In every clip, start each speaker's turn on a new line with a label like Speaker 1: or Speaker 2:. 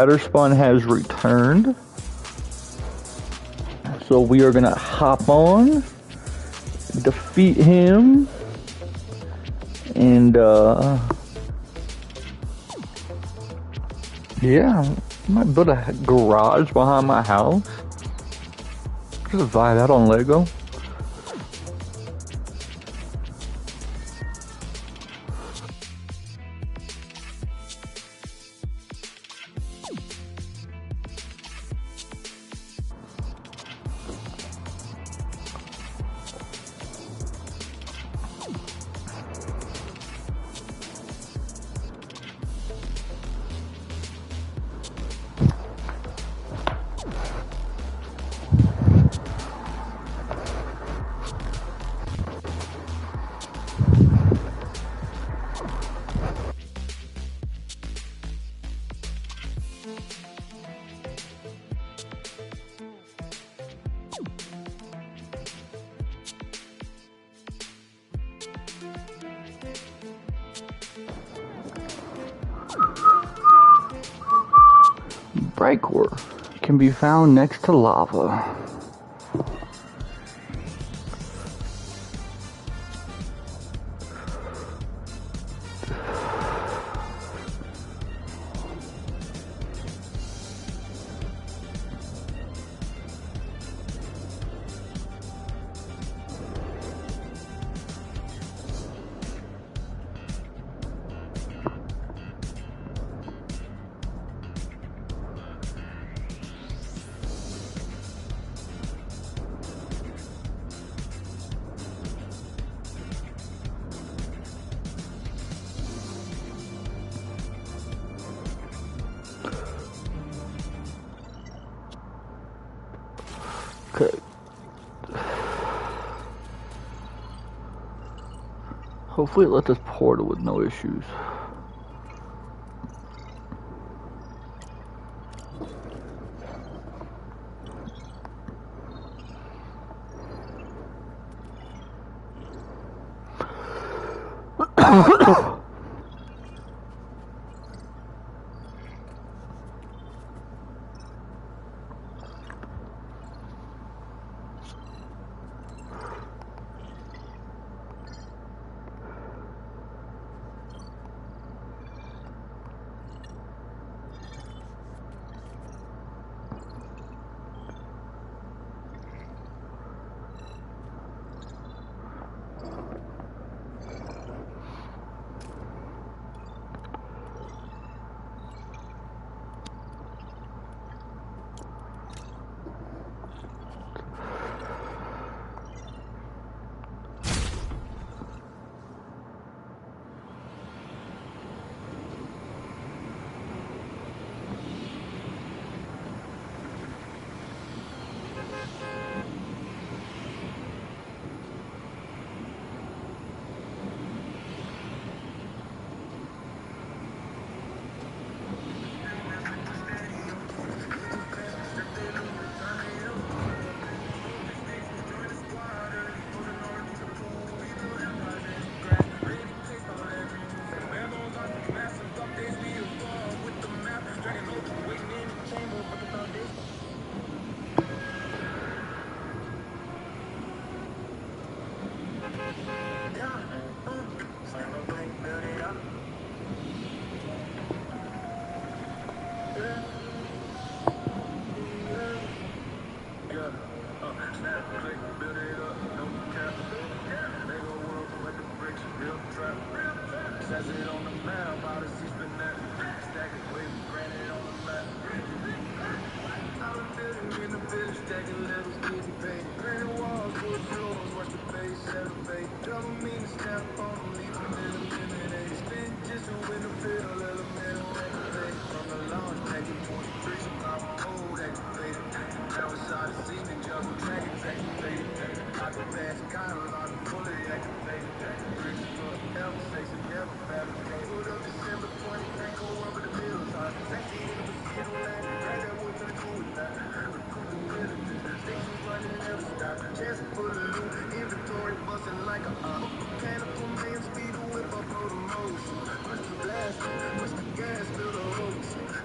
Speaker 1: Shatter spawn has returned. So we are gonna hop on, defeat him, and yeah, I might build a garage behind my house. Just vibe out on Lego. Breakcore can be found next to lava. Okay. Hopefully it lets us portal with no issues.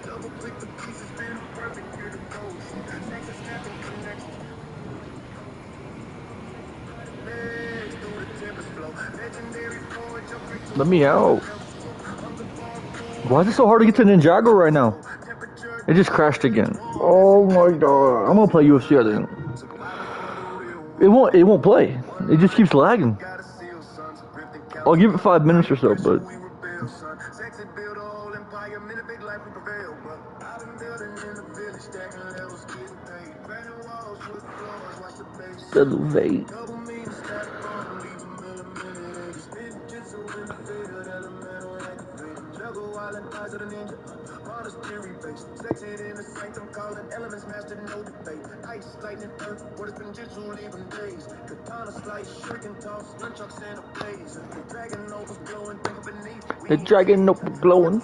Speaker 2: Double click the
Speaker 1: Let me out. Why is it so hard to get to Ninjago right now? It just crashed again. Oh my god. I'm gonna play UFC then. It won't play. It just keeps lagging. I'll give it 5 minutes or so, but elevate. The dragon nope glowing.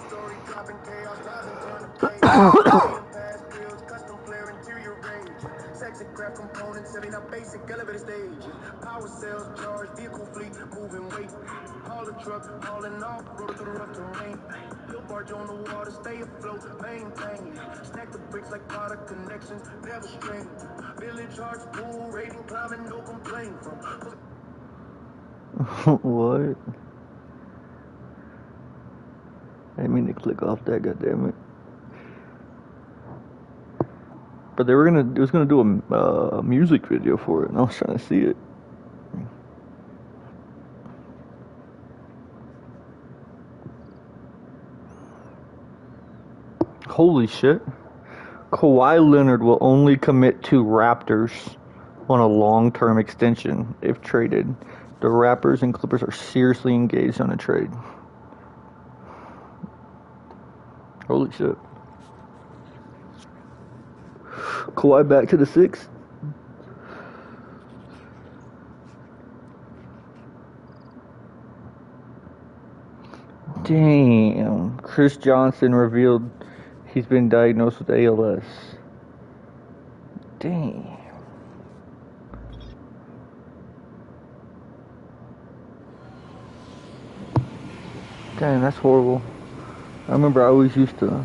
Speaker 1: What? I didn't mean to click off that, goddammit. But it was gonna do a music video for it, and I was trying to see it. Holy shit. Kawhi Leonard will only commit to Raptors on a long-term extension if traded. The Raptors and Clippers are seriously engaged on a trade. Holy shit. Kawhi back to the six. Damn. Chris Johnson revealed he's been diagnosed with ALS. Damn. Dang, that's horrible. I remember I always used to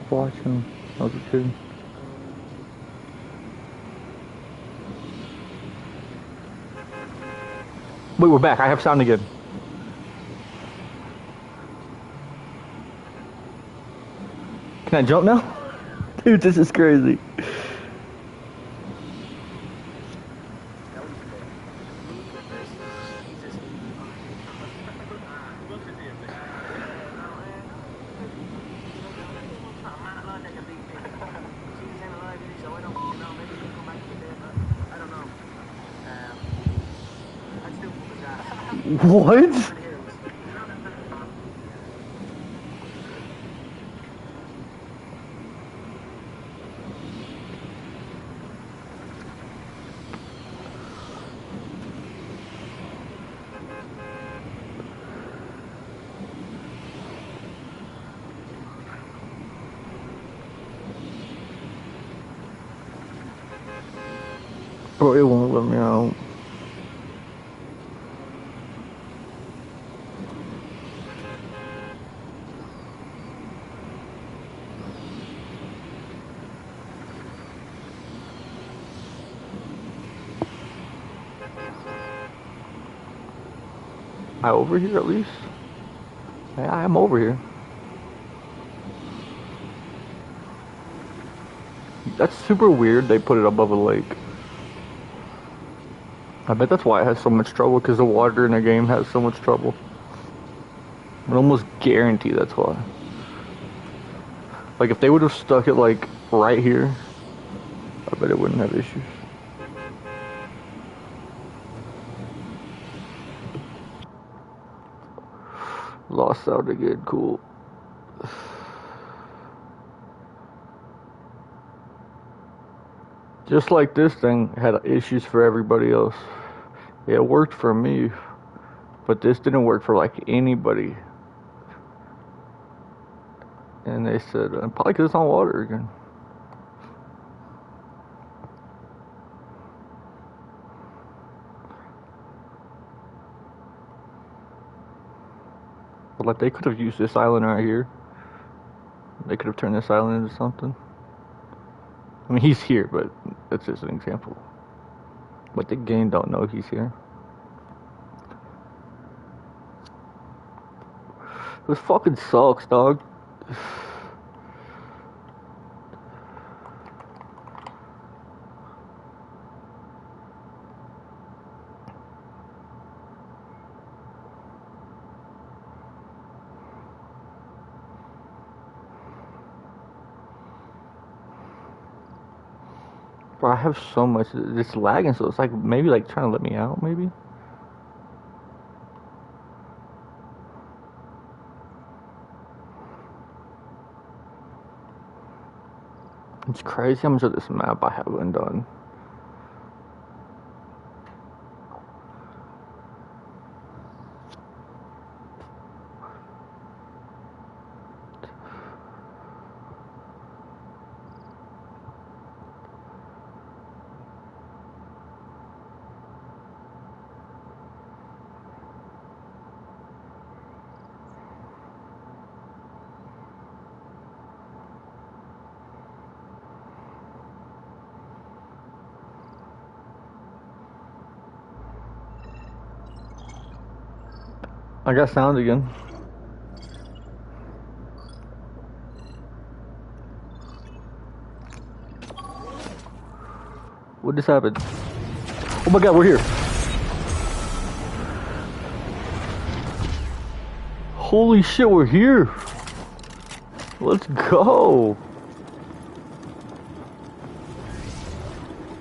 Speaker 1: watch him when I was a kid. Wait, we're back. I have sound again. Can I jump now? Dude, this is crazy. What? Bro, it won't let me out. I over here at least? Yeah, I'm over here. That's super weird they put it above a lake. I bet that's why it has so much trouble, because the water in the game has so much trouble. I almost guarantee that's why. Like if they would have stuck it like right here, I bet it wouldn't have issues. Lost out again, cool. Just like this thing had issues for everybody else. It worked for me, but this didn't work for like anybody. And they said, probably because it's on water again. But like they could have used this island right here. They could have turned this island into something. I mean, he's here, but that's just an example. But the game don't know he's here. This fucking sucks, dog. Bro, I have so much. It's lagging, so it's like maybe like trying to let me out, maybe. It's crazy how much of this map I haven't done. I got sound again. What just happened? Oh my god, we're here. Holy shit, we're here. Let's go.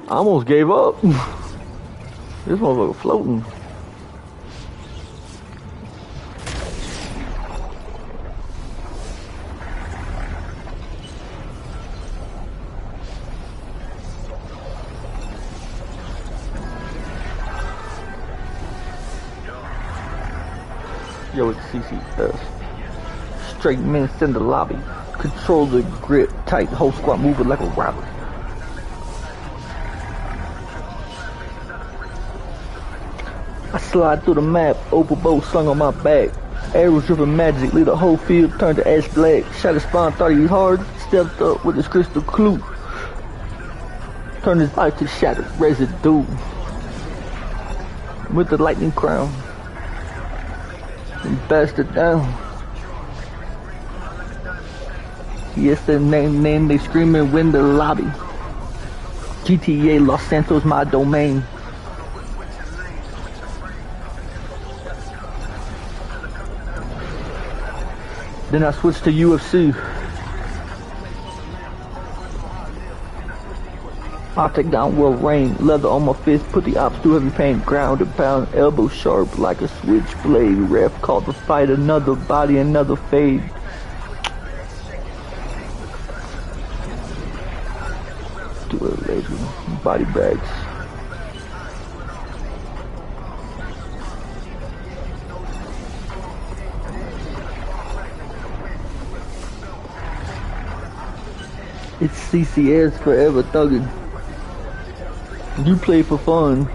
Speaker 1: I almost gave up. This motherfucker floating. Yo, it's CCS. Straight minutes in the lobby. Control the grip tight. Whole squad moving like a rabbit. I slide through the map. Opal bow slung on my back. Arrows dripping magic. Lead the whole field turned to ash black. Shot his spawn, thought he was hard. Stepped up with his crystal clue. Turned his life to shattered residue. With the lightning crown. And bastard down. Yes, the name, they screaming win the lobby. GTA Los Santos, my domain. Then I switched to UFC. I'll take down world reign. Leather on my fist, put the ops through heavy pain. Ground and pound, elbow sharp like a switchblade. Ref called the fight, another body, another fade. Do a laser, body bags. It's CCS forever thuggin'. You play for fun.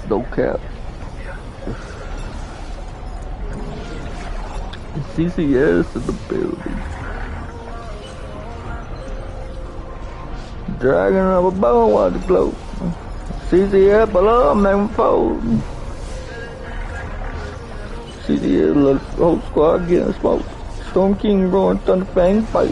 Speaker 1: No cap. CCS in the building. Dragging up a bone while the glow. CCS below, I'm never fold. CCS, look, whole squad getting smoked. Storm King roaring, thunder fang fight.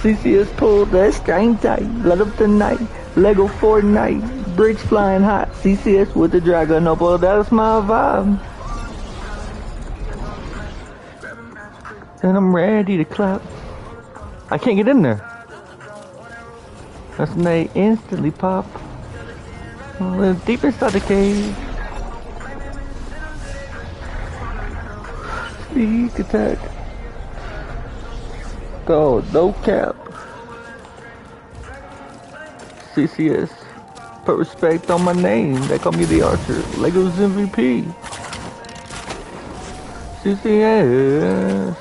Speaker 1: CCS pulled that string tight. Let up the night. Lego Fortnite. Bricks flying hot. CCS with the dragon up. Well, that's my vibe. And I'm ready to clap. I can't get in there. That's when they instantly pop. Deep inside the cave. Sneak attack. Go, no cap. CCS. Put respect on my name. They call me the Archer. Lego's MVP. CCS.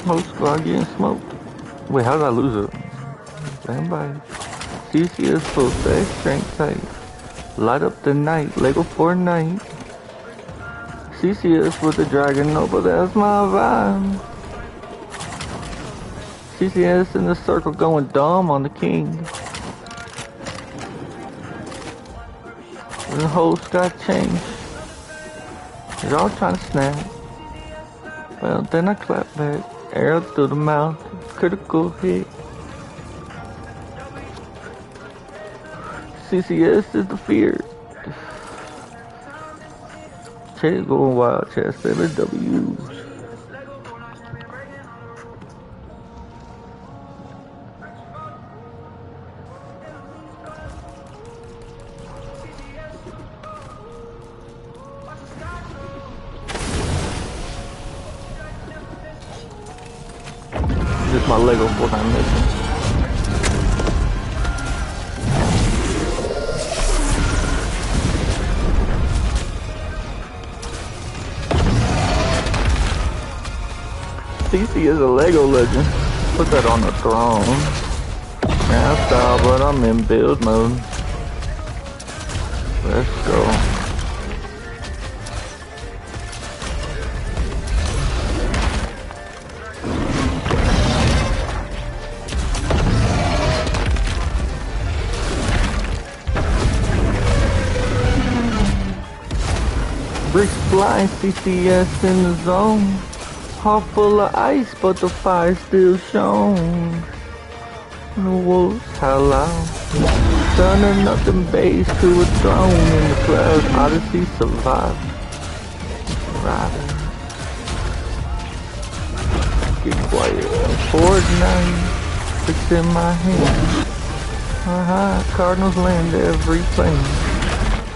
Speaker 1: Whole squad getting smoked. Wait, how did I lose it? Stand by. CCS full stack, strength tight. Light up the night, Lego Fortnite. CCS with the dragon, no, but that's my vibe. CCS in the circle going dumb on the king. The host got changed. They're all trying to snap. Well, then I clap back. Arrow through the mouth. Critical hit. CCS is the fear. Chase going wild. Chat 7 W's. This is my Lego Fortnite mission. CC is a Lego legend. Put that on the throne. Now style, but I'm in build mode. Let's go. Bricks flying, CCS in the zone. Heart full of ice, but the fire still shone. The wolves howl loud. Turning nothing base to a throne in the clouds. Odyssey survive. Rider. Get quiet. Fortnite. It's in my hand. Cardinals land every plane.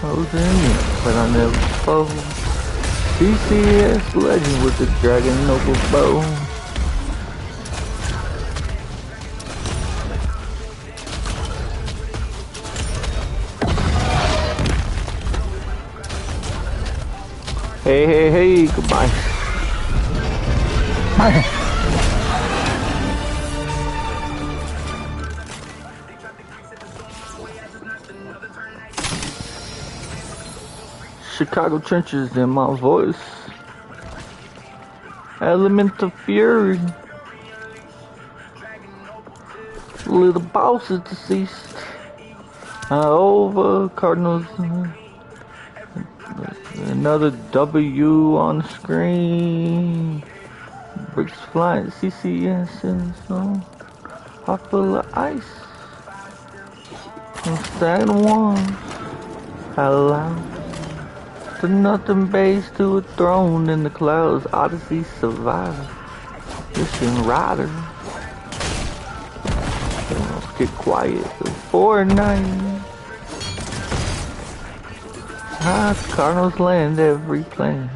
Speaker 1: Frozen in, but I never fold. CCS legend with the dragon noble bow. Hey, hey, hey, goodbye. Bye. Chicago trenches in my voice. Element of fury. Little boss is deceased. Over Cardinals. Another W on the screen. Bricks flying. CCS in the zone. Heart full of ice. I'm stacking ones. Hello. To nothing base to a throne in the clouds. Odyssey survivor. Mission rider. Get quiet. Fortnite. Cardinals land every plane.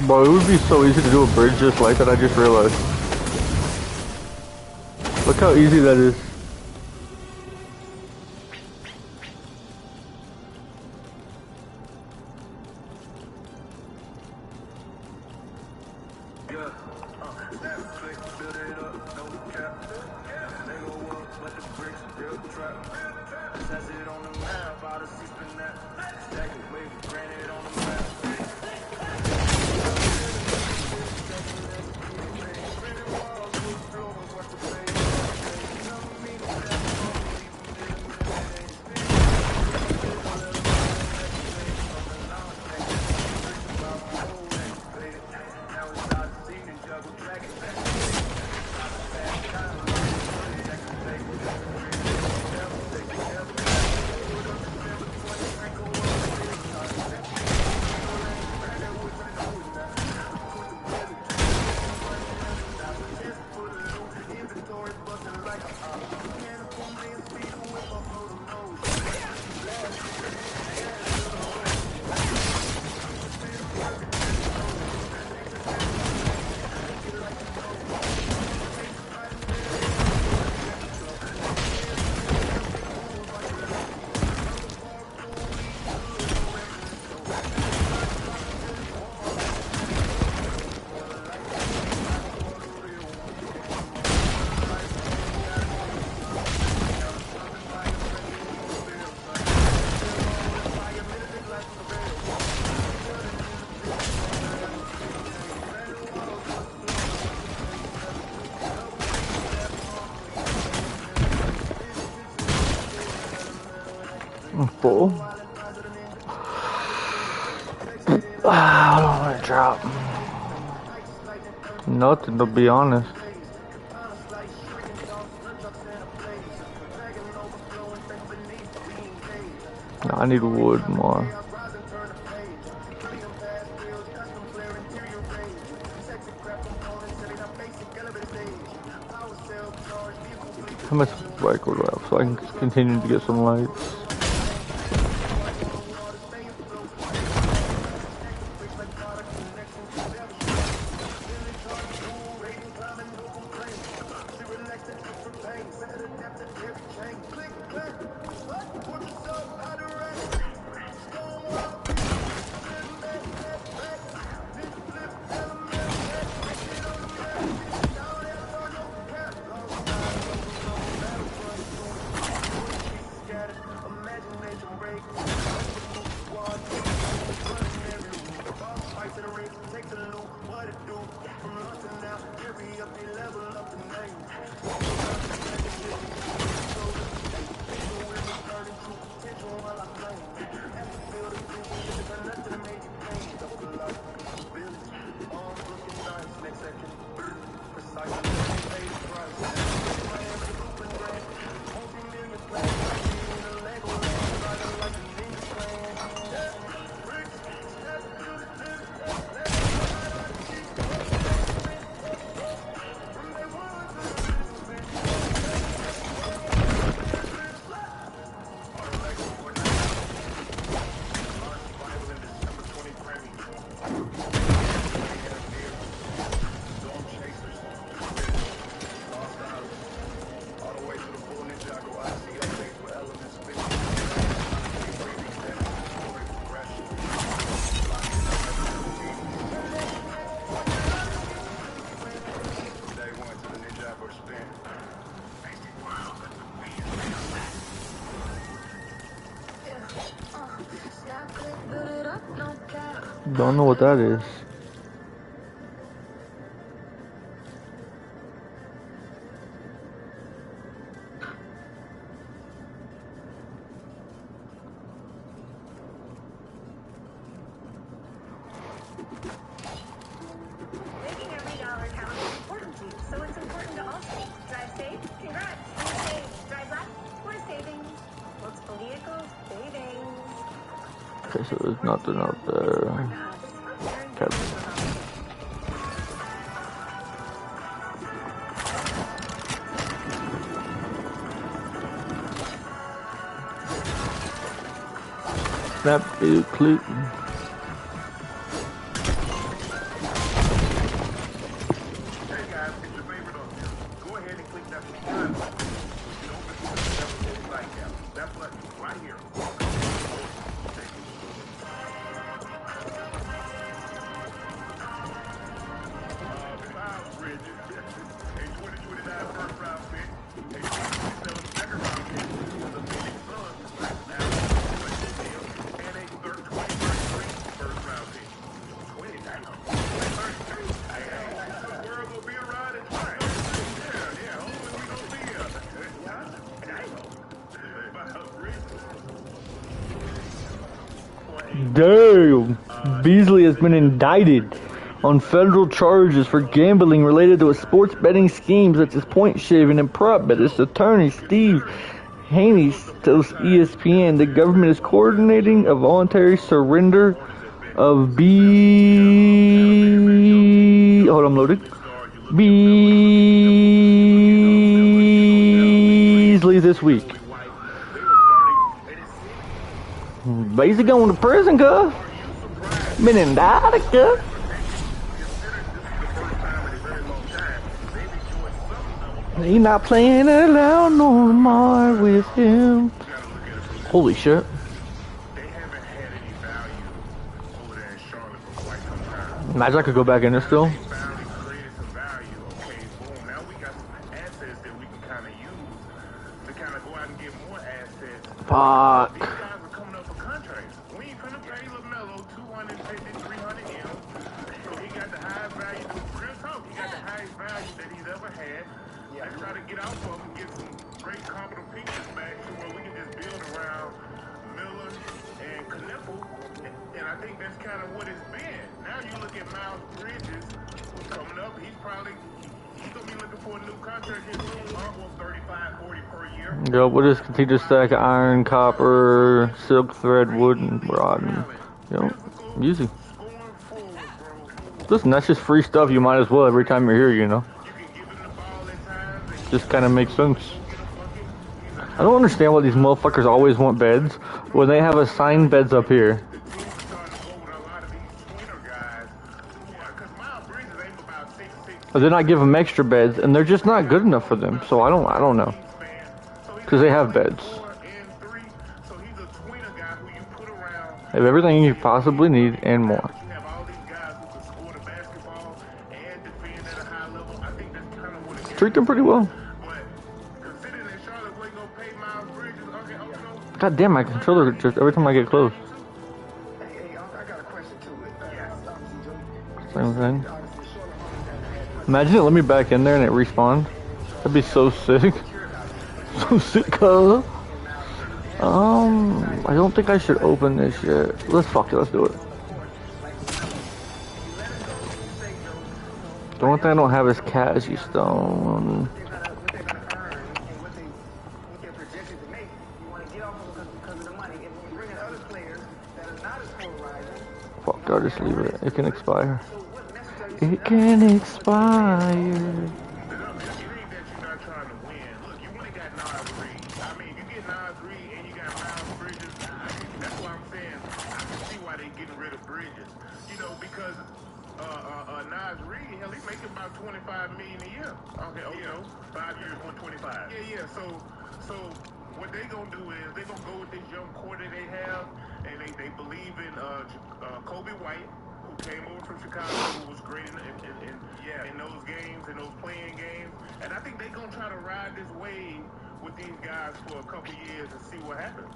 Speaker 1: Bro, it would be so easy to do a bridge just like that, I just realized. Look how easy that is. I'm full. I don't want to drop. Nothing, to be honest. No, I need wood more. How much bike would I have so I can continue to get some lights? Don't know what that is.
Speaker 2: Making every dollar count is important to you, so it's important to also drive safe. Congrats, you're safe. Drive left, we're saving. Multiple vehicles, saving.
Speaker 1: Okay, so there's nothing out there. Okay. Snap, click. Damn! Beasley has been indicted on federal charges for gambling related to a sports betting scheme such as point shaving and prop bet. Its attorney, Steve Haney, tells ESPN the government is coordinating a voluntary surrender of Beasley this week. Basically going to prison, cuz. Been indicted, cuz. He not playing around no more with him. Holy shit. Imagine I could go back in there still. Fuck. Yo, we'll just continue to stack iron, copper, silk thread, wood, and rod. And, yo, easy. Listen, that's just free stuff. You might as well every time you're here, you know. Just kind of makes sense. I don't understand why these motherfuckers always want beds when they have assigned beds up here. Or they not give them extra beds, and they're just not good enough for them. So I don't know. Because they have beds. They have everything you possibly need and more. Treat them pretty well. God damn, my controller just every time I get close. Same thing. Imagine it let me back in there and it respawned. That'd be so sick. So sick, cuz. I don't think I should open this yet. Let's fuck it, let's do it. The only thing I don't have is Cassie Stone. Fuck, I'll just leave it. It can expire. It can expire.
Speaker 3: So what they gonna do is they gonna go with this young core that they have, and they believe in Kobe White, who came over from Chicago, who was great in those games, in those playing games, and I think they gonna try to ride this wave with these guys for a couple years and see what happens.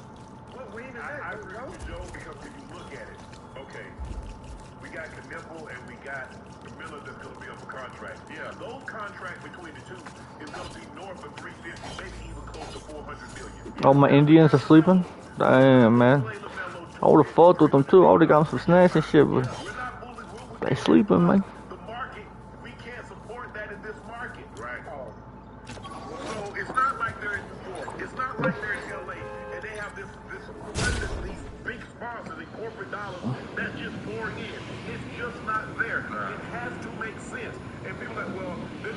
Speaker 3: What wave is that? I agree with Joe, because if you look at it, okay, we got Knipple and we got the Miller that's gonna be up for contract. Yeah, those contracts between the two is gonna be north of 350, maybe even close to 400 million.
Speaker 1: All my Indians are sleeping? Damn, man. I would've fought with them too. I would've got them some snacks and shit, but they sleeping, man.
Speaker 3: The market, we can't support that in this market, right? So it's not like they're in New York. It's not like they're in LA, and they have these big sponsors and corporate dollars that just pour in. It's just not there. It has to make sense. And people are like, well, they're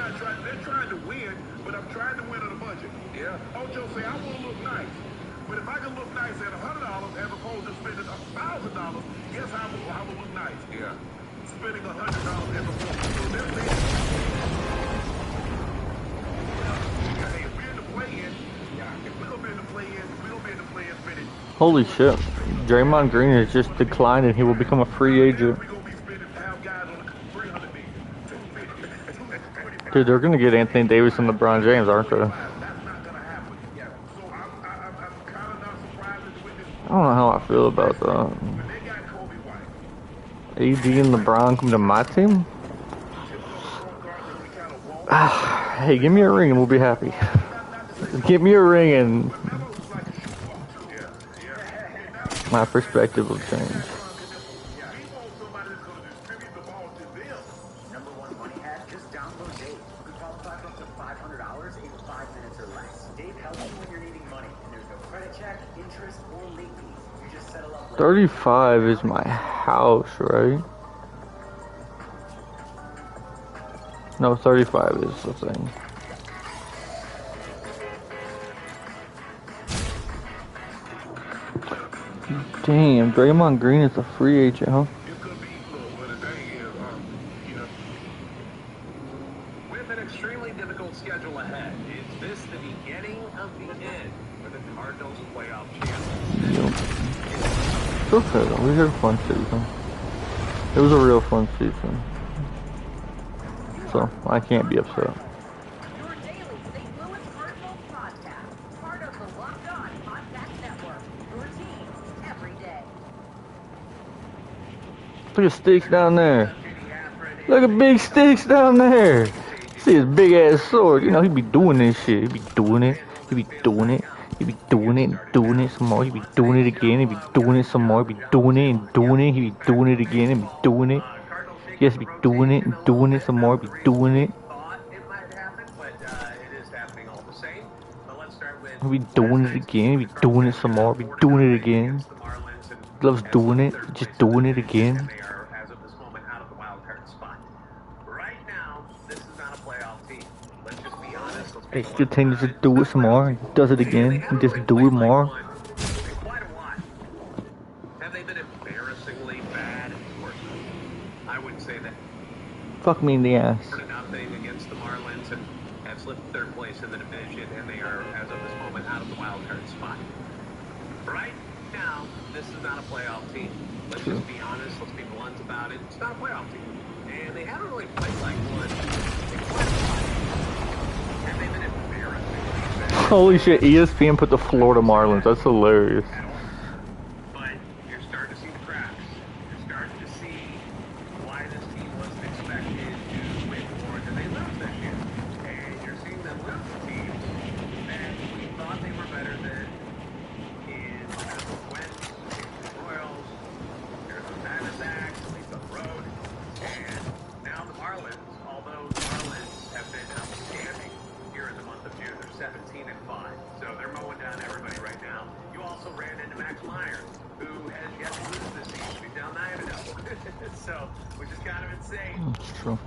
Speaker 3: trying to win, but I'm trying to win on a budget. Yeah. Ocho say, I want to look nice. But if I can look nice at $100 as opposed to spending $1,000, guess how I will look nice? Yeah. Spending $100 as opposed to hey, if we're in the play-in, if we're going to be in the play-in, we're going to be in the play-in spending
Speaker 1: Holy shit. Draymond Green has just declined and he will become a free agent.
Speaker 3: We're gonna be spending half guys on the 300 million, 250,
Speaker 1: Dude, they're gonna get Anthony Davis and LeBron James, aren't they?
Speaker 3: that's not gonna happen. Yeah. So I'm kind of not surprised with this.
Speaker 1: I don't know how I feel about that.
Speaker 3: But they got Kobe White.
Speaker 1: AD and LeBron come to my team? Hey, give me a ring and we'll be happy. Give me a ring and my perspective will change.
Speaker 4: Number one money hack, just download Dave. You can qualify for up to $500 in 5 minutes or less. Dave helps you when you're needing money, and there's no credit check, interest, or late fees. You just settle up.
Speaker 1: 35 is my house, right? No, 35 is the thing. Damn, Draymond Green is a free agent, huh?
Speaker 3: It could be, but the thing is,
Speaker 5: With an extremely difficult schedule ahead, is this the beginning of the end for the Cardinals playoff chances?
Speaker 1: It's okay though, we had a fun season. It was a real fun season. So, I can't be upset.
Speaker 2: Your daily St. Louis Cardinals podcast, part of the Locked On Podcast Network. Your team every day.
Speaker 1: Look at Sticks down there. Look at Big Sticks down there. See his big ass sword. You know, he be doing this shit. He be doing it. He be doing it. He be doing it and doing it some more. He be doing it again. He be doing it some more. He be doing it and doing it. He be doing it again and be doing it. He has to be doing it and doing it some more. Be doing it.
Speaker 5: Thought it might happen, but it is happening all the same. But let's start with.
Speaker 1: He be doing it again. He be doing it some more. Be doing it again. He loves doing it. Just doing it again.
Speaker 5: They are, as of this moment, out of the wild card spot. Right now, this is not a playoff team. Let's just be honest. Let's
Speaker 1: He continues to do it some more. He does it again. He just do it more.
Speaker 5: quite a while. Have they been embarrassingly bad? Of course not. I would say that.
Speaker 1: Fuck me in the ass.
Speaker 5: For nothing against the Marlins and have slipped third place in the division, and they are, as of this moment, out of the wild card spot. Right now, this is not a playoff team. Let's just be honest. Let's be blunt about it. It's not a playoff team, and they haven't really played like one in quite a while. Have they been embarrassingly bad?
Speaker 1: Holy shit, ESPN put the Florida Marlins. That's hilarious.
Speaker 5: At all. But you're starting to see the cracks. You're starting to see why this team wasn't expected to win more than they lose this year. And you're seeing them lose to teams that we thought they were better than in the Minnesota Twins, the Royals, Arizona Diamondbacks, at least on the road. And now the Marlins, although the Marlins have been outstanding here in the month of June, they're 17-5. So they're mowing down everybody right now. You also ran into Max Meyer, who has yet to lose this season. He's down 9-0. So, which is kind of insane
Speaker 1: That's true.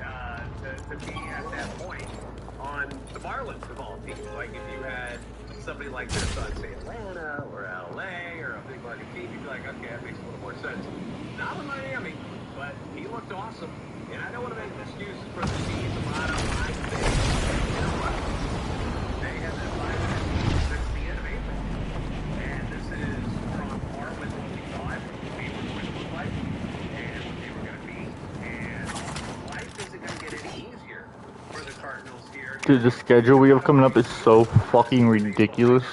Speaker 5: to be at that point on the Marlins of all teams. Like if you had somebody like this on, say, Atlanta or LA or a big market team, you'd be like, okay, that makes a little more sense. Not in Miami, but he looked awesome. And I don't want to make excuses for the team. A lot of my things. You know what? They had that 5 minutes since the end of April. And this is on par with what we thought they were going to look like and what they were going to be. And life isn't going to get any easier for the Cardinals here.
Speaker 1: Dude, the schedule we have coming up is so fucking ridiculous.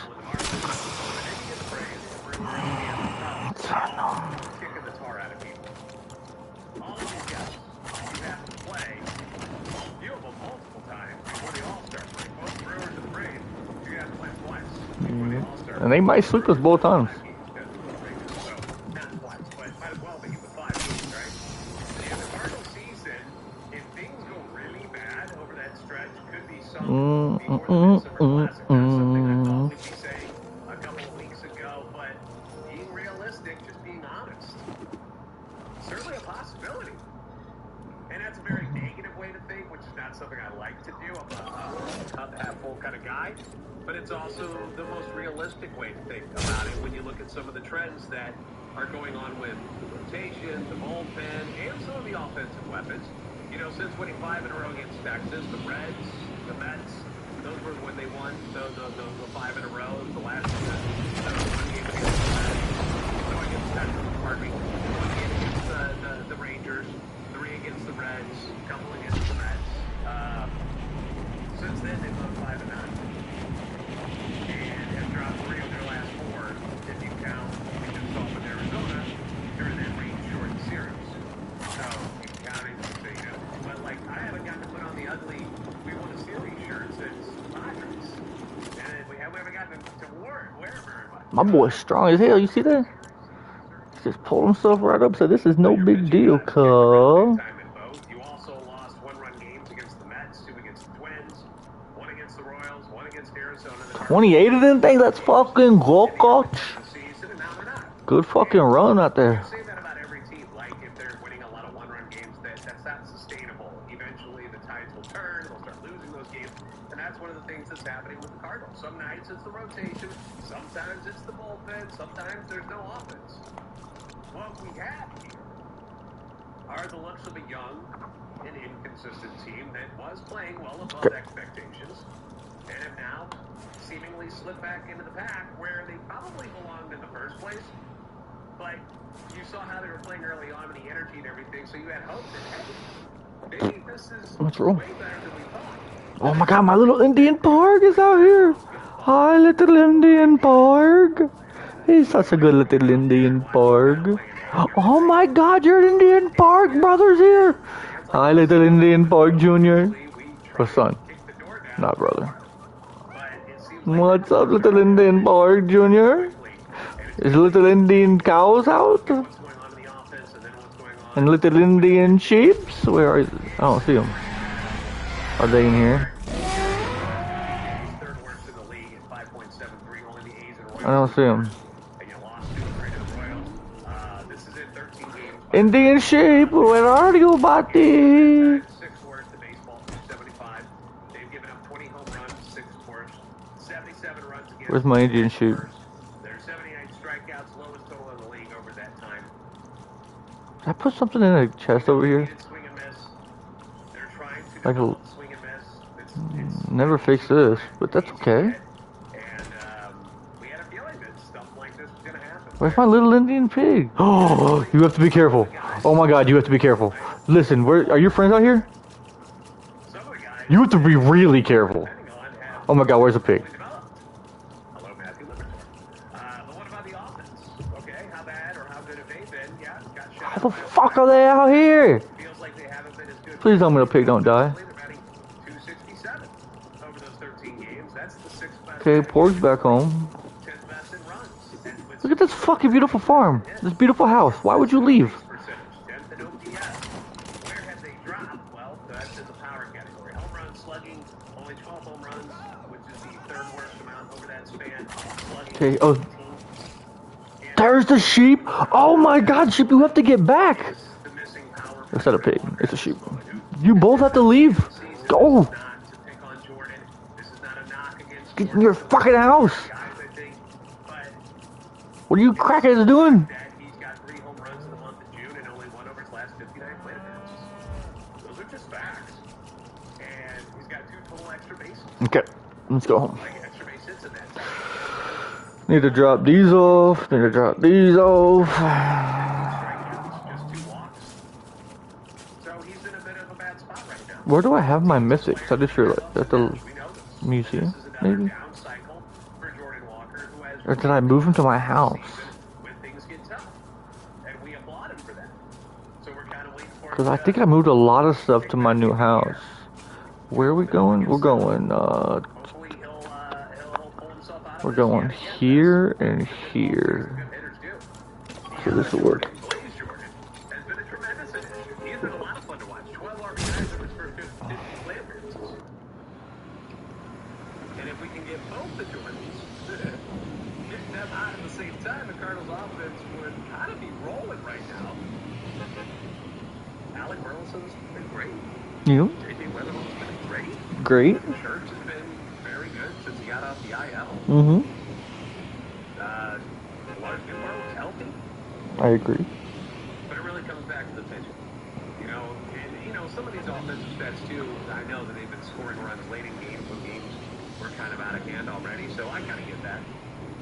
Speaker 5: Kicking the tar out of people. All of these guys, you have to play. You have them multiple times before the All-Star break. Both the Brewers and the Braves, you have to play twice before the All-Star break.
Speaker 1: And they might sweep us both times.
Speaker 5: So, not twice, but might as well be with 5 games, right? And the Cardinal season, if things go really bad over that stretch, could be something before the Midsummer Classic. That's something I'd probably be saying a couple of weeks ago, but being realistic, just being honest, certainly a possibility. And that's a very negative way to think, which is not something I like to do. I'm a cup half full kind of guy. But it's also the most realistic way to think about it when you look at some of the trends that are going on with the rotation, the bullpen, and some of the offensive weapons. You know, since winning 5 in a row against Texas, the Reds, the Mets, those were when they won the 5 in a row. The last one game against the Mets.
Speaker 1: My boy's strong as hell. You see that? He just pulled himself right up. So this is no big deal, cuz.
Speaker 5: You also lost 1-run games against the Mets, 2 against the Twins, 1 against the Royals, 1 against Arizona.
Speaker 1: 28 of them things. That's fucking good, coach. Good fucking run out there.
Speaker 5: Say that about every team. Like if they're winning a lot of 1-run games, that's not sustainable. Eventually, the tides will turn. They'll start losing those games, and that's one of the things that's happening with the Cardinals. Some nights it's the rotation, sometimes it's the bullpen, sometimes there's no offense. What we have here are the looks of a young and inconsistent team that was playing well above expectations, and have now seemingly slipped back into the pack where they probably belonged in the first place. But you saw how they were playing early on with the energy and everything, so you had hope that, hey, maybe this is way better than we thought.
Speaker 1: Oh my god, my little Indian Park is out here. Hi, little Indian Park. He's such a good little Indian Park. Oh my god, your Indian Park brother's here. Hi, little Indian Park Jr. Or son. Not brother. What's up, little Indian Park Jr.? Is little Indian cows out? And little Indian sheeps? Where are they? I don't see them. Are they in here? I don't see them. Indian sheep, where are you, buddy? Where's my Indian sheep? Did I put something in a chest over here? Like a... Never fix this, but that's okay. Where's my little Indian pig? Oh, you have to be careful. Oh my god, you have to be careful. Listen, where are your friends out here? You have to be really careful. Oh my god, where's the pig? How the fuck are they out here? Please tell me the pig don't die. Okay, Pork's back home. Look at this fucking beautiful farm. This beautiful house. Why would you leave? Okay, oh. There's the sheep. Oh my god, sheep, you have to get back. It's not a pig. It's a sheep. You both have to leave. Go. Get in your fucking house. What are you crackheads doing? Okay, let's go home. Need to drop these off. Need to drop these off. Where do I have my mythics? I just realized at the museum, maybe? Or did I move them to my house? Because I think I moved a lot of stuff to my new house. Where are we going? We're going here and here. So this will work.
Speaker 5: And if we can get both the Jordans, getting them hot at the same time, the Cardinals offense would kind of be rolling right now. Alec Burleson's been great.
Speaker 1: You?
Speaker 5: J.J. Weatherall's been great.
Speaker 1: Great.
Speaker 5: Church has been very good since he got off the IL.
Speaker 1: Mm-hmm.
Speaker 5: Large Newbar's healthy.
Speaker 1: I agree.
Speaker 5: But it really comes back to the pitching. Some of these offensive stats too, I know that they've been scoring runs late in games when games were kind of out of hand already, so I kind of get that.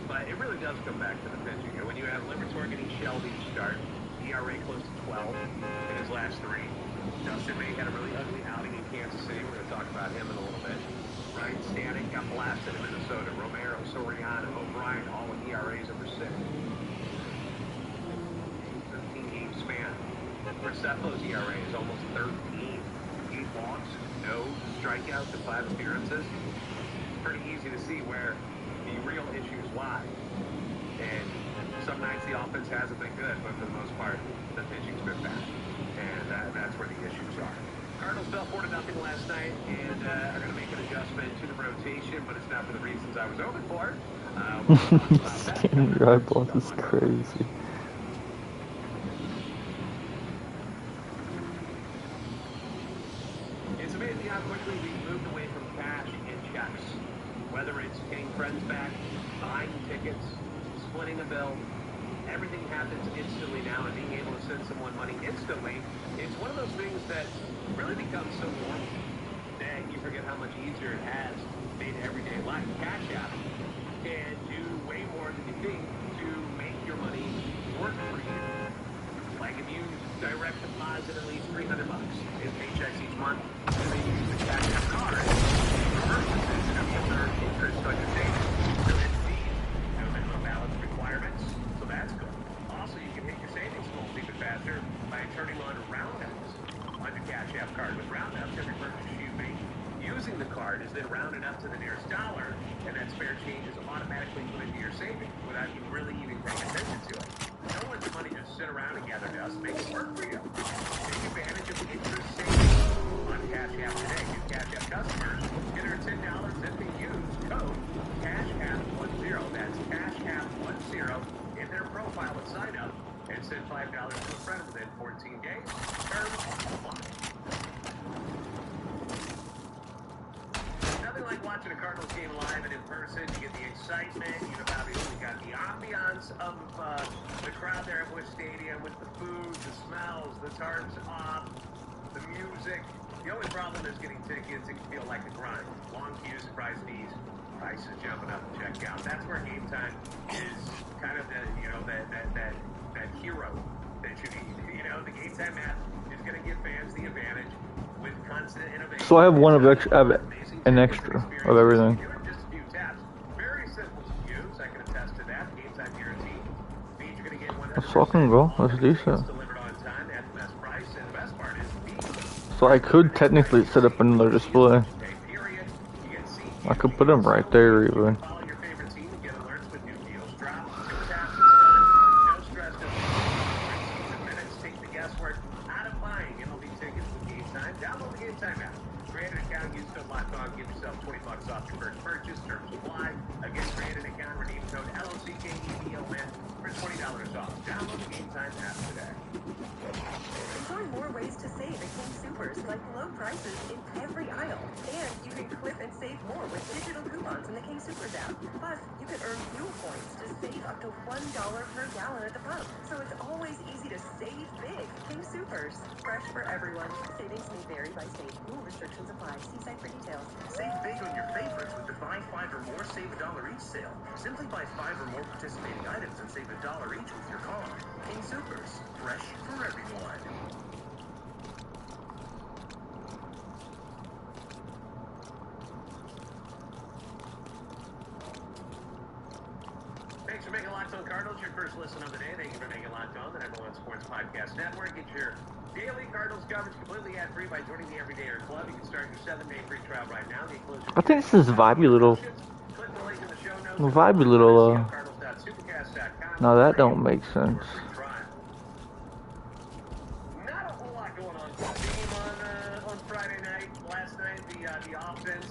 Speaker 5: But it really does come back to the pitching. When you have Liberatore getting shelled each start, ERA close to 12 in his last 3. Dustin May had a really ugly outing in Kansas City. We're going to talk about him in a little bit. Ryan Stanek got blasted in Minnesota. Romero, Soriano, O'Brien, all with ERAs over 6. 13-game span. Recefo's ERA is almost 13. 8 walks, no strikeouts in 5 appearances. Pretty easy to see where the real issues lie. the offense hasn't been good, but for the most part, the pitching's been bad. And that's where the issues are. Cardinals fell 4-0 last night and are going to make an adjustment to the rotation, but it's not for the reasons I was hoping for.
Speaker 1: Scanning your eyeballs is crazy.
Speaker 5: It's amazing how quickly we've moved away from cash and checks. Whether it's getting friends back, buying tickets, splitting a bill, everything happens instantly now, and being able to send someone money instantly, it's one of those things that really becomes so normal that you forget how much easier it has made everyday life. Cash App can do way more than you think to make your money work for you. Like if you direct deposit at least $300 in paychecks each month, and then you use the Cash App card, purchases are going to earn interest on your savings. No hidden fees, no minimum balance requirements, so that's good. Also, you can hit your savings goals even faster by turning on roundouts on your Cash App card. With roundouts, every purchase you make using the card is then rounded up to the nearest dollar, and that spare change is automatically put into your savings without you really even paying attention to it. Don't let the money just sit around and gather dust. Make it work for you. Take advantage of interest savings on Cash App today. New Cash App customers get earned $10 if they use code CashApp10. That's CashApp10 in their profile at sign up, and send $5 to a friend within 14 days. Terms apply. Nothing like watching a Cardinals game live and in person. You get the excitement. You've obviously got the ambiance of the crowd there at Busch Stadium with the food, the smells, the tarps off, the music. The only problem is getting tickets. It can feel like a grind. Long queues, surprise fees, prices jumping up and check out. That's where Game Time is kind of the, that hero that you need. The Game Time app is going to give fans the advantage with constant innovation.
Speaker 1: So I have an extra of everything.
Speaker 5: Just a few taps. Very simple to use. I can attest to that. Game Time guarantee means you're going to get 100%
Speaker 1: Let's fucking go. Let's do so.
Speaker 5: delivered on time at the best price, and the best part is
Speaker 1: So I could technically set up another display.
Speaker 5: period. You get seat
Speaker 1: I could put them right there even.
Speaker 5: follow your favorite team and get alerts when new deals drop. 2 taps, it's done. No stress, no preseason minutes. Take the guesswork out of buying MLB tickets with Game Time. Download the Game Time app. Create an account, use code LOCKEDON, give yourself $20 off your first purchase. Terms apply. Again, create an account, redeem code LOCKEDON for $20 off. Download the Game Time app today.
Speaker 2: Enjoy more ways to save at King Supers, like low prices in every aisle. And you can clip and save more with digital coupons in the King Supers app. Plus, you can earn fuel points to save up to $1 per gallon at the pump. So it's always easy to save big. King Supers, fresh for everyone. Savings may vary by state. Rule restrictions apply. See site for details.
Speaker 4: Save big on your favorites with the Buy 5 or More Save $1 each sale. Simply buy 5 or more participating items and save $1 each with your card. King Supers, fresh for everyone.
Speaker 5: Thanks for making Locked On Cardinals your first listen of the day. Thank you for making Locked On, the #1 sports podcast network. Get your daily Cardinals coverage completely ad-free by joining the Everydayer Club. You can start your 7-day free trial right now.
Speaker 1: I think this is vibey little.
Speaker 5: Click the link in the show notes.
Speaker 1: Vibey little.
Speaker 5: Cardinals.supercast.com.
Speaker 1: Now that don't make sense.
Speaker 5: Not a whole lot going on. Game on Friday night. Last night, the offense,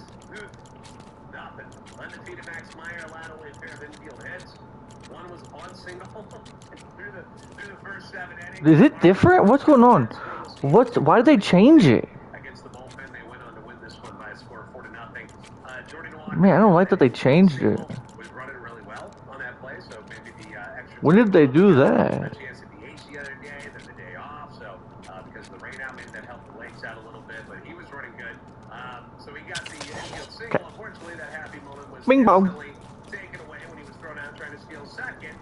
Speaker 5: nothing. Undefeated Max Meyer allowed only a pair of infield hits. One was on single through the first 7 innings.
Speaker 1: Is it different? What's going on? Why did they change it?
Speaker 5: Against the bullpen, they went on to win this one by a score of 4-0. Jordan Walker,
Speaker 1: Man, I don't like that they changed it.
Speaker 5: was running really well on that play, so maybe the extra.
Speaker 1: When did they do that?
Speaker 5: A chance at the H the other day, then the day off. So because of the rain out, maybe that helped the legs out a little bit, but he was running good. So he got the infield single. Unfortunately, that happy moment was
Speaker 1: Bing bong.
Speaker 5: instantly taken away when he was thrown out trying to steal second.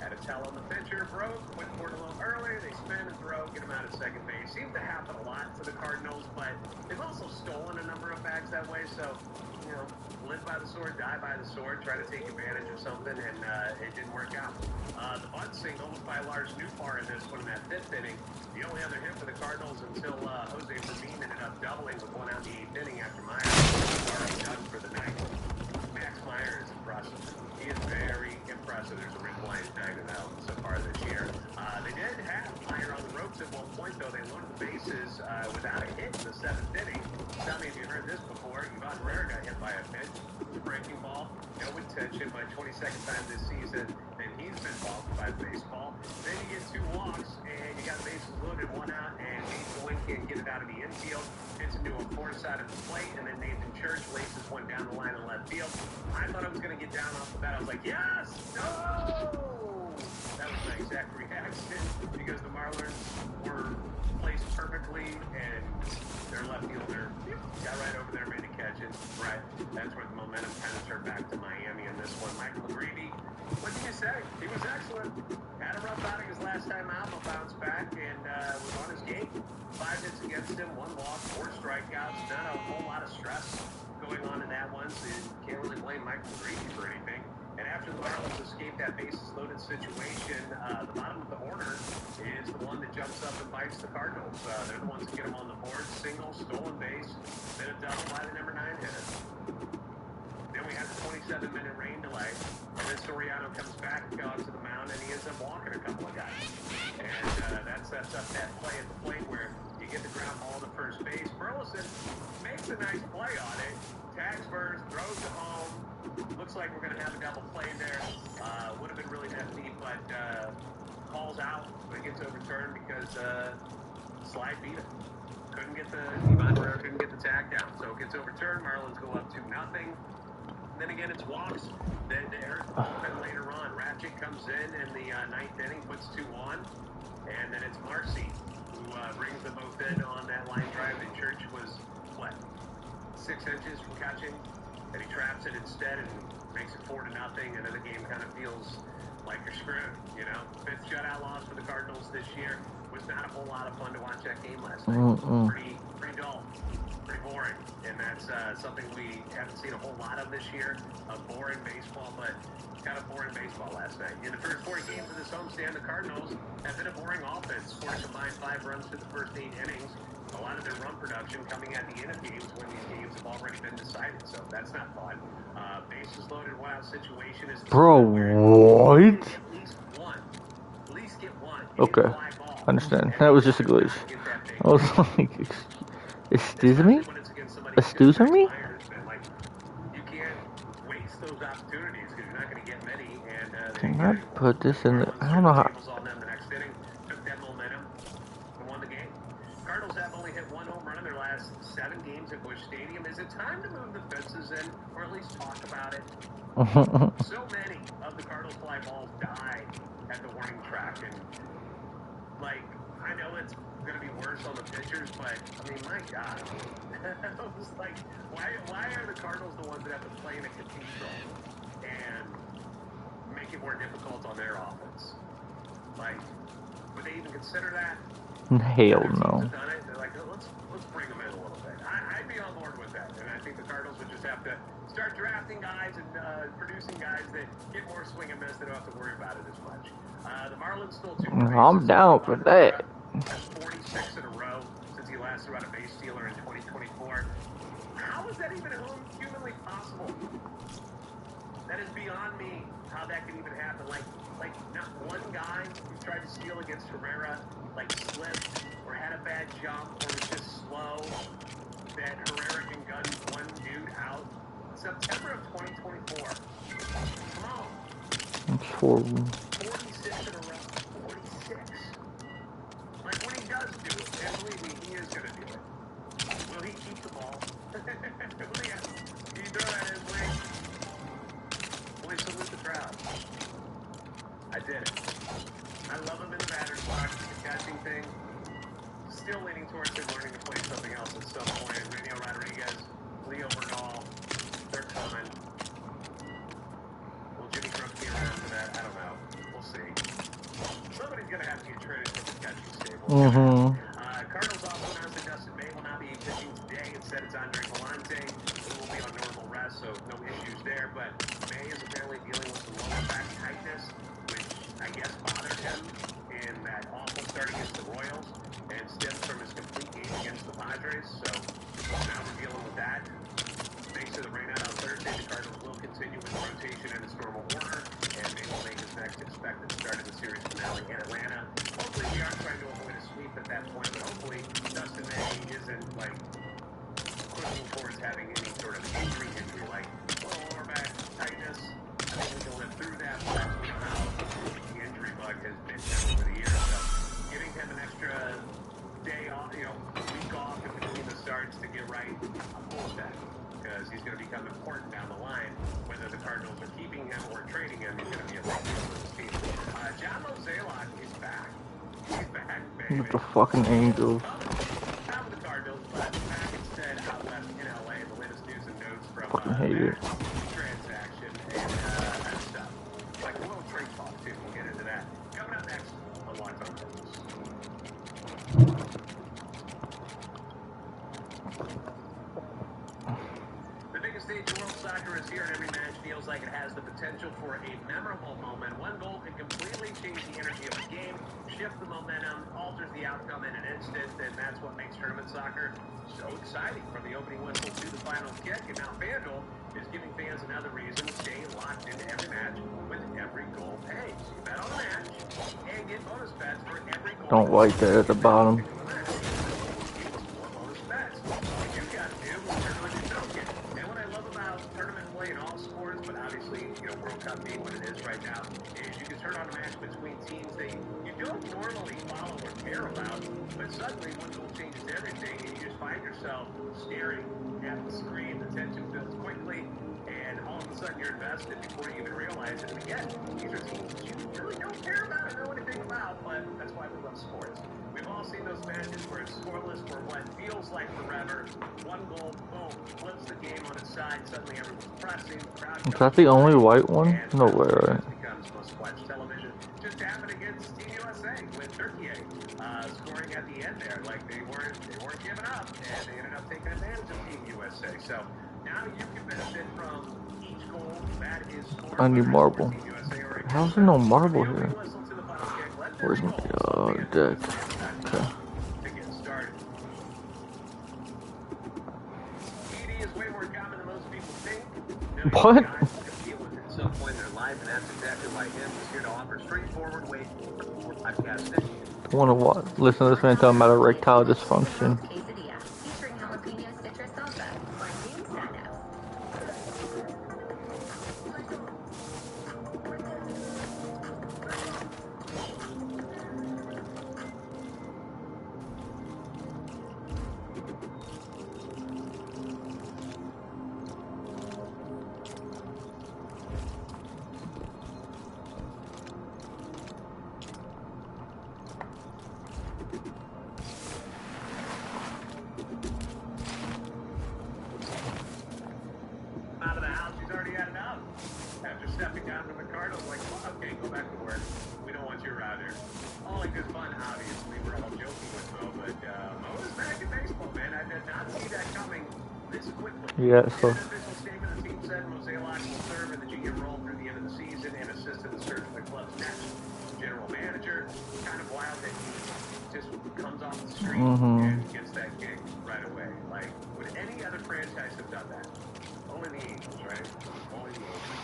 Speaker 5: Had a tell on the pitcher, broke, went for it a little earlier. They spin and throw, get him out at second base. Seems to happen a lot for the Cardinals, but they've also stolen a number of bags that way. So, live by the sword, die by the sword. Try to take advantage of something, and it didn't work out. The bunt single was by Lars Nootbaar in this one in that 5th inning. The only other hit for the Cardinals until Jose Fermin ended up doubling with 1 out in the 8th inning after Meyer was already done for the night. Max Meyer is impressive. He is very impressive. There's a replay kind of know so far this year. They did have fire on the ropes at one point, though. They loaded the bases without a hit in the 7th inning. Tell me if you heard this before. Yvonne Herrera got hit by a pitch. Breaking ball, no intention, but 22nd time this season that he's been balked by baseball. Then you get 2 walks, and you got the bases loaded, 1 out, and Nathan Wynn can't get it out of the infield. Hits into a 4 side of the plate, and then Nathan Church laces one down the line in left field. I thought I was going to get down off the bat. I was like, yes! No! That was my exact reaction because the Marlins were placed perfectly, and their left fielder got right over there, made a catch, and right, that's where the momentum kind of turned back to Miami in this one. Michael McGreevy, what can you say? He was excellent. Had a rough outing his last time out, but bounced back and was on his game. 5 hits against him, 1 walk, 4 strikeouts, not a whole lot of stress going on in that one, so you can't really blame Michael McGreevy for anything. And after the Marlins escape that bases-loaded situation, the bottom of the order is the one that jumps up and bites the Cardinals. They're the ones that get them on the board. Single, stolen base, then a double by the number 9 hitter. Then we have the 27-minute rain delay, and then Soriano comes back to go out to the mound, and he ends up walking a couple of guys. And that sets up that play at the plate where you get the ground ball to first base. Burleson makes a nice play on it. Tags first, throws to home. Looks like we're going to have a double play there. Would have been really nifty, but calls out, but it gets overturned because slide beat it. Couldn't get the tag down, so it gets overturned. Marlins go up 2-0. Then again, it's walks. Then Eric Bowman later on. Ratchet comes in the 9th inning, puts 2 on, and then it's Marcy who brings them both in on that line drive. And Church was what, 6 inches from catching, and he traps it instead and makes it 4-0. And then the game kind of feels like you're screwed. You know, 5th shutout loss for the Cardinals this year. Was not a whole lot of fun to watch that game last night. Pretty dull, pretty boring, and that's something we haven't seen a whole lot of this year. A boring baseball, but kind of boring baseball last night. In the first 40 games of this homestand, the Cardinals have been a boring offense, scoring a combined 5 runs through the first 8 innings. A lot of their run production coming at the end of games when these games have already been decided, so that's not fun. Bases loaded, 1-out situation is
Speaker 1: bro, what?
Speaker 5: At least get one.
Speaker 1: Okay, understand. That was just a glitch. I was like, excuse me? Excuse me?
Speaker 5: You can't waste those opportunities because you're not going to get many. And
Speaker 1: Can I put this in the... I don't know how...
Speaker 5: on them the next inning, took that momentum and won the game. Cardinals have only hit 1 home run in their last 7 games at Busch Stadium. Is it time to move the fences in, or at least talk about it? So many of the Cardinals fly balls died at the warning track, and like, I know it's going to be worse on the pitchers, but I mean, my God, I was like, why are the Cardinals the ones that have to play in a cathedral and make it more difficult on their offense? Like, would they even consider that?
Speaker 1: Hell no.
Speaker 5: They're like, oh, let's bring them in a little bit. I'd be on board with that, and I think the Cardinals would just have to start drafting guys and producing guys that get more swing and miss. They don't have to worry about it as much. The Marlins stole 2 bases.
Speaker 1: I'm down for that.
Speaker 5: That's 46 in a row since he last threw out a base stealer in 2024. How is that even humanly possible? That is beyond me. How that could even happen? Like not one guy who tried to steal against Herrera slipped or had a bad jump or was just slow. That Herrera can gun one dude out. September of 2024. Come on.
Speaker 1: It's for
Speaker 5: 46 in a row. 46. Like, when he does do it, and believe me, he is going to do it. Will he keep the ball? Will he throw that his way? Will he salute the crowd? I did it. I love him in the batter's box, the catching thing. Still leaning towards him learning to play something else at some point. Reno Rodriguez, Leo Bernal, they're coming. Will Jimmy Crooks be around for that? I don't know. We'll see. Somebody's going to have to get traded from the catching stable. Cardinals also announced that Dustin May will not be pitching today. Instead, it's Andre Galante, who will be on normal rest, so no issues there. But May is apparently dealing with some lower back tightness, which I guess bothered him in that awful start against the Royals, and stems from his complete game against the Padres. So now we're dealing with that. Thanks to the rain out on Thursday, the Cardinals will continue with the rotation in its normal order, and May will make his next expected he's going to become important down the line. Whether the Cardinals are keeping him or trading him, he's going to be a big deal for this team. John Mozeliak is back. He's back, baby.
Speaker 1: With the fucking Angels.
Speaker 5: Not with the Cardinals, but back instead out west in LA. The latest news and notes from
Speaker 1: Fucking hate it.
Speaker 5: transaction and stuff. Like a little trade talk too. We'll get into that. Coming up next on Locked On Cardinals. The biggest stage of world soccer is here, and every match feels like it has the potential for a memorable moment. One goal can completely change the energy of a game, shift the momentum, alters the outcome in an instant, and that's what makes tournament soccer so exciting. From the opening whistle to the final kick, and now FanDuel is giving fans another reason to stay locked into every match with every goal pays. You bet on the match and get bonus bets for every goal.
Speaker 1: Don't like that at the bottom.
Speaker 5: More bonus bets. All you got to do is turn on your token. And what I love about tournament play in all sports, but obviously, World Cup being what it is right now, is you can turn on a match between teams that you don't normally follow or care about, but suddenly one goal changes everything, and you just find yourself staring at the screen. The tension builds quickly, and all of a sudden you're invested before you even realize it. And again, these are teams that you really don't care about or know anything about, but that's why we love sports. We've all seen those matches where it's scoreless for what feels like forever. One goal, boom, flips the game on its side. Suddenly everyone's pressing. The crowd
Speaker 1: Is that the only white one? No way, right?
Speaker 5: becomes must-watch television. Just happened against Team USA with Turkey scoring at the end there. Like they weren't giving up, and they ended up taking advantage of Team USA. So now you can benefit from each goal that is scored.
Speaker 1: I need marble. How's there no marble here? Where's my deck? Okay.
Speaker 5: To get started. TD is way more common than most people think.
Speaker 1: What?
Speaker 5: Compete with at some point in their life, and that's exactly why him is here to offer straightforward way for podcasting.
Speaker 1: I want to listen to this man talking about erectile dysfunction.
Speaker 2: Quesadilla, featuring jalapeno citrus salsa or new stand-ups.
Speaker 5: Out of the house, he's already had enough. After stepping down from the Cardinals, like, well, okay, go back to work. We don't want you around here. All in good fun, obviously. We're all joking with Mo, but Mo is back in baseball, man. I did not see that coming this quickly.
Speaker 1: Yeah, so
Speaker 5: In an official statement, the team said Mozeliak will serve in the junior role through the end of the season and assist in the search for the club's next general manager. Kind of wild that he just comes off the street and gets that gig right away. Like, would any other franchise have done that? Only the Angels, right? Only the Angels.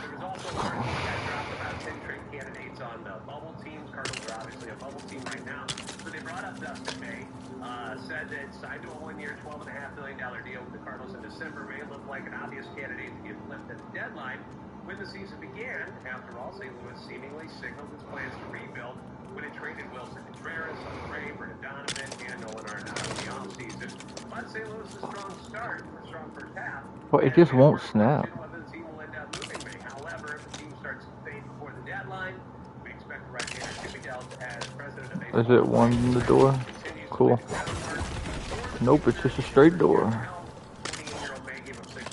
Speaker 5: There was also a article that dropped about 10 trade candidates on the bubble teams. Cardinals are obviously a bubble team right now. So they brought up Dustin May. Said that signed to a one-year, $12.5 million deal with the Cardinals in December. May looked like an obvious candidate to get flipped at the deadline. When the season began, after all, St. Louis seemingly signaled its plans to rebuild when it traded Wilson Contreras, Ray, Brendan Donovan, and Nolan Arenado in the offseason. But St. Louis' strong start, or strong first half.
Speaker 1: But it just won't snap.
Speaker 5: Whether the team will end up moving May. However, if the team starts to fade before the deadline, we expect the right-hander to be dealt as president of baseball.
Speaker 1: Is it one in the door? Cool. Nope, it's just a straight door.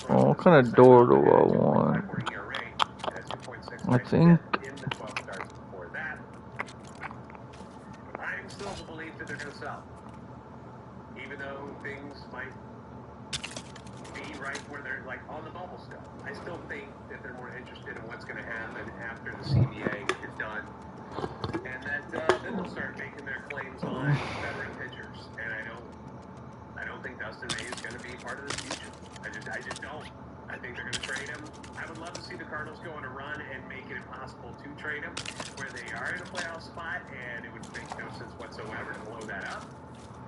Speaker 1: Oh, what kind of door do I want? I think.
Speaker 5: I'm still of the belief that they're going to sell. Even though things might be right where they're like on the bubble still. I still think that they're more interested in what's going to happen after the CBA is done. And that then they'll start making their claims on veteran pitchers. And I don't think Dustin May is going to be part of the future. I just don't. I think they're going to trade him. I would love to see the Cardinals go on a run and make it impossible to trade him, where they are in a playoff spot, and it would make no sense whatsoever to blow that up.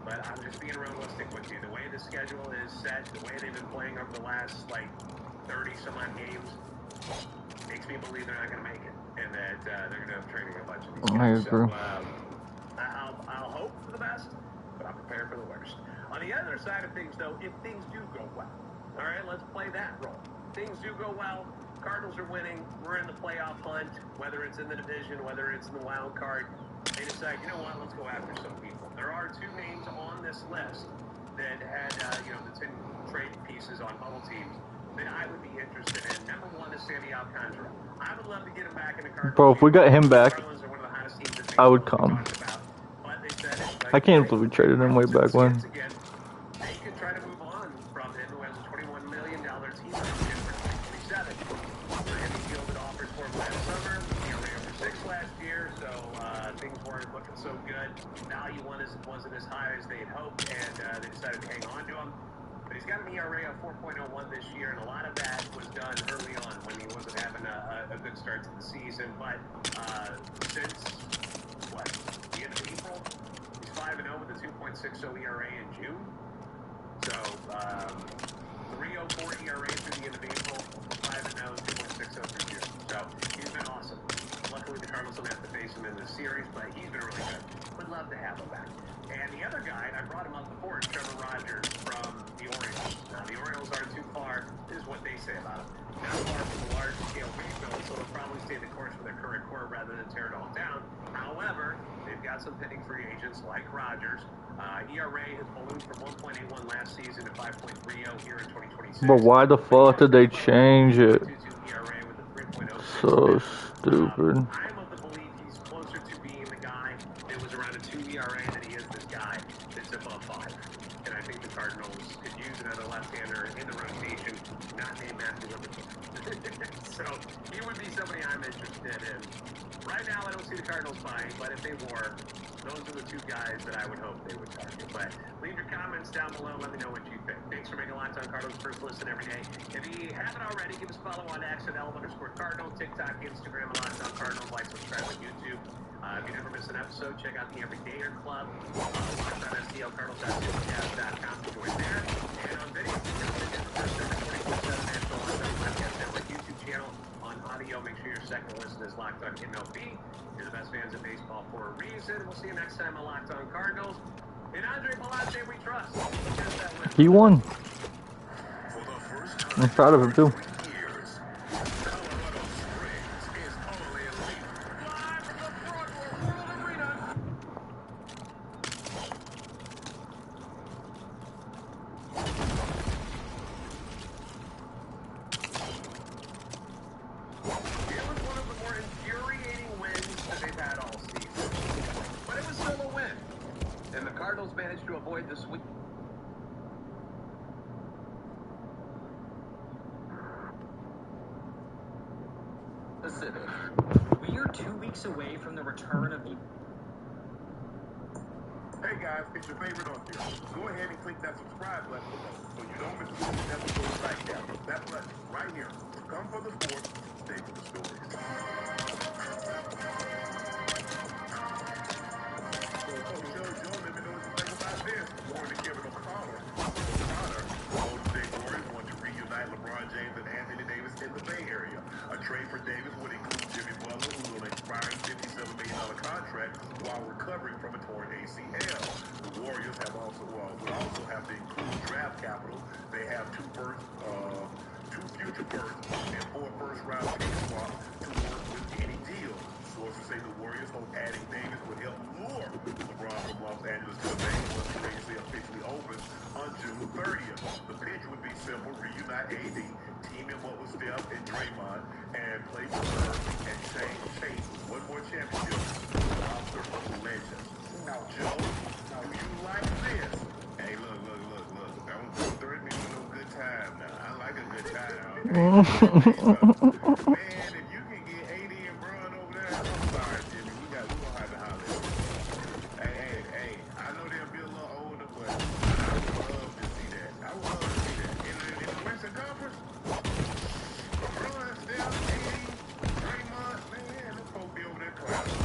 Speaker 5: But I'm just being realistic with you. The way the schedule is set, the way they've been playing over the last, 30-some-odd games, makes me believe they're not going to make it, and that they're going to end up trading a bunch of these guys.
Speaker 1: I agree.
Speaker 5: So I'll hope for the best, but I'm prepared for the worst. On the other side of things, though, if things do go well, All right, let's play that role. Things do go well. Cardinals are winning. We're in the playoff hunt, whether it's in the division, whether it's in the wild card. They decide, you know what, let's go after some people. There are two names on this list that had, the 10 trade pieces on bubble teams that I would be interested in. Number one is Sandy Alcantara. I would love to get him back in the Cardinals.
Speaker 1: Bro, if we got him back,
Speaker 5: Marlins are one of the hottest teams in
Speaker 1: I would
Speaker 5: baseball,
Speaker 1: come.
Speaker 5: we talked about. But they said,
Speaker 1: I can't believe we traded him way back when.
Speaker 5: Again, they could try to move on from him, who has a $21 million team option for 2027. Miami fielded offers for him last summer. He only over 6 last year, so things weren't looking so good. Value wasn't as high as they had hoped, and they decided to hang on to him. But he's got an ERA of 4.01 this year, and a lot of that was done early on when he wasn't having a good start to the season. But since, the end of April, he's 5-0 with a 2.60 ERA in June. So, 3.04 ERA through the end of April, 5-0, 2.60 through June. So, he's been awesome. Luckily, the Cardinals don't have to face him in this series, but he's been really good. Would love to have him back. And the other guy, and I brought him up before, is Trevor Rogers from the Orioles. Now, the Orioles aren't too far, is what they say about him. Not far from a large-scale rebuild, so they'll probably stay the course for their current core rather than tear it all down. However, they've got some pending free agents like Rogers. ERA has ballooned from 1.81 last season to 5.30 here in 2026.
Speaker 1: But why the fuck did they change it? So stupid.
Speaker 5: I'm of the belief he's closer to being the guy that was around a 2 ERA than he is this guy that's above 5. And I think the Cardinals could use another left-hander in the rotation, not named Matthew Liverpool. So he would be somebody I'm interested in. Right now, I don't see the Cardinals buying, but if they were, those are the two guys that I would hope they would target. But leave your comments down below. Let me know what you think. Thanks for making Locked On Cardinals first listen every day. If you haven't already, give us a follow on X at @L_Cardinal, TikTok, Instagram, Locked On Cardinals. Like, subscribe on YouTube. If you never miss an episode, check out the Everydayer Club. Locked On STL, Cardinals.com to join there. And on video, check out the first ever 24/7 National Locked On Podcast Network YouTube channel. On audio, make sure your second listen is Locked On MLB. You're the best fans of baseball for a reason. We'll see you next time on Locked On Cardinals. In Andre Palazzi, we trust.
Speaker 1: He won. I'm proud of him too.
Speaker 5: Cardinals managed to avoid the sweep.
Speaker 4: Pacific. We are 2 weeks away from the return of the...
Speaker 3: Hey guys, it's your favorite on here. Go ahead and click that subscribe button below so you don't miss the episode right now. That button right here. Come for the sports, stay for the stories. Joe, let me know what you think about this. Warren and Kevin O'Connor. Golden State Warriors want to reunite LeBron James and Anthony Davis in the Bay Area. A trade for Davis would include Jimmy Butler, who will expire a $57 million contract while recovering from a torn ACL. The Warriors will also have to include draft capital. They have two future firsts and 4 first-round pick swaps to work with any deal. Sources say the Warriors hope adding Davis would help lure LeBron from Los Angeles to the Bay once the agency officially opens on June 30th. The pitch would be simple: reunite AD, team him up with Steph and Draymond, and play for her and chase one more championship with the roster of legends. Now, Joe, do you like this? Hey, look. Don't threaten me with no good time now. I like a good time. Man, if you can get AD and Bron over there, I'm sorry, Jimmy. We gonna have to holler. Hey, I know they'll be a little older, but I would love to see that. In the Western Conference, LeBron, Steph, AD, Draymond, man, them folks be over there clapping.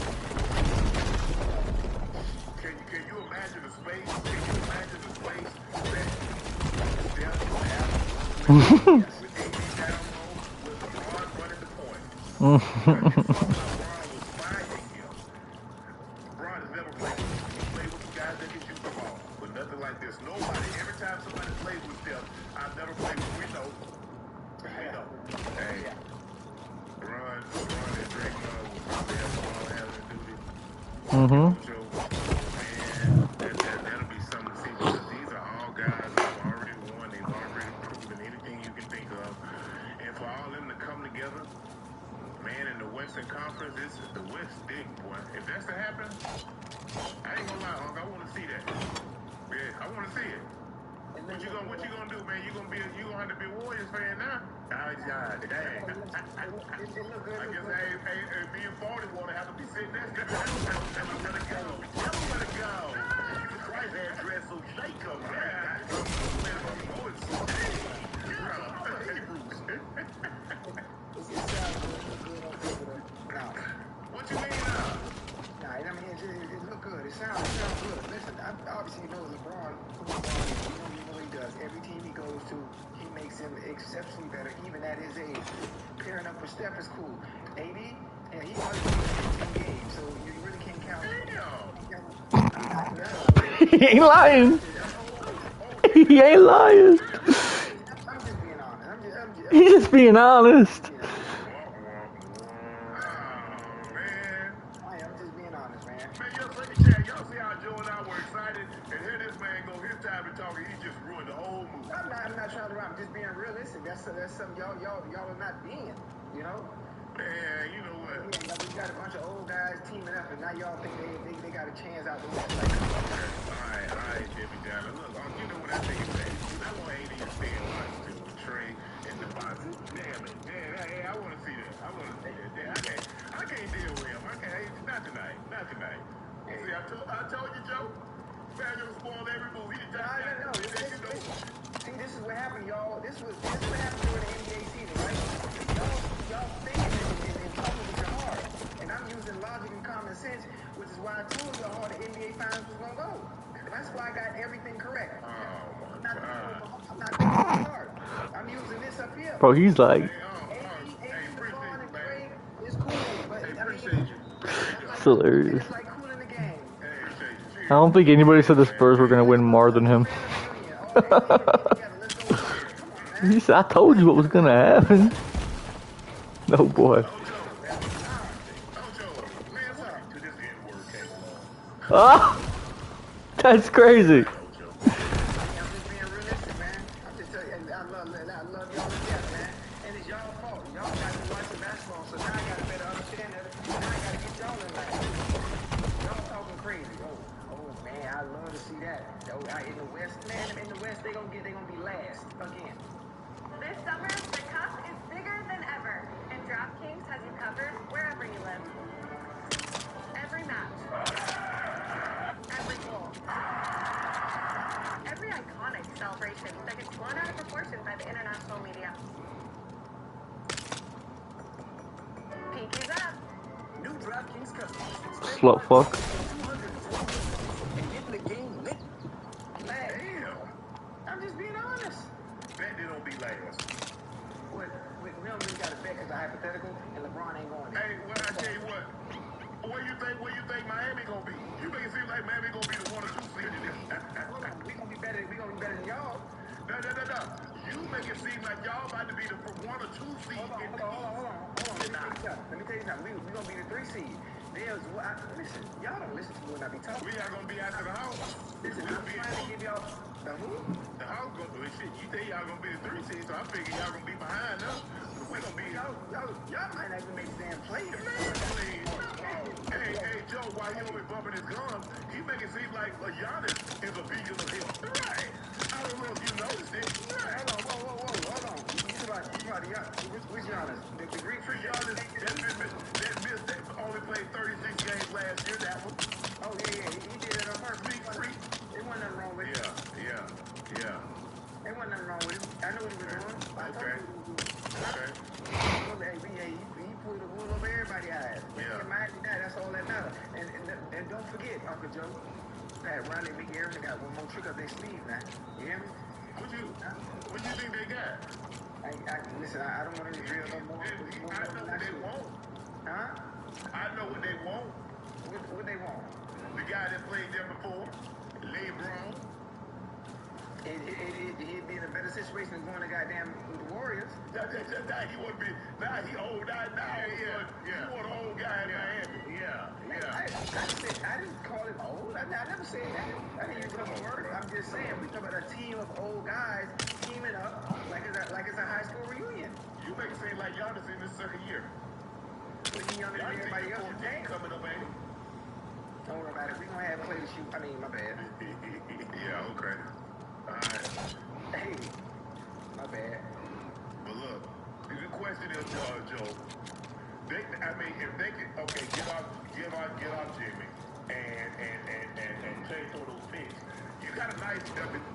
Speaker 3: Can you imagine the space? Can you imagine the space that Steph will have with AD down low, with LeBron running the point? LeBron was finding him. LeBron has never played with him. He played with guys that can shoot the ball, but nothing like this. Nobody, every time somebody plays with Steph, I've never played with
Speaker 1: Mm-hmm.
Speaker 3: That'll be something to see because these are all guys who've already won. They've already proven anything you can think of. And for all them to come together, man, in the Western Conference, the West big, boy. If that's to happen, I ain't gonna lie, Hawk, I want to see that. Yeah, I want to see it. What you gonna do, man? You gonna have to be a Warriors fan now? Yeah, dang. I guess me and 40 wanna have to be sitting there. Tell him let it go. Jesus Christ, that dress so Jacob, man. What you mean now?
Speaker 6: Nah, I mean, it look good. It sounds good. Listen, I obviously know LeBron. You know he does. Every team he goes to, he makes him exceptionally better, even at his age. Pairing up with Steph is cool. AD, yeah, he only plays 15 games, so you really can't count.
Speaker 1: He ain't lying. He ain't lying.
Speaker 6: I'm just being honest.
Speaker 1: He's just being honest.
Speaker 6: Man. I'm just being honest, man.
Speaker 3: Man, y'all see how Joe and I were excited, and here this man go his time to talk, and he just ruined the whole movie.
Speaker 6: I'm not trying to rhyme. I'm just being realistic. That's something y'all are not being, you know?
Speaker 3: Man, you know what?
Speaker 6: Yeah, we got a bunch of old guys teaming up, and now y'all think they got a chance out the West.
Speaker 3: Alright, Jimmy Down. Look, you know what I think it's I want AD to stay in Washington with Trey and the box. Damn it. Hey, I want to see that. I can't deal with him. Not tonight. See, I told you, Joe. Daniel spoiled every move. He did not.
Speaker 6: See, this is what happened, y'all. This is what happened during the NBA season, right? Y'all thinking and talking with your heart. And I'm using logic and common sense, which is why I told you how the NBA Finals was going to go. That's why I got everything correct. I'm not thinking hard. I'm using this up here.
Speaker 1: Bro, he's like,
Speaker 6: it's cool, but
Speaker 1: it's hilarious.
Speaker 6: it's like cool in the game.
Speaker 1: I don't think anybody said the Spurs were going to win more than him. He said, I told you what was going to happen. No, boy. Ah! That's crazy.
Speaker 6: I'm just being realistic, man. I'm just telling you, I love y'all to death, man. And it's y'all fault. Y'all got to watch the basketball, so now I got to better understand that. Now I got to get y'all in line. Y'all talking crazy. Oh man, I love to see that. In the West, man, in the West, they gonna be last again.
Speaker 2: This summer, the cup is bigger than ever, and DraftKings has you covered wherever you live. Every match, every goal, every iconic celebration that gets blown out of proportion by the international media. Pinkies up.
Speaker 4: New DraftKings customers.
Speaker 1: Slut fuck.
Speaker 4: And getting the game lit.
Speaker 3: Damn.
Speaker 6: I'm just being honest.
Speaker 3: Bet they don't be last.
Speaker 6: We don't really got to bet because it's hypothetical, and LeBron ain't going there.
Speaker 3: Hey, well, I tell you what. Where you think Miami gonna be? You make it seem like Miami gonna be the 1 or 2 seed in this.
Speaker 6: We gonna be better than y'all.
Speaker 3: No. You make it seem like y'all about to be the 1 or 2 seed in the
Speaker 6: Hold on. Let me tell you something. We gonna be the 3 seed. Listen, y'all don't listen to me when I be talking.
Speaker 3: We are gonna be after the house.
Speaker 6: Listen, I'm trying to give y'all the who?
Speaker 3: The house gonna do shit. You think y'all gonna be the 3 seed, so I figure y'all gonna be behind us. We gonna be
Speaker 6: y'all might not even make the damn play.
Speaker 3: Hey, Joe, while he over bumping his gums, he make it seem like Giannis is a beacon of him. Right. I don't know if you noticed it. Right.
Speaker 6: Hold on. Which Giannis? The Greek freak
Speaker 3: Giannis that only played 36 games last year. That one.
Speaker 6: Oh yeah. He did it on purpose. Freak. There wasn't nothing wrong with it.
Speaker 3: Yeah.
Speaker 6: There wasn't nothing wrong with it. I know what he was doing.
Speaker 3: Okay.
Speaker 6: He pulled the wool over everybody's eyes.
Speaker 3: Yeah.
Speaker 6: That's all that matters. And don't forget, Uncle Joe, that Ronnie McGarry got one more trick up their sleeve now. You hear me?
Speaker 3: What you think they got?
Speaker 6: Listen, I don't want to drill no more.
Speaker 3: I know what they want.
Speaker 6: Huh?
Speaker 3: I know what they want.
Speaker 6: What they want?
Speaker 3: The guy that played there before, LeBron.
Speaker 6: He'd be in a better situation than going to goddamn with the Warriors.
Speaker 3: Now he would be. Now he old. Now he want an old guy in Miami. Yeah.
Speaker 6: I didn't call it old. I never said that. I didn't use the word. I'm just saying we talk about a team of old guys teaming up like it's a high school reunion.
Speaker 3: You make it seem like Giannis in his second year.
Speaker 6: But he younger than everybody else.
Speaker 3: Coming up, ain't he?
Speaker 6: Don't worry about it. We gonna have Clay to shoot. I mean, my bad.
Speaker 3: Yeah, okay. All right.
Speaker 6: Hey, my bad.
Speaker 3: But look, the question is, Joe. I mean, if they could, okay, give out Jimmy and take some of those picks. You got a nice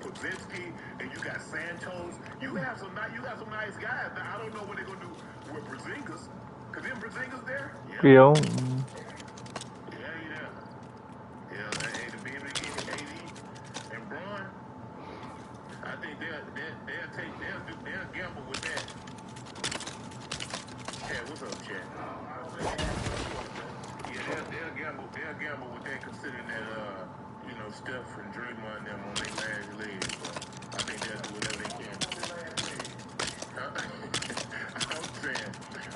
Speaker 3: Pozinski and you got Santos. You have some nice guys. Now I don't know what they're gonna do with Porzingis. Cause then Porzingis there.
Speaker 1: Yeah.
Speaker 3: Yeah, to be able to get AD and Braun, I think they'll gamble with that. Chad, what's up, Chad? Yeah, they'll gamble with that, considering that Steph and Draymond and them on their last legs. I think they'll do whatever they can.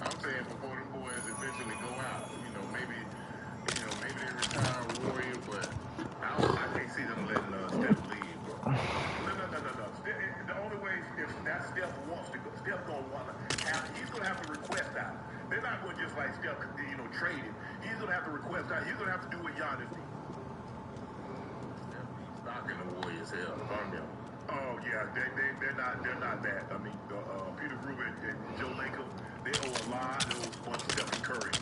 Speaker 3: I'm saying before them boys eventually go out, maybe they retire Warrior, but I can't see them letting Steph leave, bro. No. The only way if that Steph wants to go, Steph gonna want to have. He's gonna have to request out. They're not going to just like Steph, trade him. He's gonna have to request out. He's gonna have to do what Giannis did. He's knocking the Warriors hell on them. Oh yeah, they're not that. I mean, Peter Rubin and Joe Lacob, they owe a lot. They owe a bunch of Stephen Curry.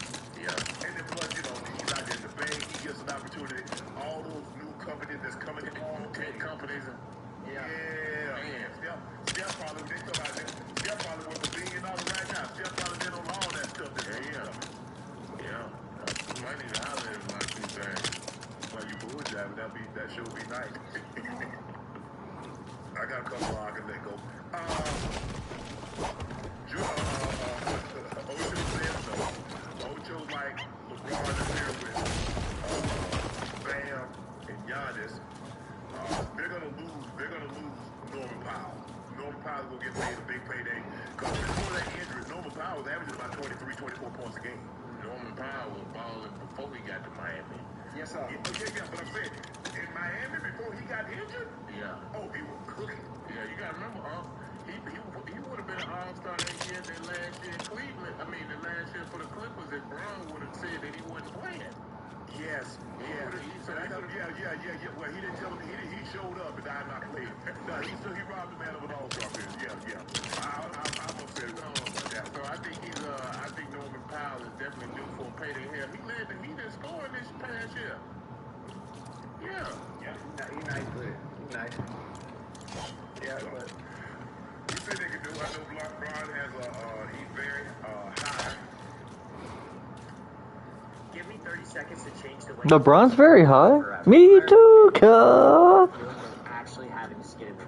Speaker 3: Yeah, and then plus he's out there in the bank. He gets an opportunity. All those new companies that's coming along, tech companies. Yeah. Man, Steph probably they come out there. Steph probably worth $1 billion right now. Steph probably been on all that stuff. Yeah. You might need to holler at him like two things. While you bull driving, that sure be nice. I got a couple more I can let go. Ocho said so. Ocho like LeBron is here with Bam and Giannis. They're gonna lose Norman Powell. Norman Powell's gonna get paid a big payday. Because before that injury, Norman Powell was averaging about 23, 24 points a game. Norman Powell was balling before he got to Miami.
Speaker 6: Yes, sir.
Speaker 3: Yeah, but I'm saying, in Miami before he got injured? Yeah. Oh, he was cooking. Yeah, you gotta remember, he would have been an all-star that year, that last year in Cleveland. I mean, the last year for the Clippers, if Brown would have said that he wasn't playing. Yes. Yeah. Well, he didn't tell me. He showed up and I'm not playing. No, he robbed the man of an all-star bid. Yeah. I'm upset about that. So I think Norman Powell is definitely due for a payday here. He didn't score this past year. Yeah.
Speaker 6: He's nice with it. He's nice. Yeah, but
Speaker 3: you say they can do. I know Braun has he's very high.
Speaker 4: Give me 30 seconds to change the way.
Speaker 1: LeBron's very high. Me too, cuh.
Speaker 4: Actually having to skid him.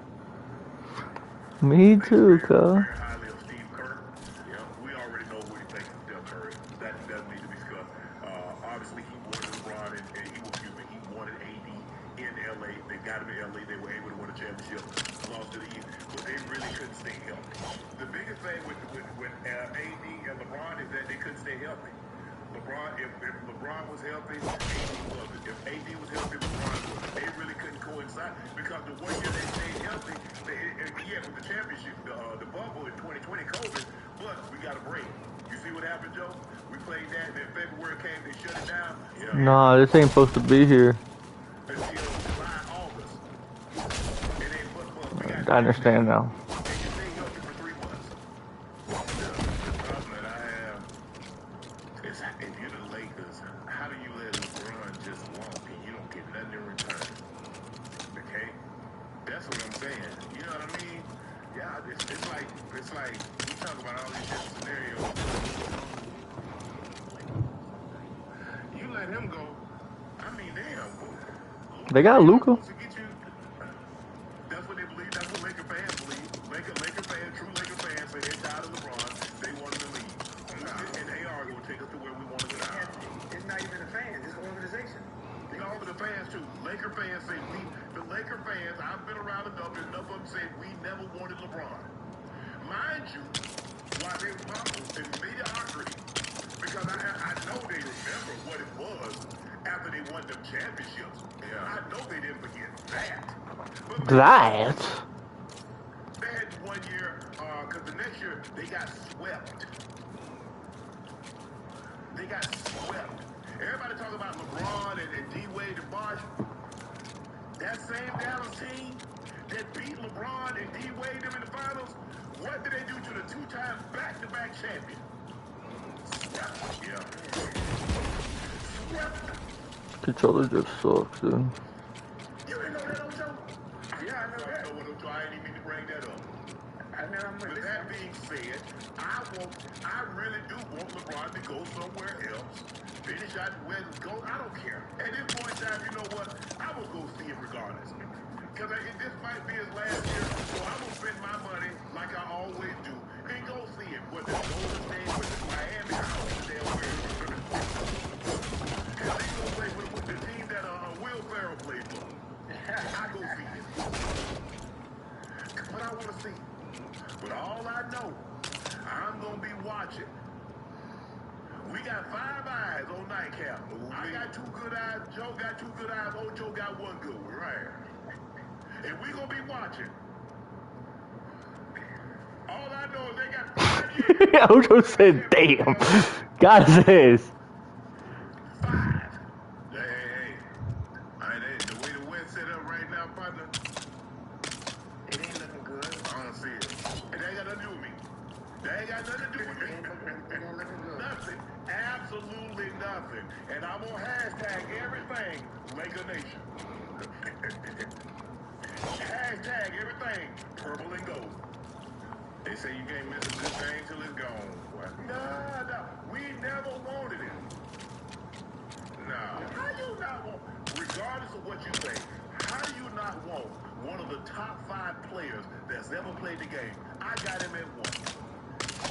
Speaker 1: Me too, cuh.
Speaker 3: Very highly of Steve Kerr. Yeah, we already know what he thinks of Steph Curry. That doesn't need to be discussed. Obviously, he wanted LeBron and he wanted AD in LA. They got him in LA. They were able to win a championship. Lost to the East, but they really couldn't stay healthy. The biggest thing with AD and LeBron is that they couldn't stay healthy. If LeBron was healthy, AD wasn't. If AD was healthy, LeBron wasn't. They really couldn't coincide because the one year they stayed healthy, with the championship, the bubble in 2020 COVID, but we got a break. You see what happened, Joe? We played that, and then February came, they shut it down. Yeah.
Speaker 1: Nah, this ain't supposed to be here.
Speaker 3: Until July, August. And then,
Speaker 1: I understand now.
Speaker 3: If you're the Lakers, how do you let LeBron just walk and you don't get nothing in return? Okay? That's what I'm saying. You know what I mean? Yeah, it's like we talk about all these different scenarios. You let him go. I mean, damn.
Speaker 1: They got Luka.
Speaker 3: That's what they believe. That's what Laker fans believe. Laker fans, true Laker fans, say they're tired of LeBron. They want him to leave. And they are going to take us to where we want to go now.
Speaker 6: it's not even the fans, it's the organization.
Speaker 3: No, but the fans too. Laker fans say the Laker fans, I've been around enough of them say we never wanted LeBron. Mind you, while they were in mediocrity, because I know they remember what it was after they won them championships. Yeah. I know they didn't forget that. But
Speaker 1: That?
Speaker 3: they had 1 year, because the next year they got swept. They got swept. Everybody talking about LeBron and D-Wade and Bosh. That same Dallas team that beat LeBron and D-Wade them in the finals, what did they do to the two-time back-to-back champion? Swept. Yeah. Swept.
Speaker 1: Controller just sucks, dude.
Speaker 3: You didn't know that, Ocho? Yeah, I know that. I didn't mean to bring that up. With that being said, I really do want LeBron to go somewhere else. Finish out where to go. I don't care. At this point in time, you know what? I will go see him regardless. Because this might be his last year, so I'm going to spend my money like I always do and go see him. Whether it's Golden State, whether it's Miami, I don't understand where he's going to play. Hell, he's going to play with the team that Will Ferrell played for. I go see him. But I want to see him. But all I know, I'm going to be watching. We got 5 eyes on Nightcap. I got 2 good eyes. Joe got 2 good eyes. Ocho got 1 good one. Right. And we going to be watching. All I know is they got 5 years.
Speaker 1: Ocho said, damn. God says.
Speaker 3: 5. Hey. The way the wind set up right now, partner, it ain't looking good. I don't see it. It ain't got nothing to do with me. That ain't got nothing to do with me. It ain't looking good. Nothing. Absolutely nothing. And I'm going to hashtag everything Lego Nation. Hashtag everything purple and gold. They say you can't miss a good thing till it's gone. What? No. We never wanted it. No. How you not want, regardless of what you say, how do you not want one of the top 5 players that's ever played the game? I got him at 1.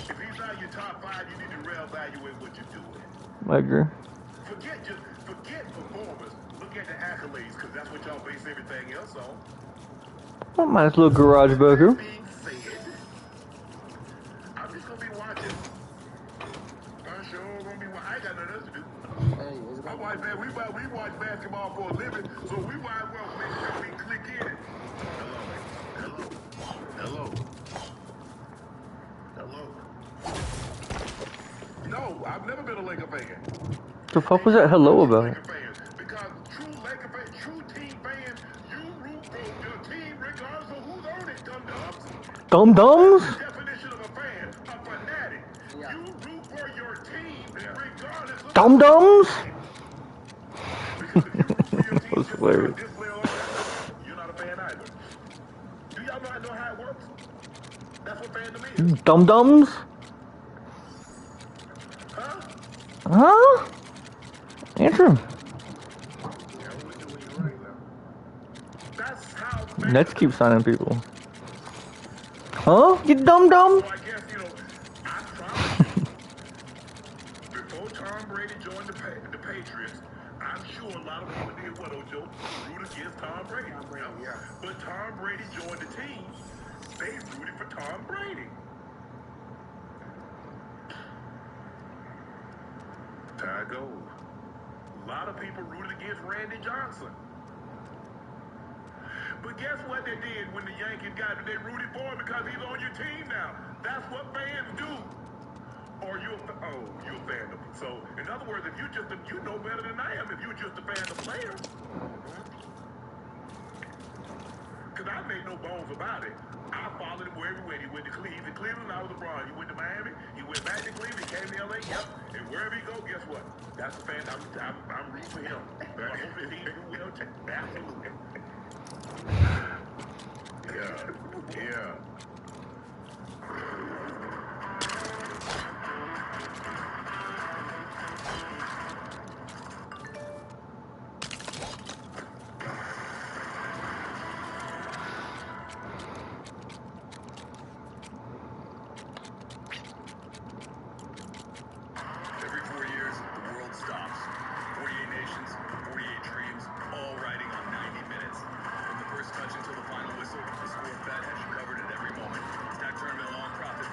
Speaker 3: If he's not your top 5, you need to reevaluate what you're doing.
Speaker 1: I agree.
Speaker 3: Forget performance. Look at the accolades, because that's what y'all base everything else on.
Speaker 1: Well, nice little garage burger.
Speaker 3: That being said, I'm just gonna be watching. I'm sure gonna be watching. I ain't got nothing else to do. My wife, man, we watch basketball for a living, so we might as well make sure we click in it. Hello. No, I've never been a Laker fan.
Speaker 1: The fuck was that hello about?
Speaker 3: Because true Laker fan, true team fan, you root for your team regardless of who's on it, dum-dums.
Speaker 1: Dum-dums?
Speaker 3: Definition of a fan, a fanatic. Yeah. You root for your team regardless of
Speaker 1: Dum-dums?
Speaker 3: because if you root for your team
Speaker 1: That's
Speaker 3: just
Speaker 1: hilarious.
Speaker 3: this way or that, you're not a fan either. Do y'all know how it works? That's what fandom is.
Speaker 1: Dum-dums?
Speaker 3: Huh?
Speaker 1: Huh? Answer.
Speaker 3: That's how
Speaker 1: Nets keep signing people. Huh? You dum-dum?
Speaker 3: So I guess, I promise you, before Tom Brady joined the Patriots, I'm sure a lot of people did what, Ojo? Root against Tom Brady. Yeah. But Tom Brady joined the team. They rooted for Tom Brady. There goes. A lot of people rooted against Randy Johnson. But guess what they did when the Yankees got him? They rooted for him because he's on your team now. That's what fans do. Or you're a fan of him. So, in other words, if you know better than I am if you're just a fan of the player. Because I made no bones about it. I followed him wherever he went. He went to Cleveland. Cleveland, I was LeBron. He went to Miami. He went back to Cleveland. He came to LA. Yep. And wherever he go, guess what? That's a fan. I'm rooting for him. I hope that he do well too. Absolutely. Yeah.
Speaker 4: Every 4 years, the world stops. 48 nations, 48 dreams, all riding on 90 minutes. From the first touch until the final whistle, the Score Bet has you covered at every moment. Stack tournament long profit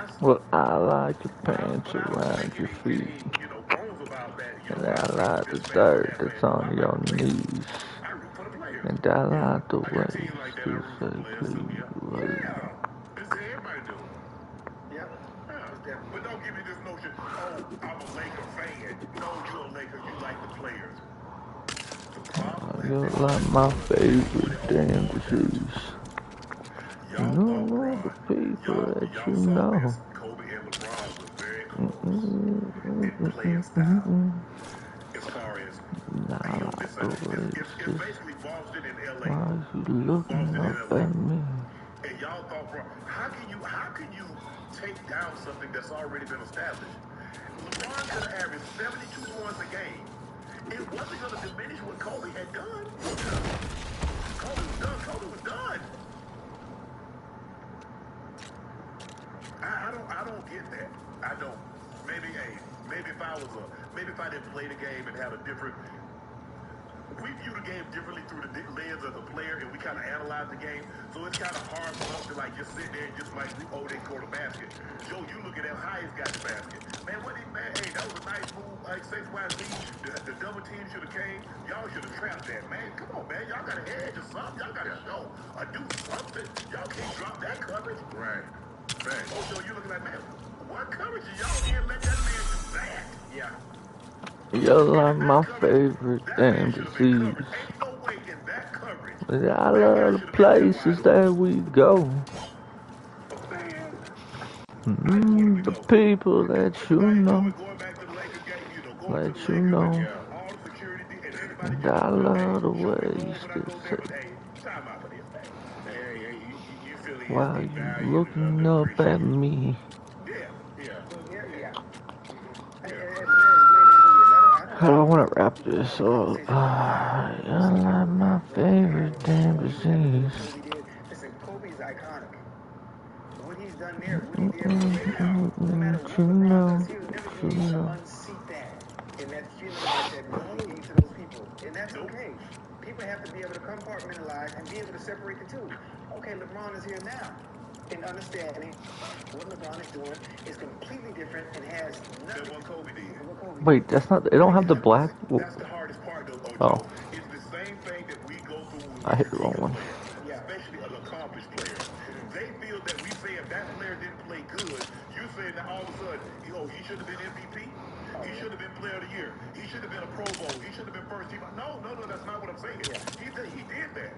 Speaker 3: That's
Speaker 1: Well, I like your
Speaker 3: but
Speaker 1: pants
Speaker 3: I don't
Speaker 1: around
Speaker 3: make
Speaker 1: your feet,
Speaker 3: any bones about that.
Speaker 1: and
Speaker 3: When
Speaker 1: I
Speaker 3: I root
Speaker 1: like
Speaker 3: for
Speaker 1: the
Speaker 3: this fan or
Speaker 1: dirt
Speaker 3: that
Speaker 1: that's
Speaker 3: fan,
Speaker 1: on
Speaker 3: I
Speaker 1: your
Speaker 3: like the players.
Speaker 1: knees,
Speaker 3: I root for the players.
Speaker 1: and I
Speaker 3: Yeah.
Speaker 1: like the
Speaker 3: I
Speaker 1: way
Speaker 3: got a team
Speaker 1: you
Speaker 3: like that. I
Speaker 1: still
Speaker 3: root for
Speaker 1: say
Speaker 3: players too.
Speaker 1: please.
Speaker 3: Yeah. This is everybody do.
Speaker 6: Yep.
Speaker 3: Yeah. But don't give me this notion, oh, I'm a Laker fan. No, you're a Laker. You like the players. The problem has
Speaker 1: You're
Speaker 3: been
Speaker 1: like my favorite damn disease. You
Speaker 3: y'all
Speaker 1: don't
Speaker 3: thought
Speaker 1: know the people that you
Speaker 3: saw
Speaker 1: know.
Speaker 3: this. Kobe and LeBron was very close in playing style. As far as
Speaker 1: Nah,
Speaker 3: it's
Speaker 1: the way it's
Speaker 3: basically Boston and LA.
Speaker 1: why you looking
Speaker 3: Boston and
Speaker 1: up
Speaker 3: LA.
Speaker 1: at me?
Speaker 3: And y'all thought, bro, how can you take down something that's already been established? LeBron could have averaged 72 points a game. It wasn't going to diminish what Kobe had done. Kobe was done. Kobe was done. I don't get that. I don't. Maybe if I didn't play the game and have a different. We view the game differently through the lens of the player, and we kind of analyze the game. So it's kind of hard for us to just sit there and just they scored a basket. Joe, you look at how high he's got the basket. Man, hey, that was a nice move. Like 6YZ, the double team should have came. Y'all should have trapped that, man. Come on, man. Y'all got to hedge or something. Y'all got to show or do something. Y'all can't drop that coverage. Right. Oh, Joe, you looking like, man, what coverage? Y'all didn't let that man do that. Yeah.
Speaker 1: You're like my favorite damn disease.
Speaker 3: Ain't no way in that coverage.
Speaker 1: I love the places that we go. The people that you know. Let you know. And I love the way you still say, while you looking up at me. How do I want to wrap this up? You're like my favorite damn disease.
Speaker 6: Listen, Kobe's iconic. What he's done there, what he did no matter what LeBron does, he'll never be able to unseat that. And that feeling like that love he gave to those people. And that's okay. People have to be able to compartmentalize and be able to separate the two. Okay, LeBron is here now. And understanding what LeBron is doing is completely different and has nothing
Speaker 3: what Kobe did.
Speaker 1: Wait, that's not. They don't have the black.
Speaker 3: That's the hardest part, though,
Speaker 1: Oh.
Speaker 3: It's the same thing that we go through when
Speaker 1: I hit the wrong one.
Speaker 3: Especially an accomplished player. They feel that we say if that player didn't play good, you say that all of a sudden, he should have been MVP. He should have been player of the year. He should have been a Pro Bowl. He should have been first team. No, that's not what I'm saying. He did that.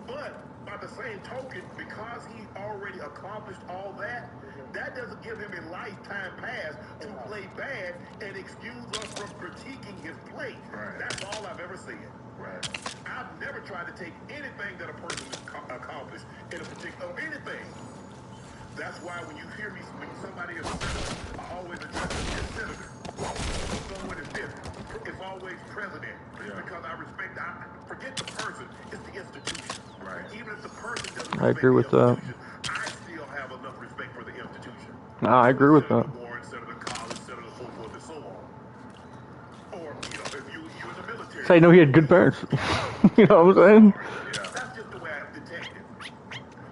Speaker 3: But by the same token, because he already accomplished all that, that doesn't give him a lifetime pass to play bad and excuse us from critiquing his play. Right. That's all I've ever said. Right. I've never tried to take anything that a person has accomplished in a particular anything. That's why when you hear me, when somebody is a senator, I always address them as senator. Someone is this. It's always president. Because I forget the person, it's the institution. Right. Even if the person doesn't
Speaker 1: I agree with that.
Speaker 3: I still have enough respect for the institution.
Speaker 1: I agree with that.
Speaker 3: Senator Warren, Senator Collins, Senator so forth and so on. Or, if you in the military.
Speaker 1: So I know he had good parents. You know what I'm saying?
Speaker 3: Yeah. That's just the way I've detected.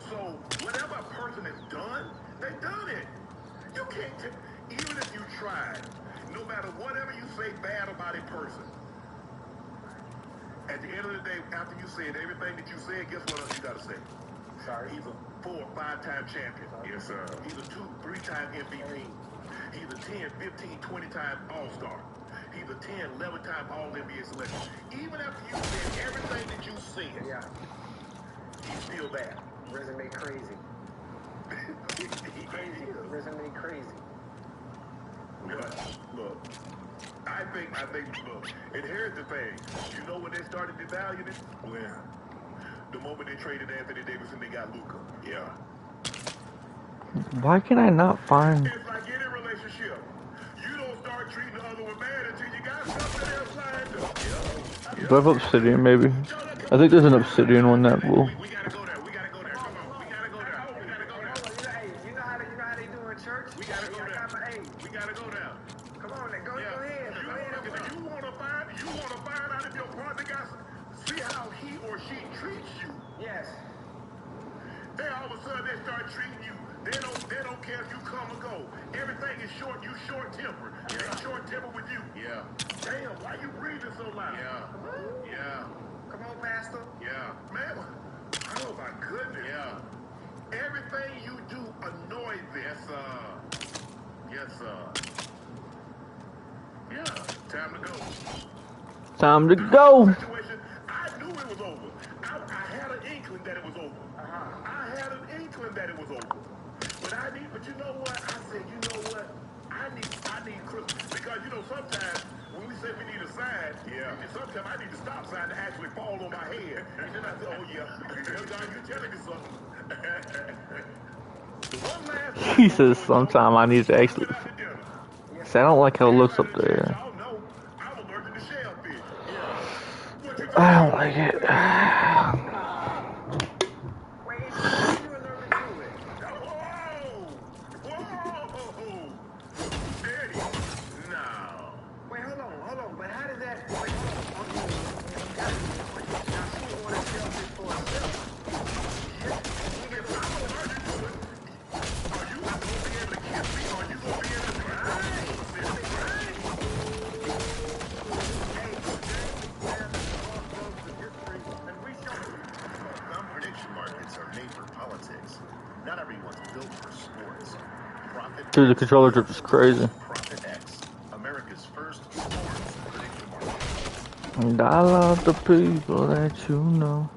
Speaker 3: So, whatever a person has done, they've done it. You can't, even if you tried, no matter whatever you say bad about a person, at the end of the day, after you said everything that you said, guess what else you got to say? Sorry. He's a 4- or 5-time champion. Yes, sir. He's a 2- or 3-time MVP. He's a 10, 15, 20-time All-Star. He's a 10, 11-time All-NBA selection. Even after you said everything that you said, he's still bad.
Speaker 6: Resume crazy. Resume crazy.
Speaker 3: Look. I think, look, and here's the thing. You know when they started devaluing it? When? The moment they traded Anthony Davis and they got Luka. Yeah.
Speaker 1: Why can I not find?
Speaker 3: It's like any relationship. You don't start treating the other one bad until you got something else lined up.
Speaker 1: Do I have obsidian maybe? I think there's an obsidian one that will.
Speaker 3: We gotta go there. Come on. We gotta go there.
Speaker 6: Hey, you know how they do in church?
Speaker 3: We gotta go there. We gotta go there.
Speaker 6: Come on, go ahead.
Speaker 3: You wanna find out if your partner got, see how he or she treats you.
Speaker 6: Yes.
Speaker 3: Then all of a sudden they start treating you They don't care if you come or go. Everything is short. You short tempered. Yeah. Short tempered with you. Yeah. Damn, why you breathing so loud? Yeah. Yeah.
Speaker 6: Come on, Pastor.
Speaker 3: Yeah. Man, oh my goodness. Yeah. Everything you do annoys them. Yes, yeah. Time to go.
Speaker 1: Time to go.
Speaker 3: Situation, I knew it was over. I had an inkling that it was over. I had an inkling that it was over. But you know what? I said, you know what? I need Christmas. Because, you know, sometimes when we say we need a sign, yeah, and sometimes I need the stop sign to actually fall on my head. And then I said, oh, yeah, God, you're telling me something. One last
Speaker 1: Jesus, sometime I need to actually. See, I don't like how it looks up there.
Speaker 3: I'm allergic to shellfish. Yeah.
Speaker 1: I don't like it.
Speaker 6: Wait, it's you allergic to it.
Speaker 3: Whoa! Daddy, no.
Speaker 6: Wait, hold on. But how does that? Wait, hold on. Now she ordered shellfish for herself.
Speaker 3: If I'm allergic to it, are you not going to be able to kiss me? Are you going to be able to
Speaker 7: Some prediction markets are made for politics. Not everyone's built for sports. Profit
Speaker 1: Dude, the controller drip is crazy.
Speaker 7: Profit X, America's first sports prediction market.
Speaker 1: And I love the people that you know.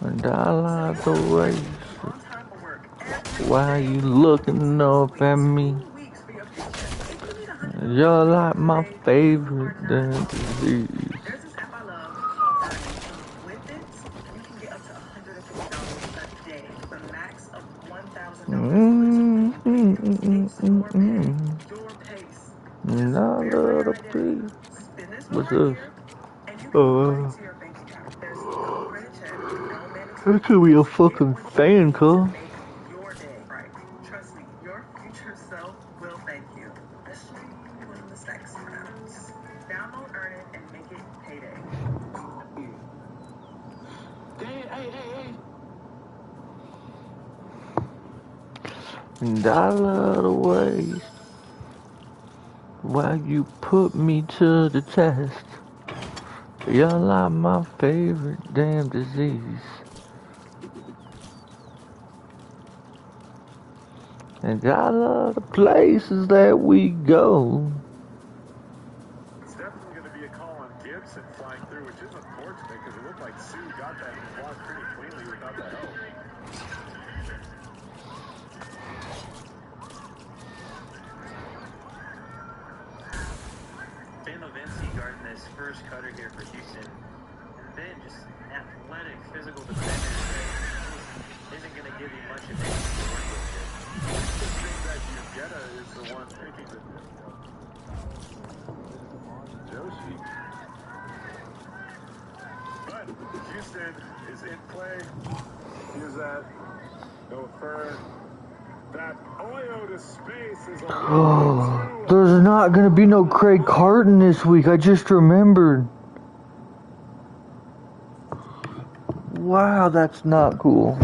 Speaker 1: And I love the ways. Why you looking up at me? You're like my favorite damn disease.
Speaker 2: There's this app I love called Odyssey. With it, you can get up to $150 a day for a max of $1,000. Your pace.
Speaker 1: And I love the people. What's this? That could be a fucking fan, cuz.
Speaker 2: Your day right. Trust me, your future self will thank you. Especially when the stacks run out. Download, earn it, and make it payday.
Speaker 6: Hey.
Speaker 1: And I love the ways. Why you put me to the test. You're like my favorite damn disease. And I love the places that we go.
Speaker 5: It's definitely going to be a call on Gibson flying through, which is unfortunate because it looked like Sue got that block pretty cleanly without that help.
Speaker 4: Van Levinski guarding this first cutter here for Houston. And then just athletic, physical defender that isn't going to give you much of anything to work with here.
Speaker 5: It seems that Yugeta is the one taking the Joshi. But Houston is in play. Here's that. No fur. That Oyo to space is a
Speaker 1: Oh, there's not gonna be no Craig Carton this week. I just remembered. Wow, that's not cool.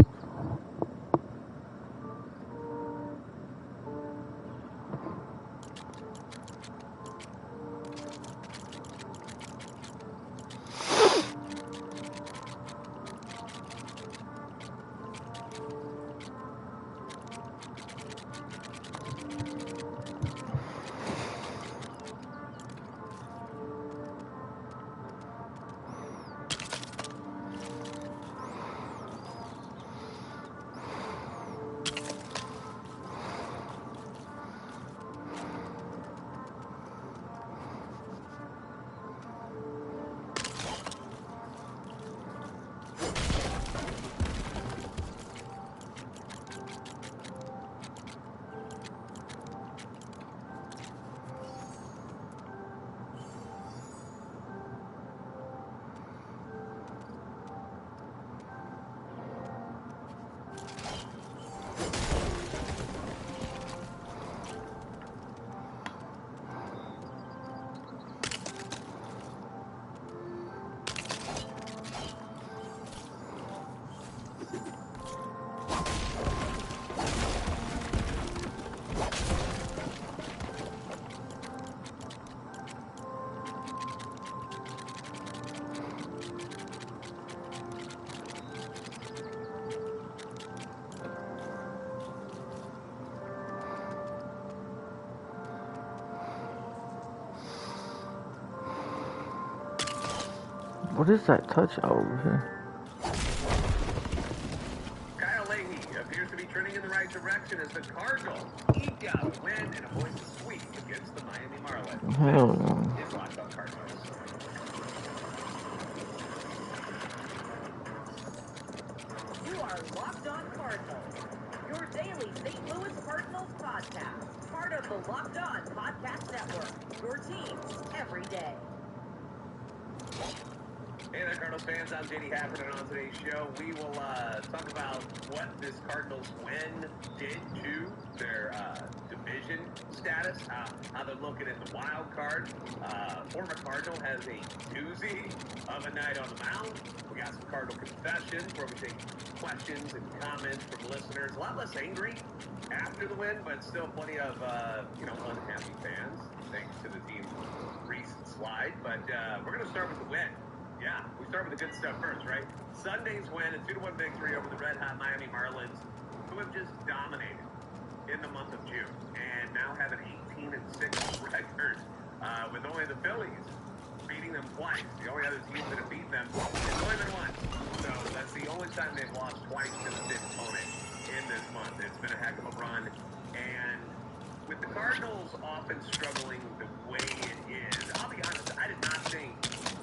Speaker 1: What is that touch over here?
Speaker 5: Kyle Leahy appears to be trending in the right direction as the Cardinals eke out a win and avoid the sweep against the Miami Marlins.
Speaker 1: Hell no.
Speaker 5: This is Locked On Cardinals.
Speaker 2: You are Locked On Cardinals, your daily St. Louis Cardinals podcast. Part of the Locked On Podcast Network, your team every day.
Speaker 5: Hey there, Cardinals fans. I'm JD Hafford, and on today's show, we will talk about what this Cardinals win did to their division status, how they're looking at the wild card. Former Cardinal has a doozy of a night on the mound. We got some Cardinal confessions where we take questions and comments from listeners. A lot less angry after the win, but still plenty of unhappy fans, thanks to the team's recent slide. But we're going to start with the win. Yeah, we start with the good stuff first, right? Sunday's win, a 2-1 victory over the red-hot Miami Marlins, who have just dominated in the month of June, and now have an 18-6 record, with only the Phillies beating them twice. The only other teams that have beaten them has only been once. So that's the only time they've lost twice to the same opponent in this month. It's been a heck of a run, and with the Cardinals often struggling the way it is, I'll be honest, I did not think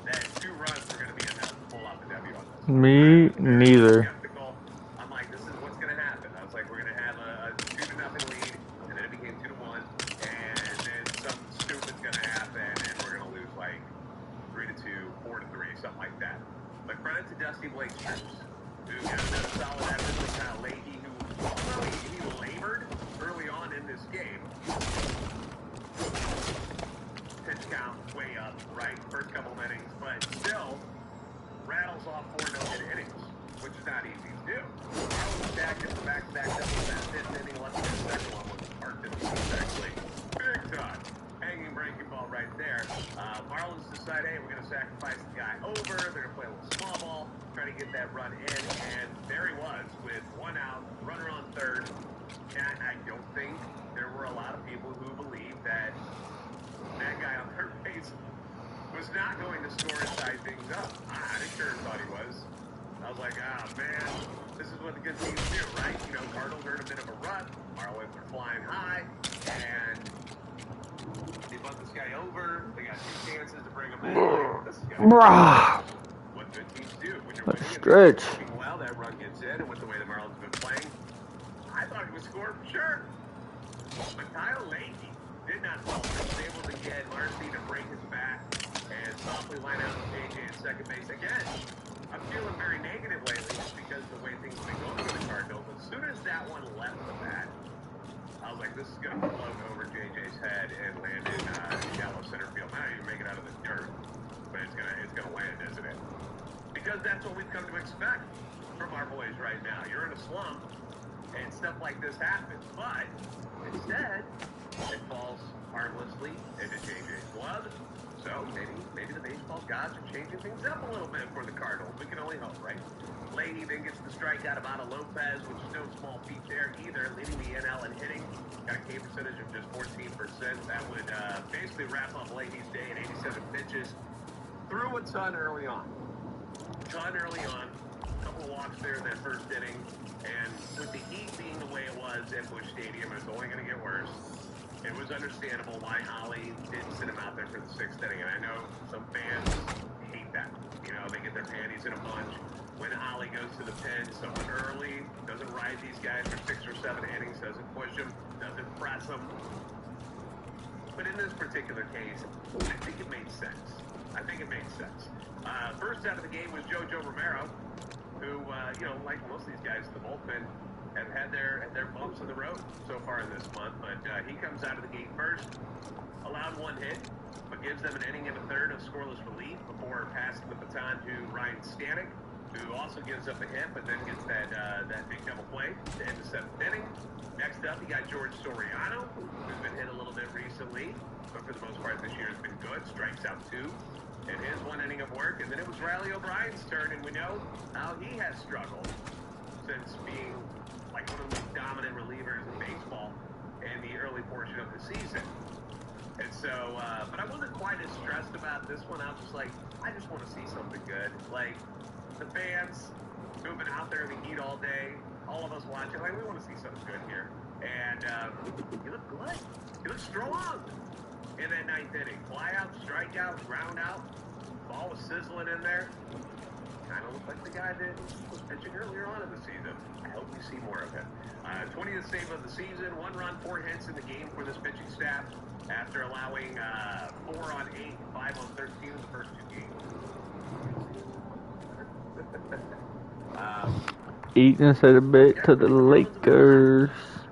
Speaker 5: that 2 runs were going to be enough to pull out the W on this.
Speaker 1: Me neither.
Speaker 5: Skeptical. I'm like, this is what's going to happen. I was like, we're going to have a 2-0 lead, and then it became 2-1, and then something stupid's going to happen, and we're going to lose like 3-2, 4-3, something like that. But credit to Dusty Blake's troops, who got another solid effort from Kyle Leahy, who although he labored early on in this game. Pitch count way up, right, first couple of innings, but still rattles off 4 no-hit innings, which is not easy to do. Marlins stacked it for back-to-back doubles that 5th inning, left in the second one was parked in the seats, actually. Big time. Hanging breaking ball right there. Marlins decide, hey, we're going to sacrifice the guy over. They're going to play a little small ball, try to get that run in, and there he was with 1 out, runner on third. And I don't think there were a lot of people who believed that that guy on third base was not going to score and tie things up. I sure thought he was. I was like, oh man, this is what the good teams do, right? You know, Cardinals are in a bit of a rut. Marlins are flying high, and they bunt this guy over. They got 2 chances to bring him in. This is what good teams do when you're winning.
Speaker 1: Stretch.
Speaker 5: And well, that run gets in, and with the way the Marlins have been playing, I thought he would score for sure. But Kyle Leahy did not fall. He was able to get Marcy to break his back and softly line out JJ at second base. Again, I'm feeling very negative lately just because of the way things have been going for the Cardinals. As soon as that one left the bat, I was like, this is going to float over JJ's head and land in shallow center field. Not even make it out of the dirt, but it's gonna land, isn't it? Because that's what we've come to expect from our boys right now. You're in a slump, and stuff like this happens, but instead, it falls harmlessly into JJ's glove. So maybe the baseball gods are changing things up a little bit for the Cardinals. We can only hope, right? Leahy then gets the strikeout of Otto Lopez, which is no small feat there either, leading the NL in hitting. Got a K percentage of just 14%. That would basically wrap up Leahy's day at 87 pitches. Threw a ton early on. A couple of walks there in that first inning. And with the heat being the way it was at Busch Stadium, and it's only going to get worse, it was understandable why Ollie didn't sit him out there for the 6th inning. And I know some fans hate that. You know, they get their panties in a bunch when Ollie goes to the pen somewhat early, doesn't ride these guys for 6 or 7 innings, doesn't push them, doesn't press them. But in this particular case, I think it made sense. First out of the game was JoJo Romero, who, like most of these guys in the bullpen, have had their bumps in the road so far in this month. But he comes out of the gate first, allowed 1 hit, but gives them an inning and a third of scoreless relief before passing the baton to Ryan Stanek, who also gives up a hit, but then gets that big double play to end the 7th inning. Next up, you got George Soriano, who's been hit a little bit recently, but for the most part this year has been good. Strikes out 2 in his 1 inning of work. And then it was Riley O'Brien's turn, and we know how he has struggled since being like one of the most dominant relievers in baseball in the early portion of the season. And so, but I wasn't quite as stressed about this one. I was just like, I just want to see something good. Like, the fans who have been out there in the heat all day, all of us watching, like, we want to see something good here. And you look good. You look strong in that ninth inning. Fly out, strike out, ground out. Ball was sizzling in there. Kind of looked like the guy that was pitching earlier on in the season. I hope we see more of him. 20th save of the season, 1 run, 4 hits in the game for this pitching staff after allowing 4 on 8 and 5 on 13 in the first 2 games.
Speaker 1: Eating us at a bit to the Lakers.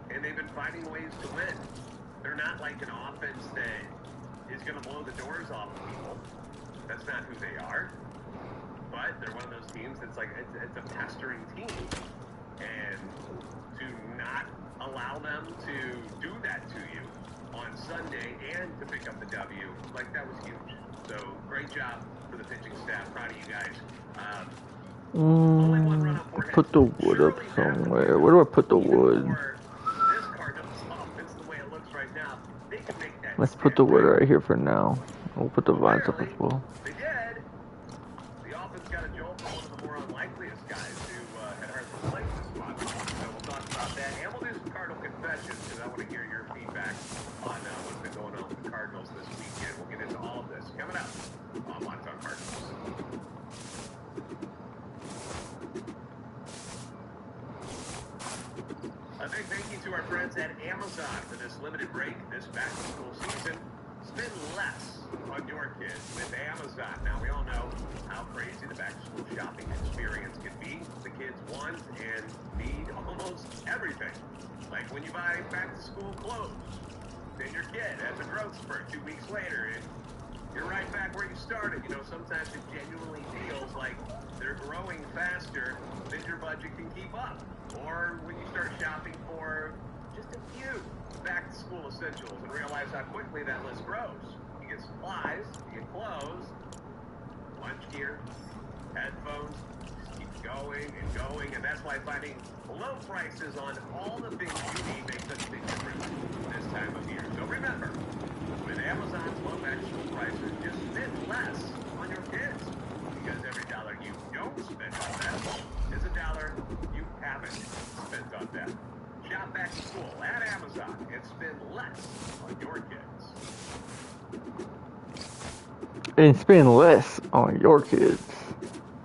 Speaker 5: And they've been finding ways to win. They're not like an offense that is going to blow the doors off of people. That's not who they are. But they're one of those teams that's like, it's a pestering team. And to not allow them to do that to you on Sunday and to pick up the W, like, that was huge. So, great job for the pitching staff. Proud of you guys. Only 1 run on 4 hits.
Speaker 1: Put the wood up somewhere. Where do I put the wood?
Speaker 5: This Cardinals offense, the way it looks right now, they can make that.
Speaker 1: Let's put the wood right here for now. We'll put the vines up as well.
Speaker 5: They did. The offense got a jolt from one of the more unlikeliest guys who had hurt the place this spot. So we'll talk about that, and we'll do some Cardinal confessions because I want to hear your feedback on what's been going on with the Cardinals this weekend. We'll get into all of this coming up on Locked On Cardinals. A big thank you to our friends at Amazon for this limited break this back-to-school season. Spend less on your kids with Amazon. Now, we all know how crazy the back-to-school shopping experience can be. The kids want and need almost everything. Like when you buy back-to-school clothes, then your kid has a growth spurt 2 weeks later, and you're right back where you started. You know, sometimes it genuinely feels like they're growing faster than your budget can keep up. Or when you start shopping for just a few back-to-school essentials and realize how quickly that list grows. You get supplies, you get clothes, lunch gear, headphones, just keeps going and going, and that's why finding low prices on all the things you need makes such a big difference this time of year. So remember, with Amazon's low back-to-school prices, just spend less on your kids, because every dollar you don't spend on them is a dollar you haven't spent on them. Shop back to school at Amazon and spend less on your kids.
Speaker 1: And spend less on your kids.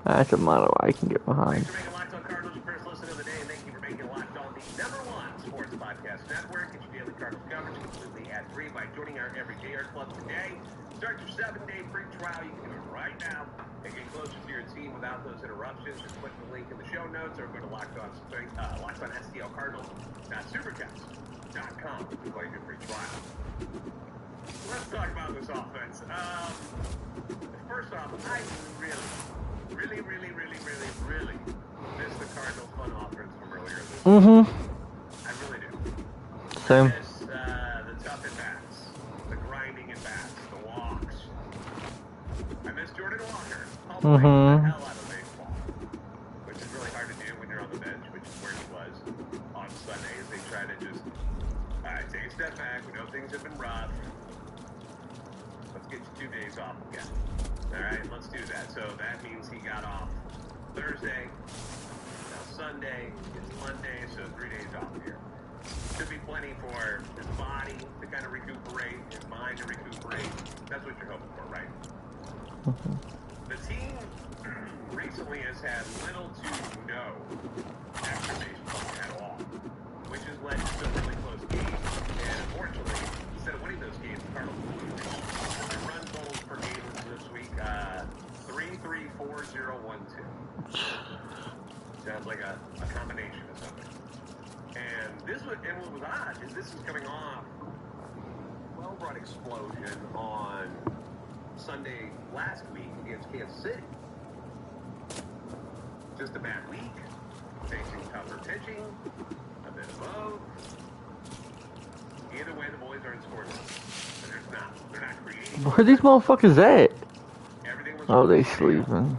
Speaker 1: That's a motto I can get behind.
Speaker 5: Thanks for making Locked On Cardinals your first listen of the day, and thank you for making Locked On the #1 sports podcast network. Get your daily Cardinals coverage completely ad-free by joining our Everydayer Club today. Start your 7-day free trial. You can do it right now and get closer to your team without those interruptions. Just click the link in the show notes or go to Locked On STL Cardinals.supercast.com to play your free trial. Let's talk about this offense. First off, I really miss the Cardinals' fun offense from earlier this season. I really do.
Speaker 1: Same.
Speaker 5: I miss the tough at-bats, the grinding at-bats, the walks. I miss Jordan Walker. I'll play the hell out of baseball, which is really hard to do when you're on the bench, which is where he was on Sundays. They try to just take a step back. We know things have been rough. Let's get you 2 days off again. All right, let's do that. So that means he got off Thursday, now Sunday, it's Monday, so 3 days off here. Should be plenty for his body to kind of recuperate, his mind to recuperate. That's what you're hoping for, right? The team recently has had little to no extra baseball at all, which has led to some really close games. And unfortunately, instead of winning those games, the Cardinals lose. Their run totals per game this week, 3-3-4-0-1-2. Sounds like a combination of something. And what was odd is this is coming off a well-run explosion on Sunday last week against Kansas City. Just a bad week, facing tougher pitching, a bit of both. Either way, the boys aren't scoring. They're not creating.
Speaker 1: Where are these motherfuckers at?
Speaker 5: Everything was
Speaker 1: Oh, they sleeping.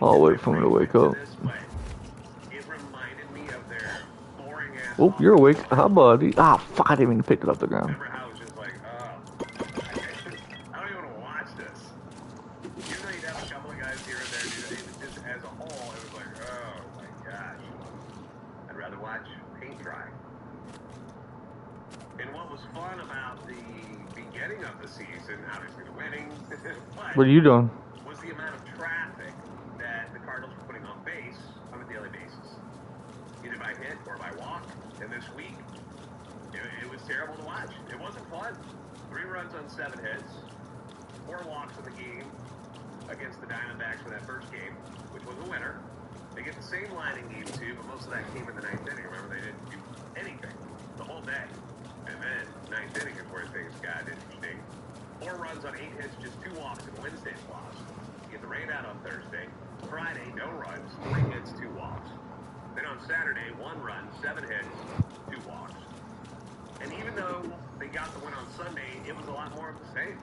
Speaker 1: I'll wait for them to wake up.
Speaker 5: It reminded me of their boring ass.
Speaker 1: Oh, you're awake. Hi, buddy. Ah, fuck, I didn't even pick it off the ground.
Speaker 5: Remember how it was just like, I don't even want to watch this. Even though you It was just, as a whole, it was like, oh my gosh. I'd rather watch paint dry. And what was fun about the beginning of the season, obviously the winning,
Speaker 1: What are you doing?
Speaker 5: was the amount of traffic that the Cardinals were putting on base on a daily basis, either by hit or by walk. And this week, it was terrible to watch. It wasn't fun. 3 runs on 7 hits, 4 walks in the game against the Diamondbacks for that first game, which was a winner. They get the same line in game 2, but most of that came in the 9th inning. Remember, they didn't do anything the whole day. And then 9th inning is where things got interesting. 4 runs on 8 hits, just 2 walks in Wednesday's loss. You get the rain out on Thursday. Friday, no runs, 3 hits, 2 walks. Then on Saturday, 1 run, 7 hits, 2 walks. And even though they got the win on Sunday, it was a lot more of the same.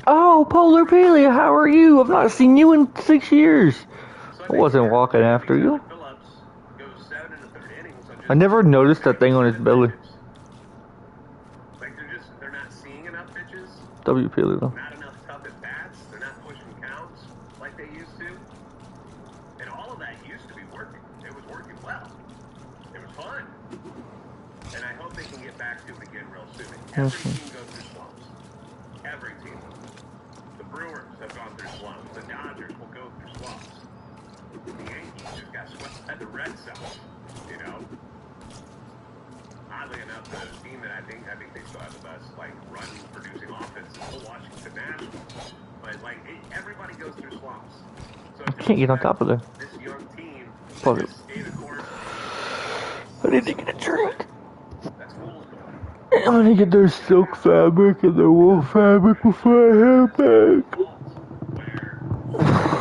Speaker 1: Oh, Polar Paley, how are you? I've not seen you in 6 years. I wasn't walking after you. I never noticed that thing on his belly.
Speaker 5: Like they're not seeing enough pitches.
Speaker 1: W. Paley though.
Speaker 5: Not enough tough at bats. They're not pushing counts like they used to. And all of that used to be working. It was working well. It was fun. And I hope they can get back to it again real soon. Every team goes through slumps. Every team. The Brewers have gone through slumps. The Dodgers will go through slumps. The Yankees just got swept by the Red Sox. You know? Oddly enough, the team that I think they still have the best run-producing offense is the Washington Nationals. But everybody goes through slumps. So
Speaker 1: I can't get on top of there.
Speaker 5: This young team
Speaker 1: Fuck it.
Speaker 5: stay the course.
Speaker 1: I need to get a drink.
Speaker 5: That's fool's gold.
Speaker 1: I'm gonna get their silk fabric and their wool fabric before I head back.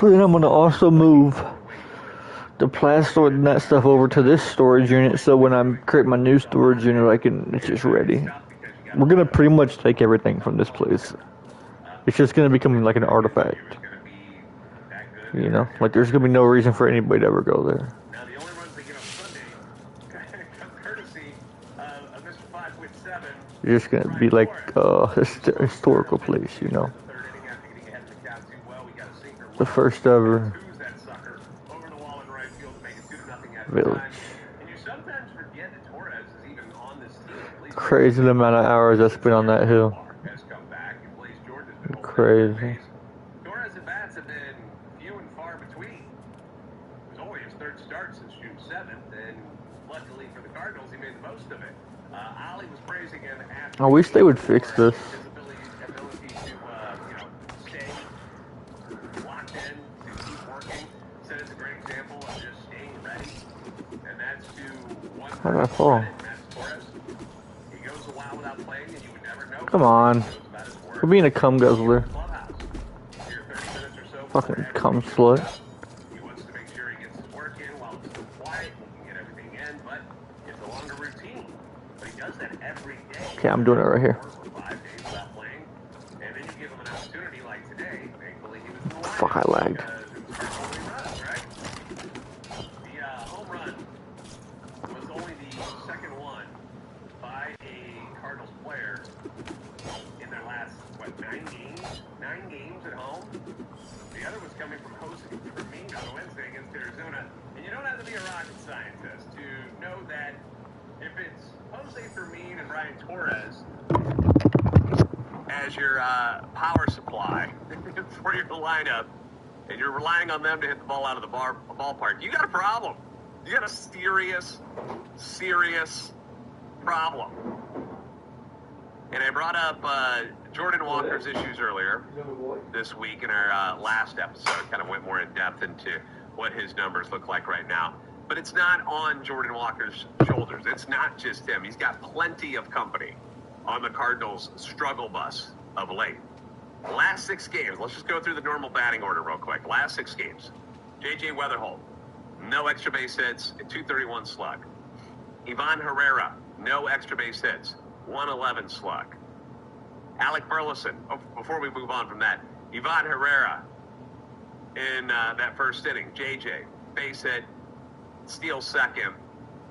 Speaker 1: Then I'm gonna also move the plastic and that stuff over to this storage unit, so when I create my new storage unit, it's just ready. We're gonna pretty much take everything from this place. It's just gonna become like an artifact. You know, there's gonna be no reason for anybody to ever go there.
Speaker 5: Now the only runs they get on Sunday come courtesy of Mr. 5'7".
Speaker 1: It's just gonna be like a historical place, you know. The first ever village. Crazy the amount of hours I spent on that hill. Crazy.
Speaker 5: Torres at bats have been few and far between. It was only his 3rd start since June 7th, and luckily for the Cardinals, he made the most of it. Ali was praising him after.
Speaker 1: I wish they would fix this.
Speaker 5: His ability to stay locked in, to keep working. Said it's a great example of just staying ready, and that's to one.
Speaker 1: How did I fall?
Speaker 5: He goes a while without playing, and you would never know.
Speaker 1: Come on. For being a cum guzzler. Fucking cum slut.
Speaker 5: He wants to make sure he gets his work in while it's still quiet. He can get everything in, but it's a longer routine. But he does that every day.
Speaker 1: Okay, I'm doing it right here.
Speaker 5: 5 days without playing, and then you give him an opportunity like today. Thankfully, he was in the lineup.
Speaker 1: Fuck, I lagged.
Speaker 5: The home run was only the 2nd one by a Cardinals player in their last, 9 games? 9 games at home? The other was coming from Jose Fermin on Wednesday against Arizona. And you don't have to be a rocket scientist to know that if it's Jose Fermin and Ryan Torres as your power supply for your lineup, and you're relying on them to hit the ball out of the ballpark, you got a problem. You got a serious, serious problem. And I brought up Jordan Walker's issues earlier this week in our last episode. Kind of went more in depth into what his numbers look like right now. But it's not on Jordan Walker's shoulders. It's not just him. He's got plenty of company on the Cardinals' struggle bus of late. Last 6 games, let's just go through the normal batting order real quick. Last 6 games. J.J. Weatherholt, no extra base hits, a 231 slug. Ivan Herrera, no extra base hits, 111 slug. Alec Burleson, before we move on from that, Ivan Herrera in that first inning, JJ, base hit, steals second.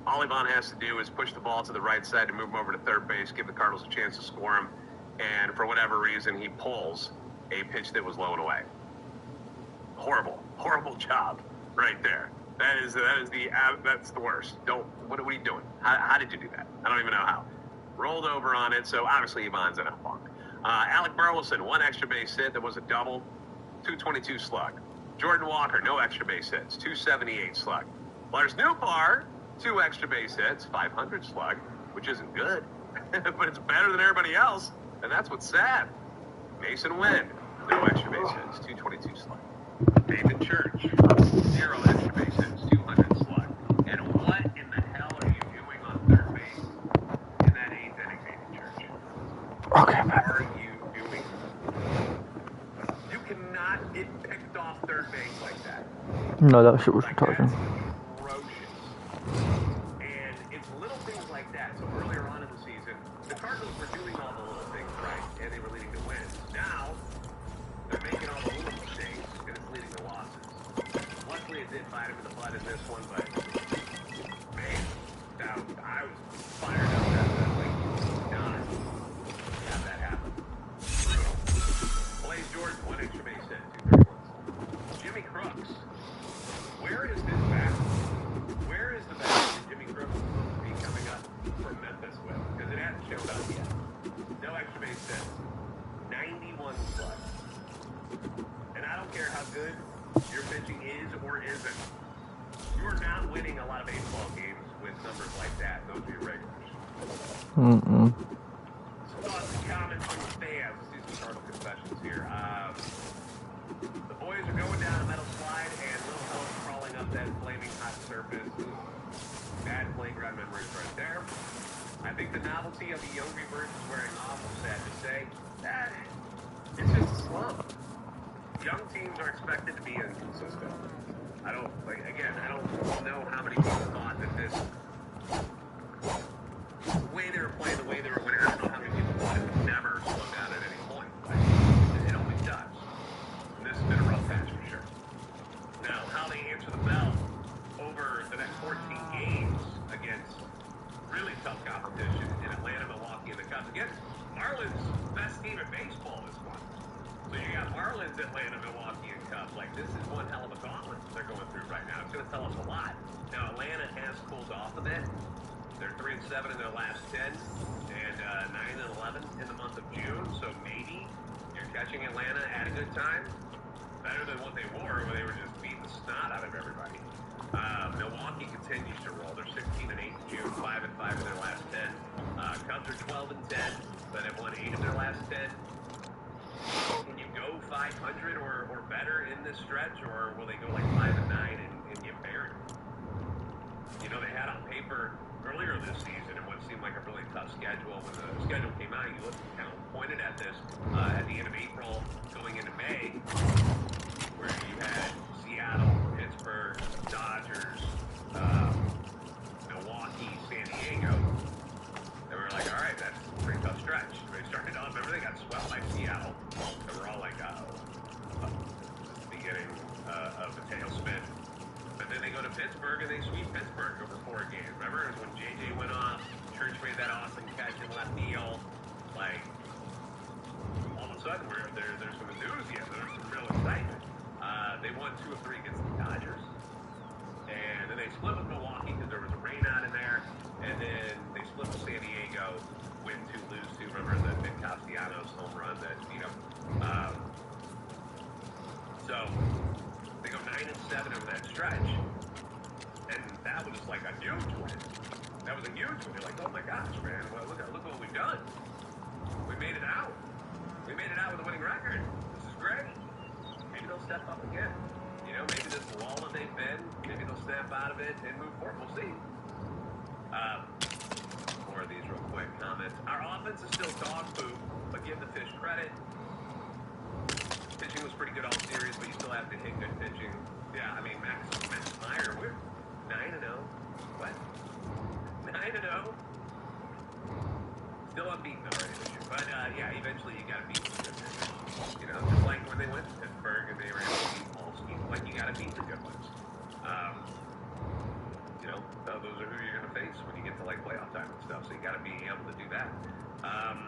Speaker 5: All Ivan has to do is push the ball to the right side to move him over to third base, give the Cardinals a chance to score him, and for whatever reason, he pulls a pitch that was low and away. Horrible. Horrible job right there. That's the worst. What are you doing? How did you do that? I don't even know how. Rolled over on it, so obviously Yvonne's in a funk. Alec Burleson, 1 extra base hit. That was a double. 222 slug. Jordan Walker, no extra base hits. 278 slug. Lars Nootbaar, 2 extra base hits. 500 slug, which isn't good, but it's better than everybody else, and that's what's sad. Mason Wind, no extra base hits. 222 slug. Nathan Church, 0 extra base hits. 200 slug. And what in the hell are you doing on third base in that 8th inning, Nathan Church?
Speaker 1: Okay,
Speaker 5: What are you doing? You cannot get picked off third base like that.
Speaker 1: No, that shit was
Speaker 5: Like,
Speaker 1: retarded.
Speaker 5: that's atrocious. And it's little things like that. So earlier on in the season, the Cardinals were doing all the little things right, and they were leading to wins. Now, they're making all the little mistakes, and it's leading to losses. Luckily, it did bite him in the butt in this one, but man, I was fired up that like not have that happen. Blaze Jordan, 1 extra base hit, 231. Jimmy Crooks. Where is this bat? Where is the bat that Jimmy Crooks is supposed to be coming up for Memphis with? Because it hasn't showed up yet. No extra base hits. 91 slugs. And I don't care how good your pitching is or isn't. You are not winning a lot of baseball games with numbers like that. Those are your regulars.
Speaker 1: Mm-mm.
Speaker 5: Some thoughts and comments from the fans. Let's do some Cardinal confessions here. The boys are going down a metal slide and little help crawling up that flaming hot surface. Bad playground memories right there. I think the novelty of the Yogi versus wearing awful, sad to say, that it's just a slump. Young teams are expected to be inconsistent. I don't know how many people thought that this the way they were playing, the way they were winning, I don't know how many people thought it would never slow down at any point. But it always does. And this has been a rough patch for sure. Now, how they answer the bell over the next 14 games against really tough competition in Atlanta, Milwaukee, and the Cubs. Against Marlins' best team in baseball this month. So you got Marlins, Atlanta, Milwaukee, and Cubs. Like, this is one hell of a gauntlet they're going through right now. It's going to tell us a lot. Now, Atlanta has cooled off a bit. They're 3-7 in their last 10, and 9-11 in the month of June. So maybe you're catching Atlanta at a good time. Better than what they were, where they were just beating the snot out of everybody. Milwaukee continues to roll. They're 16-8 in June, 5-5 in their last 10. Cubs are 12-10, but have won 8 of their last 10. Can you go 500 or better in this stretch, or will they go like 5-9 and get buried? You know, they had on paper earlier this season and what seemed like a really tough schedule. When the schedule came out, you looked kind of pointed at this at the end of April going into May, where you had Seattle, Pittsburgh, Dodgers, Milwaukee, San Diego. And we were like, all right, that's a pretty tough stretch. They started off, remember they got swept by Seattle. And we're all like, the beginning of the tailspin. But then they go to Pittsburgh and they sweep Pittsburgh over 4 games. Remember, it was when JJ went off, Church made that awesome catch in left field. Like, all of a sudden, there's some enthusiasm, there's some real excitement. They won 2 of 3 against the Dodgers. And then they split with Milwaukee because there was a rain out in there. And then they split with San Diego, win 2, lose 2. Remember the Nick Castellanos home run that, so they go 9-7 over that stretch. And that was just like a huge win. That was a huge win. You're like, oh my gosh, man, well, look what we've done. We made it out. We made it out with a winning record. This is great. Maybe they'll step up again. Maybe this lull that they've been, maybe they'll snap out of it and move forward. We'll see. More of these real quick comments. Our offense is still dog poop, but give the Fish credit. Pitching was pretty good all series, but you still have to hit good pitching. Yeah, I mean, Max Meyer, we're 9-0. What? 9-0? Still unbeaten already this year. But, yeah, eventually you got to beat some good pitching. Just like when they went to Pittsburgh and they were able to beat Polsky. Like, you got to beat the good ones. Those are who you're going to face when you get to, like, playoff time and stuff. So you got to be able to do that.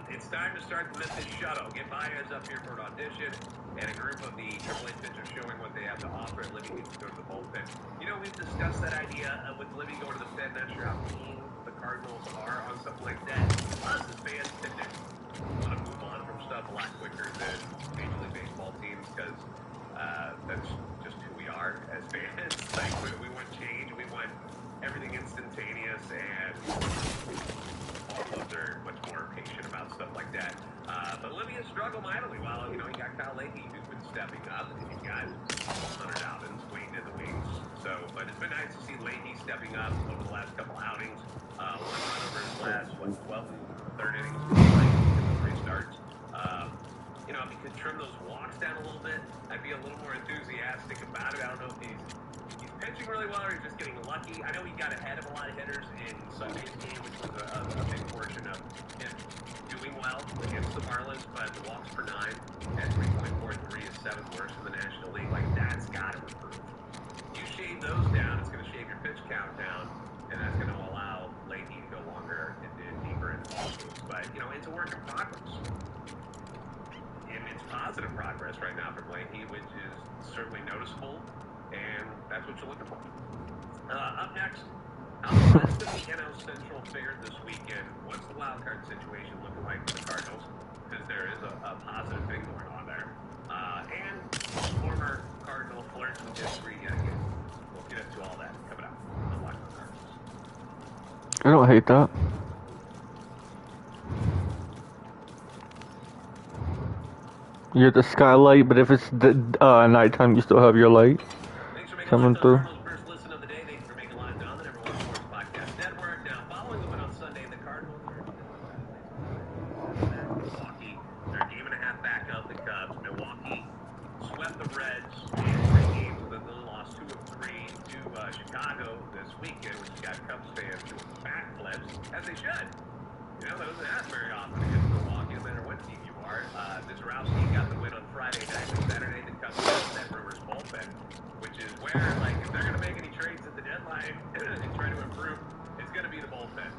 Speaker 5: It's time to start the Memphis Shuttle. Get Baez up here for an audition. and a group of the AAA pitchers showing what they have to offer, and Libby needs to go to the bullpen. You know, we've discussed that idea with Libby going to the pen. Not sure how keen the Cardinals are on something like that. Us as fans tend to want to move on from stuff a lot quicker than Major League Baseball teams because that's just who we are as fans. Like, we want change, we want everything instantaneous, and all clubs are much more patient about stuff like that. But Libby has struggled mightily. Well, you know, you got Kyle Leahy who's been stepping up, and you got Hunter Alvin's waiting in the wings. So, but it's been nice to see Leahy stepping up over the last couple outings. One run over his last, 12th and third innings, like 3 starts. You know, if he could trim those walks down a little bit, I'd be a little more enthusiastic about it. I don't know if he's pitching really well or he's just getting lucky. I know he got ahead of a lot of hitters in Sunday's game, which was a big portion of him doing well against the Marlins, but the walks per 9 at 3.43 is 7th worst in the National League. Like, that's got to improve. You shave those down, it's going to shave your pitch count down, and that's going to allow Leahy to go longer and deeper into ball games. But, you know, it's a work in progress. And it's positive progress right now for Leahy, which is certainly noticeable, and that's what you're looking for. Up next, how the rest of the NL Central fared this weekend. What's the wild card situation looking like for the Cardinals? Because there is a positive thing going on there. And former Cardinal flirts with history yet again. We'll get into all that coming up on Locked On Cardinals.
Speaker 1: I don't hate that. You get the skylight, but if it's the nighttime, you still have your light coming through.
Speaker 5: First listen of the day. Thanks for making Locked On, the number 1 sports podcast network. Now, following the win on Sunday, the Cardinals are Milwaukee. They're a game and a half back of the Cubs. Milwaukee swept the Reds in 3 games, and then they lost 2 of 3 to Chicago this weekend, which got Cubs fans doing backflips, as they should. You know, that doesn't happen very often against Milwaukee, no matter what team you are. Vizorowski got the win on Friday night, and Saturday the Cubs got that Brewers bullpen, which is where, like, if they're going to make any trades at the deadline and try to improve, it's going to be the bullpen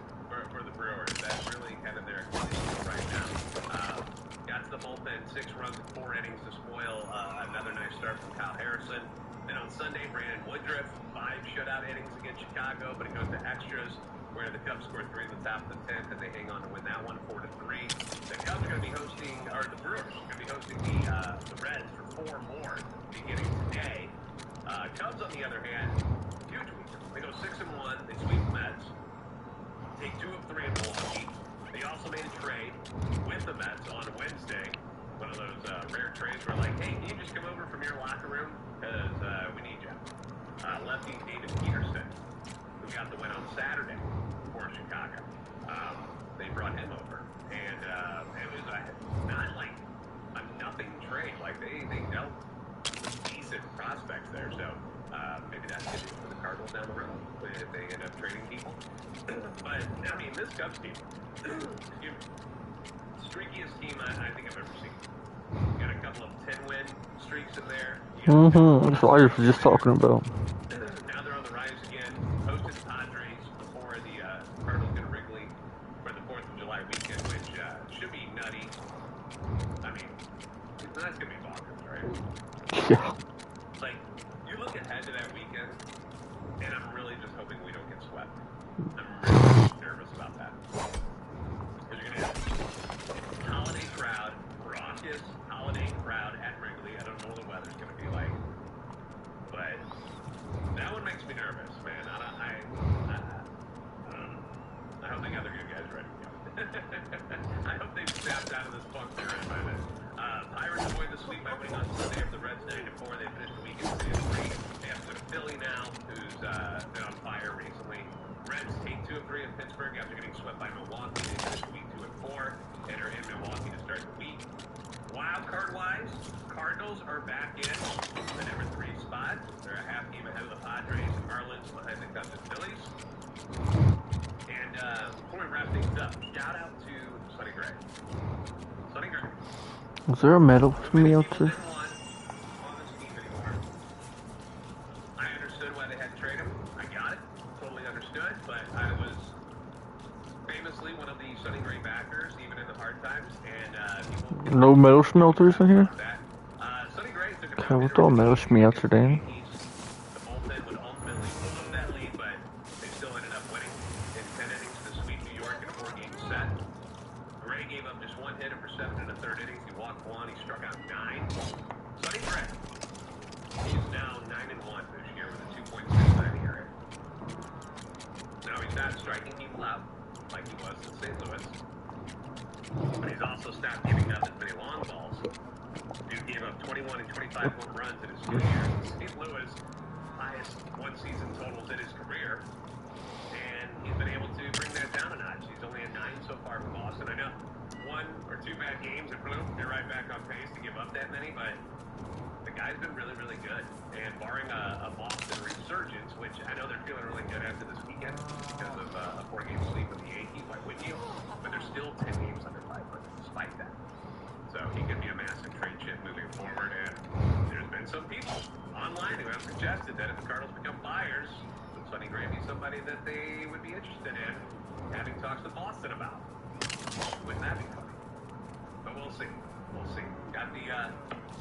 Speaker 5: for the Brewers. That's really kind of their condition right now. Got to the bullpen, 6 runs in 4 innings to spoil another nice start from Kyle Harrison. Then on Sunday, Brandon Woodruff, 5 shutout innings against Chicago, but it goes to extras, where the Cubs scored 3 in the top of the 10th, and they hang on to win that one 4-3. The Cubs are going to be hosting, or the Brewers are going to be hosting the Reds for 4 more beginning today. Cubs, on the other hand, huge week. They go 6-1. They sweep the Mets. Take 2 of 3 in Milwaukee. They also made a trade with the Mets on Wednesday. One of those rare trades where, like, hey, can you just come over from your locker room because we need you. Lefty David Peterson, who got the win on Saturday for Chicago. They brought him over, and it was not like a nothing trade. Like, they dealt decent prospects there, so maybe that's good news for the Cardinals down the road if they end up trading people. But I mean, this Cubs team, excuse me, streakiest team I think I've ever seen. Got a couple of 10-win streaks in there.
Speaker 1: That's what I was just talking about.
Speaker 5: Now they're on the rise again. Hosted the Padres before the Cardinals get a Wrigley for the 4th of July weekend, which should be nutty. I mean, that's going to be bonkers, right?
Speaker 1: Yeah.
Speaker 5: Like, you look ahead to that weekend, and I'm really just hoping we don't get swept. I'm really nervous about that. Because you're going to have a holiday crowd, raucous holiday crowd at Wrigley. I don't know what the weather's going to be like. But that one makes me nervous, man. I hope they got their good guys ready to go. I hope they've snapped out of this funk they're in by then. Pirates avoid the sweep by winning on Sunday over the Reds 9-4. They finished the weekend 3-3. They have to go to Philly now, who's been on fire recently. Reds take 2 of 3 in Pittsburgh after getting swept by Milwaukee. They finished the week 2-4 and are in Milwaukee to start the week. Wild card wise, Cardinals are back in the number 3 spot. They're a half game ahead of the Padres and Marlins, behind the Cubs and Phillies. And before we wrap things up, shout out to Sonny Gray. Sonny Gray.
Speaker 1: Is there a medal for me out there?
Speaker 5: I understood why they had to trade him. I got it. Totally understood. But I was famously one of the Sonny Gray backers, even in the hard times. And people...
Speaker 1: No metal smelters in here? what the melts me out today?
Speaker 5: The bullpen would ultimately blow up that lead, but they still ended up winning in 10 innings to sweep New York in a 4-game set. Gray gave up just 1 hit for 7 1/3 innings. He walked 1. He struck out 9. Sonny Gray, he's now 9-1 this year with a 2.69 ERA. Now he's not striking people out like he was in St. Louis, but he's also stopped giving up as many long balls. Dude gave up 21 and 25 home runs in his 2 years in St. Louis, highest one-season totals in his career, and he's been able to bring that down a notch. He's only at 9 so far for Boston. I know 1 or 2 bad games and boom, they're right back on pace to give up that many, but the guy's been really, really good. And barring a Boston resurgence, which I know they're feeling really good after this weekend because of a 4-game sweep with the Yankees, why wouldn't you? But they're still 10 games under 500 despite that. So he could be a massive trade chip moving forward. And there's been some people online who have suggested that if the Cardinals become buyers, would Sonny Gray be somebody that they would be interested in having talks to Boston about? Wouldn't that be funny? But we'll see. We'll see. Got the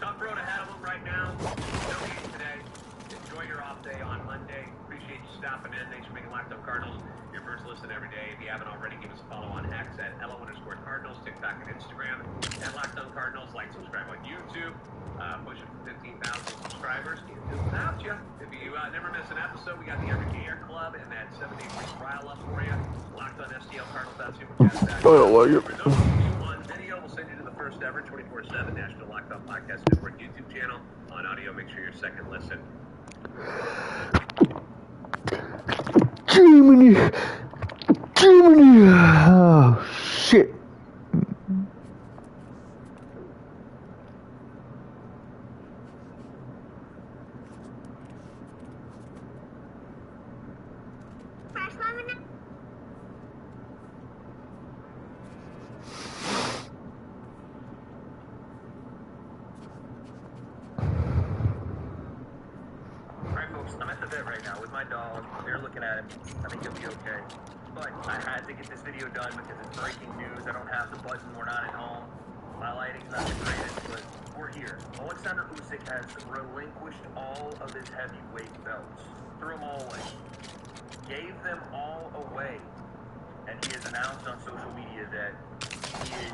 Speaker 5: tough road ahead of them right now. No game today. Enjoy your off day on Monday. Appreciate you stopping in. Thanks for making Locked On Cardinals your first listen every day. If you haven't already, give us a follow on X at @LO_Cardinals, TikTok and Instagram at Locked On Cardinals. Like, subscribe on YouTube. Pushing for 15,000 subscribers. Can't do without you. If you never miss an episode, we got the Everyday Air Club and that 7-day free trial up for you. Locked On STLCardinals.supercast.com.
Speaker 1: I don't like it.
Speaker 5: For those of you on video, we'll send you to the first ever 24/7 National Locked On Podcast Network YouTube channel. On audio, make sure your second listen.
Speaker 1: Germany! Germany! Oh, shit.
Speaker 8: Alright folks, I'm at the vet right now with my dog. They're looking at him. I think he'll be okay. But I had to get this video done because it's breaking news. I don't have the button. We're not at home. My lighting's not the greatest, but we're here. Alexander Usyk has relinquished all of his heavyweight belts. Threw them all away. Gave them all away. And he has announced on social media that he is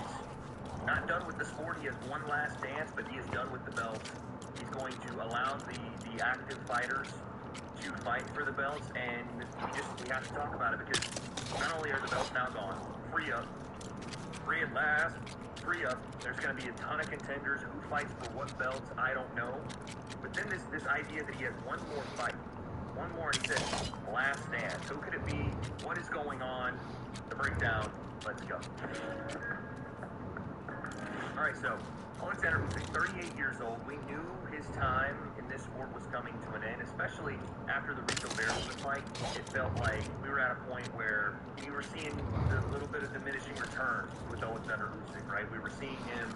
Speaker 8: not done with the sport. He has one last dance, but he is done with the belts. He's going to allow the active fighters to fight for the belts, and we have to talk about it because not only are the belts now gone, free up, free at last, free up. There's going to be a ton of contenders. Who fights for what belts, I don't know. But then this idea that he has one more fight, one more, and he said, last dance. Who could it be? What is going on? The breakdown. Let's go. All right, so Alexander Usyk, 38 years old. We knew his time in this sport was coming to an end, especially after the Rico Verhoeven fight. It felt like we were at a point where we were seeing a little bit of diminishing returns with Alexander Usyk, right? We were seeing him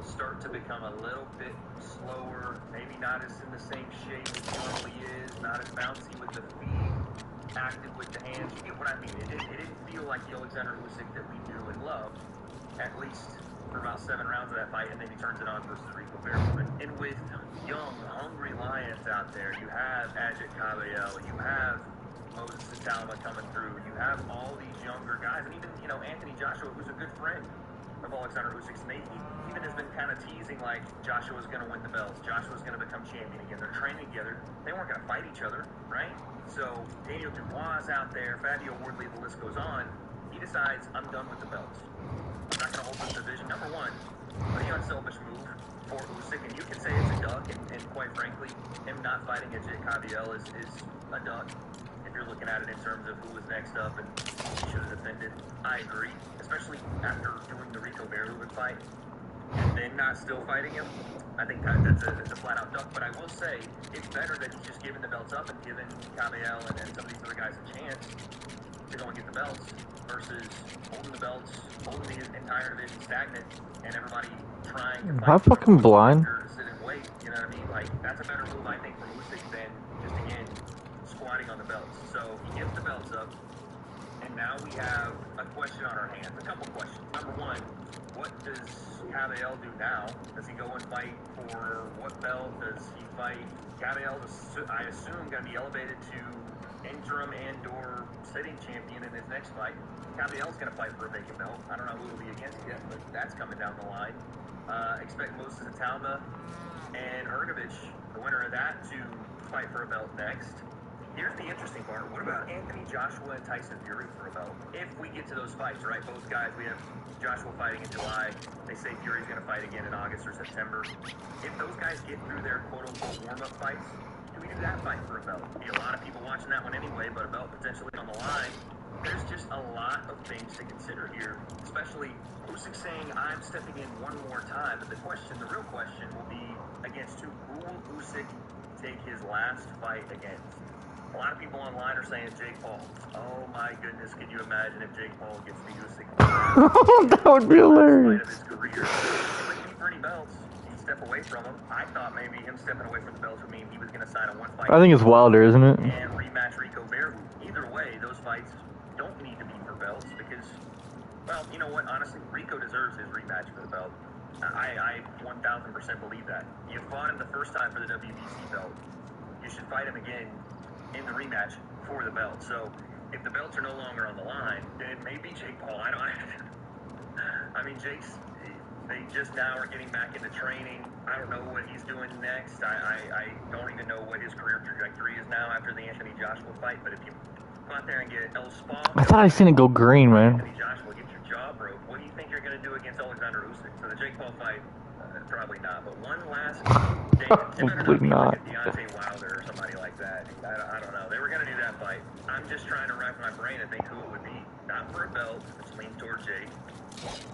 Speaker 8: start to become a little bit slower, maybe not as in the same shape as he normally is, not as bouncy with the feet, active with the hands. You get what I mean? It didn't feel like the Alexander Usyk that we knew and loved, at least for about 7 rounds of that fight, and then he turns it on versus Rico Verhoeven. And with young, hungry lions out there, you have Ajit Caballel, you have Moses Satalma coming through, you have all these younger guys, and even, Anthony Joshua, who's a good friend of Alexander Usyk's, and he even has been kind of teasing like Joshua's going to win the belts, Joshua's going to become champion again. They're training together. They weren't going to fight each other, right? So Daniel Dubois is out there, Fabio Wardley, the list goes on. He decides, I'm done with the belts. I'm not going to hold this division. Number one, pretty unselfish move for Usyk, and you can say it's a duck, and quite frankly, him not fighting Ajit Caballel is a duck. If you're looking at it in terms of who was next up and he should have defended, I agree. Especially after doing the Rico Verhoeven fight and then not still fighting him. I think that's a flat-out duck. But I will say it's better that he's just giving the belts up and giving Caballel and some of these other guys a chance to go and get the belts versus holding the belts, holding the entire division stagnant, and everybody trying to fight.
Speaker 1: Am I fucking blind?
Speaker 8: To sit and wait, you know what I mean? Like, that's a better move, I think, from Usyk than just, again, squatting on the belts. So he gives the belts up, and now we have a question on our hands. A couple questions. Number one, what does Cavill do now? Does he go and fight for what belt? Does he fight? Cavill is, I assume, going to be elevated to interim and/or sitting champion in his next fight. Cavill's going to fight for a vacant belt. I don't know who he'll be against yet, but that's coming down the line. Expect Moses Atalma and Ergovich, the winner of that, to fight for a belt next. Here's the interesting part. What about Anthony Joshua and Tyson Fury for a belt? If we get to those fights, right? Both guys, we have Joshua fighting in July. They say Fury's going to fight again in August or September. If those guys get through their quote-unquote warm-up fights, do we do that fight for a belt? Be a lot of people watching that one anyway, but a belt potentially on the line. There's just a lot of things to consider here, especially Usyk saying, I'm stepping in one more time. But the real question will be against who? Who will Usyk take his last fight against? A lot of people online are saying Jake Paul. Oh my goodness, can you imagine if Jake Paul gets the Usyk?
Speaker 1: That would be hilarious.
Speaker 8: Of his career. He wouldn't keep for any belts. He'd step away from them. I thought maybe him stepping away from the belts would mean he was going to sign a one-fight.
Speaker 1: I think it's Wilder, isn't it?
Speaker 8: And rematch Rico Bear. Either way, those fights don't need to be for belts because, well, you know what? Honestly, Rico deserves his rematch for the belt. I 1,000% believe that. You fought him the first time for the WBC belt. You should fight him again in the rematch for the belt. So if the belts are no longer on the line, then maybe Jake Paul. I mean, they just now are getting back into training. I don't know what he's doing next. I don't even know what his career trajectory is now after the Anthony Joshua fight. But if you go out there and get El Spa,
Speaker 1: I thought I seen it go green, man.
Speaker 8: Anthony Joshua, get your jaw broke. What do you think you're going to do against Alexander Usyk? So the Jake Paul fight, probably not. But one last day.
Speaker 1: Probably not.
Speaker 8: Deontay Wilder or somebody like that. I don't know. They were going to do that fight. I'm just trying to rack my brain and think who it would be. Not for a belt, which leans toward Jake.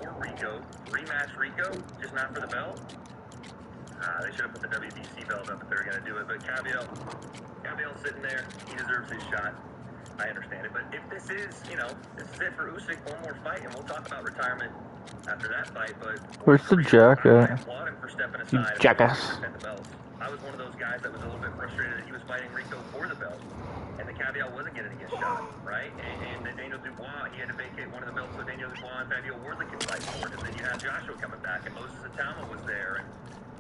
Speaker 8: Or Rico. Rematch Rico, just not for the belt. They should have put the WBC belt up if they were going to do it. But Cavill's sitting there. He deserves his shot. I understand it. But if this is, this is it for Usyk, one more fight, and we'll talk about retirement after that fight. But
Speaker 1: Where's the jack at?
Speaker 8: I applaud him for stepping aside.
Speaker 1: Jackass.
Speaker 8: I was one of those guys that was a little bit frustrated that he was fighting Rico for the belt, and the Cavill wasn't getting to get shot, right? And Daniel Dubois, he had to vacate one of the belts so Daniel Dubois and Fabio Wardley could fight for it. And then you had Joshua coming back, and Moses Atalma was there, and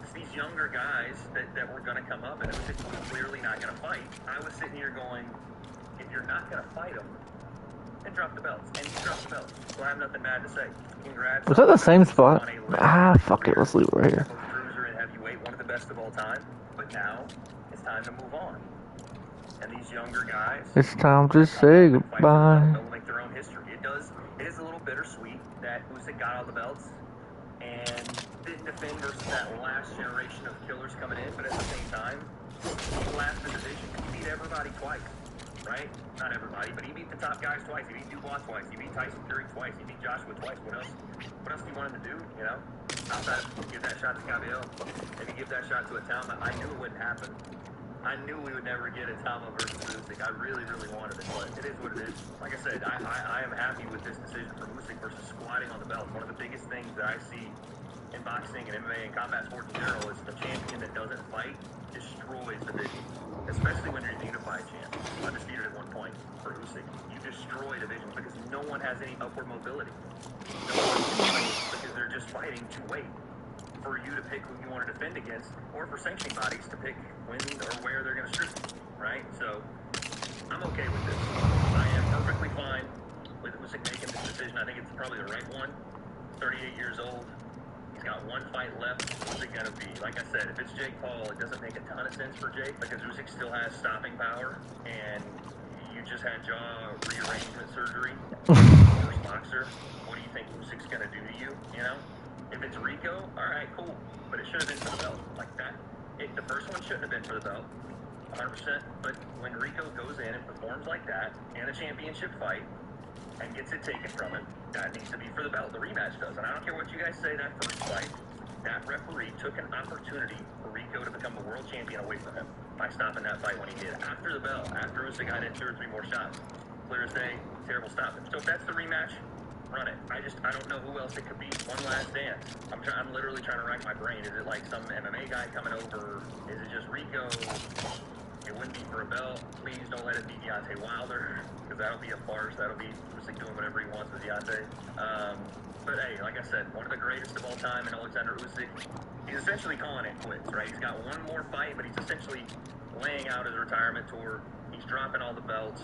Speaker 8: it's these younger guys that were going to come up, and it was clearly not going to fight. I was sitting here going, if you're not going to fight them, then drop the belts. And he dropped the belts. So I have nothing bad to say. Congrats.
Speaker 1: Was that the same spot? Fuck it, let's leave it right here.
Speaker 8: Cruiser and heavyweight, one of the best of all time. But now, it's time to move on. And these younger guys...
Speaker 1: It's time to say goodbye.
Speaker 8: They'll make their own history. It is a little bittersweet that Usyk got all the belts and didn't defend versus that last generation of killers coming in. But at the same time, he last the division. He beat everybody twice. Right? Not everybody, but he beat the top guys twice. He beat Dubois twice. He beat Tyson Fury twice. He beat Joshua twice. What else do you want him to do, Outside of give that shot to Cavill, maybe give that shot to Atalma. I knew it wouldn't happen. I knew we would never get Atalma versus Usyk. I really, really wanted it, but it is what it is. Like I said, I am happy with this decision for Usyk versus squatting on the belt. One of the biggest things that I see in boxing and MMA and combat sports in general is the champion that doesn't fight destroys the division, especially when you're a unified champ. Undisputed at one point for Usyk. You destroy divisions because no one has any upward mobility. No one can fight because they're just fighting to wait for you to pick who you want to defend against, or for sanctioning bodies to pick when or where they're going to strip you, right? So, I'm okay with this. I am perfectly fine with Usyk making this decision. I think it's probably the right one. 38 years old. He's got one fight left. What's it going to be? Like I said, if it's Jake Paul, it doesn't make a ton of sense for Jake because Usyk still has stopping power, and you just had jaw rearrangement surgery. First boxer. What do you think Usyk's going to do to you, If it's Rico, all right, cool. But it should have been for the belt. Like that. The first one shouldn't have been for the belt. 100%. But when Rico goes in and performs like that in a championship fight and gets it taken from him, that needs to be for the belt. The rematch does. And I don't care what you guys say, that first fight, that referee took an opportunity for Rico to become a world champion away from him by stopping that fight when he did. After the bell, after Usyk got in 2 or 3 more shots. Clear as day, terrible stoppage. So if that's the rematch, run it. I don't know who else it could be. One last dance. I'm literally trying to rack my brain. Is it like some MMA guy coming over? Is it just Rico? It wouldn't be for a belt. Please don't let it be Deontay Wilder, because that'll be a farce. That'll be Usyk doing whatever he wants with Deontay. But hey, like I said, one of the greatest of all time in Alexander Usyk. He's essentially calling it quits, right? He's got one more fight, but he's essentially laying out his retirement tour. He's dropping all the belts.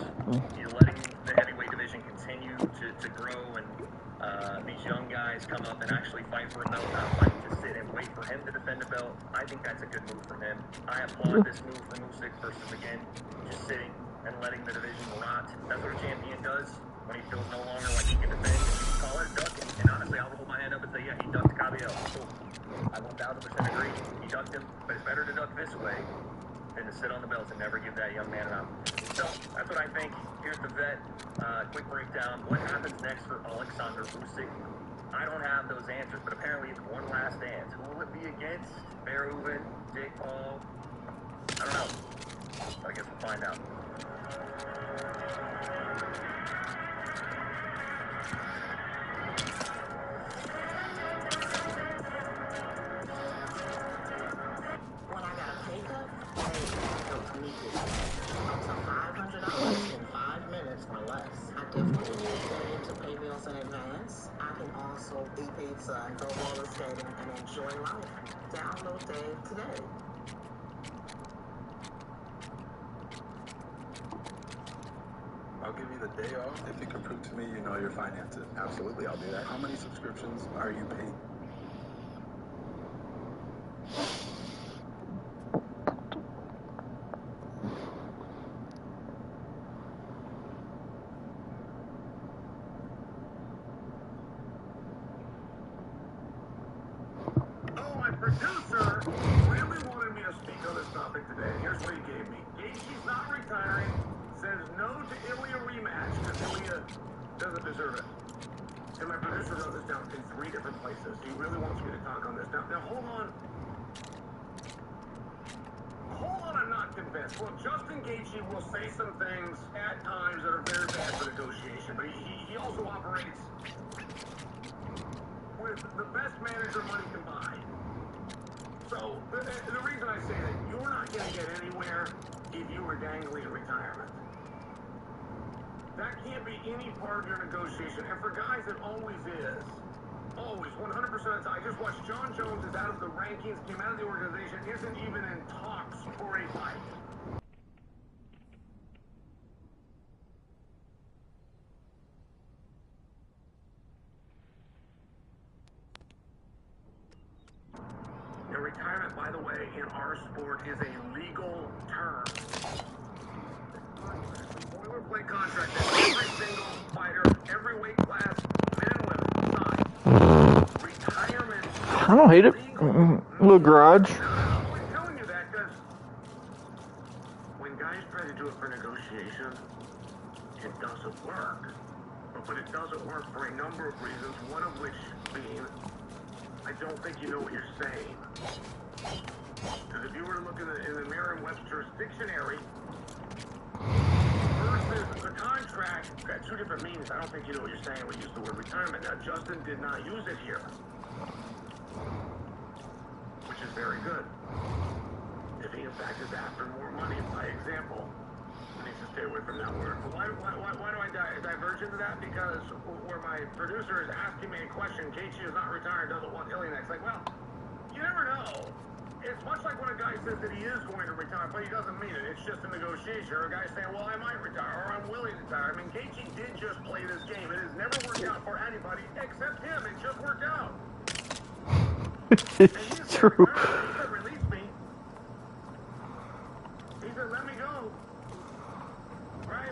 Speaker 8: He's letting the heavyweight division continue to grow, and these young guys come up and actually fight for a belt, not fight to sit and wait for him to defend a belt. I think that's a good move from him. I applaud this move from Usyk versus, again, just sitting and letting the division rot. That's what a champion does when he feels no longer like he can defend. You call it a duck, and honestly, I'll hold my hand up and say, yeah, he ducked Cabello. Cool. I 1000% agree. He ducked him, but it's better to duck this way than to sit on the belts and never give that young man an out. So that's what I think. Here's the vet. Quick breakdown. What happens next for Alexander Usyk? I don't have those answers, but apparently it's one last dance. Who will it be against? Verhoeven, Jake Paul? I don't know. I guess we'll find out.
Speaker 2: When I got a pay cut, it was immediate. Up to $500 in 5 minutes or less. I definitely use Dave to pay bills in advance. I can also eat pizza and go roller skating and enjoy life. Download Dave today.
Speaker 9: I'll give you the day off if you can prove to me you know your finances.
Speaker 4: Absolutely, I'll do that.
Speaker 9: How many subscriptions are you paying?
Speaker 3: Oh, my producer really wanted me to speak on this topic today. Here's what he gave me. Gaethje's not retiring. Says no to Ilya rematch because Ilya doesn't deserve it. And my producer wrote this down in 3 different places. He really wants me to talk on this. Now hold on. Hold on, I'm not convinced. Well, Justin Gaethje will say some things at times that are very bad for negotiation, but he also operates with the best manager money can buy. So, the reason I say that, you're not going to get anywhere if you were dangling in retirement. That can't be any part of your negotiation. And for guys, it always is. Always, 100% of the time. I just watched John Jones is out of the rankings, came out of the organization, isn't even in talks for a fight. And retirement, by the way, in our sport is a legal term. Boilerplate contract that every single fighter, every weight class, men and women, sign. Retirement.
Speaker 1: I don't hate it. Little garage.
Speaker 3: I'm only telling you that because when guys try to do it for negotiation, it doesn't work. But it doesn't work for a number of reasons, one of which being, I don't think you know what you're saying. Because if you were to look in the Merriam-Webster's dictionary, versus the contract, got 2 different meanings. I don't think you know what you're saying. We use the word retirement. Now, Justin did not use it here, which is very good. If he, in fact, is after more money, by example, he needs to stay away from that word. But why do I diverge into that? Because where my producer is asking me a question, Gaethje is not retired, doesn't want Ilya next. Like, well, you never know. It's much like when a guy says that he is going to retire, but he doesn't mean it. It's just a negotiation. Or a guy saying, well, I might retire, or I'm willing to retire. I mean, Gaethje did just play this game. It has never worked out for anybody except him. It just worked out.
Speaker 1: It's true.
Speaker 3: He said, release me. He said, let me go. Right?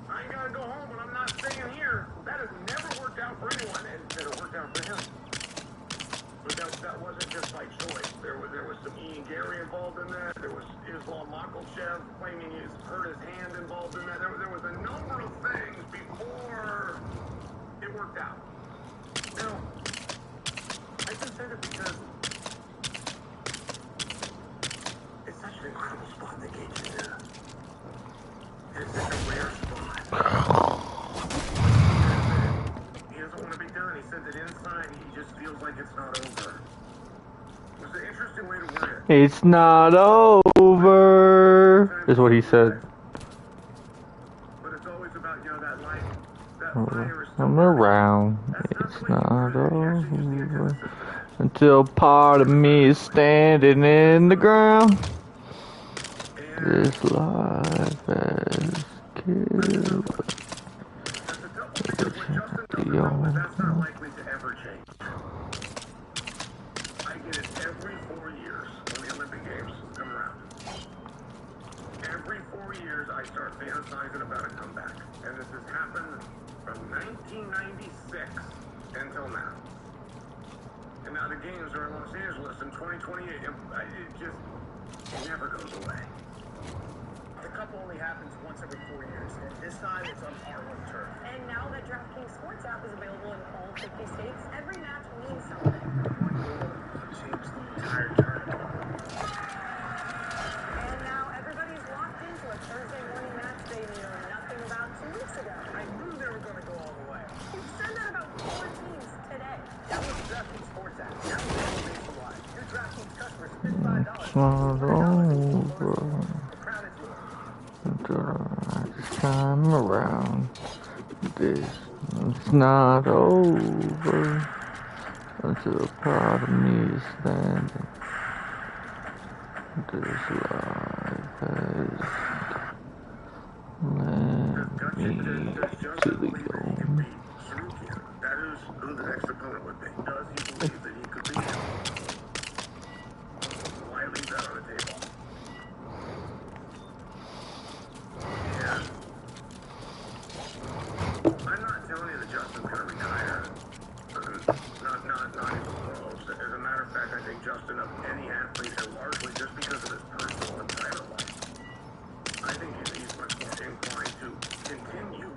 Speaker 3: I ain't got to go home, but I'm not staying here. That has never worked out for anyone, and it worked out for him. But that wasn't just by choice. There was some Ian Gary involved in that. There was Islam Makhachev claiming he's hurt his hand involved in that. There was a number of things before it worked out. Now, I just said it because it's such an incredible spot that Gaethje is in. And it's such a rare spot. He doesn't want to be done. He said that inside he just feels like it's not over. It was an interesting way to word it.
Speaker 1: It's not over. over, is what he said.
Speaker 3: But it's always about, you know, that light, that fire is still
Speaker 1: I'm
Speaker 3: burning.
Speaker 1: around,
Speaker 3: That's
Speaker 1: it's
Speaker 3: the way
Speaker 1: not
Speaker 3: you actually use the
Speaker 1: over.
Speaker 3: antenna system.
Speaker 1: Until part of me is standing in the ground. This life has killed.
Speaker 3: That's the double thing is what Justin doesn't know is that's not likely to ever change. I get it every 4 years when the Olympic Games come around. Every 4 years I start fantasizing about a comeback. And this has happened from 1996 until now. And now the games are in Los Angeles in 2028. It never goes away.
Speaker 4: The cup only happens once every 4 years, and this time it's on Heartland turf.
Speaker 2: And now that DraftKings Sports app is available in all 50 states, every match means something.
Speaker 4: Change the entire tournament.
Speaker 2: And now everybody's locked into a Thursday morning match they knew nothing about 2 weeks ago.
Speaker 4: I knew they were going to go all the way.
Speaker 2: You said that about 4 teams today.
Speaker 4: Download the DraftKings Sports app. Now it's nationwide. New DraftKings customers spend $5.
Speaker 1: It's not over.
Speaker 4: The crown is yours.
Speaker 1: This time around, it's not over. Until part of me is standing. This life has led me to the goal.
Speaker 3: That is who the next opponent would be. Does he believe that he could beat him? Why leave that on the table? And I'm not telling you that Justin's going to retire. Not even close. As a matter of fact, I think Justin of any athlete, and largely just because of his personal and private life, I think he's much more inclined to continue.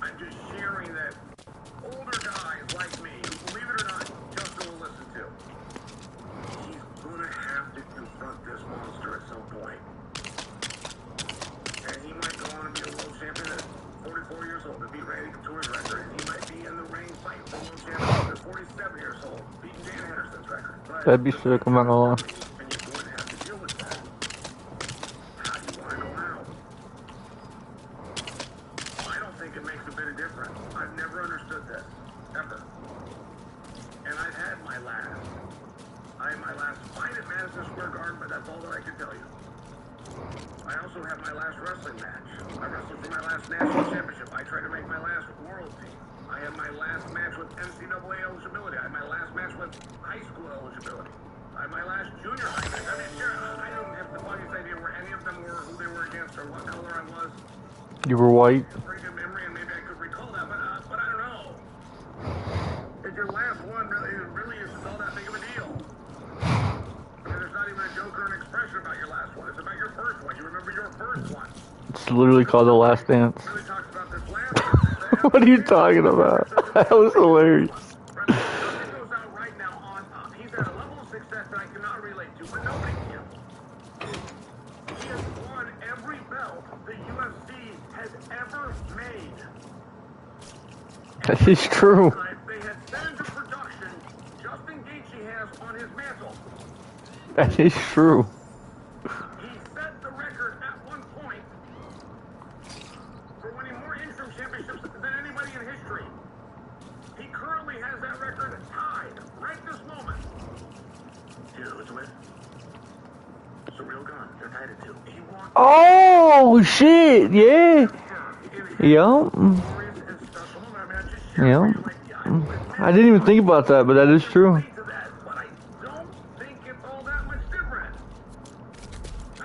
Speaker 3: I'm just sharing that older guys like me, who, believe it or not, Justin will listen to. He's gonna have to confront this monster at some point. And he might go on to be a world champion at 44 years old to beat Randy Couture's record. He might be in the ring fighting for world championship at 47 years old, beating Dan Henderson's record. But
Speaker 1: That'd be sick, I'm not gonna lie.
Speaker 3: and you're going to have to deal with that. How do you want to go out? I don't think it makes a bit of difference. I've never understood this, ever. And I've had my last. I had my last fight at Madison Square Garden, but that's all that I can tell you. I also had my last wrestling match. I wrestled for my last national championship. I tried to make my last world team. I had my last match with NCAA eligibility. I had my last match with high school eligibility. I had my last junior high match. I mean, sure, I don't have the foggiest idea where any of them were, who they were against, or what color I was.
Speaker 1: You were white.
Speaker 3: A pretty good memory, and maybe I could recall that, but I don't know. If your last one really isn't all that big of a deal. I mean, there's not even a joke or an expression about your last one. It's about your first one. You remember your first one.
Speaker 1: It's literally called The Last Dance.
Speaker 3: Really talks about this last one.
Speaker 1: What are you talking about? That was hilarious.
Speaker 3: Justin goes out right now on top. He's at a level of success that I cannot relate to, but nobody can. He has won every belt the UFC has ever made.
Speaker 1: That is true.
Speaker 3: They had sent into production Justin Gaethje has on his mantle.
Speaker 1: That is true.
Speaker 3: He set the record at one point for winning more interim championships than anybody in history. He currently has that record tied right this moment. You know who it's with? It's a real gun. They're tied at 2. He walked
Speaker 1: Oh shit! Yeah. Yup. Yep. I didn't even think about that, but that is true.
Speaker 3: But I don't think it's all that much different. I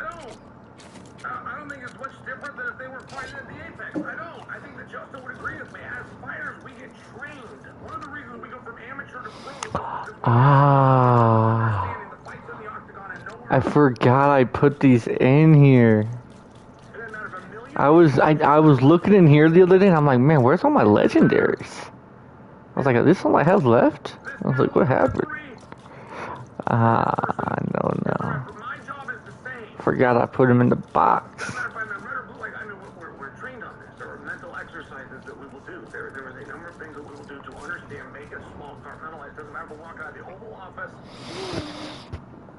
Speaker 3: don't think it's much different than if they were fighting at the Apex. I don't. I think that Justin would agree with me. As fighters, we get trained. One of the reasons we go from amateur to pro is
Speaker 1: Ah.
Speaker 3: understanding the fights in the octagon and nowhere.
Speaker 1: I forgot I put these in here.
Speaker 3: It doesn't matter if a million
Speaker 1: I was looking in here the other day and I'm like, man, where's all my legendaries? I was like, is this all I have left? I was like, what happened? No.
Speaker 3: my job is the same.
Speaker 1: Forgot I put them in the box.
Speaker 3: Doesn't matter if I'm in red or blue. Like, I mean, we're trained on this. There are mental exercises that we will do. There is a number of things that we will do to understand, make it small, compartmentalize. Doesn't matter if we're walking out of the Oval Office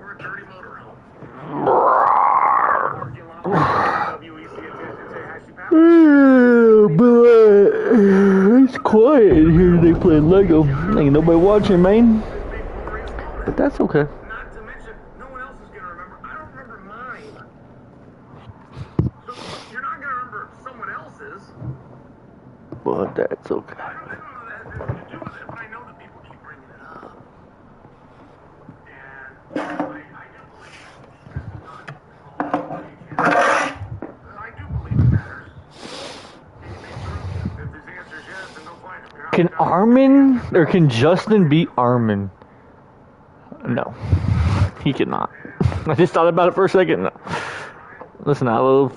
Speaker 3: or a dirty motorhome. Or WEC attention, say hi, she popped.
Speaker 1: But it's quiet in here. They play Lego. Ain't nobody watching, man. But that's okay.
Speaker 5: Not to mention, no one else is gonna remember. I don't remember mine. So you're not gonna remember someone else's.
Speaker 1: But that's okay.
Speaker 5: I don't know that has anything to do with it, but I know that people keep bringing it up. And I do believe this is not I do believe it matters. If his answer is yes, then go find him.
Speaker 1: Can Armin or can Justin beat Armin? No, he cannot. I just thought about it for a second. No. Listen, I love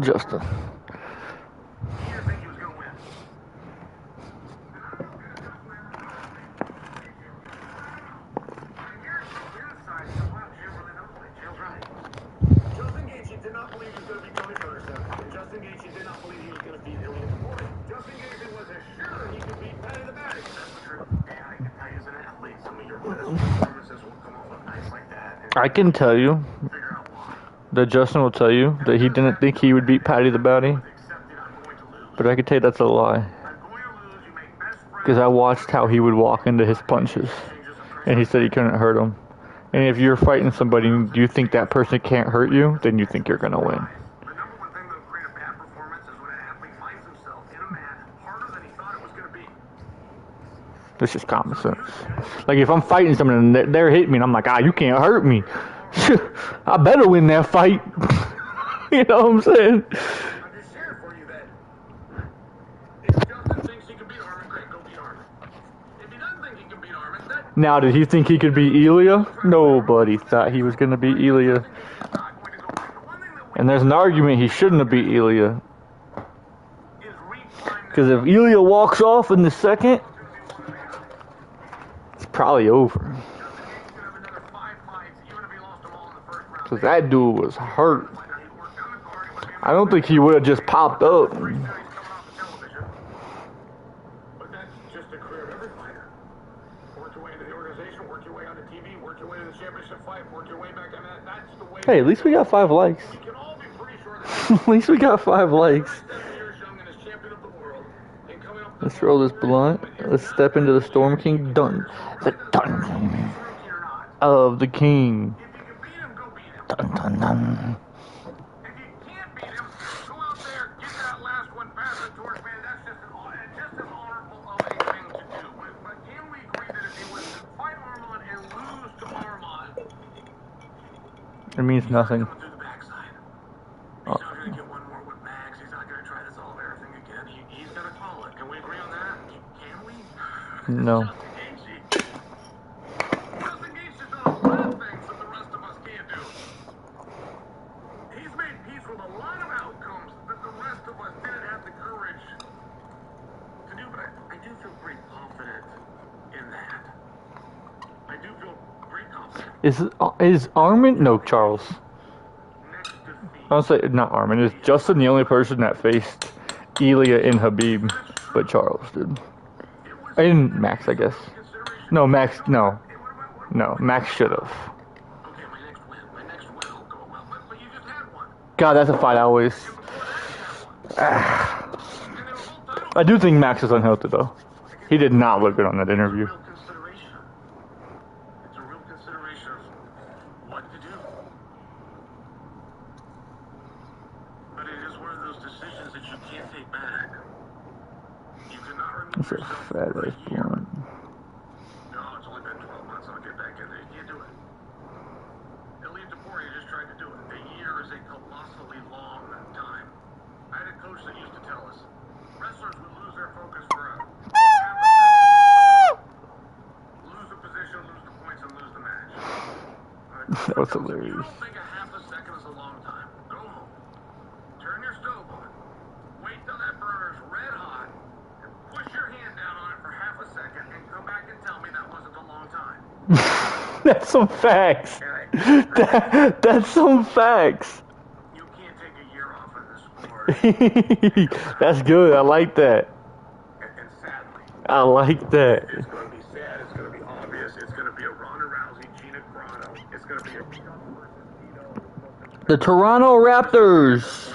Speaker 1: Justin.
Speaker 5: He didn't think he was gonna win. Justin Gaethje did not believe he was going to beat Tony Ferguson, and Justin Gaethje did not believe he was going to beat Ilya Before. Justin Gaethje was assured he could beat Paddy the Baddy. That's the truth. And I can tell you as an athlete, some of your best performances will come off on nights like that. And
Speaker 1: I can tell you
Speaker 5: figure out why.
Speaker 1: that Justin will tell you that he didn't think he would beat Paddy the Baddy.
Speaker 5: Accepted I'm going to lose.
Speaker 1: But I can tell you that's a lie.
Speaker 5: I'm going to lose. You make best friends.
Speaker 1: Because I watched how he would walk into his punches. And he said he couldn't hurt him. And if you're fighting somebody and you think that person can't hurt you, then you think you're going to win.
Speaker 5: The number one thing that will create a bad performance is when an athlete finds himself in a match harder than he thought it was going to be.
Speaker 1: It's just common sense. Like if I'm fighting someone and they're hitting me and I'm like, you can't hurt me. I better win that fight. You know what I'm saying?
Speaker 5: I'm just sharing for you that if Justin thinks he can beat Armin, great, go beat Armin. If he doesn't think he can beat Armin, that
Speaker 1: Now, did he think he could beat Ilya? Nobody thought he was going to beat Ilya.
Speaker 5: is not going to go back. The one thing that
Speaker 1: And there's an argument he shouldn't have beat Ilya.
Speaker 5: is reclaim
Speaker 1: Because if Ilya walks off in the second, it's probably over.
Speaker 5: Justin Gaethje's going to have another 5 fights, even if he lost them all in the first round.
Speaker 1: Because that dude was hurt.
Speaker 5: He worked on the card, he was able
Speaker 1: I don't think he would have just popped up.
Speaker 5: to coming off the television. But that's just a career of every fighter. Work your way into the organization, work your way onto TV, work your way to the championship fight, work your way back. I mean, that's the way.
Speaker 1: Hey, at least we got 5 likes.
Speaker 5: We can all be pretty sure that
Speaker 1: At least we got 5 likes.
Speaker 5: 7 years young and is champion of the world, and coming up
Speaker 1: Let's roll this blunt. Let's step into the Storm King dungeon. The dungeon of the king.
Speaker 5: If you can beat him, go beat him.
Speaker 1: Dun, dun, dun.
Speaker 5: If you can't beat him, go out there, get that last one, pass the torch, man. That's just as honorable of a thing to do. But can we agree that if he was to fight Armand and lose to Armand,
Speaker 1: It means nothing.
Speaker 5: coming through the backside? He's not going to get one more with Max. He's not going to try to solve everything again. He's going to call it. Can we agree on that? Can we?
Speaker 1: No.
Speaker 5: Justin Gaethje's done a lot of things that the rest of us can't do. He's made peace with a lot of outcomes that the rest of us didn't have the courage to do, but I do feel pretty confident in that. I do feel pretty confident.
Speaker 1: Is Armin? No, Charles.
Speaker 5: Next defeat.
Speaker 1: I'll say not Armin. Is Justin the only person that faced Ilya and Habib? But Charles did. And Max, I guess. No, Max. No. Max should have.
Speaker 5: Okay, my next win will go well, but you just had one.
Speaker 1: God, that's a fight I always. I do think Max is unhealthy though. He did not look good on that interview.
Speaker 5: Real consideration. It's a real consideration of what to do. But it is one of those decisions that you can't take back. You cannot remove
Speaker 1: That's a
Speaker 5: yourself
Speaker 1: fat
Speaker 5: for a
Speaker 1: ass
Speaker 5: year.
Speaker 1: blunt.
Speaker 5: No, it's only been 12 months. I'll get back in there. You can't do it. Ilya Before just tried to do it. A year is a colossally long time. I had a coach that used to tell us wrestlers would lose their focus for a lose the position, lose the points, and lose the match.
Speaker 1: That was
Speaker 5: You
Speaker 1: hilarious.
Speaker 5: don't think a half a second is a long time. Go home. Turn your stove on. Wait till that burner's red hot. And push your hand down on it for half a second and come back and tell me that wasn't a long time.
Speaker 1: That's some facts. That's some facts.
Speaker 5: You can't take a year off of this sport.
Speaker 1: That's good. I like that.
Speaker 5: And sadly,
Speaker 1: I like that.
Speaker 5: it's going to be sad. It's going to be obvious. It's going to be a Ronda Rousey, Gina Carano. It's going to be a Trump versus Tito.
Speaker 1: The Toronto Raptors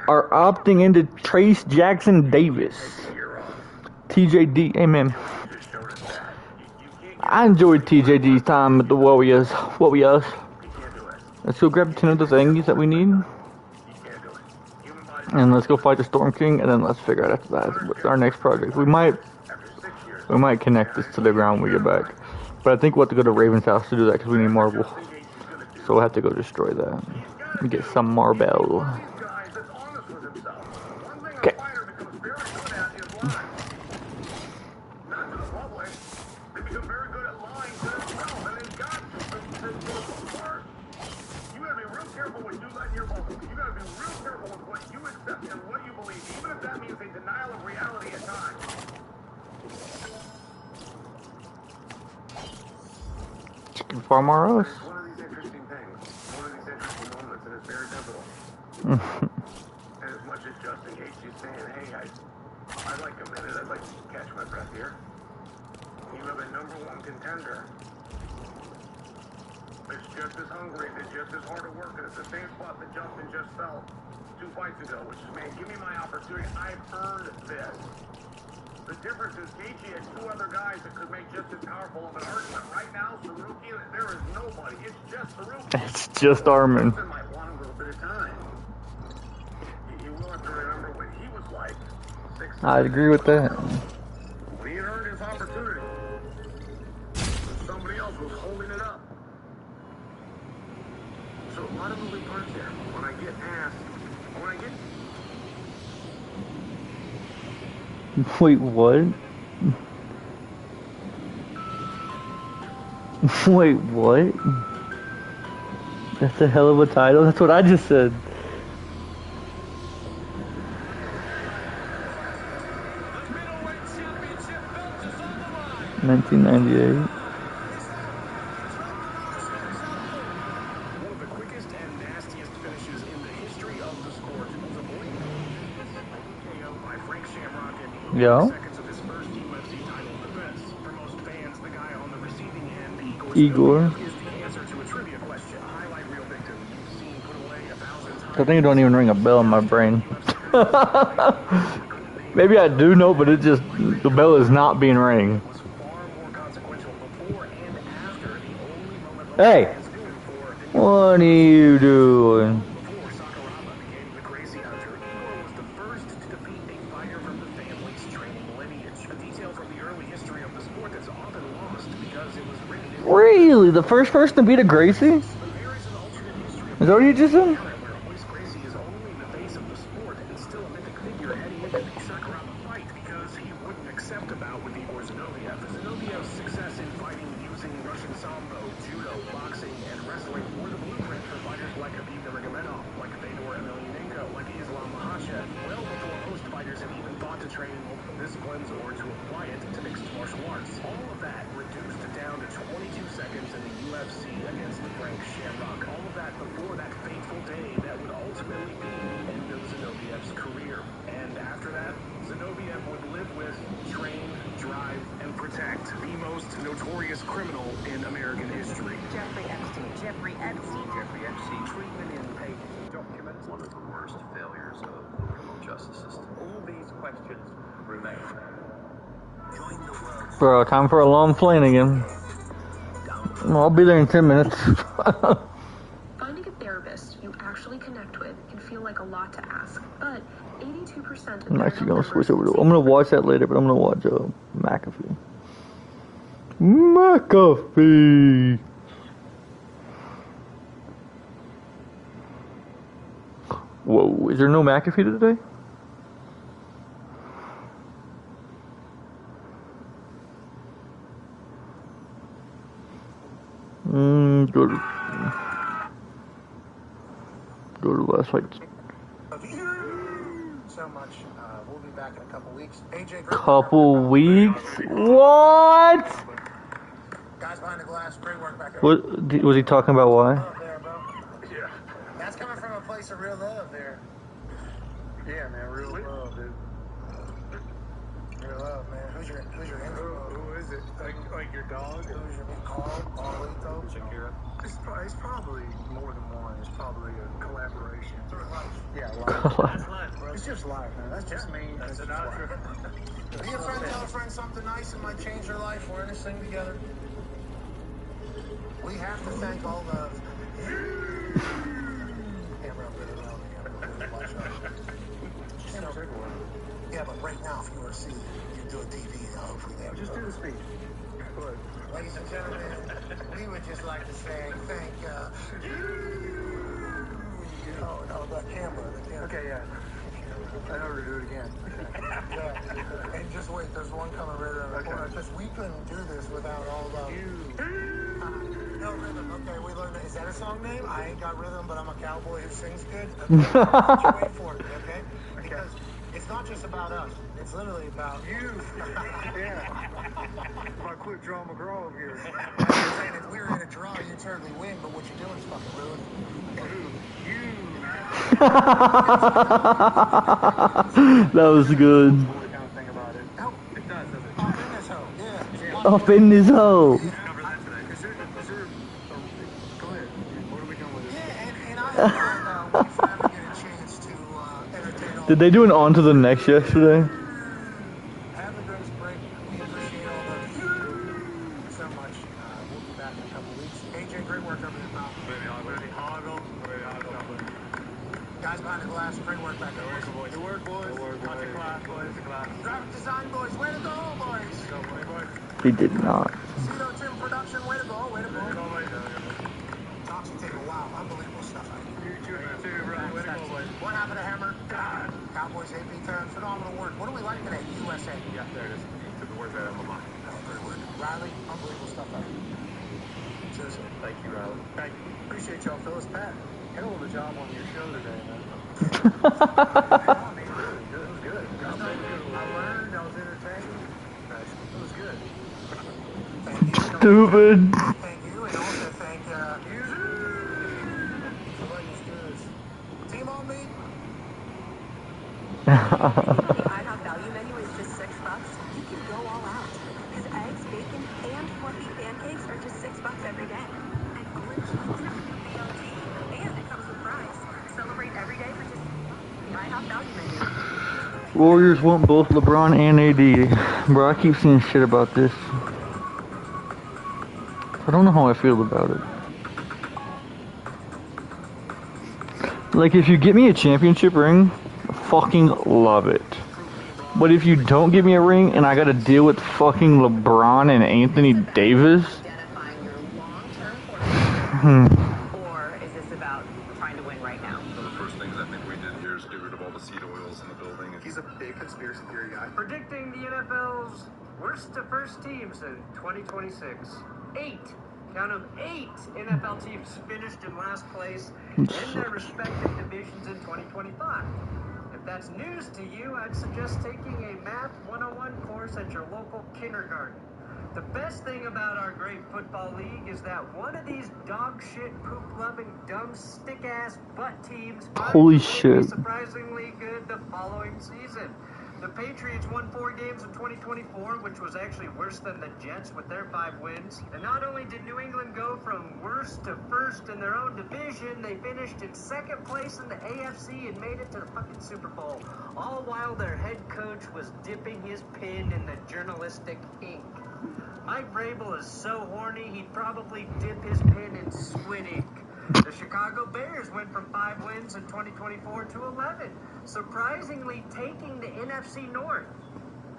Speaker 1: are opting into Trace Jackson Davis. TJD, amen. I enjoyed TJD's time at the Warriors. Let's go grab 10 of the things that we need. And let's go fight the Storm King, and then let's figure out after that what's our next project. We might connect this to the ground when we get back. But I think we'll have to go to Raven's house to do that because we need marble. So we'll have to go destroy that and get some marble. Okay. Chicken farm our us.
Speaker 3: One of these interesting things, one of these interesting moments, and it's very pivotal. And as much as Justin Gaethje's saying, hey, I'd like a minute, I'd like to catch my breath here. You have a #1 contender. It's just as hungry, it's just as hard to work, and it's the same spot that Justin just felt 2 fights ago, which is, man, give me my opportunity. I've earned this. The difference is Gaethje had 2 other guys that could make just as powerful of an argument. Right now, Saruki, there is nobody. It's just Saruki.
Speaker 1: It's just Armin.
Speaker 3: Justin might want a little bit of time. You will have to remember what he was like 6 months
Speaker 1: I'd agree with that.
Speaker 3: When he had earned his opportunity, somebody else was holding it up. So a lot of moving parts here. When I get asked,
Speaker 1: Wait, what? Wait, what? That's a hell of a title. That's what I just said. $19.98.
Speaker 3: one of the quickest and nastiest finishes in the history of the sport was avoided. KO by Frank Shamrock in
Speaker 1: Yeah.
Speaker 3: seconds of his first UFC title defense. For most fans, the guy on the receiving end,
Speaker 1: Igor.
Speaker 3: is the answer to a trivia question. A highlight reel victim you've seen put away 1,000 times.
Speaker 1: I think it don't even ring a bell in my brain. Maybe I do know, but it just, the bell is not being rang.
Speaker 3: Was far more consequential before and after the only moment
Speaker 1: Hey,
Speaker 3: fans knew him for.
Speaker 1: what are you doing?
Speaker 3: Before Sakuraba became the Gracie Hunter, Igor was the first to defeat a fighter from the family's training lineage. A detail from the early history of the sport that's often lost because it was written in
Speaker 1: Really? The first person to beat a Gracie? Is
Speaker 3: there is an alternate history of
Speaker 1: that what you just said?
Speaker 3: where Royce Gracie is only the face of the sport and still a mythic figure heading into the Sakuraba fight because he wouldn't accept a bout with Igor Zinoviev. Zinoviev's success in fighting using Russian sambo, judo, boxing, and wrestling were the blueprint for fighters like Khabib Nurmagomedov, like Fedor Emelianenko, like Islam Makhachev, well before most fighters have even thought to train in multiple disciplines or to apply it to mixed martial arts. All of that reduced down to 22 seconds in the UFC against Frank Shamrock. All of that before that fateful day that would ultimately be the end of Zinoviev's career. And after that, Zinoviev would live with, train, drive, and protect the most notorious criminal in American history.
Speaker 2: Jeffrey Epstein.
Speaker 8: 3 million pages of documents. One of the worst failures of the criminal justice system. All these questions remain. Join the world.
Speaker 1: Bro, time for a long Flanagan. I'll be there in 10 minutes.
Speaker 10: Finding a therapist you actually connect with can feel like a lot to ask, but 82% of
Speaker 1: I'm actually gonna switch over to. I'm gonna watch that later, but I'm gonna watch McAfee. McAfee. Whoa, is there no McAfee today? Go to last fight.
Speaker 6: So much. We'll be back in a couple weeks. AJ.
Speaker 1: Couple weeks? What?
Speaker 6: Guys behind the glass, great work back there.
Speaker 1: What was he talking about? Why?
Speaker 6: There, bro. Yeah. That's coming from a place of real love there. Yeah, man, real love, dude. Your love, man. Who's your intro?
Speaker 9: Who is it? Like your dog?
Speaker 6: Who's your Carl? Paulito?
Speaker 9: Shakira?
Speaker 6: It's probably more than one. It's probably a collaboration. Yeah,
Speaker 5: That's life, bro.
Speaker 6: it's just life, man. That's just me.
Speaker 5: That's
Speaker 6: just
Speaker 5: an outro.
Speaker 6: life. Be a friend, tell a friend something nice, it might change their life. We're in this thing together. We have to thank all the... Yeah, but right now, if you were to see, you do a TV, hopefully they just do the speech. Ladies and gentlemen, we would just like to say thank Oh, no, the camera. Okay, yeah. I know we're going to do it again. Yeah. And just wait, there's one coming right around the corner. Because we couldn't do this without all the... No rhythm. Okay, we learned that. Is that a song name? I ain't got rhythm, but I'm a cowboy who sings good. Okay. Wait for it, okay? Because it's not just about us. It's literally about you. Yeah. If I quit drawing McGraw over here. I'm saying if we were in a draw, you'd certainly win, but what you're doing is fucking rude.
Speaker 1: That was good. Up in this hole. Did they do an on to the next yesterday?
Speaker 6: Have a grace break. We appreciate all the so much. We'll be back in a couple weeks. AJ, great work over there, pal. Guys behind the glass, great work back there. Good work, boys. Graphic design boys, way to go, boys.
Speaker 1: He did not.
Speaker 6: Cito Tim Production, way to go, way to go. Talks will take a while. Unbelievable stuff. What happened to Hammer? God. Cowboys, AP fans, phenomenal work. What do we like today? USA.
Speaker 5: Yeah, there it is. Took the words out of my mind.
Speaker 6: Great work. Riley, unbelievable stuff. Seriously.
Speaker 5: Thank you, Riley.
Speaker 6: Thank you. Appreciate y'all, Phyllis. Pat, hell of a job on your show today, man. It was good. I learned, I was entertained. It was good. Thank you.
Speaker 1: Stupid.
Speaker 6: Thank you, and also thank you. Team on me.
Speaker 2: The IHOP value menu is just $6. You can go all out. Because eggs, bacon, and fluffy pancakes are just $6 every day. And orange cheese are BLT. And it comes with fries. Celebrate every day for just the IHOP value menu.
Speaker 1: Warriors want both LeBron and AD. Bro, I keep seeing shit about this. I don't know how I feel about it. Like, if you get me a championship ring, I fucking love it. But if you don't give me a ring and I gotta deal with fucking LeBron and Anthony Davis,
Speaker 2: Identifying your long-term or is this about trying to win right now?
Speaker 9: One of the first things I think we did here is get rid of all the seed oils in the building.
Speaker 6: He's a big conspiracy theory guy.
Speaker 8: Predicting the NFL's worst to first teams in 2026. 8. Count them 8 NFL teams finished in last place in their respective divisions in 2025. If that's news to you, I'd suggest taking a Math 101 course at your local kindergarten. The best thing about our great football league is that one of these dog shit, poop-loving, dumb, stick-ass butt teams
Speaker 1: Holy shit.
Speaker 8: be surprisingly good the following season. The Patriots won 4 games in 2024, which was actually worse than the Jets with their 5 wins. And not only did New England go from worst to first in their own division, they finished in 2nd place in the AFC and made it to the fucking Super Bowl. All while their head coach was dipping his pen in the journalistic ink. Mike Vrabel is so horny, he'd probably dip his pen in squid ink. The Chicago Bears went from 5 wins in 2024 to 11, surprisingly taking the NFC North.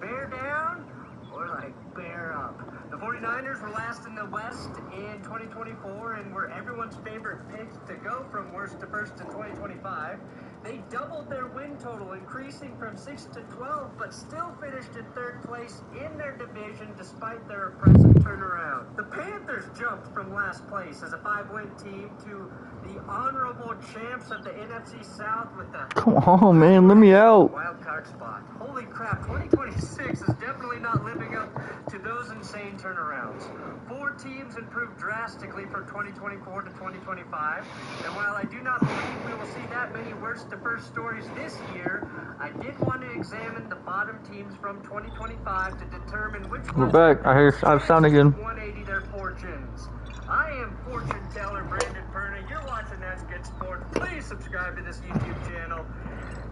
Speaker 8: Bear down, or like bear up. The 49ers were last in the West in 2024 and were everyone's favorite pick to go from worst to first in 2025. They doubled their win total, increasing from 6 to 12, but still finished in 3rd place in their division despite their impressive turnaround. The Panthers jumped from last place as a 5-win team to the honorable champs of the NFC South with the
Speaker 1: come on, man, let me out.
Speaker 8: wild card spot. Holy crap, 2026 is definitely not living up to those insane turnarounds. 4 teams improved drastically from 2024 to 2025, and while I do not believe we will see that many worst to first stories this year, I did want to examine the bottom teams from 2025 to determine which
Speaker 1: We're
Speaker 8: ones
Speaker 1: back. I've sound again.
Speaker 8: 180 their fortunes. I am fortune teller Brandon Perna. You're watching That's Good Sports. Please subscribe to this YouTube channel.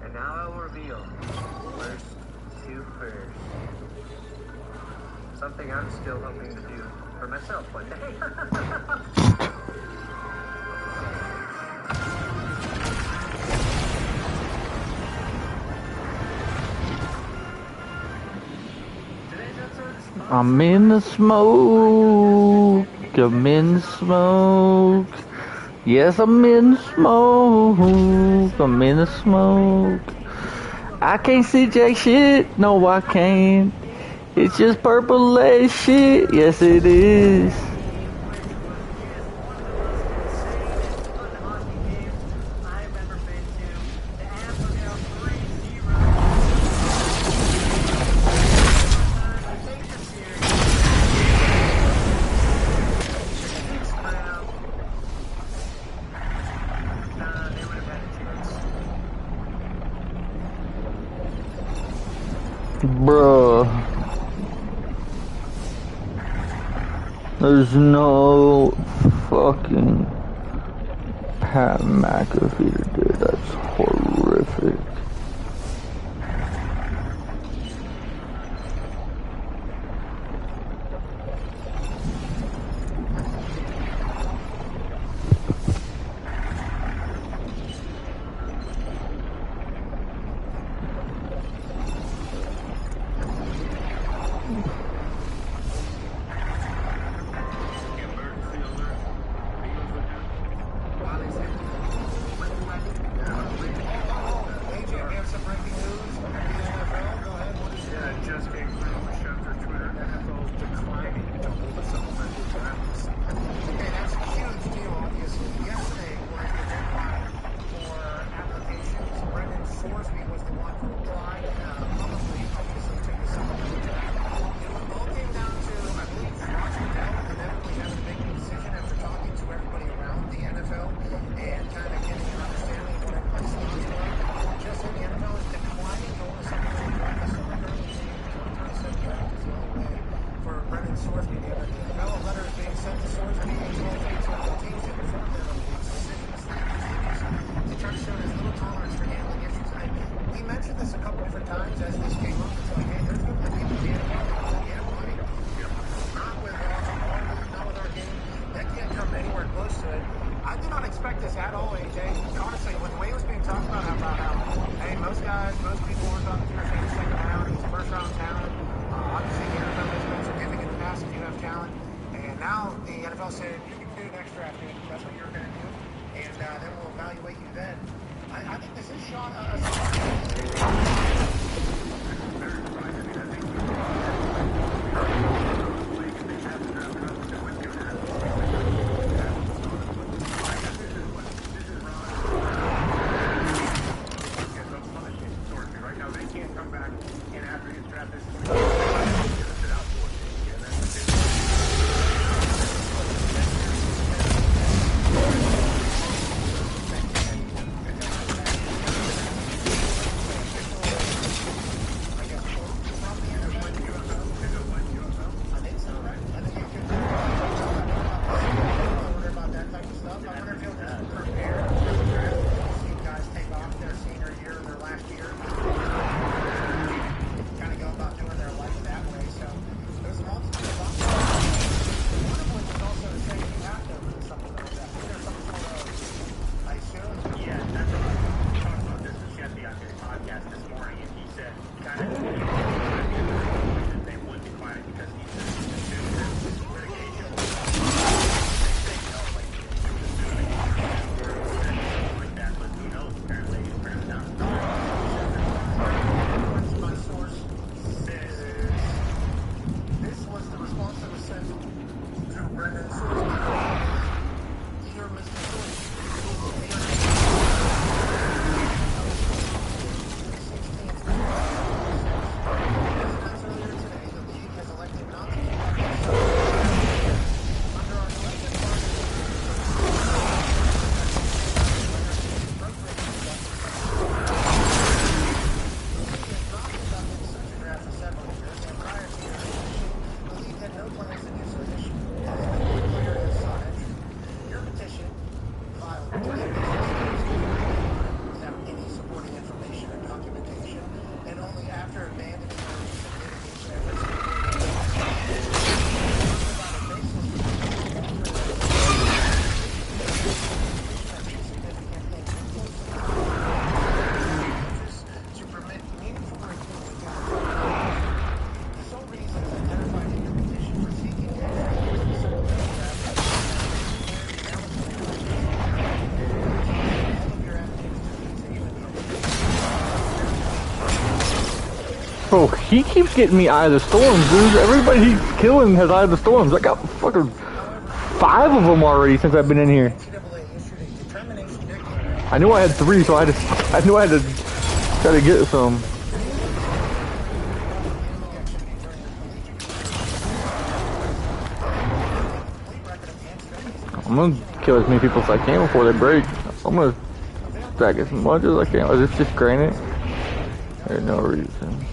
Speaker 8: And now I will reveal worst to first. Something I'm still hoping to do for myself one day.
Speaker 1: I'm in the smoke. I'm in the smoke. Yes, I'm in the smoke. I'm in the smoke. I can't see jack shit. No, I can't. It's just purple as shit. Yes, it is. Bruh. There's no fucking Pat McAfee, dude. That's horrific. Bro, he keeps getting me Eye of the Storms, dude. Everybody he's killing has Eye of the Storms. I got fucking 5 of them already since I've been in here. I knew I had 3, so I knew I had to try to get some. I'm gonna kill as many people as I can before they break. I'm gonna stack as much as I can. Oh, is this just granite? There's no reason.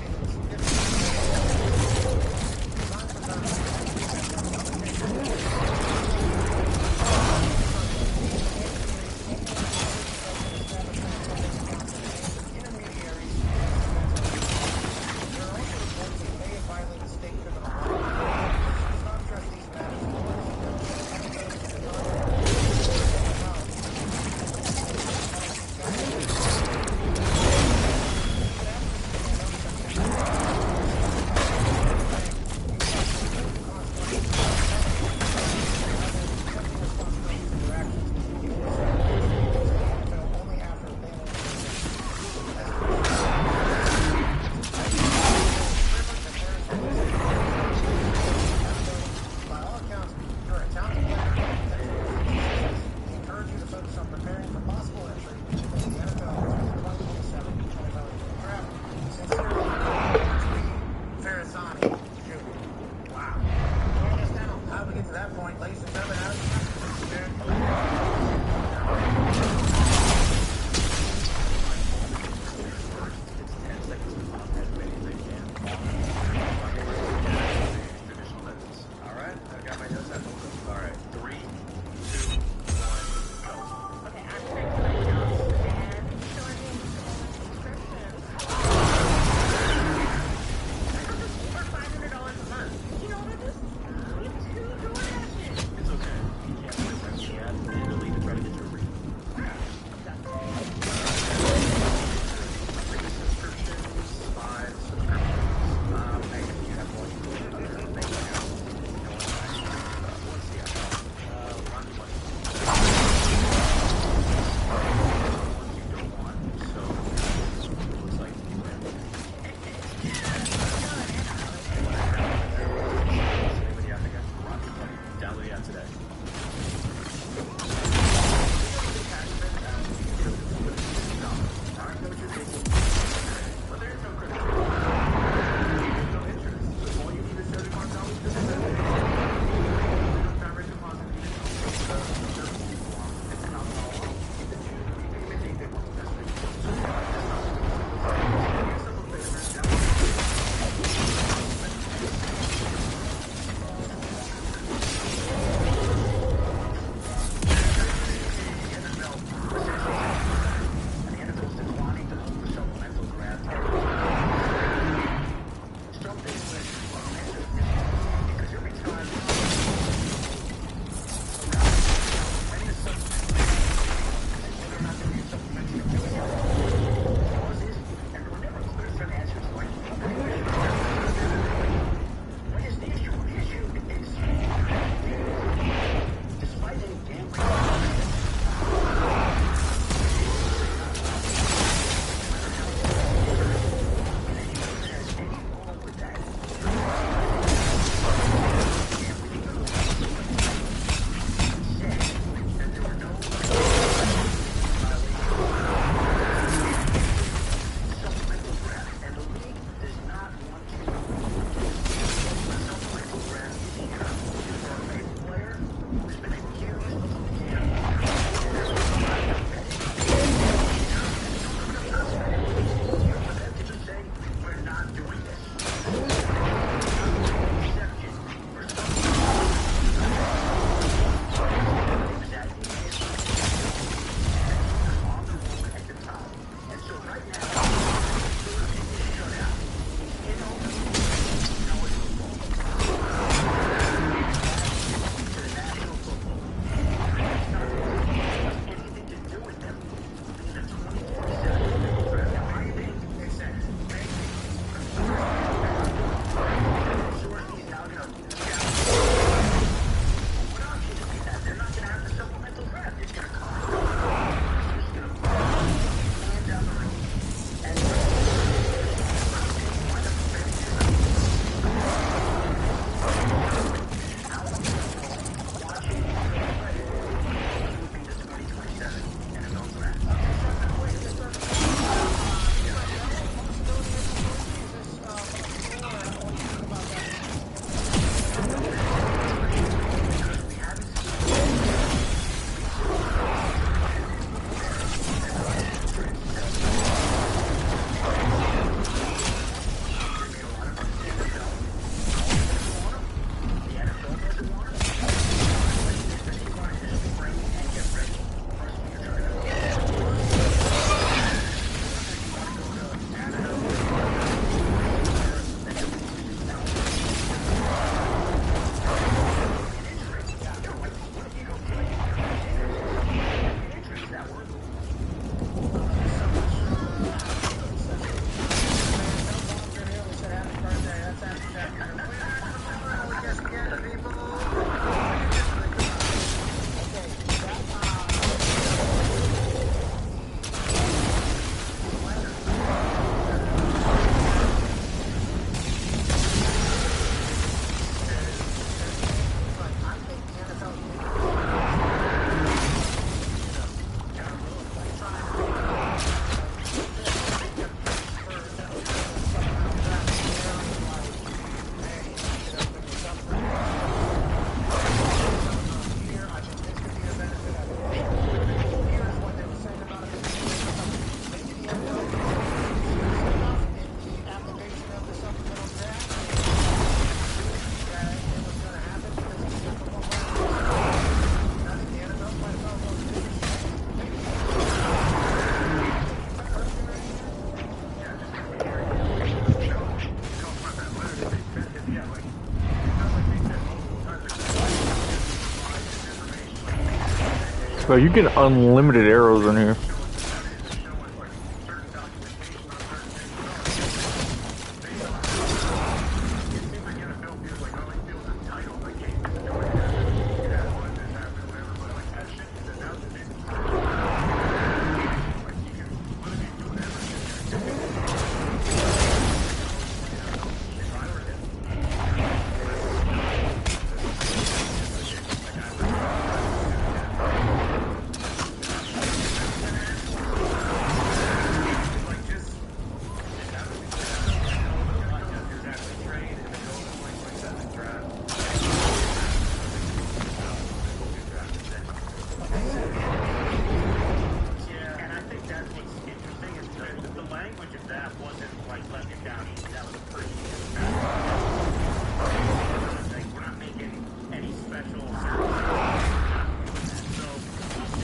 Speaker 1: Bro, you get unlimited arrows in here.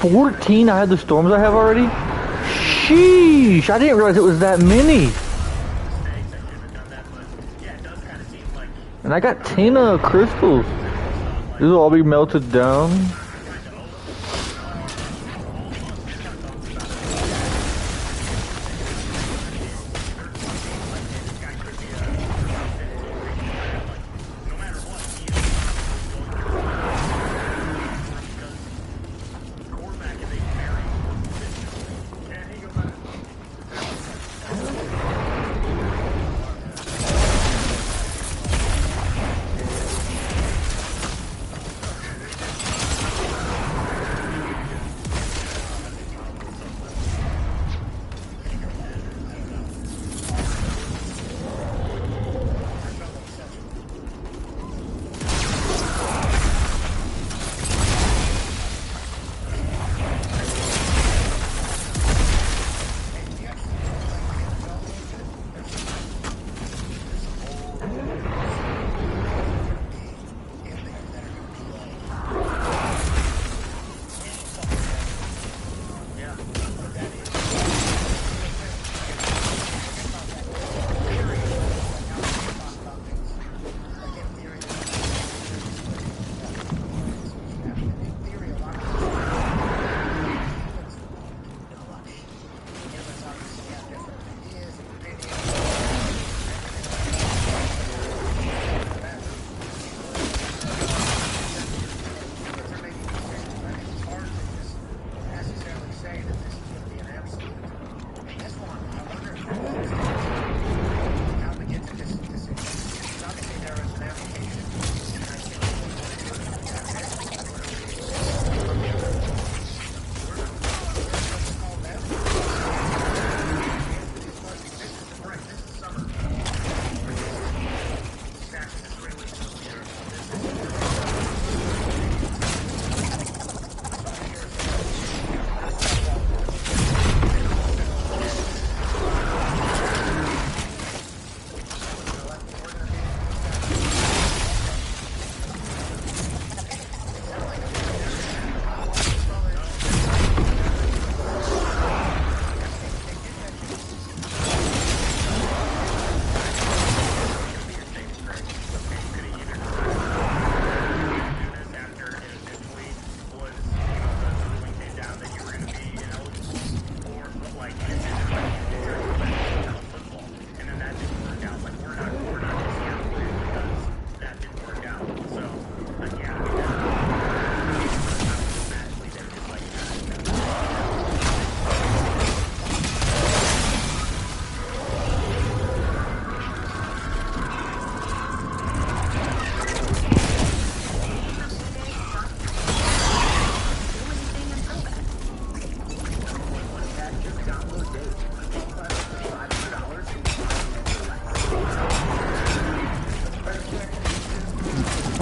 Speaker 1: $14? I had the storms I have already? Sheesh! I didn't realize it was that many. And I got 10 crystals. These will all be melted down.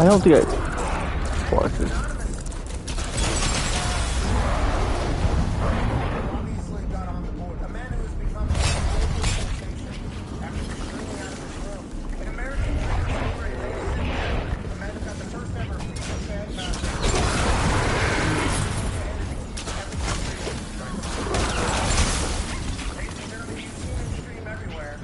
Speaker 1: I don't think I watched this.
Speaker 6: Obviously got on the board. A man who has become a global sensation after screaming out of his room. An American story, ladies and gentlemen. A man who got the first ever FIFA fan master. Ladies and gentlemen, you've seen him stream everywhere.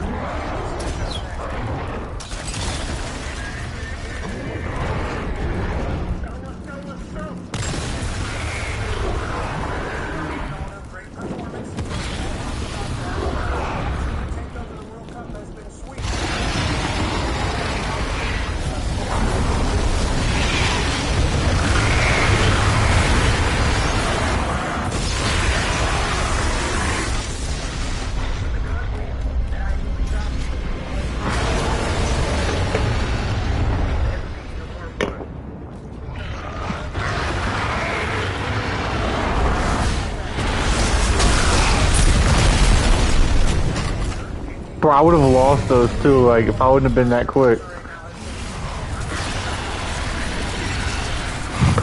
Speaker 1: Bro, I would have lost those too, like, if I wouldn't have been that quick.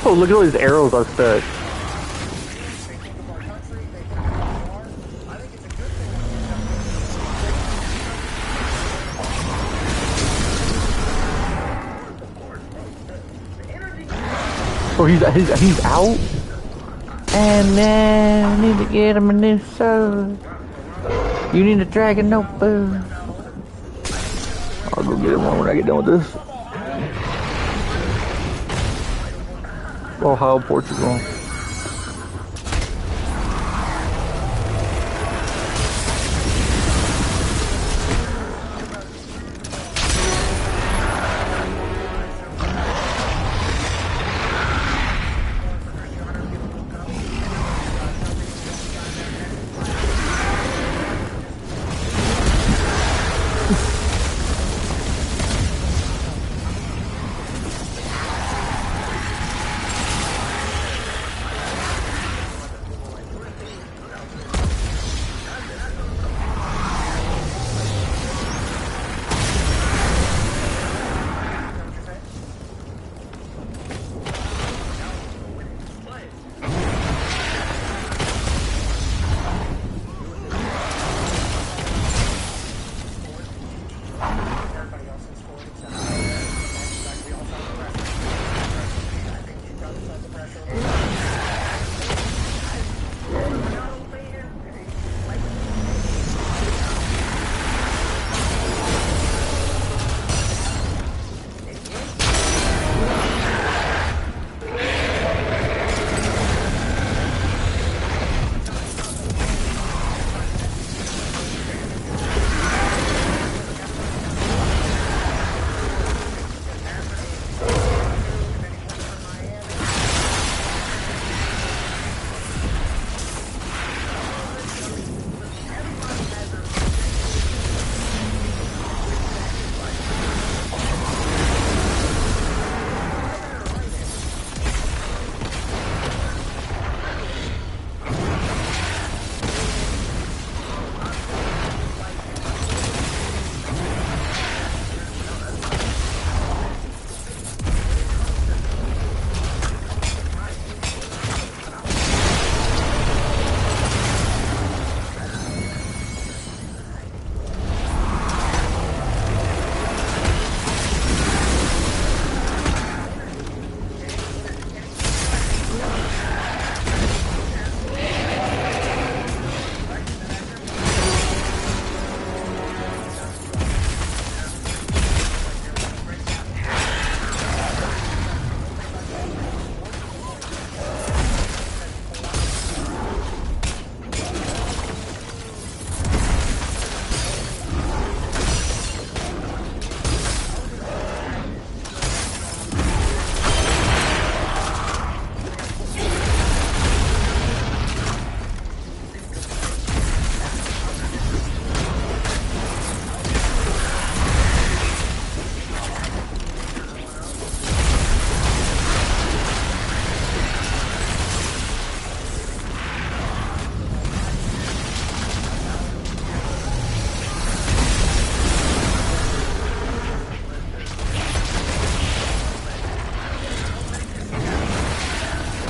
Speaker 1: Oh, look at all these arrows I set. Oh, he's out? And then I need to get him a new sword. You need a dragon notebook. I'll go get him one when I get done with this. Ohio, Portugal.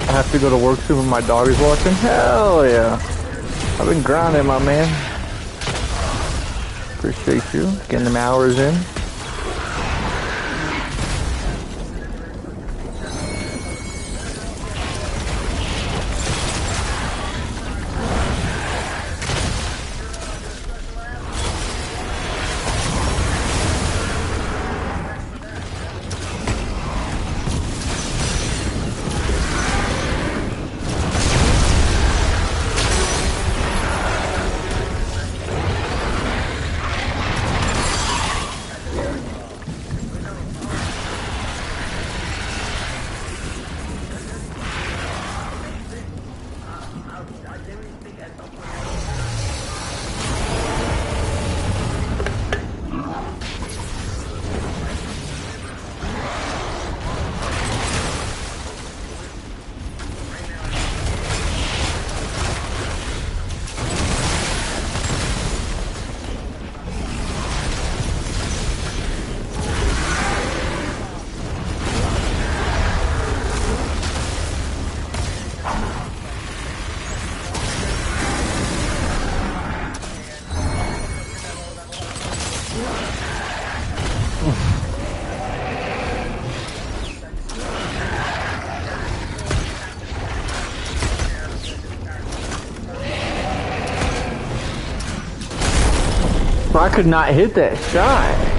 Speaker 1: I have to go to work soon when my dog is watching. Hell yeah. I've been grinding, my man. Appreciate you. Getting them hours in. Bro, I could not hit that shot.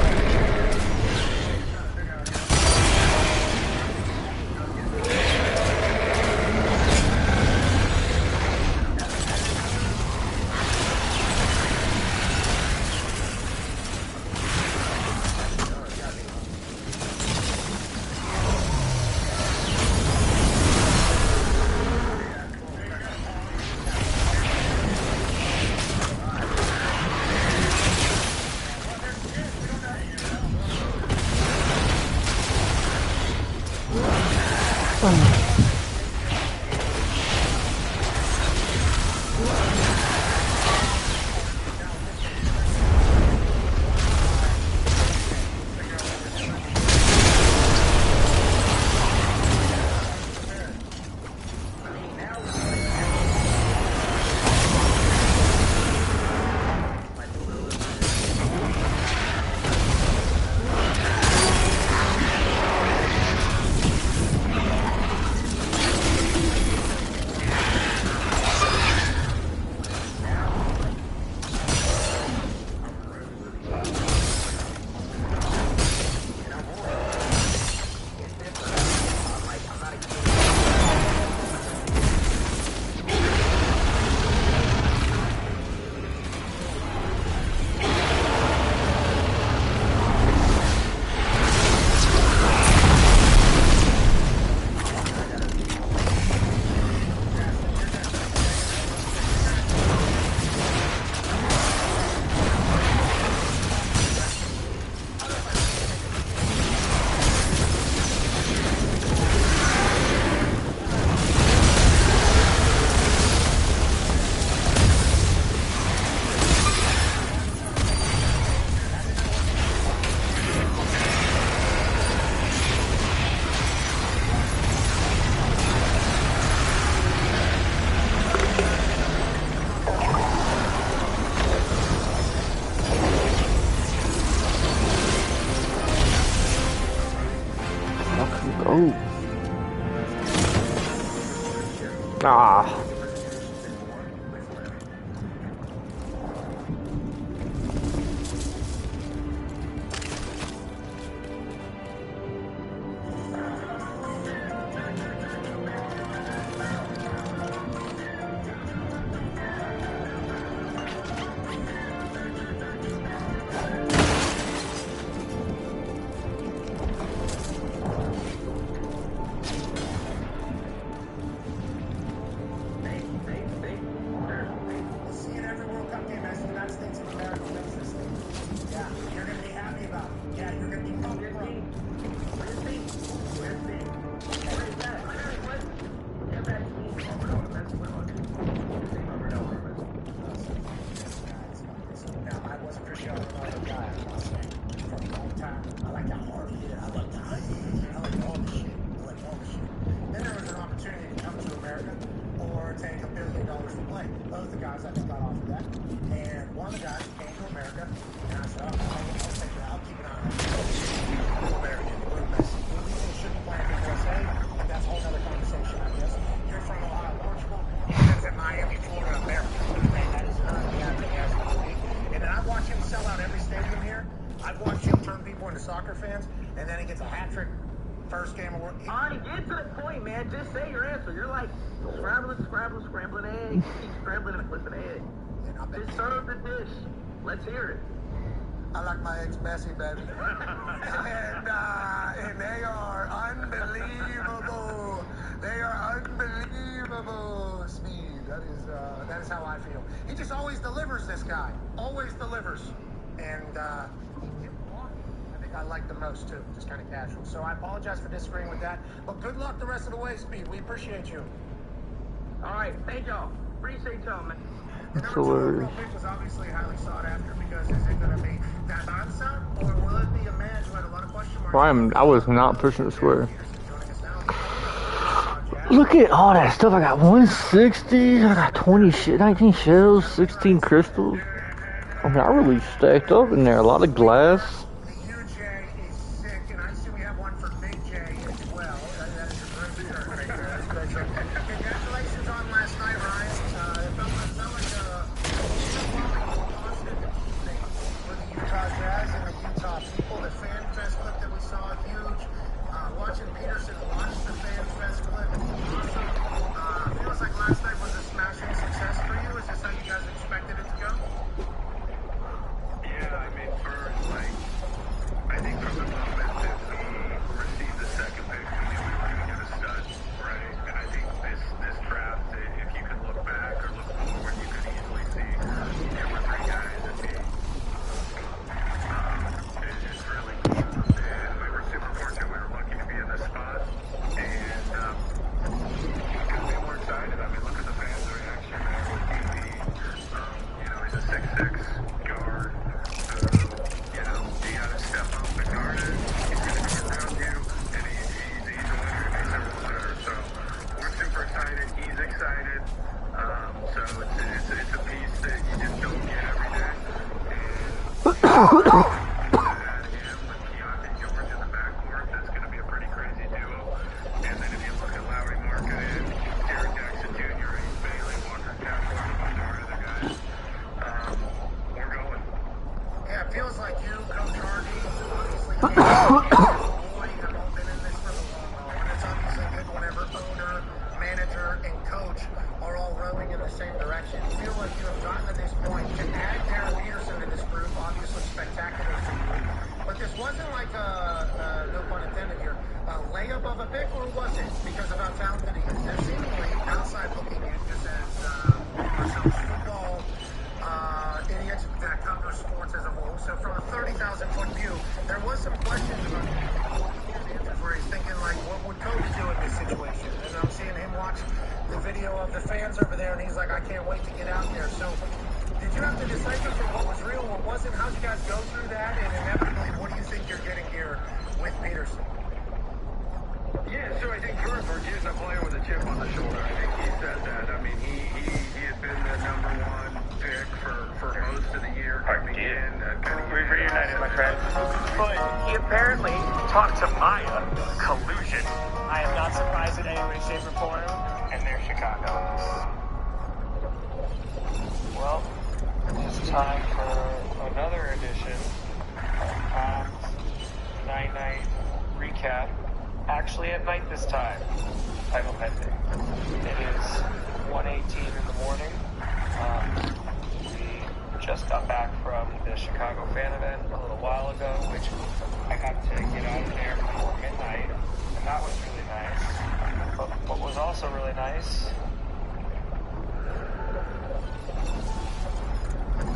Speaker 1: Ah.
Speaker 6: Let's hear it. I like my eggs messy, baby. and they are unbelievable. They are unbelievable, Speed. That is how I feel. He just always delivers, this guy. Always delivers. And I think I like the most, too. Just kind of casual. So I apologize for disagreeing with that. But good luck the rest of the way, Speed. We appreciate you.
Speaker 8: All right. Thank y'all. Appreciate y'all, man.
Speaker 1: That's hilarious.
Speaker 6: Was obviously highly sought after because is it going to be Dabanza or will it be a man who had a lot of question marks?
Speaker 1: I was not pushing to swear. Look at all that stuff. I got 160. I got 20 shit, 19 shells, 16 crystals. I mean, I really stacked up in there. A lot of glass.
Speaker 6: The huge J is sick, and I see we have one for Big J as well. That is a great shirt right there. That's great. So, congratulations on last night, Ryan. It felt like a overwhelming positive evening for the Utah Jazz and the Utah people. The Fan Fest clip that we saw, huge. Watching Peterson watch the Fan Fest clip, awesome. Feels like last night was a smashing success for you. Is this how you guys expected it to go?
Speaker 5: Yeah, I mean, I think from the moment that we received the second pick, we knew we were going to get a stud, right? And I think this draft, if you can look back or look forward, you could easily see 2 or 3 guys that be. It's really cool, and we were super fortunate. We were lucky to be in this spot, and couldn't be more excited. I mean, look at the fans' reaction, man, with DP. He's a 6'6" guard. You gotta step up and guard it. He's gonna go around you, and he's a winner. He makes everyone better. So we're super excited. He's excited. So it's a piece that you just don't get every day. And add him with Keontae George in the backcourt, that's gonna be a pretty crazy duo. And then if you look at Lowry Markkanen, Jared Jackson Jr., Ace Bailey, Walker Kessler, and a bunch of our other guys, we're going.
Speaker 6: Yeah, it feels like you, Coach Hardy, obviously, boy, have all been in this for the long haul. And it's obviously good whenever owner, manager, and coach are all rowing in the same direction. You feel like you have gotten to this point. To add Darren Peterson to this group, obviously spectacular for you. But this wasn't like a, no pun intended here, a layup of a pick, or was it? Because of how talented he is. They're seemingly outside looking in, just as ourselves football idiots that cover sports as a whole. So from a 30,000-foot view, there was some questions about answers where he's thinking, like, what would Kobe do in this situation? And I'm seeing him watch the video of the fans over there, and he's like, I can't wait to get out there. So did you have to decipher from what was real, what wasn't? How'd you guys go through that? And inevitably, what do you think you're getting here with Peterson?
Speaker 5: Yeah, so I think first we're getting a player with a chip on the shoulder. I think he said that. I mean, he had been the #1 pick for most of the year coming in.
Speaker 8: We've reunited, my friend. But he apparently talked to Maya. Collusion. I am not surprised in any way, shape, or form. And they're Chicago. Well, it's time for another edition of Tom's Night Recap. Actually at night this time. Title pending. It is 1:18 in the morning. We just got back from the Chicago fan event a little while ago, which I got to get out of there before midnight, and that was really nice. But what was also really nice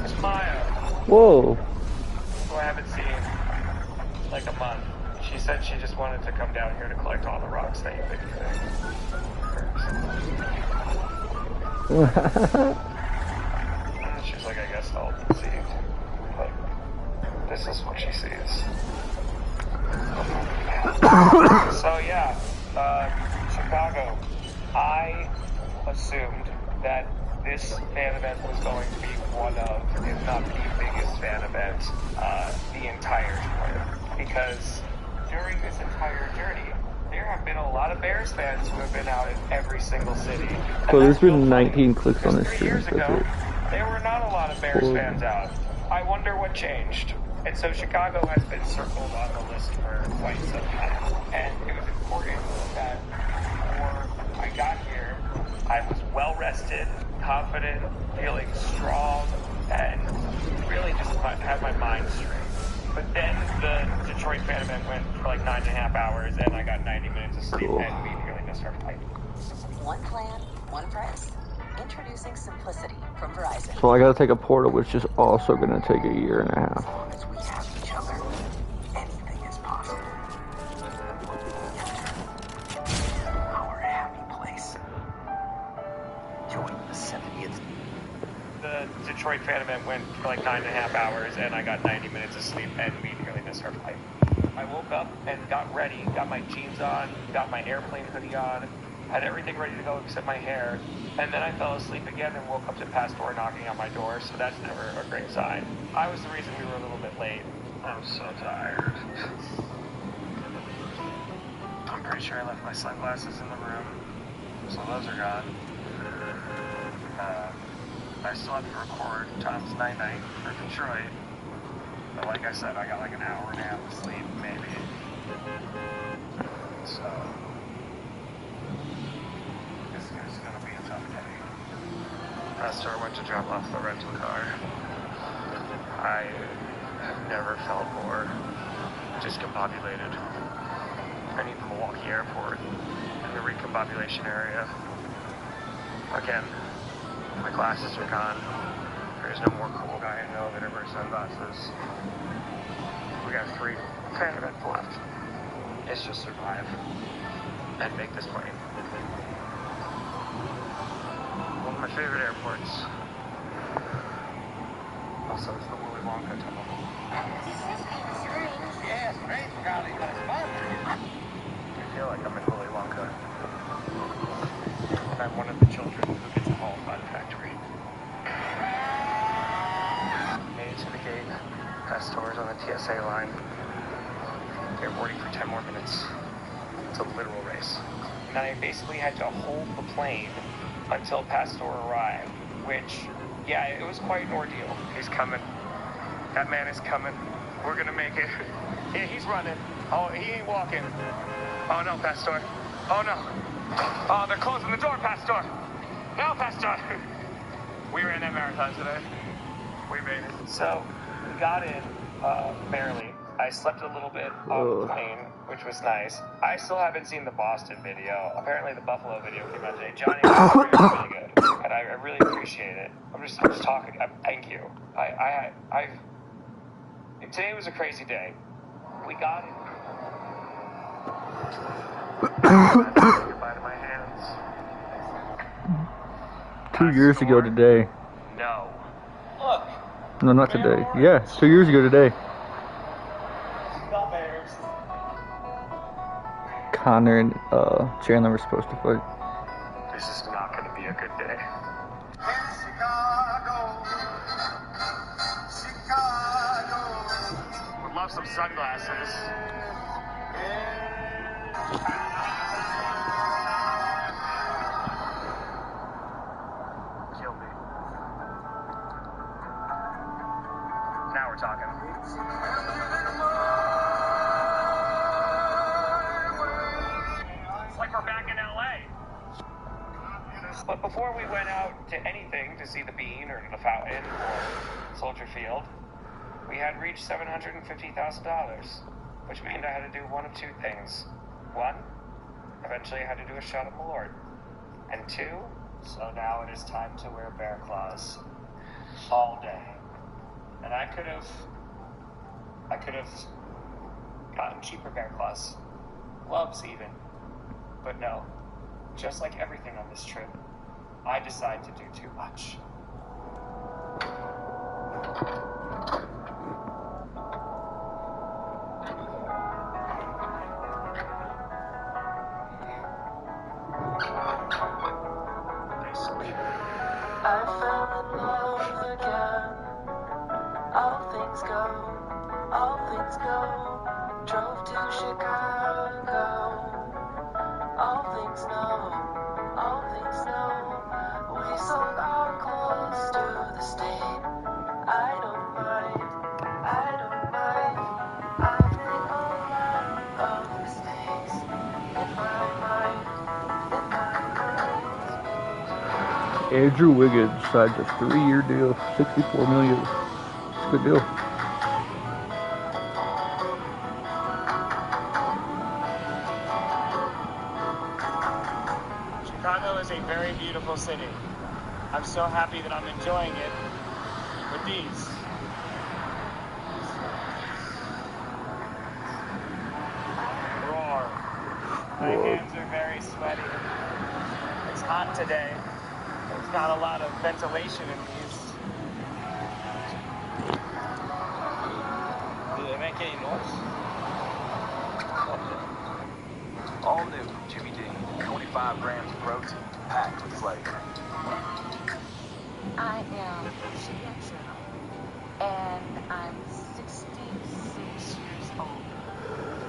Speaker 8: is Maya,
Speaker 1: Whoa.
Speaker 8: who I haven't seen like a month. She said she just wanted to come down here to collect all the rocks that you've been She's like, I guess I'll see. But this is what she sees. So yeah, Chicago. I assumed that this fan event was going to be one of, if not the biggest fan event, the entire tour. Because during this entire journey, there have been a lot of Bears fans who have been out in every single city.
Speaker 1: So there's been 19 clicks on this
Speaker 8: 3
Speaker 1: stream.
Speaker 8: years ago, there were not a lot of Bears fans out. I wonder what changed. And so Chicago has been circled on the list for quite some time. And it was important that before I got here, I was well rested, confident, feeling strong, and really just had my mind straight. But then the Detroit fan event went for like 9.5 hours, and I got 90 minutes of sleep, and we nearly missed our flight.
Speaker 11: One plan, one price. Introducing Simplicity from Verizon.
Speaker 1: So I gotta take a portal, which is also gonna take a year and a half.
Speaker 11: As long as we have each other, anything is possible. Enter our happy place. Join the 70th.
Speaker 8: The Detroit fan event went for like 9.5 hours, and I got 90 minutes of sleep, and we nearly missed our flight. I woke up and got ready, got my jeans on, got my airplane hoodie on, had everything ready to go except my hair, and then I fell asleep again and woke up to Pastor knocking on my door, so that's never a great sign. I was the reason we were a little bit late. I'm so tired. I'm pretty sure I left my sunglasses in the room, so those are gone. I still have to record Tom's night-night for Detroit, but like I said, I got like an hour and a half of sleep, maybe. So, this is gonna be a tough day. Pastor went to drop off the rental car. I have never felt more discombobulated. I need the Milwaukee Airport in the recombobulation area. Again, my glasses are gone. There's no more cool guy I know that ever wears sunglasses. We got 3 candidates left. It's just survive and make this plane. One of my favorite airports. Also, it's the Willy Wonka tunnel.
Speaker 5: Yeah, strange, Charlie, but it's fun.
Speaker 8: I feel like I'm in Willy Wonka. And I'm one of the children who gets hauled by the factory. Made it to the gate, past stores on the TSA line. They're boarding for 10 more minutes. It's a literal race. And I basically had to hold the plane until Pastor arrived, which, yeah, it was quite an ordeal. He's coming. That man is coming. We're gonna make it. Yeah, he's running. Oh, he ain't walking. Oh no, Pastor. Oh no. Oh, they're closing the door, Pastor. No, Pastor. We ran that marathon today. We made it. So, we got in, barely. I slept a little bit on the plane, which was nice. I still haven't seen the Boston video. Apparently the Buffalo video came out today. Johnny, was really good. And I really appreciate it. I'm just talking. Thank you. Today was a crazy day. We got it. Goodbye to my hands.
Speaker 1: 2 years ago today.
Speaker 8: No. Look.
Speaker 1: No, not today. Yeah, 2 years ago today. Connor and Chandler were supposed to fight.
Speaker 8: This is not going to be a good day. Chicago. Would love some sunglasses. Kill me. Now we're talking. It's like we're back in LA. But before we went out to anything, to see the Bean or the Fountain or Soldier Field, we had reached $750,000, which meant I had to do one of 2 things. 1, eventually I had to do a shot of Malort. And 2, so now it is time to wear bear claws all day. And I could have gotten cheaper bear claws, gloves even, but no. Just like everything on this trip, I decide to do too much.
Speaker 12: I fell in love again. All things go, all things go. Drove to Chicago. All things know, all things know. We sold our clothes to the state. I don't mind, I don't mind. I've made a lot of mistakes in my mind, in my mind.
Speaker 1: Andrew Wiggins signed a 3-year deal, $64 million. It's a good deal.
Speaker 8: Chicago is a very beautiful city. I'm so happy that I'm enjoying it with these. Roar. My hands are very sweaty. It's hot today. There's not a lot of ventilation in these. Do they make any noise? All new Jimmy D 24
Speaker 9: 35 grams of protein packed with flavor.
Speaker 11: I am Shia and I'm 66 years old.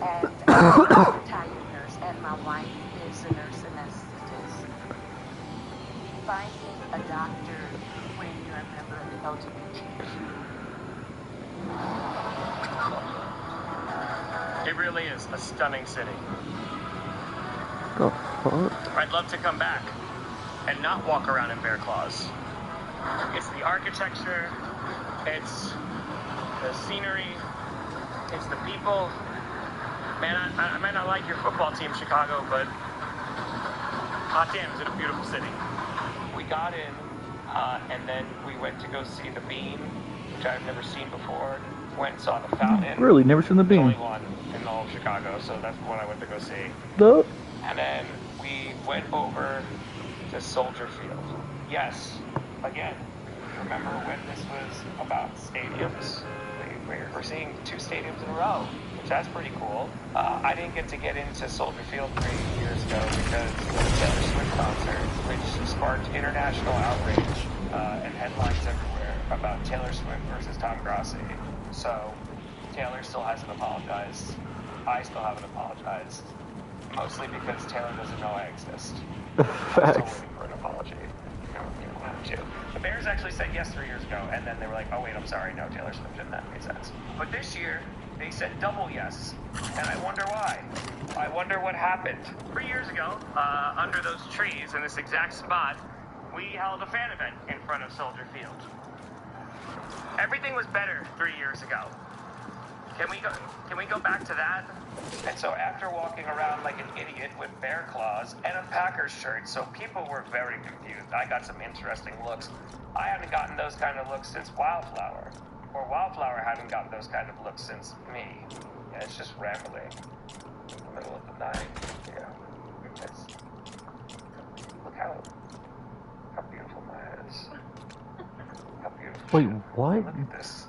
Speaker 11: And I'm a retired nurse, and my wife is a nurse anesthetist. Finding a doctor when you're a member of the LGBTQ.
Speaker 8: It really is a stunning city.
Speaker 1: The fuck?
Speaker 8: I'd love to come back and not walk around in bear claws. It's the architecture, it's the scenery, it's the people. Man, I might not like your football team, Chicago, but hot damn, is it a beautiful city. We got in, and then we went to go see the Bean, which I've never seen before. Went and saw the Fountain.
Speaker 1: Really? Never seen the Bean?
Speaker 8: There's only one in all of Chicago, so that's the one I went to go see.
Speaker 1: No.
Speaker 8: And then we went over to Soldier Field. Yes, again, remember when this was about stadiums? We're seeing 2 stadiums in a row, which that's pretty cool. I didn't get to get into Soldier Field 3 years ago because of the Taylor Swift concert, which sparked international outrage and headlines everywhere about Taylor Swift versus Tom Grossi. So Taylor still hasn't apologized. I still haven't apologized. Mostly because Taylor doesn't know I exist. I'm still waiting for an apology. The Bears actually said yes 3 years ago, and then they were like, oh wait, I'm sorry, no, Taylor Swift didn't. That made sense. But this year, they said double yes, and I wonder why. I wonder what happened. 3 years ago, under those trees in this exact spot, we held a fan event in front of Soldier Field. Everything was better 3 years ago. Can we go back to that? And so after walking around like an idiot with bear claws and a Packers shirt, so people were very confused. I got some interesting looks. I haven't gotten those kind of looks since Wildflower. Or Wildflower hadn't gotten those kind of looks since me. Yeah, it's just rambling in the middle of the night. Yeah. Look how beautiful Maya is. How beautiful.
Speaker 1: Wait, what?
Speaker 8: Look at this.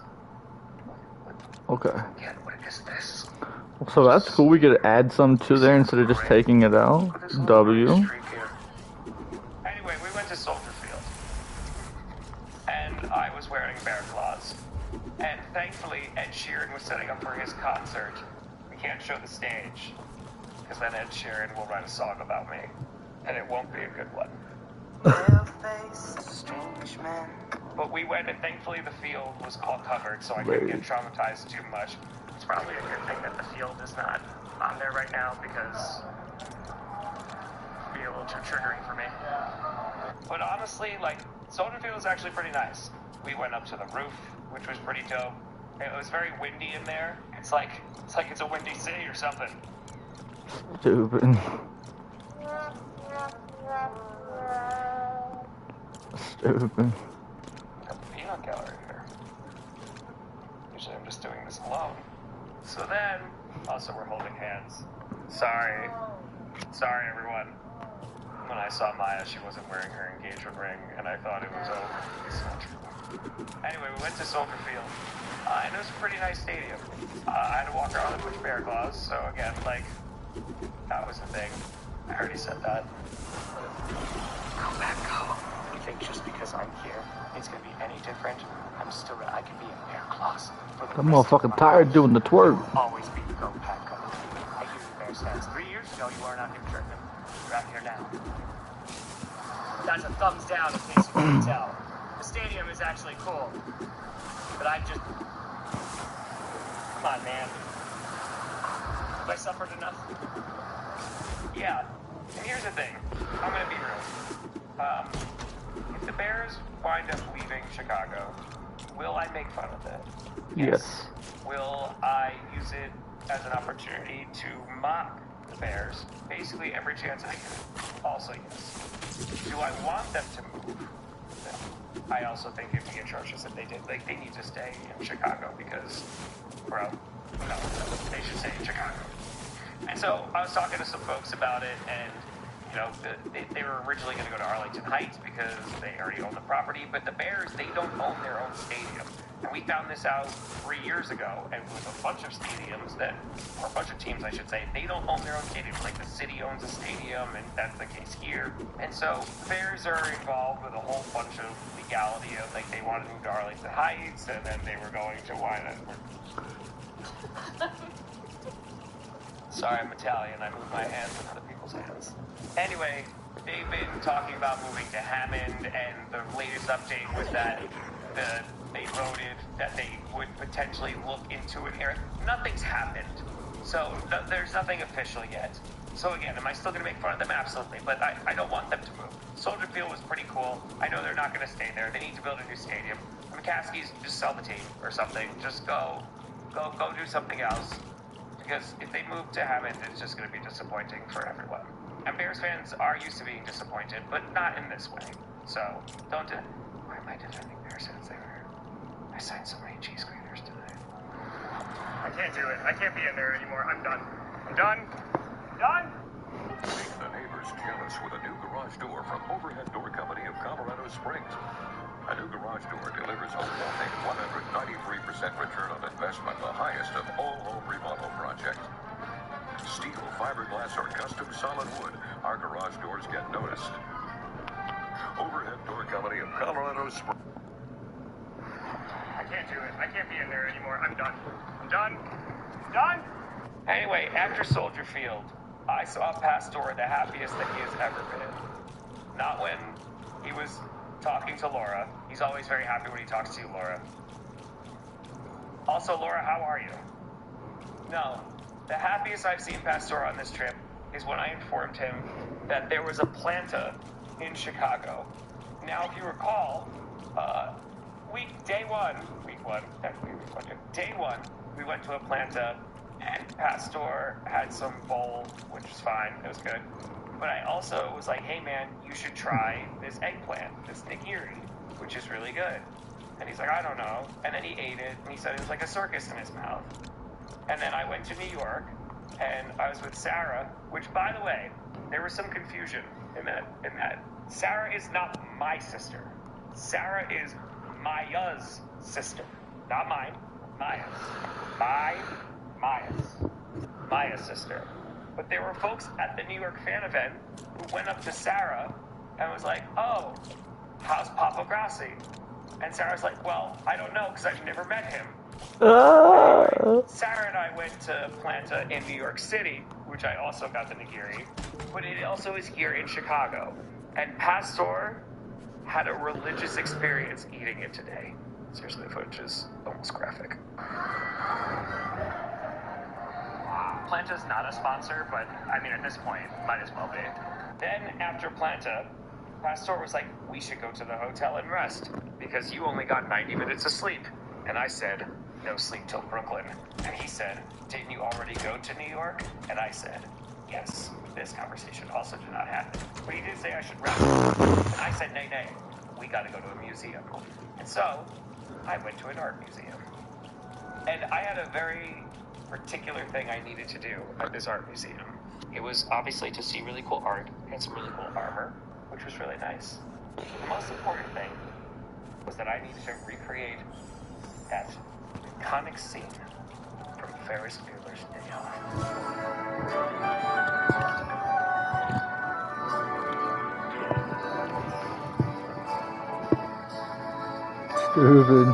Speaker 1: Okay.
Speaker 8: Yeah, what is this?
Speaker 1: So that's cool. We could add some to there instead of just taking it out. W.
Speaker 8: Anyway, we went to Soldier Field. And I was wearing bear claws. And thankfully, Ed Sheeran was setting up for his concert. We can't show the stage. Because then Ed Sheeran will write a song about me. And it won't be a good one. But we went, and thankfully the field was all covered, so I couldn't get traumatized too much. It's probably a good thing that the field is not on there right now, because it'd be a little too triggering for me. But honestly, like, Soldier Field was actually pretty nice. We went up to the roof, which was pretty dope. It was very windy in there. It's like it's a windy city or something.
Speaker 1: Stupid. Stupid.
Speaker 8: Peanut gallery here. Usually I'm just doing this alone. So then, also we're holding hands. Sorry everyone. When I saw Maya, she wasn't wearing her engagement ring, and I thought it was over. It's not true. Anyway, we went to Soldier Field, and it was a pretty nice stadium. I had to walk around with bear claws, so again, like, that was the thing. I already said that. Go back, go. You think just because I'm here, it's gonna be any different? I can be in bear claws.
Speaker 1: I'm motherfucking tired doing the twerk.
Speaker 8: Always be the go pack go. I hear the bear stands. 3 years ago, you were not here tripping. You're out here now. That's a thumbs down in case you couldn't tell. The stadium is actually cool. But I just... Come on, man. Have I suffered enough? Yeah. And here's the thing. I'm gonna be real. If the Bears wind up leaving Chicago, will I make fun of it?
Speaker 1: Yes.
Speaker 8: Will I use it as an opportunity to mock the Bears? Basically every chance I get. Also, yes. Do I want them to move? No. I also think it'd be atrocious if they did. Like, they need to stay in Chicago because, bro, no, they should stay in Chicago. And so I was talking to some folks about it, and you know, they were originally going to go to Arlington Heights because they already own the property, but the Bears, they don't own their own stadium. And we found this out 3 years ago, and with a bunch of stadiums that, or a bunch of teams, I should say, they don't own their own stadiums. Like the city owns a stadium, and that's the case here. And so Bears are involved with a whole bunch of legality of, like, they wanted to move to Arlington Heights, and then they were going to Sorry, I'm Italian. I move my hands in other people's hands. Anyway, they've been talking about moving to Hammond, and the latest update was that they voted that they would potentially look into an area. Nothing's happened, so there's nothing official yet. So again, am I still going to make fun of them? Absolutely, but I don't want them to move. Soldier Field was pretty cool. I know they're not going to stay there. They need to build a new stadium. McCaskey's just sell the team or something. Just go do something else. Because if they move to Hammond, it's just going to be disappointing for everyone. And Bears fans are used to being disappointed, but not in this way. So don't. Why am I defending Bears fans there? I signed so many cheese graters today.
Speaker 13: I can't do it. I can't be in there anymore. I'm done. I'm done. Done.
Speaker 14: Make the neighbors jealous with a new garage door from Overhead Door Company of Colorado Springs. A new garage door delivers a whopping 193% return on investment, the highest of all home remodel projects. Steel, fiberglass, or custom solid wood, our garage doors get noticed. Overhead Door Company of Colorado Springs.
Speaker 13: I can't do it. I can't be in there anymore. I'm done. I'm done. Done.
Speaker 8: Anyway, after Soldier Field, I saw Pastor the happiest that he has ever been. Not when he was talking to Laura. He's always very happy when he talks to you, Laura. Also, Laura, how are you? No. The happiest I've seen Pastor on this trip is when I informed him that there was a planta in Chicago. Now, if you recall, day one, we went to a planta, and Pastor had some bowl, which was fine. It was good. But I also was like, hey, man, you should try this eggplant, this nigiri, which is really good. And he's like, I don't know. And then he ate it, and he said it was like a circus in his mouth. And then I went to New York, and I was with Sarah, which, by the way, there was some confusion in that. Sarah is not my sister. Sarah is Maya's sister. Not mine. Maya's. Maya's sister. But there were folks at the New York fan event who went up to Sarah and was like, oh, how's Papa Grassi? And Sarah's like, well, I don't know because I've never met him. Anyway, Sarah and I went to Planta in New York City, which I also got the nigiri, but it also is here in Chicago. And Pastor had a religious experience eating it today. Seriously, the footage is almost graphic. Planta's not a sponsor, but I mean, at this point, might as well be. Then, after Planta, Pastor was like, we should go to the hotel and rest, because you only got 90 minutes of sleep. And I said, no sleep till Brooklyn. And he said, didn't you already go to New York? And I said, yes. This conversation also did not happen. But he did say I should rest. And I said, nay, we gotta go to a museum. And so, I went to an art museum. And I had a very particular thing I needed to do at this art museum. It was obviously to see really cool art and some really cool armor, which was really nice. The most important thing was that I needed to recreate that iconic scene from Ferris Bueller's Day Off.
Speaker 1: Stupid.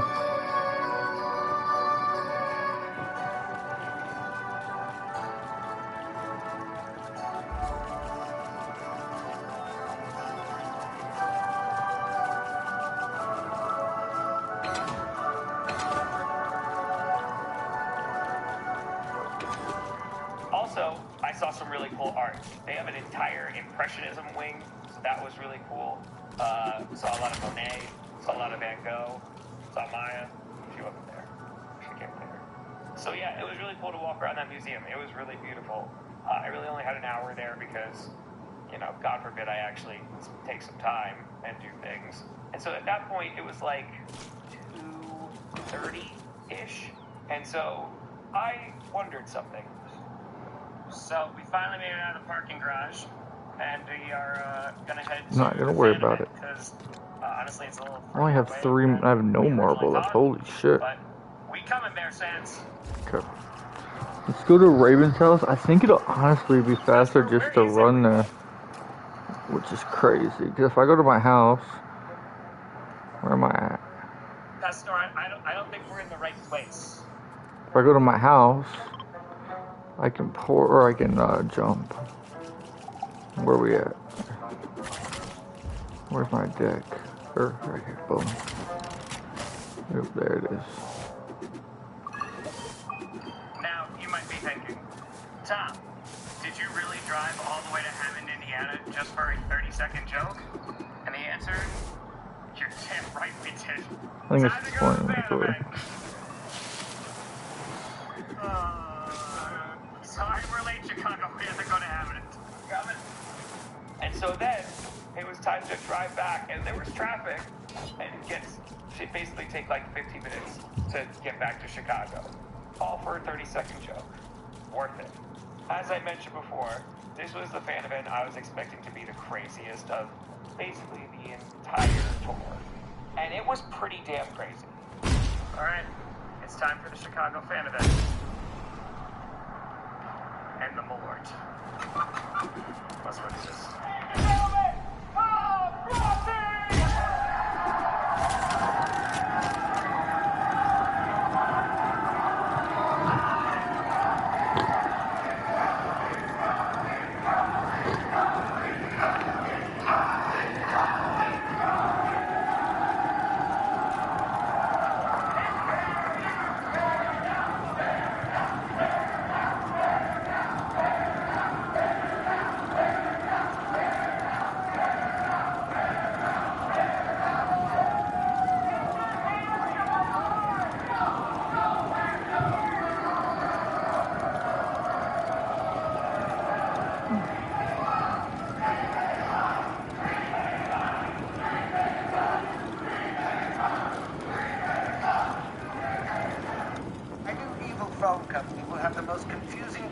Speaker 8: Also, I saw some really cool art. They have an entire Impressionism wing, so that was really cool. Saw a lot of Monet, saw a lot of Van Gogh, saw Maya, a few of them there. She came there. So yeah, it was really cool to walk around that museum. It was really beautiful. I really only had an hour there because, you know, God forbid I actually take some time and do things. And so at that point, it was like 2:30-ish. And so I wondered something. So we finally made it out of the parking garage, and we are gonna head to
Speaker 1: Not gonna worry about it.
Speaker 8: Because Honestly, it's a little.
Speaker 1: I only have
Speaker 8: further
Speaker 1: three.
Speaker 8: away
Speaker 1: I have
Speaker 8: than
Speaker 1: no
Speaker 8: we
Speaker 1: more
Speaker 8: originally
Speaker 1: bullets.
Speaker 8: thought,
Speaker 1: Holy shit.
Speaker 8: But we coming, Bear Sands.
Speaker 1: Okay. Let's go to Raven's house. I think it'll honestly be faster just to run there, which is crazy. Because if I go to my house, where am I at?
Speaker 8: Pastor, I don't think we're in the right place.
Speaker 1: If I go to my house, I can pour or I can jump. Where are we at? Where's my deck? Right here. Boom. Oop, there it is.
Speaker 8: Now, you might be thinking, Tom, did you really drive all the way to Hammond, Indiana just for a 30-second joke? And the answer, you're damn right we did.
Speaker 1: I think it's 20 actually.
Speaker 8: Sorry we're late, Chicago. We have to go to Hammond. And so then, it was time to drive back, and there was traffic, and it basically take like 50 minutes to get back to Chicago. All for a 30-second joke. Worth it. As I mentioned before, this was the fan event I was expecting to be the craziest of basically the entire tour. And it was pretty damn crazy. Alright, it's time for the Chicago fan event. And the Malort. Let's go do this.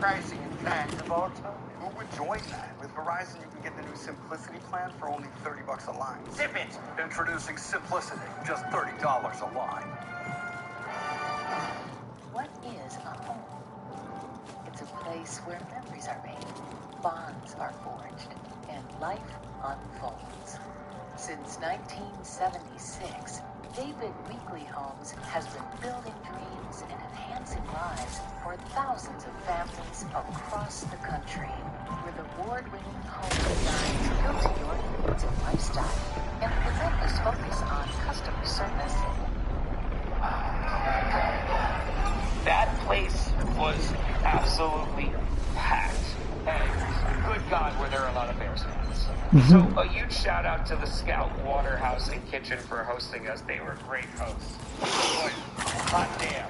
Speaker 6: pricing in fact of all time. Who would join that? With Verizon, you can get the new Simplicity plan for only $30 a line.
Speaker 8: Zip it!
Speaker 15: Introducing Simplicity, just $30 a line.
Speaker 11: What is a home? It's a place where memories are made, bonds are forged, and life unfolds. Since 1976, David Weekly Homes has been building dreams and enhancing lives for thousands of families across the country. With award-winning home designs built to your needs and lifestyle, and a relentless focus on customer service.
Speaker 8: That place was absolutely packed. And good God, were there a lot of Bears fans. So a huge shout out to the Scout Waterhouse and Kitchen for hosting us. They were great hosts. Boy, hot damn.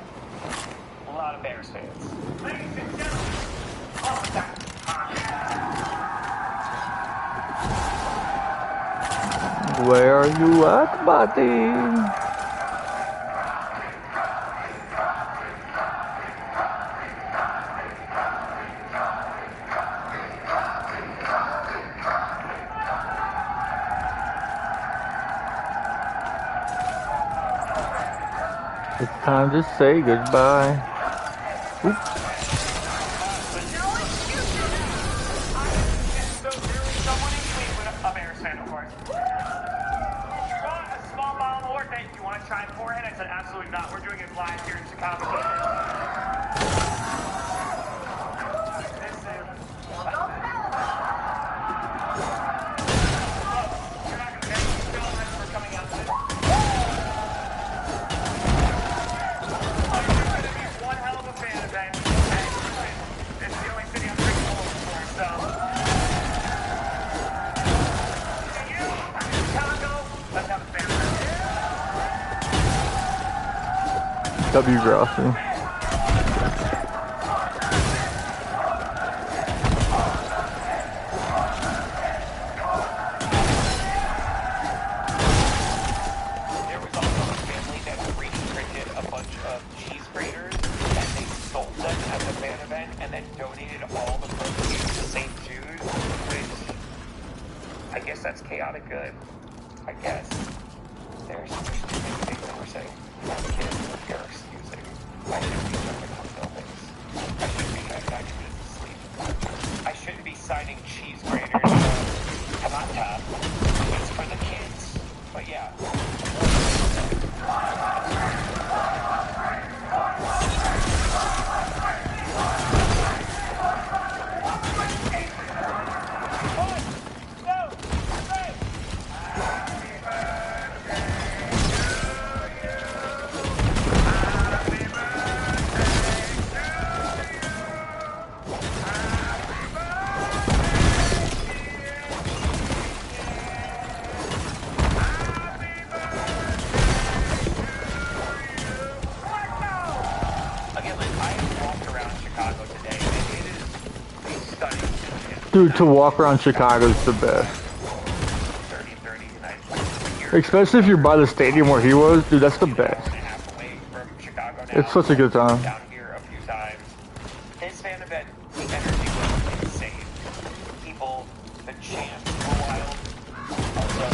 Speaker 8: A lot of Bears fans. Ladies and gentlemen, welcome back to the
Speaker 1: Where are you at, buddy? It's time to say goodbye. Oops.
Speaker 8: So there was someone in Cleveland, a Bears fan, of course. You want a small bottle of water that you want to try and pour in? I said, absolutely not. We're doing it live here in Chicago.
Speaker 1: W. Grossi.
Speaker 8: There was also a family that 3D printed a bunch of cheese graters, and they sold them at the fan event, and then donated all the proceeds to St. Jude, which I guess that's chaotic good. I guess. there's too many things that we're saying as kids that you're excusing. I shouldn't be jumping on buildings. I shouldn't be trying to get to sleep. I shouldn't be signing cheese graters to hot tub. It's for the kids. But yeah.
Speaker 1: Dude, to walk around Chicago is the best. Especially if you're by the stadium where he was, dude, that's the best. It's such a good time.
Speaker 8: Down here a few times. His fan event, the energy was insane. People, the chants were wild. Also,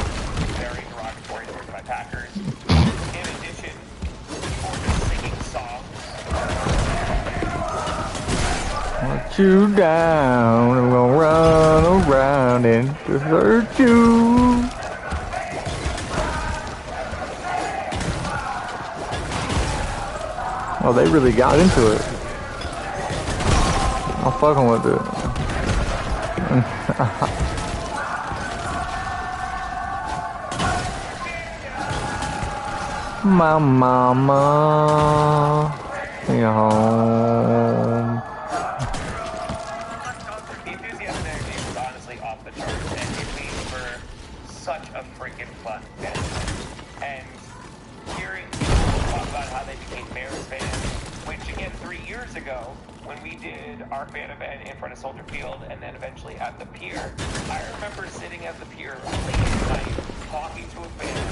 Speaker 8: very derogatory towards my Packers. In addition, people were just singing songs.
Speaker 1: Let you down, I'm gonna run around and desert you. Oh, they really got into it. I'm fucking with it. My mama, you home.
Speaker 8: The enthusiasm there was honestly off the charts, and it made for such a freaking fun event. And hearing people talk about how they became Bears fans, which again 3 years ago, when we did our fan event in front of Soldier Field and then eventually at the pier, I remember sitting at the pier late at night talking to a fan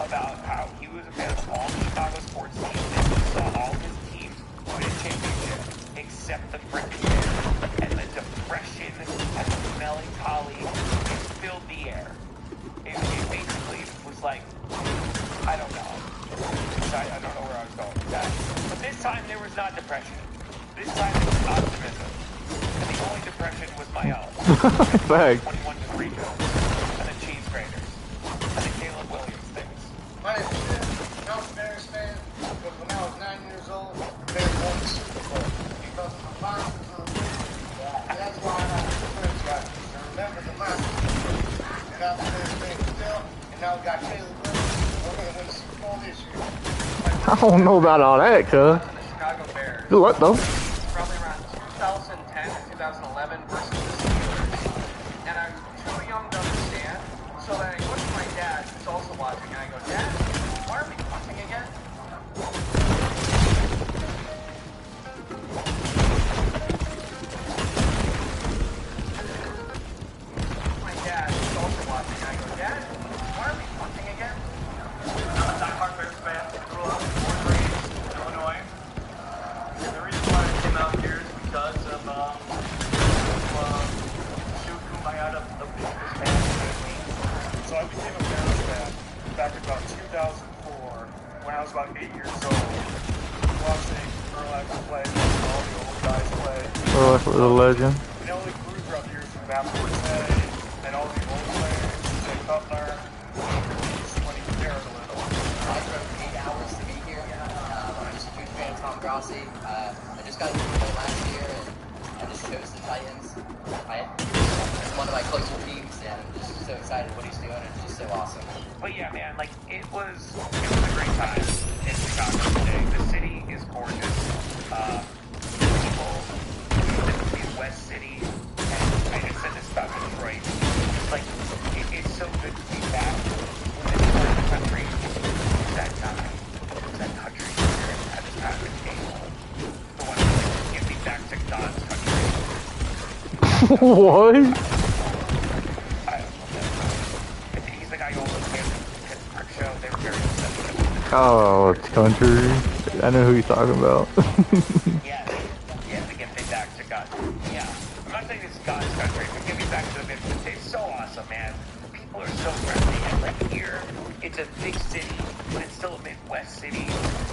Speaker 8: about how he was a fan of all Chicago sports teams and he saw all his teams win a championship except the freaking Bears. And the depression and the melancholy filled the air. It basically was like, I don't know. I don't know where I was going with that. But this time there was not depression. This time it was optimism. And the only depression was my own.
Speaker 1: Thanks.
Speaker 8: 21 degree Jones. And the cheese graters. And the Caleb Williams things.
Speaker 6: My name is Jim. I was a Bears fan because when I was 9 years old, Bears won the Super Bowl. Because my father was on the field. And that's why I have the Bears guy. I remember the last Super Bowl. And I was a Bears fan still. And now we got Caleb Williams. We're going to win the Super Bowl this year.
Speaker 1: I don't know about all that, cuz.
Speaker 16: Chicago Bears.
Speaker 1: Do what though?
Speaker 16: Probably around 2010 and 2011 versus the Steelers. And I'm too young to understand. So then I go to my dad, who's also watching, and I go, Dad, why are we punting again? My dad, who's also watching, and I go, Dad, why are we punting again?
Speaker 13: I'm a diehard Bears fan. Grew up, born and raised in Illinois. And the reason why I came out here is because of shoot kumbaya of this fan community. So I became a Bears fan back in about 2004 when I was about 8 years old. Watching Urlacher play, watching all the old guys play.
Speaker 1: Urlacher was a legend.
Speaker 13: And it only grew throughout the years from Matt Forte and all the old players, Jay Cutler, when he cared a little.
Speaker 17: I drove 8 hours to be here. I'm just a huge fan of Tom Grossi. I just got a Super Bowl last year, and I just chose the Titans. It's one of my closer teams, and I'm just so excited what he's doing. It's just so awesome.
Speaker 8: But yeah, man, like it was a great time in Chicago today. The city is gorgeous. People in West City, and I just said this about Detroit. Like it's so good to be back in this part of the country. That time, that country here at the time of table. The one that get me back to God's country.
Speaker 1: What?
Speaker 8: I don't know. He's the guy who almost came to the Pittsburgh show. They were very upset with him.
Speaker 1: Oh, it's country. I know who you're talking about.
Speaker 8: Yeah, to get me back to God. Yeah, I'm not saying it's God's country, but get me back to the Midwest. It's so awesome, man. people are so friendly. And like here, it's a big city, but it's still a Midwest city,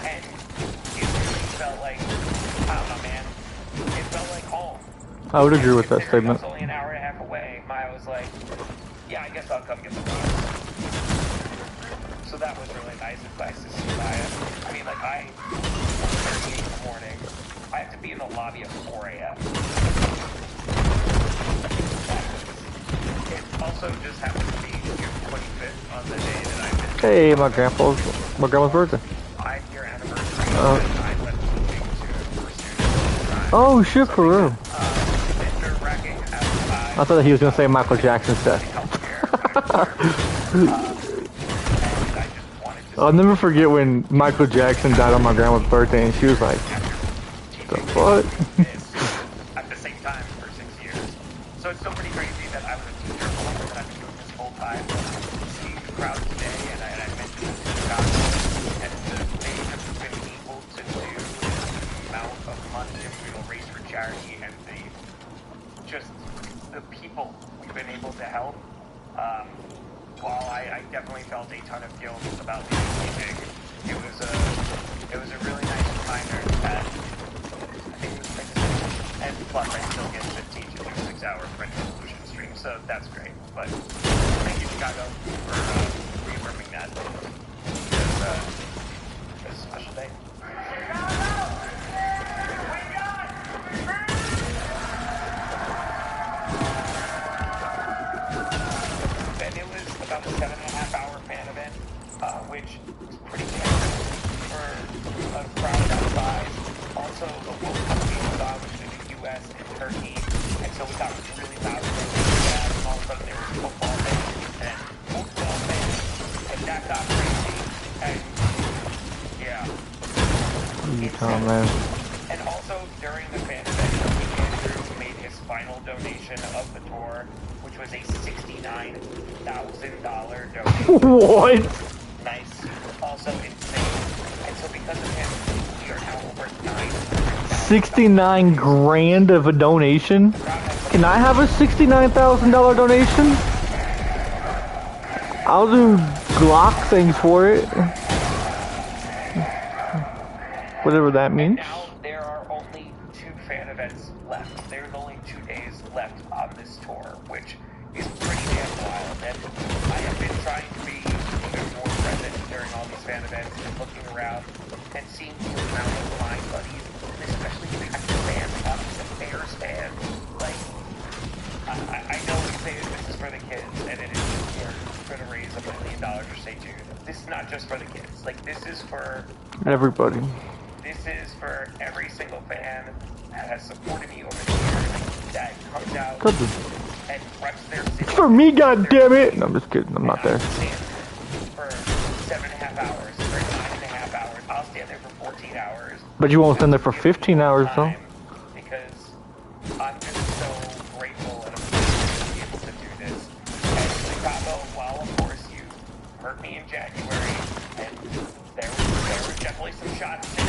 Speaker 8: and it really felt like, I don't know, man. It felt like home.
Speaker 1: I would agree with that
Speaker 8: Considering
Speaker 1: statement.
Speaker 8: I was only an hour and a half away. Maya was like, yeah, I guess I'll come get the bus. So that was really nice. It's nice to see Maya. I mean, like, I, 8 in the morning, I have to be in the lobby at 4 a.m. It also just happened to be June 25th on the day that I missed.
Speaker 1: Hey, my grandma's birthday.
Speaker 8: 5-year anniversary. I went moving to pursue.
Speaker 1: Oh shit, for real. I thought he was gonna say Michael Jackson's death. I'll never forget when Michael Jackson died on my grandma's birthday, and she was like, "The fuck?"
Speaker 8: At the same time for 6 years. So it's still pretty crazy that I was a teacher for longer than I've been doing this whole time. Seeing the crowd today, and I mentioned this to Chicago, and they have been able to do the amount of money that we will raise for charity, and the people we've been able to help. While I definitely felt a ton of guilt about leaving, it was a really nice reminder that I think it was pretty, and plus I still get 15 to 26 hour French Revolution stream, so that's great. But thank you, Chicago, for reaffirming that. It's a special day. About a 7.5-hour fan event, which is pretty standard for a crowd that size. Also, the World Cup game was on, which is in the U.S. and Turkey, and so we got really loud and all of a sudden there was football fans, and that got crazy, and yeah.
Speaker 1: Utah, man.
Speaker 8: And also, during the fan event, Andrew made his final donation of the tour, which was a $69,000 donation.
Speaker 1: What?
Speaker 8: Nice. Also insane. And so because of him, we are now over 900,000.
Speaker 1: 69 grand of a donation? Can I have a $69,000 donation? I'll do Glock things for it. Whatever that means.
Speaker 8: Now there are only 2 fan events left. There's only 2 days left on this tour, which is pretty damn wild. And I have been trying to be even more present during all these fan events and looking around and seeing the amount of line buddies, and especially Packers fans, some Bears fans. Like, I know we say this is for the kids, and it is going to raise $1 million for St. Jude. This is not just for the kids. Like, this is for
Speaker 1: everybody.
Speaker 8: This is for every single fan that has supported me over the years, that comes out and reps their city.
Speaker 1: It's for me, goddammit! No, I'm just kidding. I'm not there.
Speaker 8: For 7.5 hours, for 9.5 hours. I'll stand there for 14 hours.
Speaker 1: But you won't stand there for 15 hours, though.
Speaker 8: Because I'm just so grateful and appreciative to be able to do this. And Chicago, while of course you hurt me in January, and there were definitely some shots today.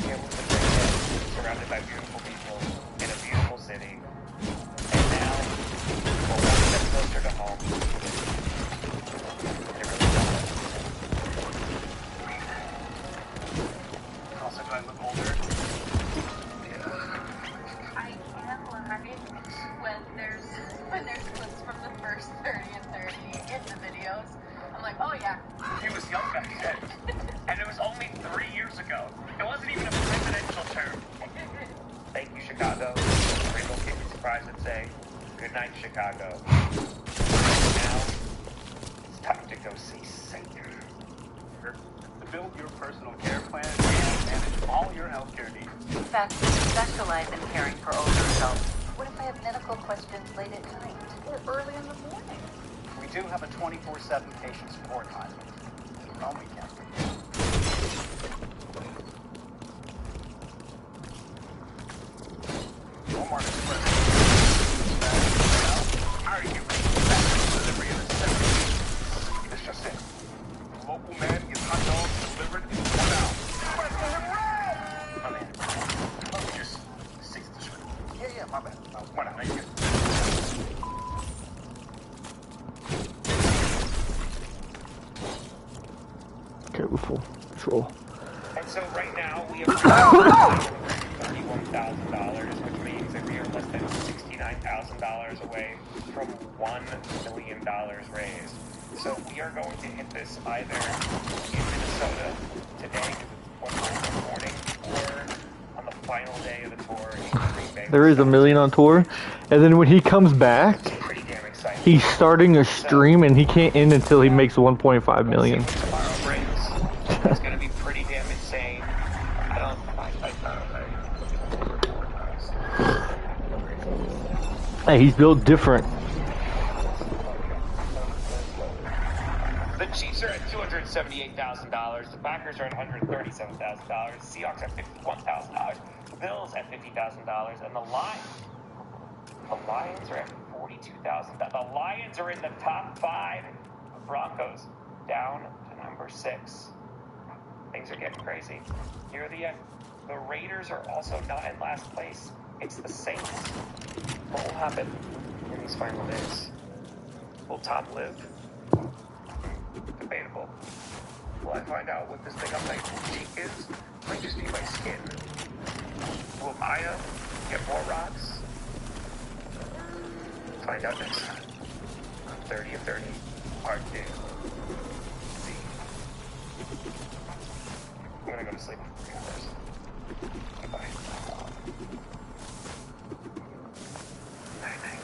Speaker 8: It was a great day, surrounded by beautiful people in a beautiful city. And now, we're one step closer to home. It really does. Also, do I look older?
Speaker 11: I am learning when there's clips from the first 30 and 30 in the videos. I'm like, oh yeah.
Speaker 8: He was young back then. And it was only 3 years ago. It wasn't even a presidential term. Thank you, Chicago. Rainbow King surprise and say, good night, Chicago. Now, it's time to go see Satan.
Speaker 15: Build your personal care plan and manage all your healthcare needs.
Speaker 18: In fact, we specialize in caring for older adults. What if I have medical questions late at night or early in the morning?
Speaker 15: We do have a 24/7 patient support line. On weekends.
Speaker 8: Walmart Express. Are you ready for delivery in a second? It's just it. The local man gets hot dogs delivered in 1 hour. My man. Let me just 6 the script.
Speaker 15: Yeah, my bad.
Speaker 8: 1 hour. Thank you.
Speaker 1: before. Troll.
Speaker 8: And so right now we have $31,000, which means that we are less than $69,000 away from $1 million raised. So we are going to hit this either in Minnesota today, because it's 1 morning, or on the final day of the tour in Green Bay.
Speaker 1: There is $1 million on tour, and then when he comes back, he's starting a stream and he can't end until he makes 1.5 million.
Speaker 8: It's going to be pretty damn insane.
Speaker 1: Hey, he's built different.
Speaker 8: The Chiefs are at $278,000. The Packers are at $137,000. Seahawks at $51,000. Bills at $50,000, and the Lions are at $42,000. The Lions are in the top 5. The Broncos down to number 6. Things are getting crazy. Here the Raiders are also not in last place. It's the Saints. What will happen in these final days? Will Tom live? Debatable. Will I find out what this thing on my cheek is? Might just be my skin. Will Maya get more rocks? Find out next time. 30 of 30, part 2. See. I'm gonna go to sleep first. Goodbye. Night-night.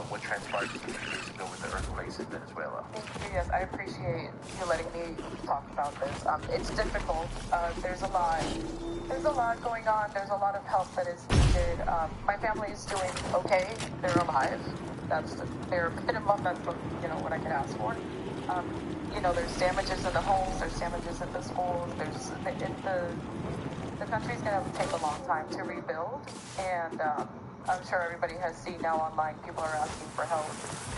Speaker 8: What transpired 2 years ago with the earthquakes in Venezuela?
Speaker 11: Thank you. Yes, I appreciate you letting me talk about this. It's difficult. There's a lot going on. There's a lot of help that is needed. My family is doing okay. They're alive. That's the bare minimum. That's what I could ask for. There's damages in the homes. There's damages in the schools. The country's gonna take a long time to rebuild, and I'm sure everybody has seen now online, people are asking for help.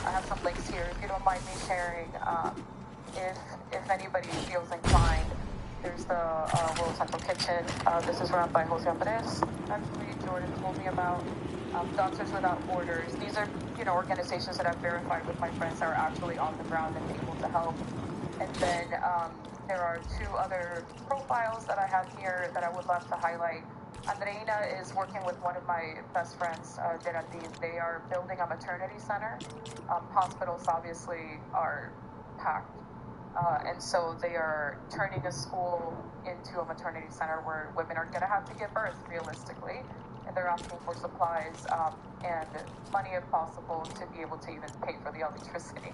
Speaker 11: I have some links here if you don't mind me sharing. If anybody feels inclined, there's the World Central Kitchen. This is run by Jose Andres, actually Jordan told me about. Doctors Without Borders. These are organizations that I've verified with my friends that are actually on the ground and able to help. And then there are 2 other profiles that I have here that I would love to highlight. Andreina is working with one of my best friends, Geraldine. They are building a maternity center. Hospitals obviously are packed. And so they are turning a school into a maternity center where women are going to have to give birth, realistically. And they're asking for supplies and money, if possible, to be able to even pay for the electricity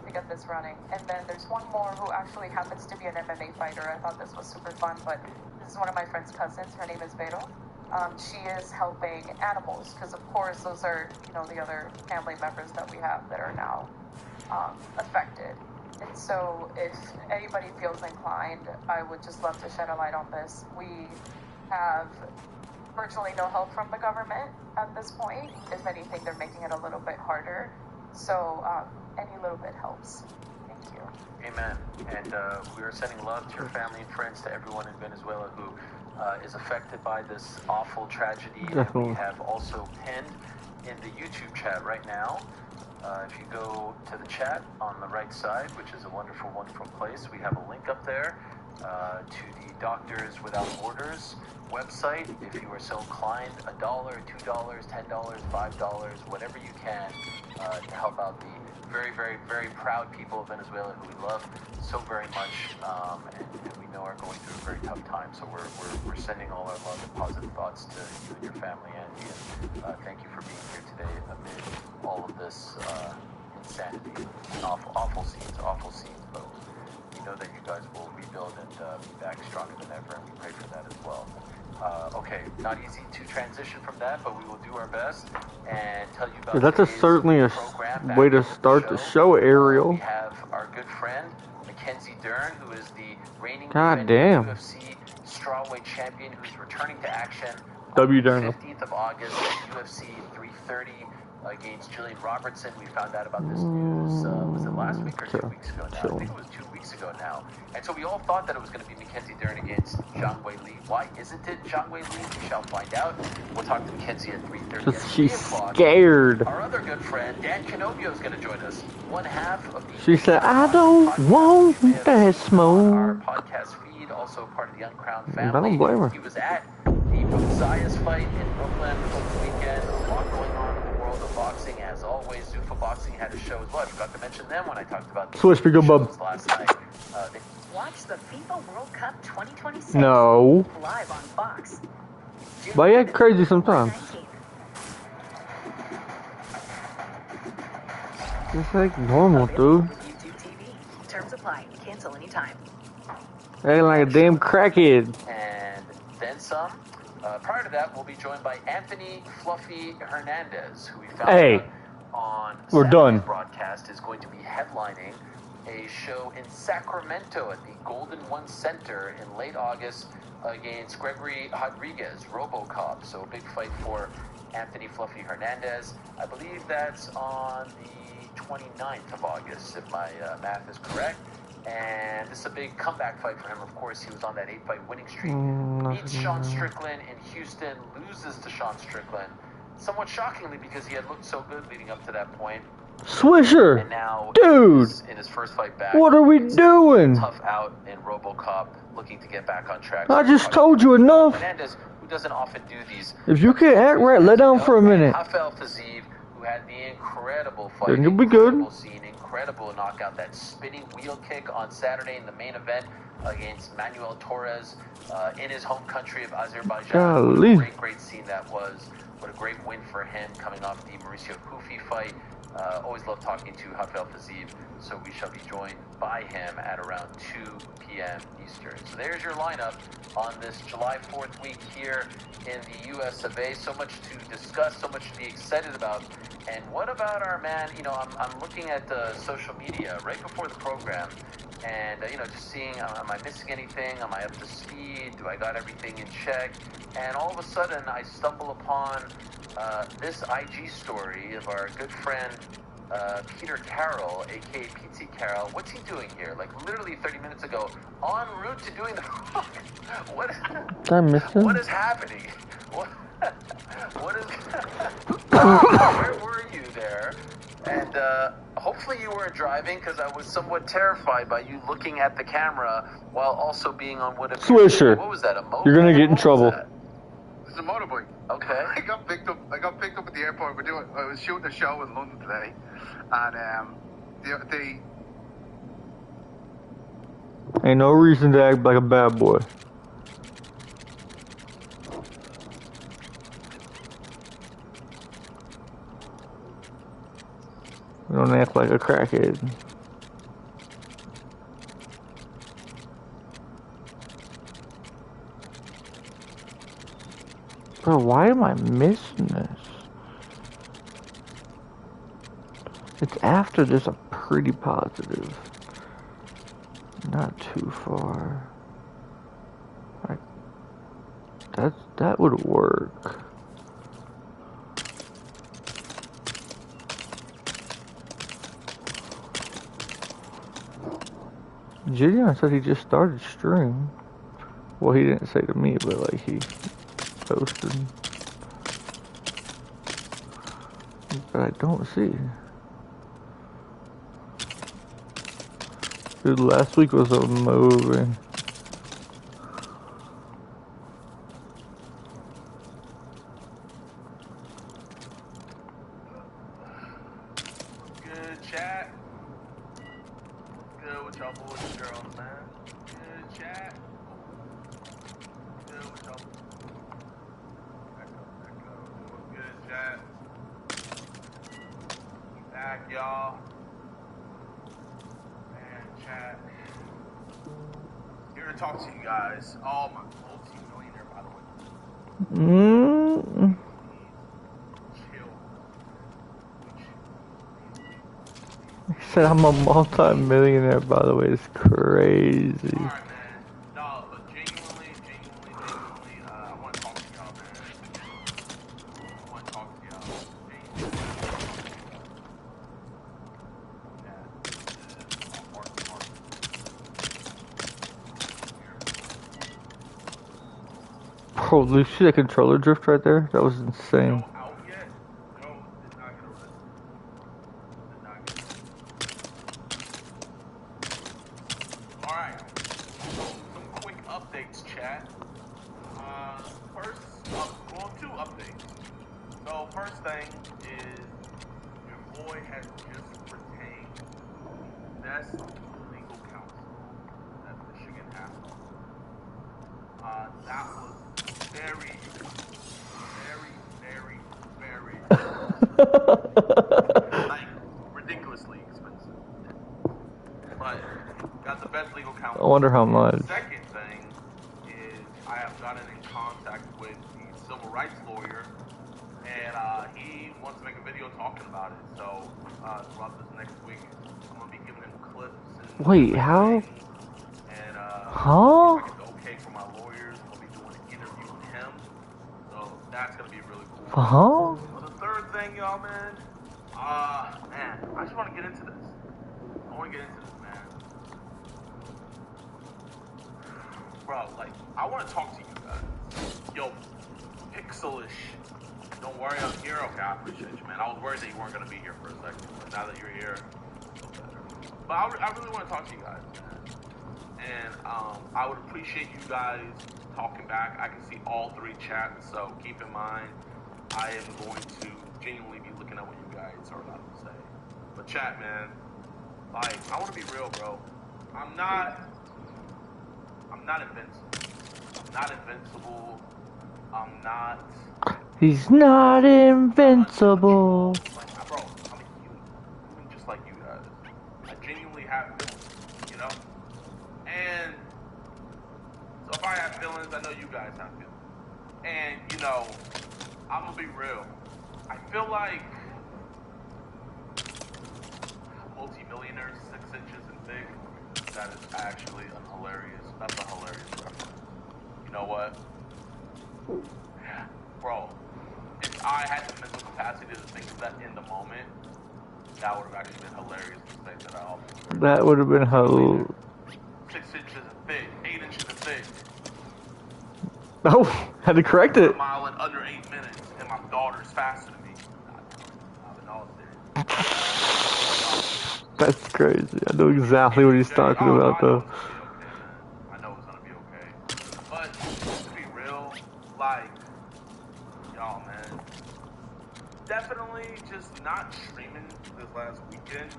Speaker 11: to get this running. And then there's one more who actually happens to be an MMA fighter. I thought this was super fun, but this is one of my friend's cousins. Her name is Vero. She is helping animals because, of course, those are, the other family members that we have that are now affected. And so if anybody feels inclined, I would just love to shed a light on this. We have virtually no help from the government at this point. If anything, they're making it a little bit harder. So any little bit helps. Thank you.
Speaker 8: Amen. And we are sending love to your family and friends, to everyone in Venezuela who is affected by this awful tragedy.
Speaker 1: Definitely.
Speaker 8: And we have also pinned in the YouTube chat right now. If you go to the chat on the right side, which is a wonderful, wonderful place, we have a link up there to the Doctors Without Borders website. If you are so inclined, $1, $2, $10, $5, whatever you can to help out the very, very, very proud people of Venezuela who we love so very much, and we know are going through a very tough time. So we're sending all our love and positive thoughts to you and your family, Andy, and thank you for being here today amid all of this insanity, awful scenes, but we know that you guys will rebuild and be back stronger than ever, and we pray for that as well. Okay, not easy to transition from that, but we will do our best and tell you about
Speaker 1: that's certainly a way to start the show, Ariel.
Speaker 8: We have our good friend, Mackenzie Dern, who is the reigning
Speaker 1: God damn.
Speaker 8: UFC strawweight champion, who's returning to action
Speaker 1: W during them.
Speaker 19: 15th of August at UFC 330 against Jillian Robertson. We found out about this news, was it last week or 2 weeks ago now? I think it was 2 weeks ago now. And so we all thought that it was going to be Mackenzie Dern against Zhang Wei Li. Why isn't it Zhang Wei Li? We shall find out. We'll talk to Mackenzie at 3:30.
Speaker 1: She's scared.
Speaker 19: Our other good friend, Dan Canobio, is going to join us. One half of the...
Speaker 1: She said, I don't want that smoke.
Speaker 19: Our podcast feed, also part of the Uncrowned family.
Speaker 1: I don't blame her.
Speaker 19: He was at the Mosiah's fight in Brooklyn over the weekend. A lot going on in the world of boxing. As always, Zuffa Boxing had a show as well. I forgot to mention them when I talked about the
Speaker 1: Switch, go, bub.
Speaker 19: last night.
Speaker 18: Watch the FIFA World Cup 2026
Speaker 1: No.
Speaker 18: live on Fox.
Speaker 1: But yeah, crazy sometimes. It's like normal, dude.
Speaker 18: YouTube TV. Terms apply. Cancel anytime.
Speaker 1: Acting like a damn crackhead.
Speaker 19: And then some. Prior to that, we'll be joined by Anthony Fluffy Hernandez, who we found out on
Speaker 1: we're done.
Speaker 19: Broadcast is going to be headlining a show in Sacramento at the Golden One Center in late August against Gregory Rodriguez, RoboCop. So a big fight for Anthony Fluffy Hernandez. I believe that's on the 29th of August, if my math is correct. And this is a big comeback fight for him. Of course, he was on that 8-fight winning streak. Beats Sean Strickland in Houston, loses to Sean Strickland. Somewhat shockingly, because he had looked so good leading up to that point.
Speaker 1: Swisher!
Speaker 19: And now,
Speaker 1: dude!
Speaker 19: In his first fight back,
Speaker 1: what are we doing?
Speaker 19: Tough out in RoboCop, looking to get back on track.
Speaker 1: I just told you enough.
Speaker 19: Hernandez, who doesn't often do these.
Speaker 1: If you can't act right, let down for a minute.
Speaker 19: Rafael Fiziev, who had the incredible fight.
Speaker 1: Then you'll be good.
Speaker 19: Scene, incredible knockout. That spinning wheel kick on Saturday in the main event against Manuel Torres in his home country of Azerbaijan.
Speaker 1: Golly.
Speaker 19: What a great scene that was. What a great win for him coming off the Mauricio Kufi fight. Always love talking to Rafael Fiziev, so we shall be joined by him at around 2 p.m. Eastern. So there's your lineup on this July 4th week here in the US of A. So much to discuss, so much to be excited about. And what about our man, I'm looking at social media right before the program, and, just seeing, am I missing anything? Am I up to speed? Do I got everything in check? And all of a sudden, I stumble upon this IG story of our good friend, Peter Carroll, a.k.a. Pizzy Carroll. What's he doing here? Like, literally 30 minutes ago, en route to doing the... What is happening? What is... Where were you there? And hopefully you weren't driving, because I was somewhat terrified by you looking at the camera while also being on what...
Speaker 1: Swisher.
Speaker 19: What was that, a moped?
Speaker 1: You're gonna get in trouble.
Speaker 6: This is a motorbike.
Speaker 19: Okay.
Speaker 6: I got picked up at the airport. I was shooting a show in London today, and they
Speaker 1: ain't no reason to act like a bad boy. Don't act like a crackhead. Bro, why am I missing this? It's after this, a pretty positive. Not too far. Like, that would work. Gideon said he just started stream. Well, he didn't say to me, but like he posted. But I don't see. Dude, last week was a movie.
Speaker 5: Good chat. Good with y'all boys and girls, man. Good chat. Good with y'all. Echo. Good chat. Back, y'all. Man, chat. Here to talk to you guys. Oh, my multi-millionaire, by the way.
Speaker 1: He said I'm a multi-millionaire, by the way. It's crazy.
Speaker 5: Alright, man. No, but genuinely, I want to talk to y'all, man.
Speaker 1: Oh, did you see the controller drift right there? That was insane.
Speaker 5: Alright, so some quick updates, chat. First, well, 2 updates. So, first thing is, your boy has just retained best legal counsel that Michigan has. That was very like, ridiculously expensive. But, got the best legal counsel.
Speaker 1: I wonder how much.
Speaker 5: Second thing is, I have gotten in contact with the civil rights lawyer, and he wants to make a video talking about it. So, throughout this next week, I'm going to be giving him clips. And
Speaker 1: Wait, how?
Speaker 5: And,
Speaker 1: Huh?
Speaker 5: if I get the okay from my lawyers, I'll be doing an interview with him. So, that's going to be really cool.
Speaker 1: Huh?
Speaker 5: Well, the third thing, y'all, man, I just want to get into this. I want to get into this, man. Bro, like, I want to talk to you guys. Yo, Pixelish, don't worry, I'm here. Okay, I appreciate you, man. I was worried that you weren't going to be here for a second, but now that you're here, I feel better. But I really want to talk to you guys, man. And I would appreciate you guys talking back. I can see all 3 chats, so keep in mind, I am going to genuinely be looking at what you guys are about to say. But chat, man, like, I want to be real, bro. I'm not invincible. I'm not.
Speaker 1: He's not invincible.
Speaker 5: Like, bro, I'm a human just like you guys. I genuinely have feelings, you know? And so if I have feelings, I know you guys have feelings. And, you know, I'm gonna be real. I feel like multi-millionaire 6 inches and thick, that is actually that's a hilarious reference. You know what? Bro, if I had the mental capacity to think of that in the moment, that would have actually been hilarious to say that I often.
Speaker 1: That would have been hilarious.
Speaker 5: 6 inches thick, 8 inches thick.
Speaker 1: Oh, had to correct it.
Speaker 5: A mile in under 8 minutes, and my daughter's faster than me.
Speaker 1: That's crazy. I know exactly what he's talking about, though.
Speaker 5: I know it's gonna be okay. But to be real, like, y'all, man, definitely just not streaming this last weekend.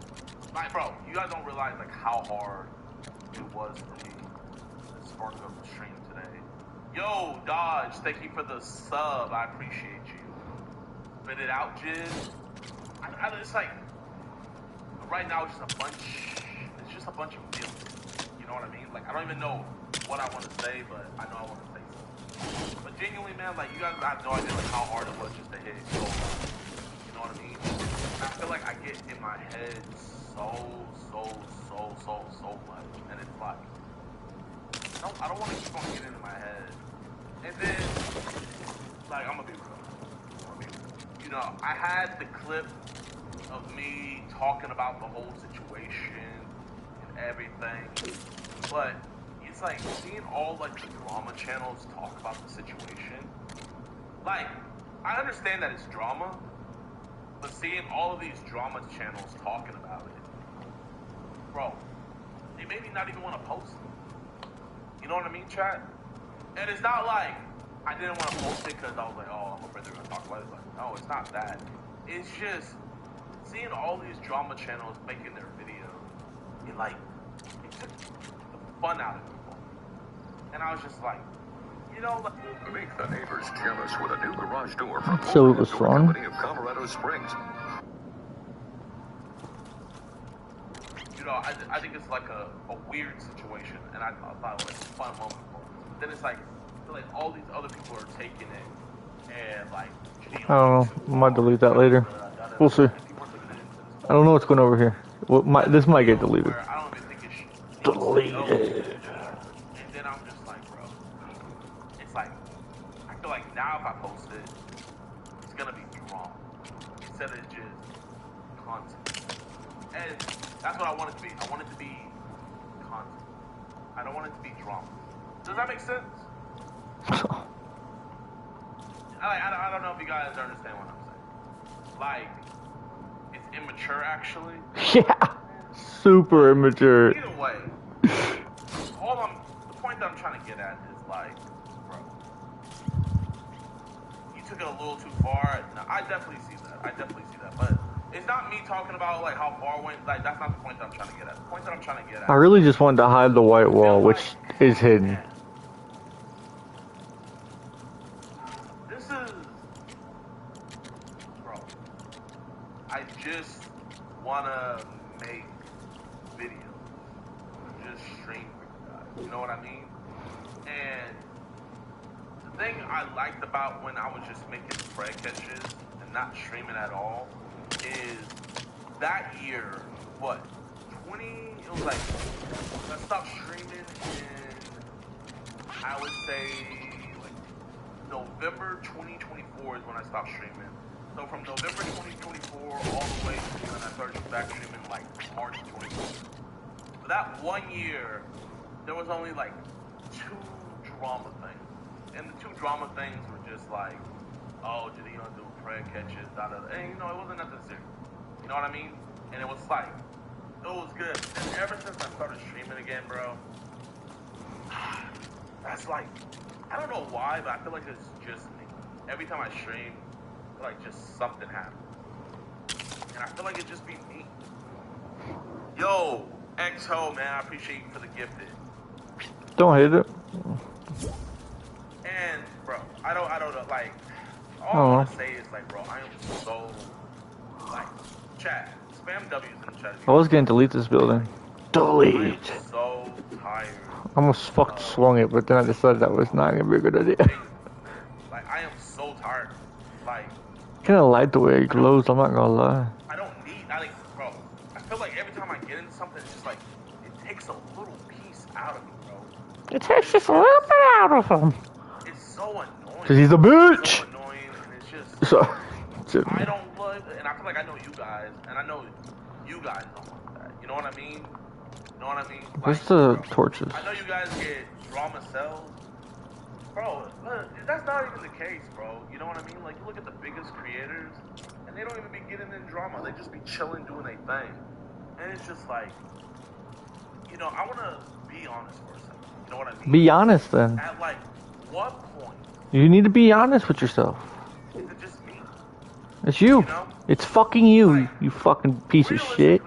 Speaker 5: Like, bro, you guys don't realize like how hard it was for me to spark up the stream today. Yo, Dodge, thank you for the sub. I appreciate you. Spit it out, Jizz. It's like, right now it's just a bunch of feelings. You know what I mean? Like, I don't even know what I want to say, but I know I want to say something. But genuinely, man, like, you guys have no idea like how hard it was just to hit so hard. You know what I mean? And I feel like I get in my head so much. And it's like, I don't want to keep on getting in my head. And then, like, I'm gonna be real. You know, I had the clip of me talking about the whole situation and everything, but it's like seeing all like the drama channels talk about the situation. Like, I understand that it's drama, but seeing all of these drama channels talking about it, bro, it made me not even want to post it. You know what I mean, chat? And it's not like I didn't want to post it because I was like, oh, I'm afraid they're gonna talk about it. Like, no, it's not that. It's just seeing all these drama channels making their videos, it took the fun out of people. And I was just like, you know, like,
Speaker 14: make the neighbors jealous with a new garage door from
Speaker 1: So it was
Speaker 14: Door
Speaker 1: fun.
Speaker 14: Company of Colorado Springs.
Speaker 5: You know, I think it's like a weird situation, and I thought it was a fun moment for it. Then it's like, I feel like all these other people are taking it, and like,
Speaker 1: I don't know. I might delete that later. We'll see. I don't know what's going over here. Well, this might get deleted.
Speaker 5: I don't even think it should.
Speaker 1: Deleted.
Speaker 5: And then I'm just like, bro, it's like, I feel like now if I post it, it's gonna be wrong instead of just content. And that's what I want it to be. I want it to be content. I don't want it to be drama. Does that make sense?
Speaker 20: I don't know if you guys understand what I'm saying. Like, it's immature, actually.
Speaker 1: Yeah, super immature.
Speaker 20: Either way, the point that I'm trying to get at is like, bro, you took it a little too far. Now, I definitely see that. But it's not me talking about like how far went. Like, that's not the point that I'm trying to get at. The point that I'm trying to get at.
Speaker 1: I really just wanted to hide the white wall, which is hidden.
Speaker 20: This is, bro. I just wanna make videos, just stream for you guys. You know what I mean? And the thing I liked about when I was just making spread catches and not streaming at all is that year, what? It was like, I stopped streaming in, I would say, like, November 2024 is when I stopped streaming. So from November 2024 all the way to when I started back streaming, like, March 2024. For that 1 year, there was only, like, 2 drama things. And the 2 drama things were just like, oh, did he do prayer catches, and, you know, it wasn't nothing serious. You know what I mean? And it was like, it was good. And ever since I started streaming again, bro, that's like, I don't know why, but I feel like it's just me. Every time I stream, I feel like just something happens. And I feel like it just be me. Yo, XO, man, I appreciate you for the gifted.
Speaker 1: Don't hate it.
Speaker 20: And, bro, I don't know, like, all I want to say is, like, bro, I am so, like, chat. Spam W's in the chat.
Speaker 1: I was gonna delete this building. Delete.
Speaker 20: I am so tired.
Speaker 1: I almost fucked swung it, but then I decided that was not gonna be a good idea.
Speaker 20: Like, I am so tired. Like,
Speaker 1: Kinda like the way it glows, I'm not gonna lie.
Speaker 20: I don't need, bro, I feel like every time I get into something, it's just like, it takes a little piece out of me, bro.
Speaker 1: It takes just a little bit out of him.
Speaker 20: It's so annoying.
Speaker 1: Cause he's a bitch.
Speaker 20: It's so annoying, and it's just,
Speaker 1: So,
Speaker 20: I don't love it, and I feel like I know you guys, and I know you guys don't like that. You know what I mean? You know what I mean?
Speaker 1: where's the torches?
Speaker 20: I know you guys get drama cells. Bro, that's not even the case, bro. You know what I mean? Like, you look at the biggest creators, and they don't even be getting in drama. They just be chilling, doing their thing. And it's just like, you know, I want to be honest for a second. You know what I mean?
Speaker 1: Be honest then.
Speaker 20: At, like, what point
Speaker 1: You need to be honest with yourself.
Speaker 20: is it just me?
Speaker 1: It's you. It's fucking you, you fucking piece of shit.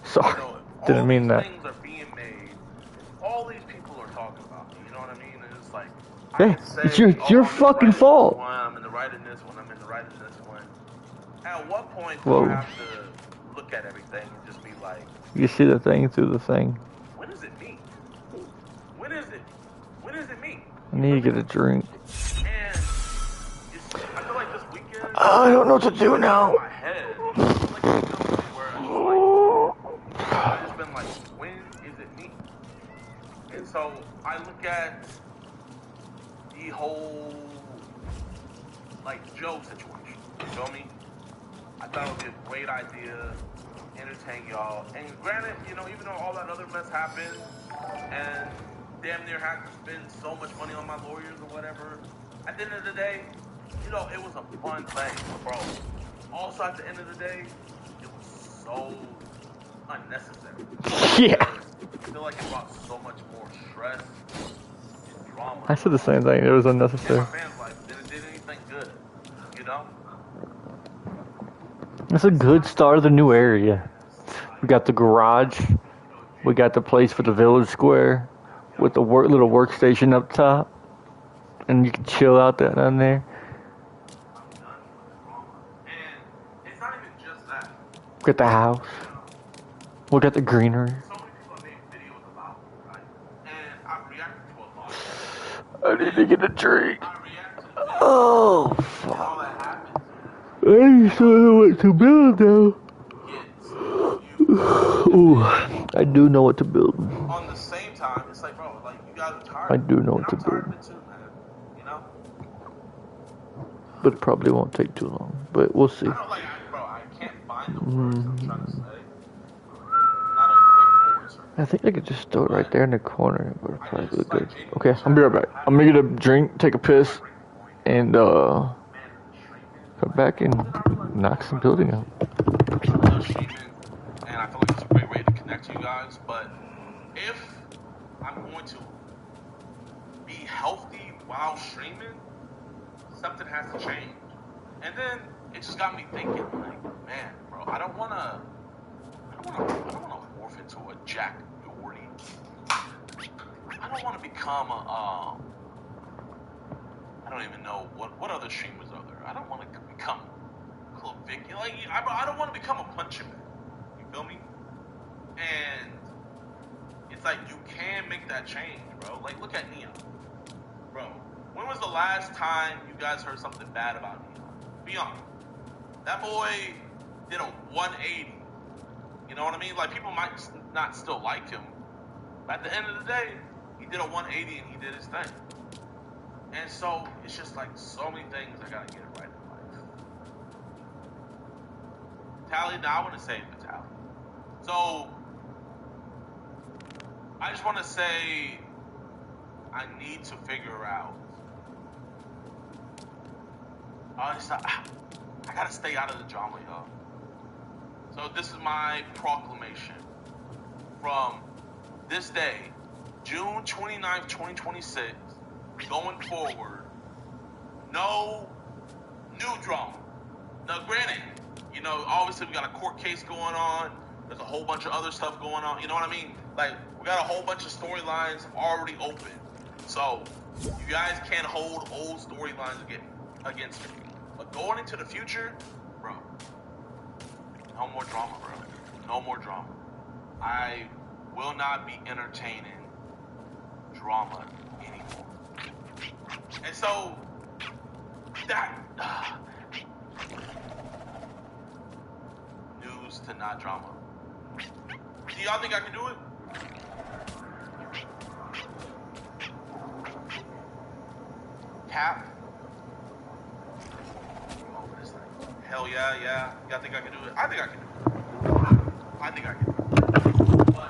Speaker 1: Sorry, didn't mean that.
Speaker 20: Things are being made. All these people are talking about me. You know what I mean? And it's like,
Speaker 1: Hey, it's your fucking fault.
Speaker 20: I'm in the right in this one. I'm in the right in this one. At what point do
Speaker 1: Whoa.
Speaker 20: I have to look at everything and just be like,
Speaker 1: You see the thing through the thing.
Speaker 20: when is it me? When is it? When is it me?
Speaker 1: I need to get a drink.
Speaker 20: And I feel like this weekend,
Speaker 1: I don't know what to do now.
Speaker 20: my head, I've just been like, when is it me? And so I look at the whole, like, Joe situation. You feel me? I thought it would be a great idea, entertain y'all. And granted, you know, even though all that other mess happened, and damn near had to spend so much money on my lawyers or whatever, at the end of the day, you know, it was a fun thing, bro. Also, at the end of the day, it was so unnecessary.
Speaker 1: Yeah.
Speaker 20: I feel like it brought so much more stress and drama.
Speaker 1: I said the same thing. It was unnecessary.
Speaker 20: In my fans' life, did it anything good? You know?
Speaker 1: It's a good start of the new area. We got the garage. We got the place for the village square with the little workstation up top, and you can chill out there down there. We got the house. We got the greenery. I need to get a drink. Oh, fuck. I just don't know what to build now. Ooh, I do know what to build.
Speaker 20: On the same time, it's like, bro, like, you guys are tired.
Speaker 1: I do know what to
Speaker 20: I'm tired
Speaker 1: build.
Speaker 20: of it too, man. You know?
Speaker 1: But it probably won't take too long. But we'll see.
Speaker 20: I don't like, bro, I can't find the words I'm trying to say.
Speaker 1: I think I could just throw it right there in the corner, but it'll probably look good. Okay, I'll be right back. I'm gonna get a drink, take a piss, and come back and knock some building out.
Speaker 20: I love streaming, and I feel like it's a great way to connect to you guys. But if I'm going to be healthy while streaming, something has to change. And then it just got me thinking, like, man, bro, I don't wanna morph into a Jack Doherty. I don't wanna become a I don't even know what other streamers are there. I don't wanna become Clavicula. Like, I don't wanna become a punching man. You feel me? And it's like you can make that change, bro. Like, look at Neon. Bro, when was the last time you guys heard something bad about Neon? Be honest. That boy did a 180. You know what I mean? Like, people might not still like him, but at the end of the day, he did a 180 and he did his thing. And so it's just like so many things I gotta get right in life. Tally, now I want to say Tally. So I just want to say I need to figure out. I gotta stay out of the drama, y'all. So this is my proclamation from this day, June 29th, 2026, going forward, no new drama. Now, granted, you know, obviously we got a court case going on. There's a whole bunch of other stuff going on. You know what I mean? Like, we got a whole bunch of storylines already open. So, you guys can't hold old storylines against me. But going into the future, bro, no more drama, bro. No more drama. I will not be entertaining drama anymore. And so, that... news to not drama. Do y'all think I can do it? Cap? Hell yeah. Y'all think I can do it? I think I can do it. I think I can do it. But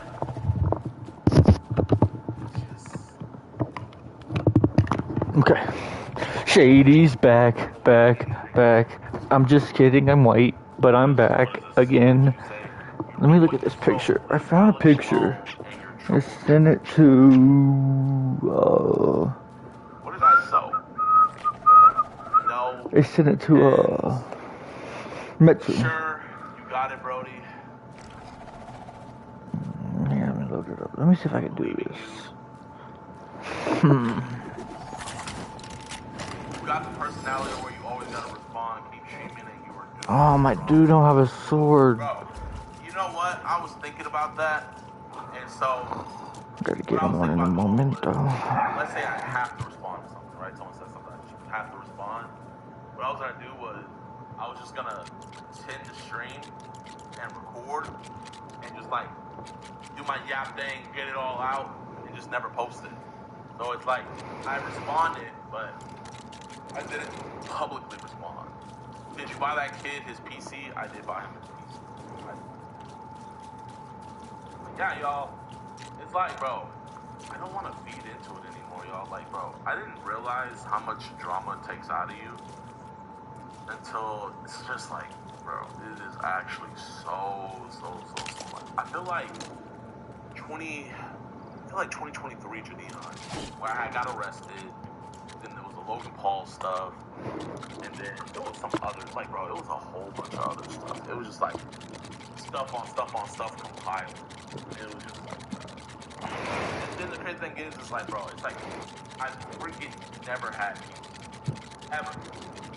Speaker 1: Okay. Shady's back. I'm just kidding, I'm white, but I'm back again. Let me look at this picture. I found a picture. I sent it to,
Speaker 20: what did I sew? No.
Speaker 1: I sent it to, Metsu.
Speaker 20: Sure, you got it, Brody.
Speaker 1: Yeah, let me load it up. Let me see if I can do this.
Speaker 20: You got the personality where you always gotta respond, keep streaming, and you were doing
Speaker 1: Oh, my dude don't have a sword.
Speaker 20: Bro, you know what? I was thinking about that, and so...
Speaker 1: Gotta get him one in a momento.
Speaker 20: Let's say I have to respond to something, right? Someone says something, I just have to respond. What I was gonna do was, I was just gonna tend to stream and record, and just like, do my yap thing, get it all out, and just never post it. So it's like, I responded, but I didn't publicly respond. Did you buy that kid his PC? I did buy him his PC. Yeah, y'all. It's like, bro, I don't want to feed into it anymore, y'all. Like, bro, I didn't realize how much drama it takes out of you until it's just like, bro, it is actually so much. I feel like 2023 Jadon, where I got arrested, then there was the Logan Paul stuff, and then there was some others, like, bro, it was a whole bunch of other stuff. It was just like stuff on stuff compiled. It was just like, and then the crazy thing is like, bro, it's like, I freaking never had peace. Ever.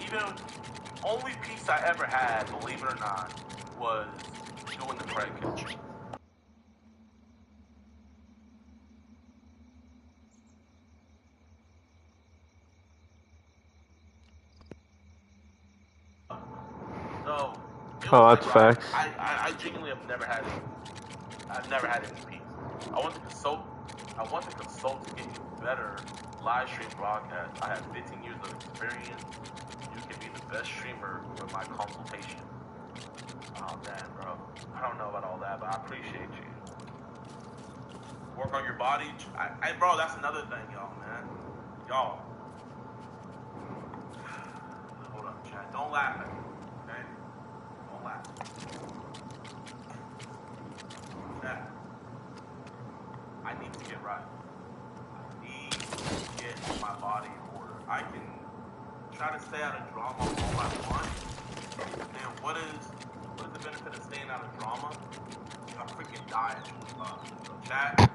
Speaker 20: Even, only peace I ever had, believe it or not, was doing the Craig Kitchen. So,
Speaker 1: Oh, that's facts.
Speaker 20: I genuinely have never had any peace. I want to consult to get you better live stream broadcast. I have 15 years of experience. You can be the best streamer with my consultation. Oh man, bro. I don't know about all that, but I appreciate you. Work on your body. Bro, that's another thing, y'all, man. Y'all. Don't laugh at me, okay? Don't laugh. Chat. I need to get right. I need to get my body in order. I can try to stay out of drama all I want. And what is the benefit of staying out of drama? If I freaking die at so chat.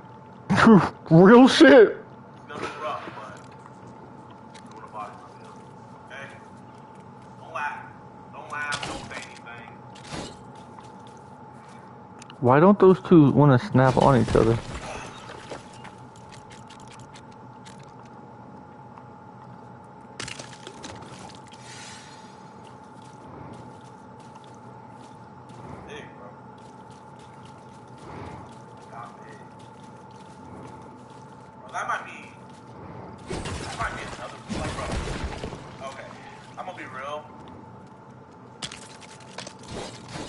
Speaker 1: Real shit.
Speaker 20: It's gonna be rough, but doing a body reveal. Okay? Don't laugh. Don't laugh. Don't say anything.
Speaker 1: Why don't those two want to snap on each other?
Speaker 20: Big, bro. Got big. Bro, that might be another, like, bro. Okay. I'm gonna be real.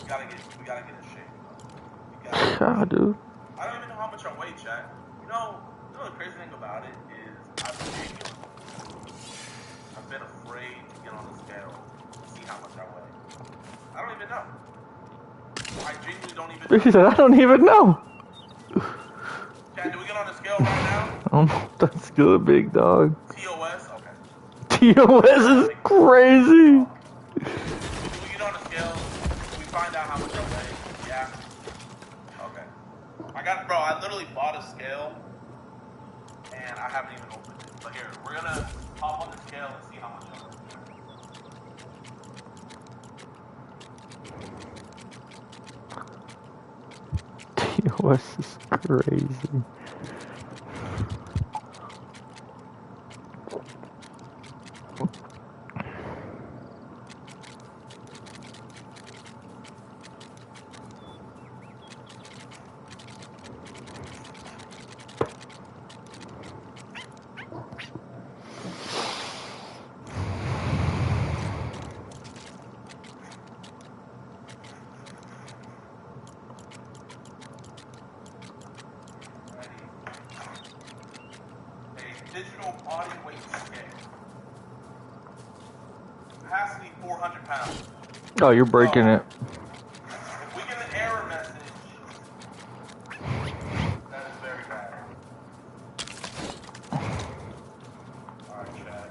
Speaker 20: We gotta get in shape, bro.
Speaker 1: Yeah, dude.
Speaker 20: I don't even know how much I weigh, chat. You know the crazy thing about it is I've been afraid to get on the scale to see how much I weigh. I don't even know. I genuinely don't even know.
Speaker 1: She said, I don't even know.
Speaker 20: Chat, do we get on the scale right now?
Speaker 1: That's good, big dog.
Speaker 20: TOS? Okay.
Speaker 1: TOS is crazy.
Speaker 20: Do we get on the scale? Do we find out how much I weigh? Yeah. Okay. Bro, I literally bought a scale and I haven't even opened it. But here, we're gonna hop on the scale and see how much I weigh.
Speaker 1: TOS is crazy.
Speaker 20: Digital body weight scale. Capacity 400 pounds.
Speaker 1: Oh, you're breaking it.
Speaker 20: If we get an error message, that is very bad. Alright, Chad.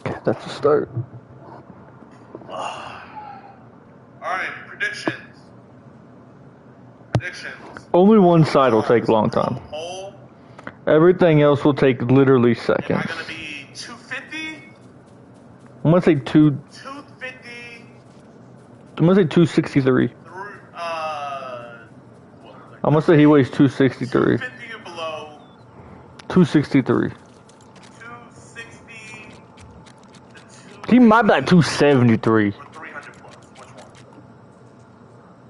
Speaker 1: Okay, that's a start.
Speaker 20: Alright, predictions.
Speaker 1: Only one side will take a long time. Everything else will take literally seconds.
Speaker 20: Am I gonna be 250?
Speaker 1: I'm gonna say
Speaker 20: 250.
Speaker 1: I'm gonna say 263. I'm gonna say he weighs 263.
Speaker 20: 250 or below.
Speaker 1: 263.
Speaker 20: 260.
Speaker 1: He might be like 273.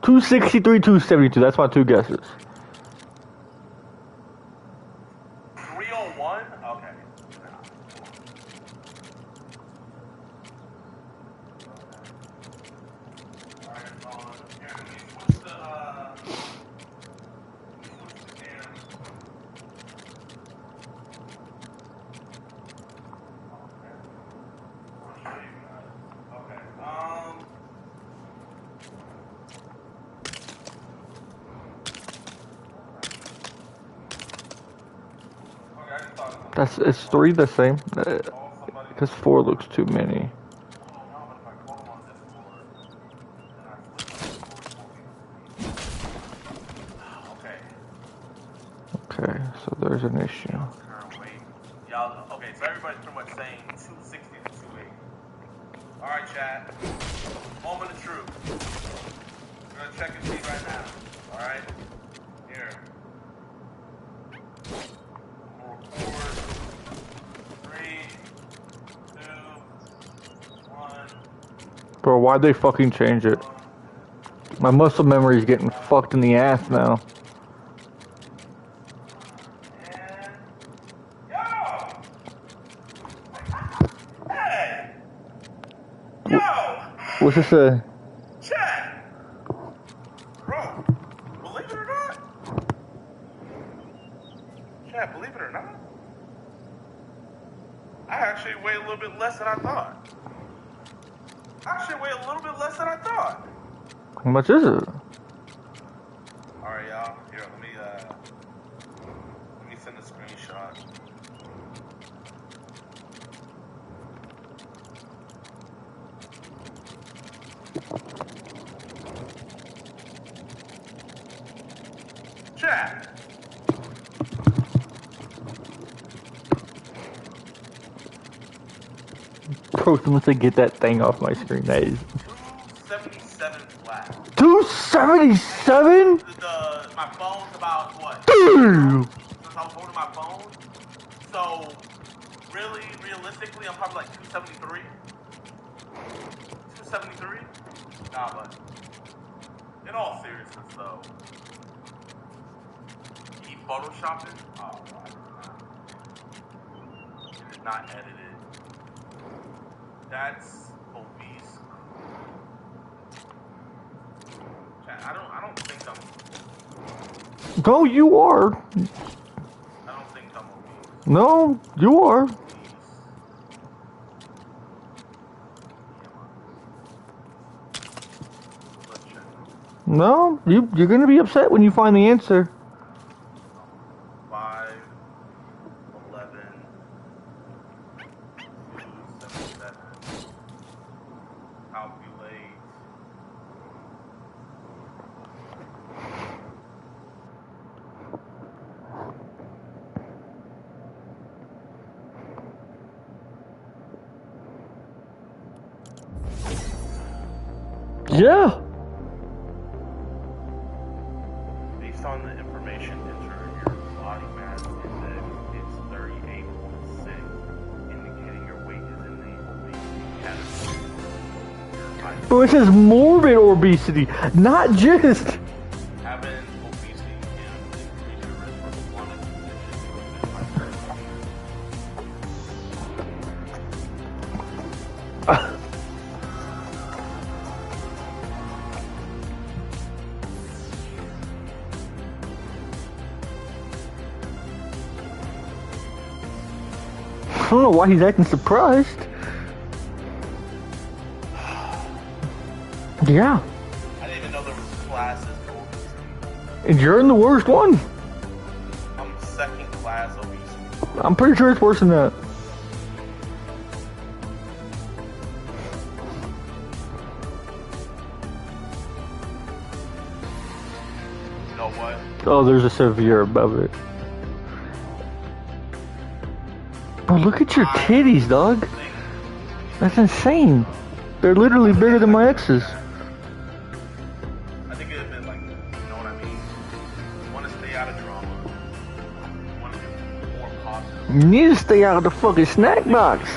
Speaker 1: 263, 272. That's my two guesses.
Speaker 20: 301? Okay.
Speaker 1: It's 3 the same? Because 4 looks too many. Okay, so there's an issue.
Speaker 20: Okay, so everybody's pretty much saying 260 to 280. Alright, chat. Moment of truth. We're gonna check and see right now. Alright? Here. We'll record. 3, 2, 1.
Speaker 1: Bro, why'd they fucking change it? My muscle memory is getting fucked in the ass now. What's this
Speaker 20: Chat! Bro, Bro, believe it or not. Chat, believe it or not. I actually weigh a little bit less than I thought.
Speaker 1: How much is it?
Speaker 20: Alright, y'all. Here, let me send a screenshot. Chat.
Speaker 1: Bro, someone said get that thing off my screen. That is
Speaker 20: 277 flat.
Speaker 1: 277?
Speaker 20: My phone's about what?
Speaker 1: Dude!
Speaker 20: Since I was holding my phone. So, really, realistically, I'm probably like 273. 273? Nah, but in all seriousness, though, he photoshopping? Oh, I did not edit it. That's obese. Chat, I don't think I'm.
Speaker 1: No, you are.
Speaker 20: I don't think I'm obese.
Speaker 1: No, you are. No, you're gonna be upset when you find the answer.
Speaker 20: 5, 11, 277. Calculate.
Speaker 1: Yeah.
Speaker 20: Based on the information entered, your body mass index is 38.6, indicating your weight is in the obesity category.
Speaker 1: Bro, it says morbid obesity, not just.
Speaker 20: Having obesity can increase your risk for chronic conditions, including hypertension.
Speaker 1: I don't know why he's acting surprised. Yeah.
Speaker 20: I didn't even know there was classes for obesity.
Speaker 1: And you're in the worst one.
Speaker 20: I'm second class obesity.
Speaker 1: I'm pretty sure it's worse than that.
Speaker 20: You know what?
Speaker 1: Oh, there's a severe above it. Bro, look at your titties, dog. That's insane. They're literally bigger than my ex's.
Speaker 20: I think it would have been like, you know what I mean? You want to stay out of drama. You want to be more positive.
Speaker 1: You need to stay out of the fucking snack box.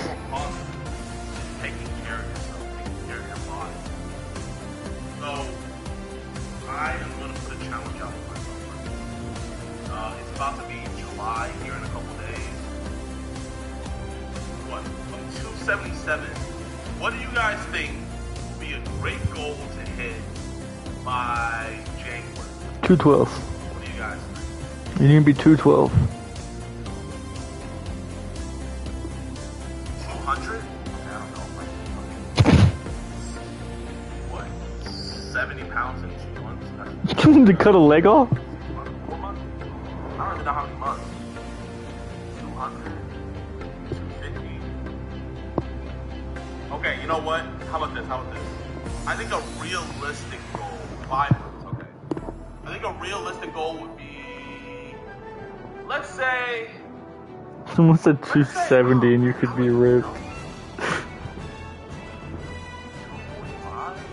Speaker 20: Taking care of yourself, taking care of your body. So, I am going to put a challenge out for myself. It's about to be July here in a couple days. What? I'm 277. What do you guys think would be a great goal to hit by January?
Speaker 1: 212.
Speaker 20: What do you guys think?
Speaker 1: You need to be 212.
Speaker 20: 200? I don't know. What? 70 pounds in 2 months?
Speaker 1: You need to cut a leg off?
Speaker 20: 4 months? I don't even know how many months. 200? 250? Okay, you know what? How about this? I think a realistic goal, 5 months, okay. I think a realistic goal would be, let's say,
Speaker 1: Someone said 270 and you could be ripped.
Speaker 20: 245?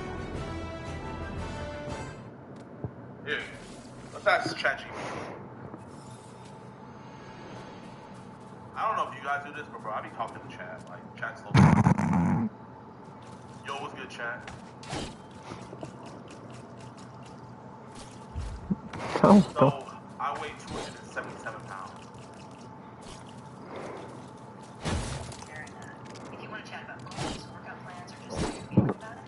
Speaker 20: Here, let's ask ChatGPT. I don't know if you guys do this, but bro, I be talking to chat. Like, chat's slow. Yo, what's good, chat?
Speaker 1: Oh,
Speaker 20: So, I weigh 277 pounds.
Speaker 18: If you want to chat about goals, workout plans, or just how you're feeling about it.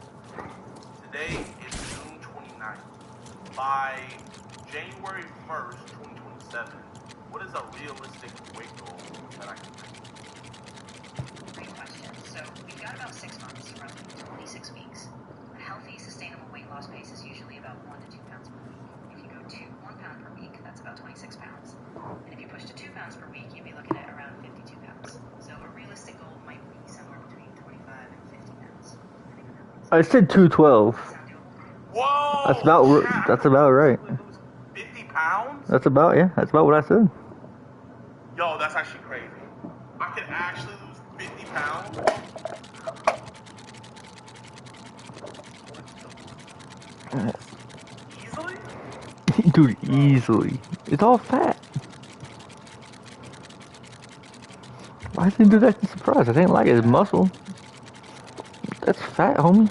Speaker 20: Today is June 29th. by January 1st, 2027, what is a realistic weight goal that I can make?
Speaker 18: Great question. So we've got about 6 months, roughly 26 weeks. A healthy, sustainable weight loss pace is usually about 1 to 2 pounds per week. If you go to 1 pound per week, that's about 26 pounds. And if you push to 2 pounds per week, you'd be looking at around 52 pounds. So a realistic goal might be somewhere between 25 and 50 pounds.
Speaker 1: I said 212.
Speaker 20: Whoa!
Speaker 1: That's about right.
Speaker 20: 50 pounds?
Speaker 1: That's about what I said.
Speaker 20: Yo, that's actually crazy. I could actually lose 50 pounds? Easily?
Speaker 1: Dude, easily. It's all fat. Why didn't do that in surprise? I didn't like it. It's muscle. That's fat, homie.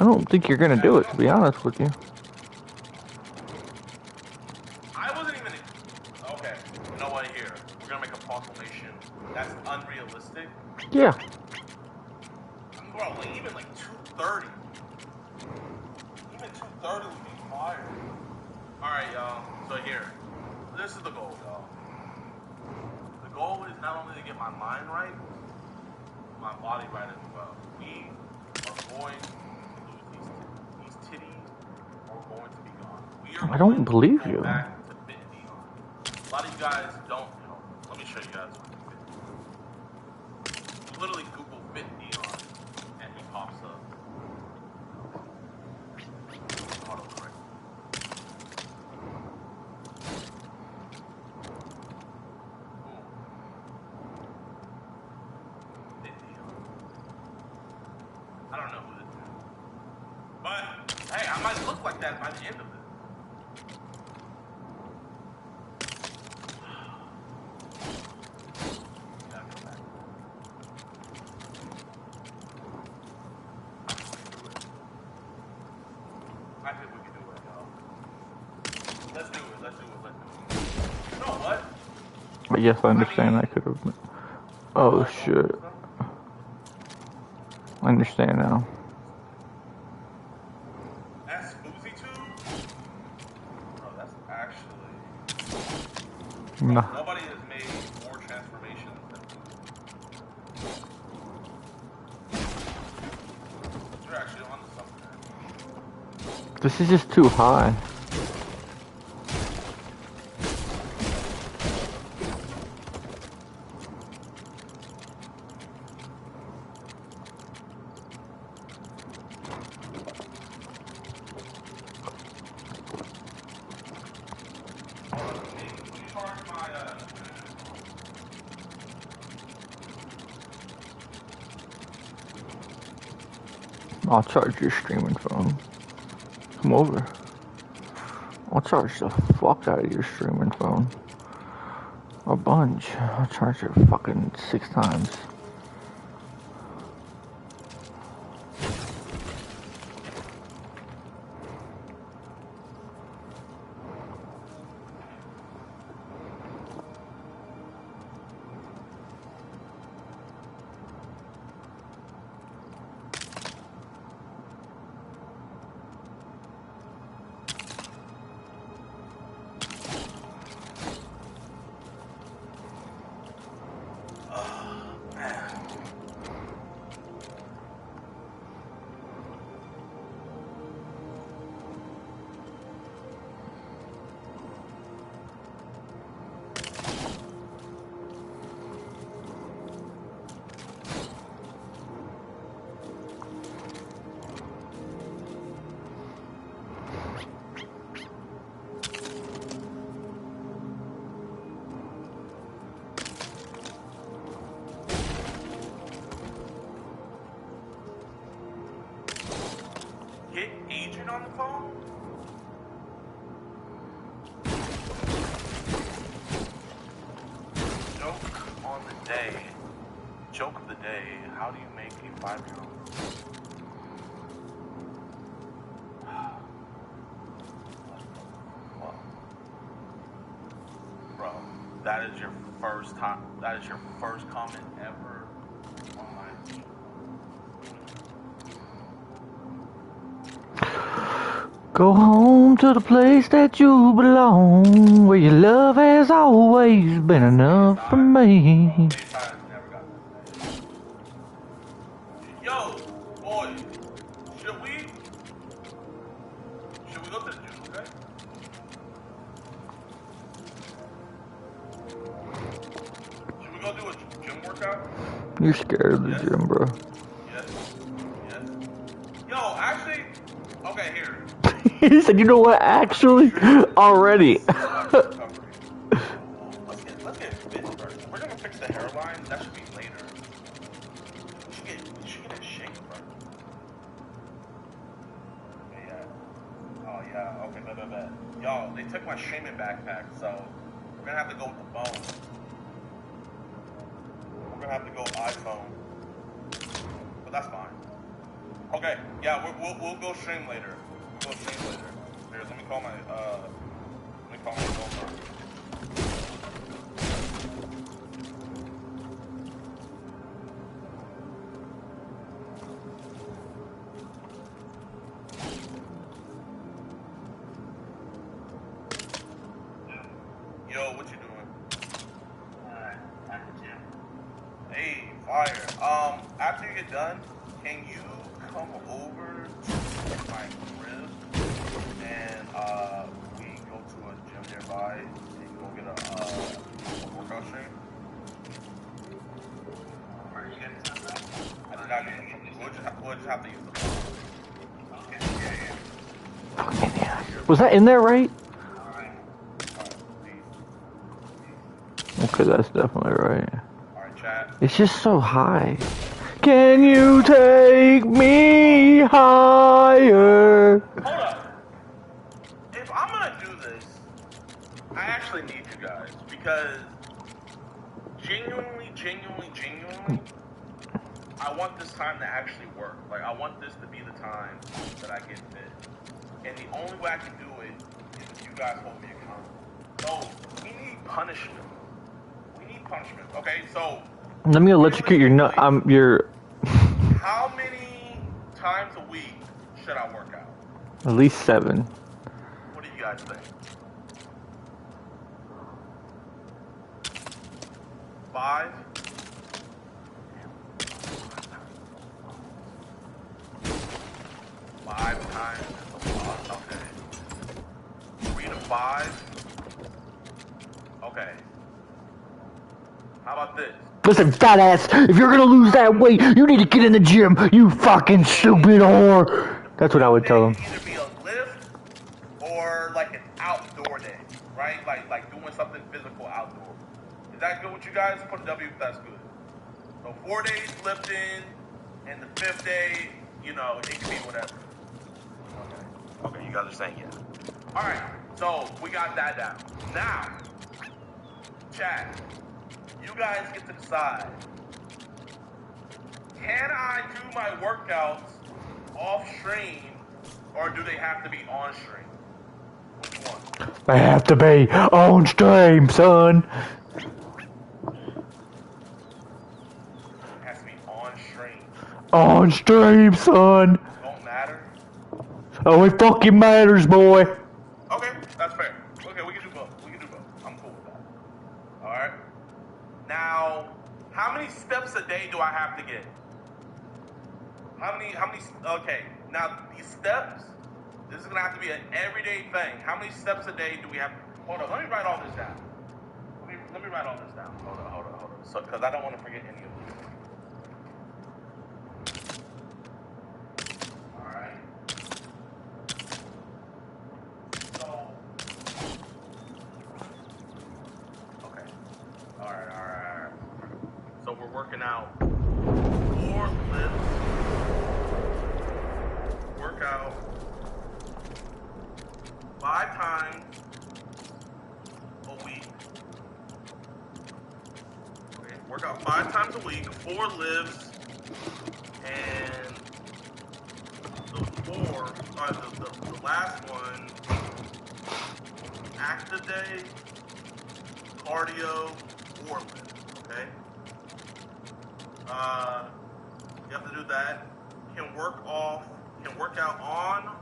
Speaker 1: I don't think you're gonna do it, to be honest with you.
Speaker 20: I wasn't even... Okay, you know what, here. We're gonna make a proclamation that's unrealistic.
Speaker 1: Yeah.
Speaker 20: Bro, like, even like 230. Even 230 would be fire. Alright, y'all. So here. This is the goal, y'all. The goal is not only to get my mind right, my body right as well. We are going to lose these titties are going to be gone. We are
Speaker 1: I don't believe
Speaker 20: going
Speaker 1: you.
Speaker 20: back to Fit Dion. A lot of you guys don't know. Let me show you guys what Fit Dion. You literally Google Fit Dion and he pops up. Autocorrect. I don't know who this is. But, hey, I might look like that by the end of it. I think we can do it, y'all. Let's do it. You know what?
Speaker 1: Yes, I understand I could have been. Oh, shit. I understand now.
Speaker 20: That's Boozy too? Bro, that's actually...
Speaker 1: No.
Speaker 20: Nobody has made more transformations than Boozy. You're actually on to something.
Speaker 1: This is just too high. I'll charge your streaming phone. Come over. I'll charge the fuck out of your streaming phone. A bunch. I'll charge it fucking 6 times.
Speaker 20: Get Agent on the phone? Joke on the day. Joke of the day. How do you make a 5-year-old? Bro, that is your first time. That is your first comment ever on my video.
Speaker 1: Go home to the place that you belong, where your love has always been enough for me.
Speaker 20: Yo, boy, should we go to the gym, okay? Should we go do a gym workout?
Speaker 1: You're scared of the gym, bro.
Speaker 20: Yes. Yes. Yo, actually, okay, here.
Speaker 1: He said, you know what, actually, already.
Speaker 20: Let's get fit first. We're gonna fix the hairline. That should be later. We should get in shape first. Yeah. Oh yeah. Okay. Bet. Yo, they took my Shaman backpack, so we're gonna have to go with the phone. We're gonna have to go iPhone, but that's fine. Okay. Yeah, we'll go stream later. We'll go stream later. Here, let me call my girlfriend. Yo, what you doing? At the gym. Hey, fire. After you get done, can you come over to my crib and we go to a gym nearby and go get a workout stream? Are you getting some stuff? I did not get some. We'll just have to use the phone. Okay, yeah.
Speaker 1: Was that in there right? Okay, that's definitely right.
Speaker 20: Alright, chat.
Speaker 1: It's just so high. Can you take me higher?
Speaker 20: Hold up. If I'm gonna do this, I actually need you guys because genuinely, I want this time to actually work. Like, I want this to be the time that I get fit. And the only way I can do it is if you guys hold me accountable. So, we need punishment. Okay, so
Speaker 1: Let me electrocute your nut.
Speaker 20: how many times a week should I work out?
Speaker 1: At least 7.
Speaker 20: What do you guys think? 5? 5 times is a lot. Okay. 3 to 5? Okay. How about this?
Speaker 1: Listen, fat ass, if you're gonna lose that weight, you need to get in the gym, you fucking stupid whore. That's what I would tell him.
Speaker 20: Either be a lift or like an outdoor day, right? Like doing something physical outdoor. Is that good with you guys? Put a W if that's good. So 4 days lifting, and the 5th day, you know, it can be whatever. Okay, you guys are saying yes. All right, so we got that down. Now, chat, you guys get to decide. Can I do my workouts off stream, or do they have to be on stream? Which one?
Speaker 1: They have to be on stream, son.
Speaker 20: It has to be on stream.
Speaker 1: On stream, son.
Speaker 20: Don't matter?
Speaker 1: Oh, it fucking matters, boy.
Speaker 20: Okay, that's fair. Okay, we can do both. I'm cool with that. Alright. Now, how many steps a day do I have to get? Okay, now these steps, this is gonna have to be an everyday thing. How many steps a day do we have? Hold on, let me write all this down. Let me write all this down. Hold on. So, because I don't want to forget any of this. Alright. Alright. So we're working out 4 lifts, workout 5 times a week. Okay, workout 5 times a week, 4 lifts, and the last one, active day, cardio, or lift, okay? You have to do that. Can work out on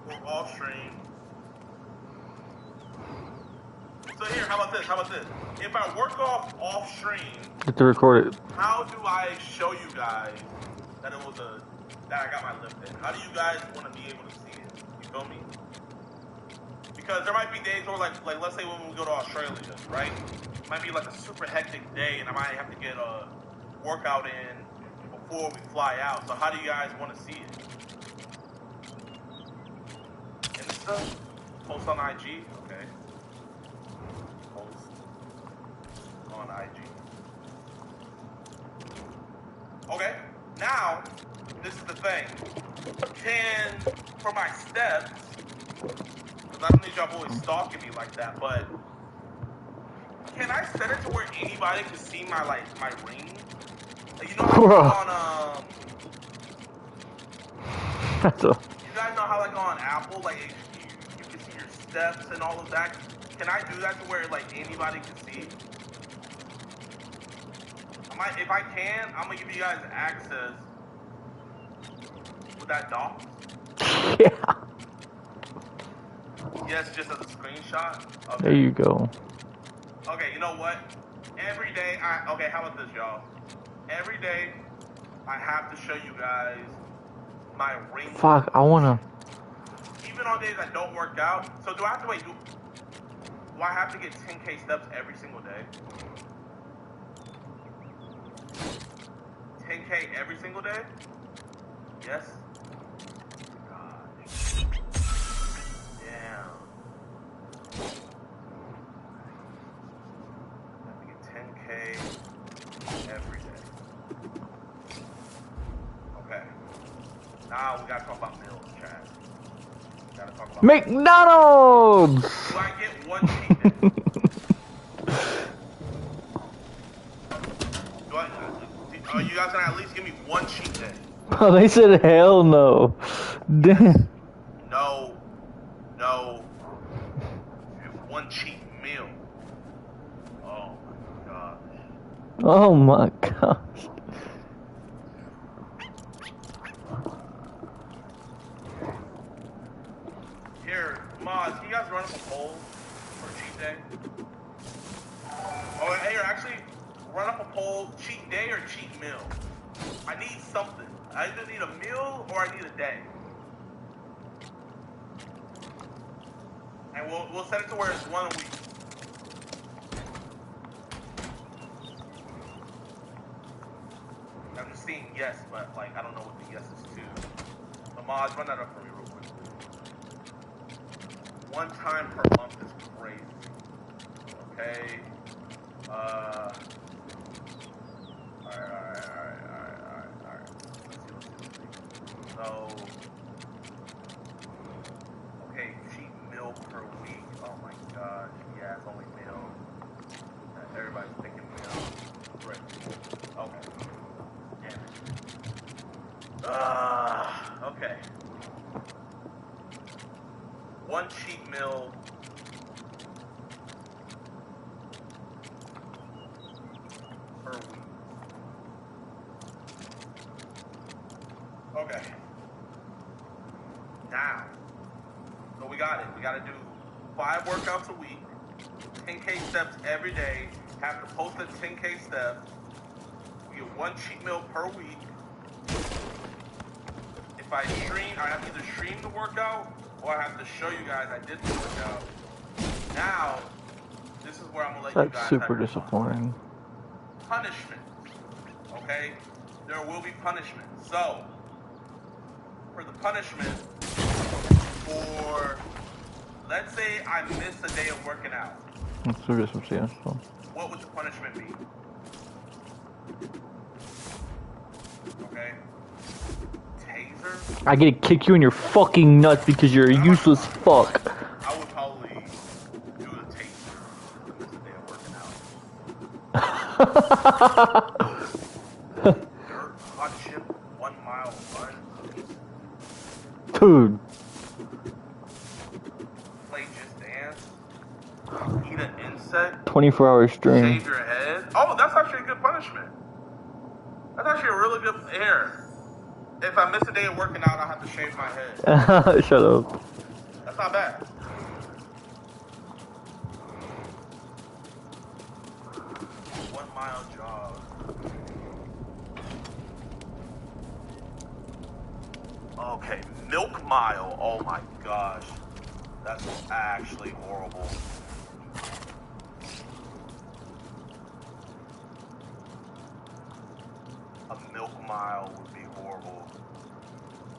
Speaker 20: or off stream. So here, how about this? How about this? If I work off stream,
Speaker 1: Get to record it.
Speaker 20: how do I show you guys that it was that I got my lift in? How do you guys want to be able to see it? You feel me? Because there might be days where like let's say when we go to Australia, right? It might be like a super hectic day and I might have to get a workout in before we fly out. So how do you guys want to see it? Insta? Post on IG? Okay. Post on IG. Okay, now, this is the thing. For my steps, because I don't need y'all boys stalking me like that, but can I set it to where anybody can see my ring? Like, you know how on, you guys know how like on Apple, like you can see your steps and all of that? Can I do that to where like anybody can see? If I can, I'm gonna give you guys access with that doc.
Speaker 1: Yeah.
Speaker 20: Yes, just as a screenshot. Okay.
Speaker 1: There you go.
Speaker 20: Okay, you know what? Every day, okay, how about this, y'all? Every day, I have to show you guys my ring.
Speaker 1: Fuck, I wanna.
Speaker 20: Even on days I don't work out. So do I have to wait? Do I have to get 10K steps every single day? 10K every single day? Yes? Gosh. Damn. I have to get 10K every day. Okay. Now we gotta talk about meals, Chad. We gotta talk about
Speaker 1: McDonald's!
Speaker 20: Do I get one cheat day? You guys gonna at least give me one cheat day?
Speaker 1: Oh, they said hell no. Damn.
Speaker 20: No. One cheat meal. Oh my gosh.
Speaker 1: Oh my gosh.
Speaker 20: Here, Moz, can you guys run up a poll for cheat day? Oh, here, actually, run up a poll, cheat day or cheat meal? I need something. I either need a meal or I need a day. And we'll set it to where it's one a week. I'm just seeing yes, but like I don't know what the yes is to. So Moz, run that up for me real quick. One time per month is crazy. Okay. Alright. Let's see. So, okay, cheat meal per week. Oh my gosh, yeah, it's only meal. Everybody's thinking meal. Right. Okay. Damn it. Okay. One cheat meal. Per week. Okay. Now, so we got it. We got to do 5 workouts a week, 10K steps every day. Have to post the 10K steps. We get one cheat meal per week. If I stream, I have to either stream the workout or I have to show you guys I did the workout. Now, this is where I'm gonna let you guys.
Speaker 1: That's super disappointing.
Speaker 20: Punishment. Okay? There will be punishment. So, for the punishment, let's say I miss a day of working out.
Speaker 1: Let's do some CS.
Speaker 20: What would the punishment be? Okay? Taser?
Speaker 1: I get to kick you in your fucking nuts because you're a useless fuck.
Speaker 20: I would probably do the taser to miss a day of working out. Hot chip, 1 mile run.
Speaker 1: Dude.
Speaker 20: Play Just Dance. Eat an insect.
Speaker 1: 24-hour stream.
Speaker 20: Shave your head. Oh, that's actually a good punishment. That's actually a really good If I miss a day of working out, I have to shave my head.
Speaker 1: Shut up.
Speaker 20: That's not bad. One-mile jog. Okay, milk mile. Oh my gosh. That's actually horrible. A milk mile would be horrible.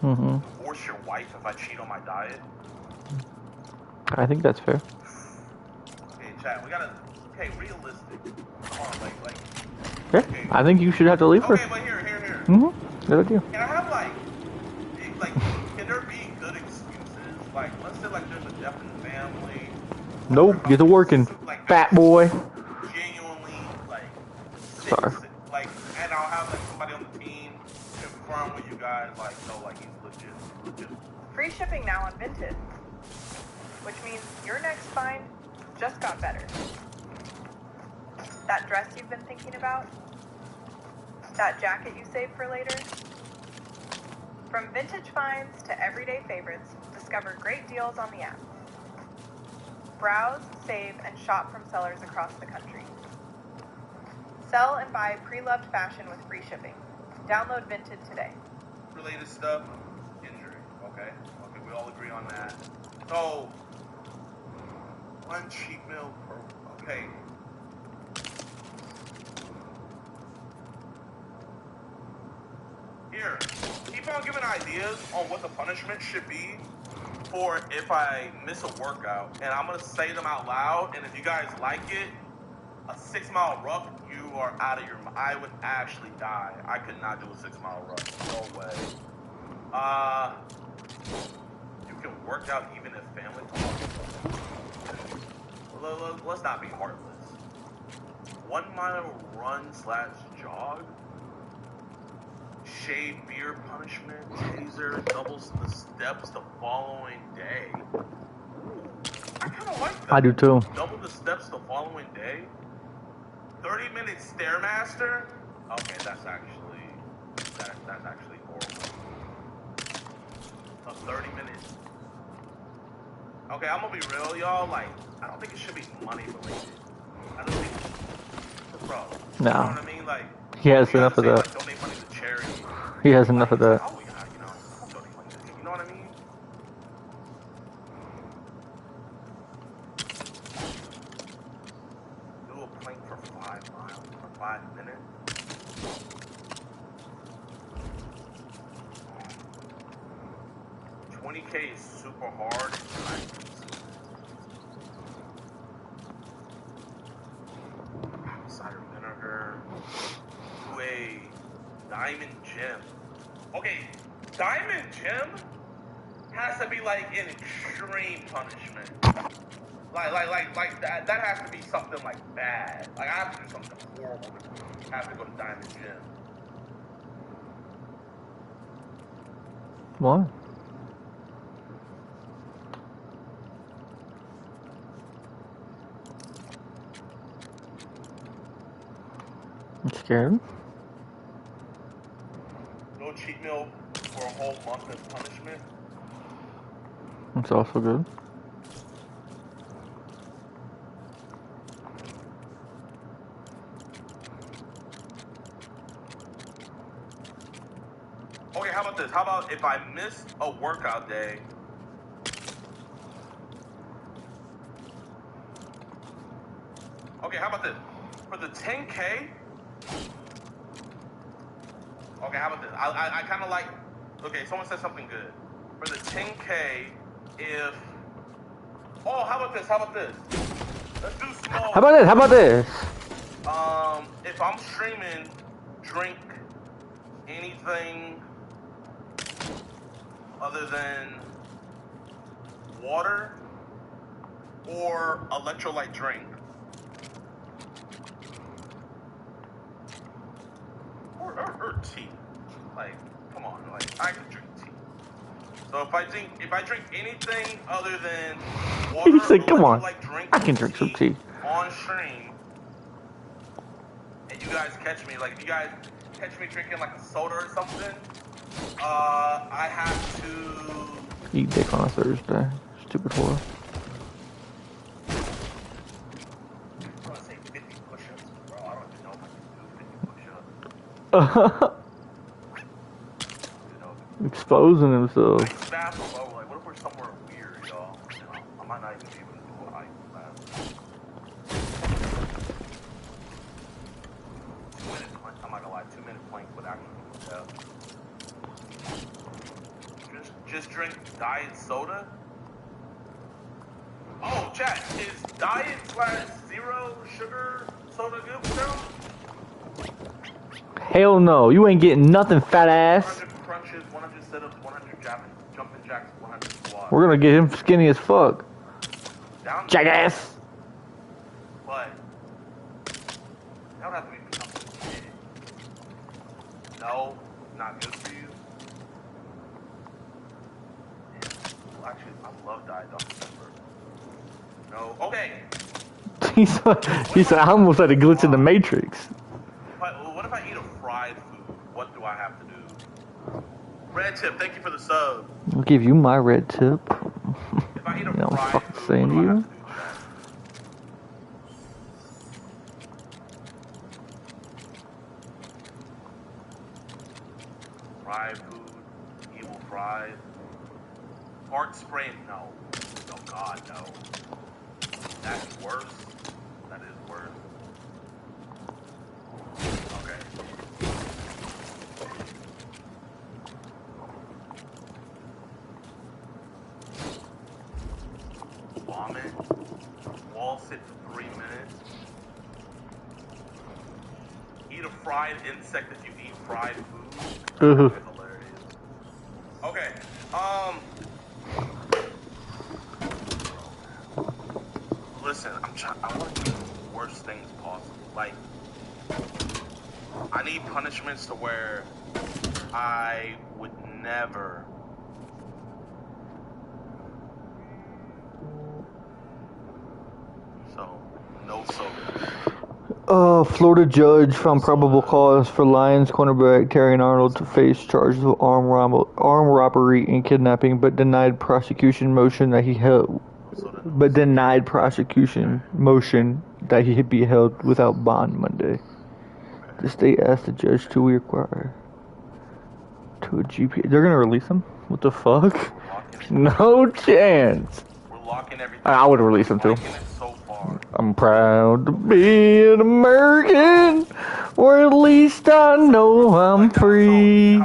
Speaker 1: Mm-hmm.
Speaker 20: Divorce your wife if I cheat on my diet?
Speaker 1: I think that's fair.
Speaker 20: Okay, chat, we gotta... Okay, realistic. Come on, like...
Speaker 1: Yeah,
Speaker 20: okay.
Speaker 1: I think you should have to leave her.
Speaker 20: Okay, but here.
Speaker 1: Mm-hmm. Good idea.
Speaker 20: Can I have, like, can there be good excuses? Like, let's say, like, there's a death in the family.
Speaker 1: Nope, get to working,
Speaker 20: like,
Speaker 1: fat boy.
Speaker 20: Genuinely, like,
Speaker 1: Sorry.
Speaker 20: like, and I'll have, like, somebody on the team confirm with you guys, like, no, like, he's legit.
Speaker 2: Free shipping now on Vinted, which means your next find just got better. That dress you've been thinking about? That jacket you saved for later? From vintage finds to everyday favorites, discover great deals on the app. Browse, save, and shop from sellers across the country. Sell and buy pre-loved fashion with free shipping. Download Vinted today.
Speaker 20: Related stuff, injury. Okay, we all agree on that. So, one cheat meal per. Okay. Here, keep on giving ideas on what the punishment should be for if I miss a workout, and I'm gonna say them out loud. And if you guys like it, a 6-mile ruck, you are out of your. I would actually die. I could not do a 6-mile ruck. No way. You can work out even if family talks. Let's not be heartless. 1-mile run/jog. Shave beer punishment. Taser doubles the steps the following day. I kind of like that.
Speaker 1: I do too.
Speaker 20: Double the steps the following day. 30-minute Stairmaster. Okay, that's actually horrible. A 30-minute. Okay, I'm gonna be real, y'all. Like, I don't think it should be money related. I don't think, bro.
Speaker 1: No.
Speaker 20: You know what I mean? Like,
Speaker 1: He has enough of that.
Speaker 20: like, donate money to charity.
Speaker 1: He has enough of that.
Speaker 20: Oh yeah, you know, don't donate money to. You know what I mean? Do a plank for 5 miles for 5 minutes. $20K is super hard. Cider vinegar. Do a diamond gym. Okay, diamond gym has to be like an extreme punishment. Like that has to be something like bad. Like I have to do something horrible to have to go to diamond gym.
Speaker 1: Why? I'm scared.
Speaker 20: No cheat meal for a whole month as punishment.
Speaker 1: It's also good.
Speaker 20: Okay, how about this? How about if I miss a workout day? Okay, how about this? For the 10K? Okay, how about this? I kind of like... Okay, someone said something good. For the 10K, if... Oh, how about this? How about this? Let's do small...
Speaker 1: How about this? How about this?
Speaker 20: If I'm streaming, drink anything other than water or electrolyte drink. Or tea. Like, come on, like I can drink tea. So if I drink anything other than water,
Speaker 1: He said, "Come on,
Speaker 20: drink,
Speaker 1: I can drink some tea."
Speaker 20: On stream, and you guys catch me, like if you guys catch me drinking like a soda or something, I have to.
Speaker 1: Eat dick on a Thursday. Stupid whore.
Speaker 20: I want to say 50 push-ups, bro. I don't even know if I can do 50 push-ups.
Speaker 1: Exposing himself.
Speaker 20: Ice bath, bro. Like, what if we're somewhere weird, y'all? You know, I might not even be able to do an ice bath. 2 minute plank. I'm not gonna lie. 2 minute plank would actually be just drink diet soda. Oh, chat, is diet/zero sugar soda good for them?
Speaker 1: Hell no, you ain't getting nothing, fat ass.
Speaker 20: 100 crunches, 100 sit-ups, 100 jumping jacks, 100 squats.
Speaker 1: We're gonna get him skinny as fuck. Jackass.
Speaker 20: But that would have to be something big. No, not good for you. Well, actually, I love Diet Dr. Pepper. No, okay.
Speaker 1: He said, I almost had a glitch in the Matrix.
Speaker 20: What if I eat a fried food? What do I have to do? Red Tip, thank you for the sub.
Speaker 1: I'll give you my red tip.
Speaker 20: If I eat a
Speaker 1: You know, I'm
Speaker 20: fried
Speaker 1: fucking
Speaker 20: food,
Speaker 1: saying
Speaker 20: what
Speaker 1: to
Speaker 20: do I have
Speaker 1: you.
Speaker 20: to do, chat? Fried food, evil fries. Heart spray, no. Oh God, no. That's worse. That is worse. Okay. Vomit. Wall sit for 3 minutes. Eat a fried insect if you eat fried food.
Speaker 1: Ooh.
Speaker 20: Hilarious. Okay. Listen, I want to do the worst things possible. Like, I need punishments to where I would never. So, no soda.
Speaker 1: Florida judge found probable cause for Lions cornerback Terrion Arnold to face charges of armed robbery and kidnapping, but denied prosecution motion that he held. But denied prosecution motion that he be held without bond Monday. The state asked the judge to require to a GP. They're gonna release him? What the fuck? No chance.
Speaker 20: We're locking everything.
Speaker 1: I would release him too.
Speaker 20: So far.
Speaker 1: I'm proud to be an American, or at least I know I'm free.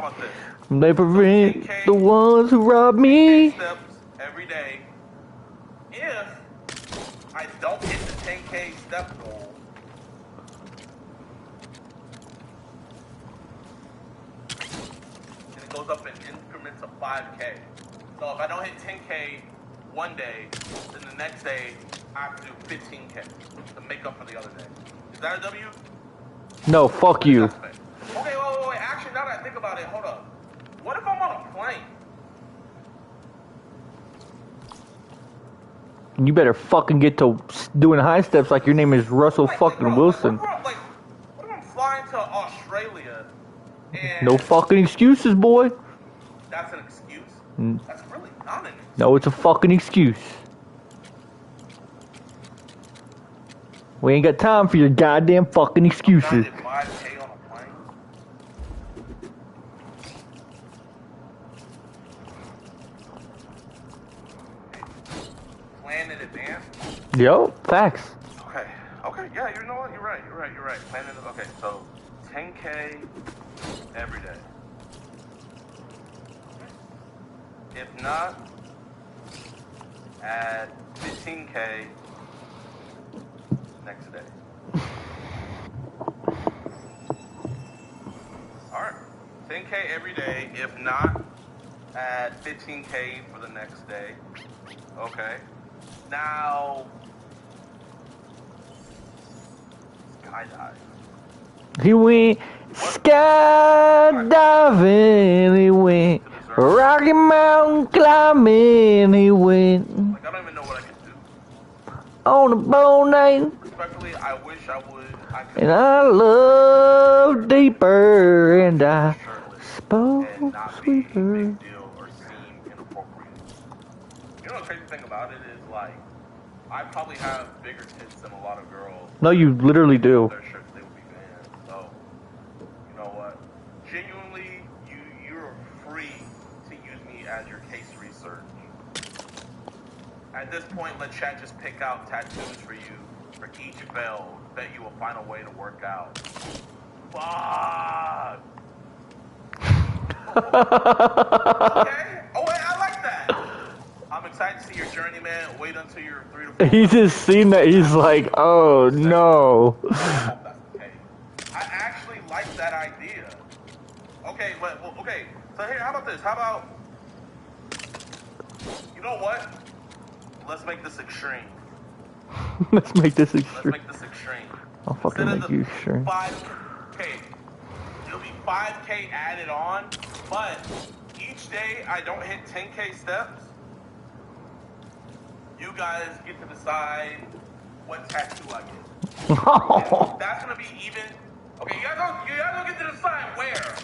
Speaker 1: They prevent the ones who rob me.
Speaker 20: Steps every day. If I don't hit the 10K step goal, and it goes up in increments of 5K. So if I don't hit 10K one day, then the next day I have to do 15K to make up for the other day. Is that a W?
Speaker 1: No, fuck you.
Speaker 20: Okay, wait. Actually, now that I think about it, hold up. What if I'm on a plane?
Speaker 1: You better fucking get to doing high steps like your name is Russell fucking Wilson.
Speaker 20: What if I'm flying to Australia and...
Speaker 1: No fucking excuses, boy.
Speaker 20: That's an excuse? That's really not an excuse.
Speaker 1: No, it's a fucking excuse. We ain't got time for your goddamn fucking excuses.
Speaker 20: Plan in advance?
Speaker 1: Yo, facts.
Speaker 20: Okay, yeah, you know what? You're right. Plan in, okay, so 10K every day. If not, add 15K next day. Alright, 10K every day. If not, add 15K for the next day. Okay. Now, skydive.
Speaker 1: He went skydiving, he went Rocky Mountain climbing, he went
Speaker 20: Like, I don't even know what I can do.
Speaker 1: On a boat night.
Speaker 20: Respectfully, I wish I would.
Speaker 1: And I love deeper, and I Exposed
Speaker 20: not be a
Speaker 1: sweeper.
Speaker 20: big deal or seem inappropriate. You know the crazy thing about it is, like, I probably have bigger tits than a lot of girls.
Speaker 1: No, you literally do.
Speaker 20: Their shirts, they would be banned. So, you know what? Genuinely, you're free to use me as your case research. At this point, let chat just pick out tattoos for you for each fail. Bet you will find a way to work out. Fuck. Okay. Oh wait, I like that. I'm excited to see your journey, man. Wait until you're 3 to 4.
Speaker 1: He just seen that. He's like, oh no.
Speaker 20: I hope that's the case. I actually like that idea. Okay, but well, okay. So here, how about this? How about, you know what? Let's make this extreme.
Speaker 1: Let's make this extreme.
Speaker 20: Let's make this extreme.
Speaker 1: I'll fucking make you extreme.
Speaker 20: 5K. It'll be 5K added on, but each day I don't hit 10K steps. You guys get to decide what tattoo I get. That's gonna be even. Okay, you guys don't get to decide where,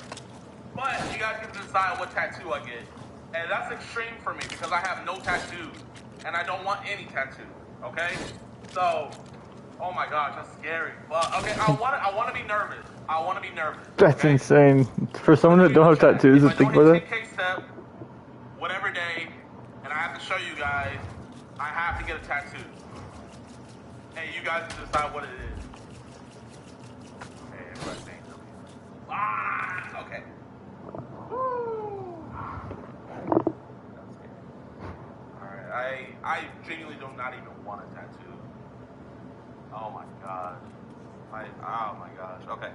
Speaker 20: but you guys get to decide what tattoo I get, and that's extreme for me because I have no tattoos and I don't want any tattoos. Okay, so, oh my gosh, that's scary. But okay, I want to be nervous. I want to be nervous.
Speaker 1: That's insane. For someone that don't have tattoos, to think about it.
Speaker 20: 10K step, whatever day, and I have to show you guys. I have to get a tattoo. Hey, you guys can decide what it is. Hey, everybody's saying W. Ah, okay. Woo. Alright, I genuinely do not even want a tattoo. Oh my gosh. Oh my gosh. Okay.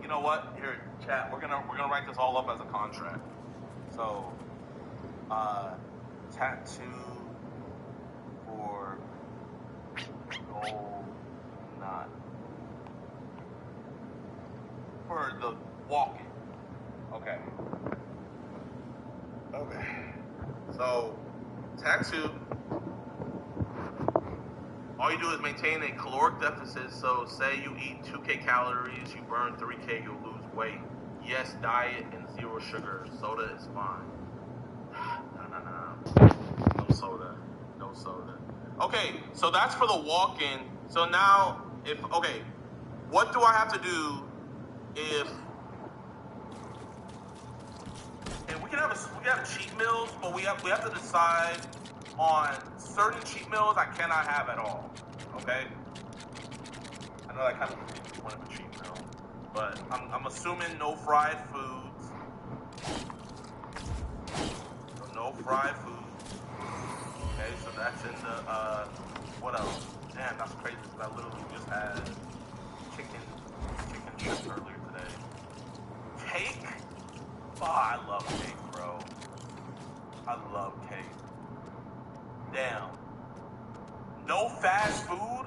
Speaker 20: You know what? Here, chat, we're gonna write this all up as a contract. So tattoo for gold knot. For the walking. Okay. Okay. So, tattoo. All you do is maintain a caloric deficit. So, say you eat 2K calories, you burn 3K, you'll lose weight. Yes, diet and 0 sugar. Soda is fine. No soda. No soda. Okay, so that's for the walk-in. So now, what do I have to do if... And we can have cheat meals, but we have to decide on certain cheat meals I cannot have at all. Okay? I know that kind of is one of the cheat meal, but I'm assuming no fried foods. No fried foods. Okay, so that's in the what else? Damn, that's crazy because I literally just had chicken strips earlier today. Cake? Oh, I love cake, bro. I love cake. Damn. No fast food?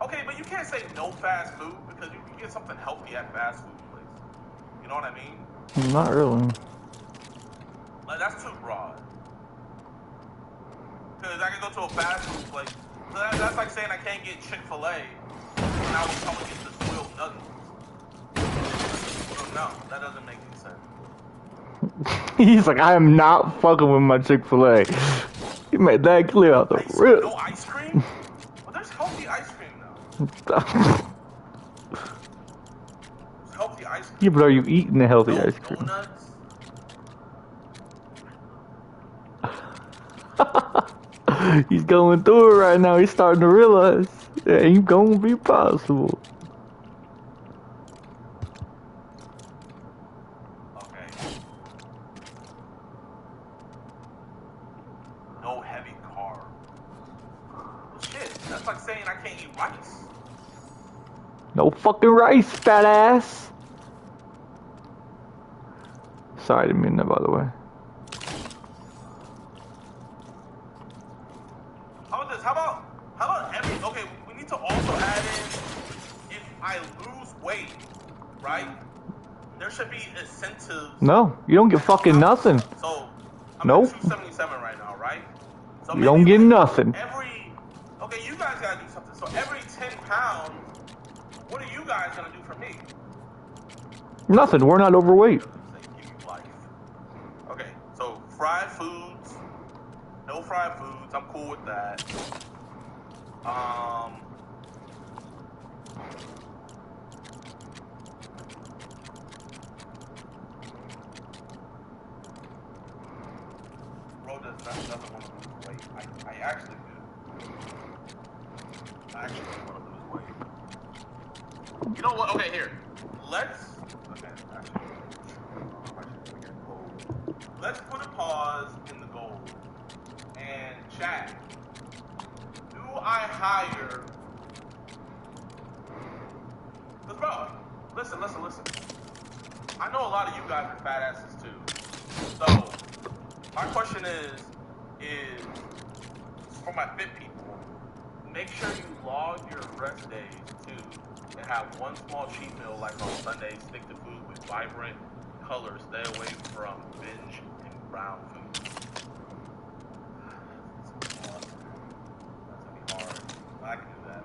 Speaker 20: Okay, but you can't say no fast food because you can get something healthy at fast food places. You know what I mean?
Speaker 1: Not really.
Speaker 20: Like, that's too broad. Because I can go to a fast food place. So that's like saying I can't get Chick-fil-A and I was telling you to spoiled nuggets. No, that doesn't make any sense.
Speaker 1: He's like, I am not fucking with my Chick-fil-A. He made that clear out the rip.
Speaker 20: No ice cream? Well, there's healthy ice cream now. There's healthy ice cream.
Speaker 1: Yeah, but are you eating the healthy ice cream?
Speaker 20: Donuts?
Speaker 1: He's going through it right now. He's starting to realize it ain't gonna be possible.
Speaker 20: Okay. No heavy carb. Well, shit, that's like saying I can't eat rice.
Speaker 1: No fucking rice, fat ass. Sorry, I didn't mean that, by the way.
Speaker 20: How about okay, we need to also add in, if I lose weight, right? There should be incentives.
Speaker 1: No, you don't get fucking nothing.
Speaker 20: So,
Speaker 1: nope.
Speaker 20: at 277 right now, right? So
Speaker 1: you don't get nothing.
Speaker 20: Okay, you guys gotta do something. So every 10 pounds, what are you guys gonna do for me?
Speaker 1: Nothing. We're not overweight.
Speaker 20: Okay, so fried foods, no fried foods. I'm cool with that. Bro doesn't want to lose weight. I actually do. I actually want to lose weight. You know what? Okay, here. Let's put a pause in the goal. And chat. Do I hire? Cause bro, listen. I know a lot of you guys are fat asses too. So my question is for my fit people, make sure you log your rest days too, and have one small cheat meal like on Sunday. Stick to food with vibrant colors. Stay away from binge and brown food. That's gonna be hard. I can do that.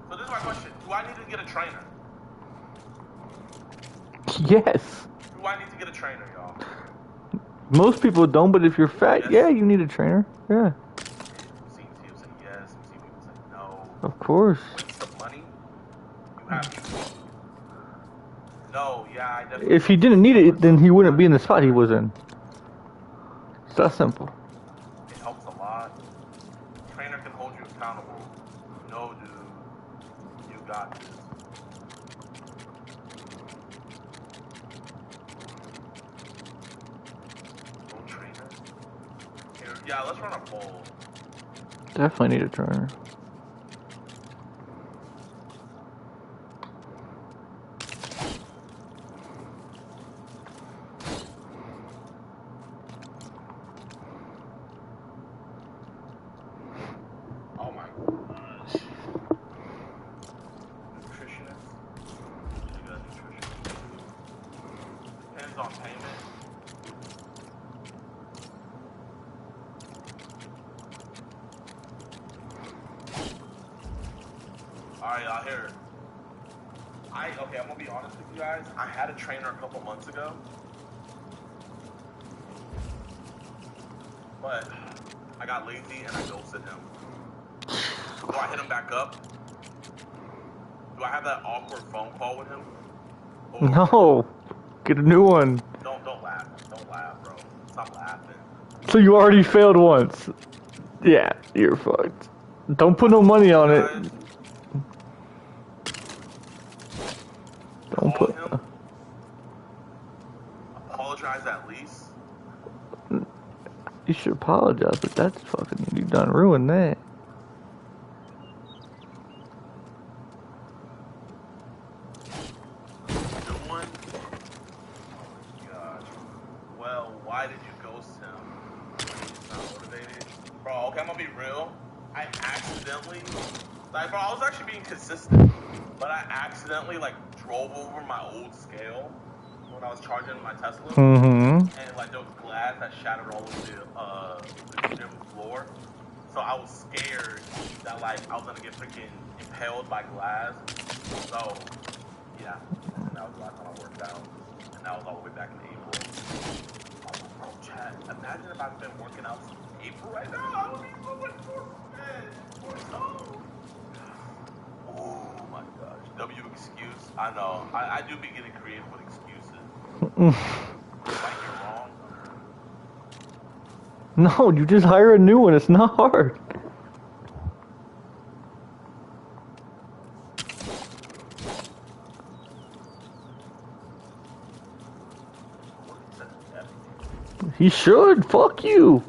Speaker 20: So this is my question: do I need to get a trainer?
Speaker 1: Yes.
Speaker 20: Do I need to get a trainer, y'all?
Speaker 1: Most people don't, but if you're fat, yeah, you need a trainer. Yeah.
Speaker 20: See people say yes. See people say no.
Speaker 1: Of course.
Speaker 20: Waste of money. You have to. No, yeah, I definitely.
Speaker 1: If he didn't need it, then he wouldn't be in the spot he was in. It's that simple.
Speaker 20: It helps a lot. Trainer can hold you accountable. No, dude, you got this. No trainer. Here, yeah, let's run a poll.
Speaker 1: Definitely need a trainer.
Speaker 20: Oh my gosh. Nutritionist. You got a nutritionist. Depends on payment. Alright, y'all here. Okay, I'm gonna be honest with you guys. I had a trainer a couple months ago. But I got lazy and I ghosted him. Do I hit him back up? Do I have that awkward phone call with him? Or
Speaker 1: No. Get a new one.
Speaker 20: Don't laugh. Don't laugh, bro. Stop laughing.
Speaker 1: So you already failed once. Yeah, you're fucked. Don't put no money on it. Don't put.
Speaker 20: Apologize at least.
Speaker 1: You should apologize, but that's fucking. You done ruined that.
Speaker 20: Good one. Gosh. Well, why did you ghost him? He's not motivated. Bro, okay, I'm gonna be real. I accidentally, bro, I was actually being consistent, but I accidentally, drove over my old scale when I was charging my Tesla.
Speaker 1: Mm-hmm.
Speaker 20: And, there was glass that shattered all over the gym floor. So I was scared that, I was gonna get freaking impaled by glass. So, yeah. And that was the last time I worked out. And that was all the way back in April. Oh, bro, chat, imagine if I've been working out since April right now. I would be so much more fit. Oh my gosh. W excuse. I know. I do be getting creative with excuses. Like you're wrong.
Speaker 1: No, you just hire a new one. It's not hard. He should. Fuck you.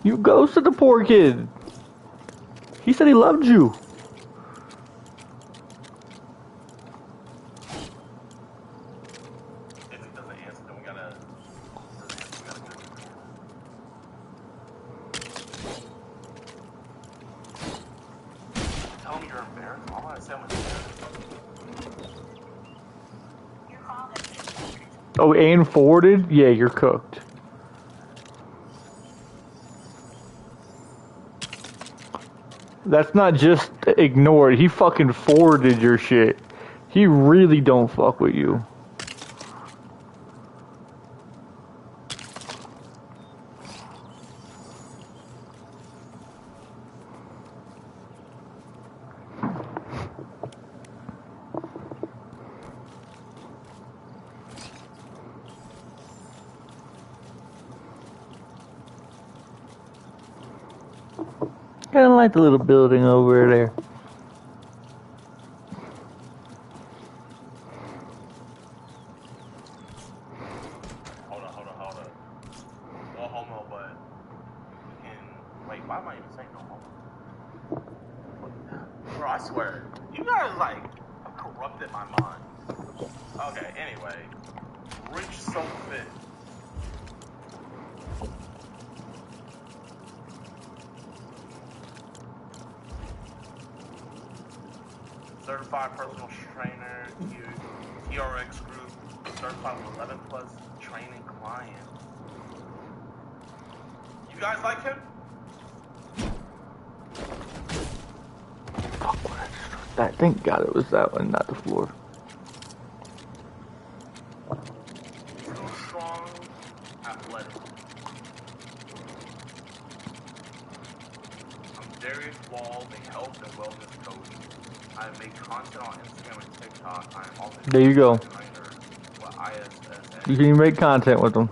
Speaker 1: You ghosted the poor kid. He said he loved you.
Speaker 20: If he doesn't answer, then we gotta tell me you're embarrassed. Why would I say I'm embarrassed?
Speaker 1: Oh, and forwarded? Yeah, you're cooked. That's not just ignored. He fucking forwarded your shit. He really don't fuck with you. Kind of like the little building over there.
Speaker 20: Hold on. No homo, but we can. Wait, why am I even saying no homo? Bro, I swear, you guys like corrupted my mind. Okay, anyway, rich so fit. Certified personal trainer, TRX group, certified with 11 plus training client. You guys like him?
Speaker 1: I thank God it was that one, not the floor.
Speaker 20: Too strong, athletic. I'm Darius Wall, the health and wellness coach. I make content on Instagram and TikTok. I am also
Speaker 1: There you go.
Speaker 20: trainer with ISSA.
Speaker 1: You can even make content with them.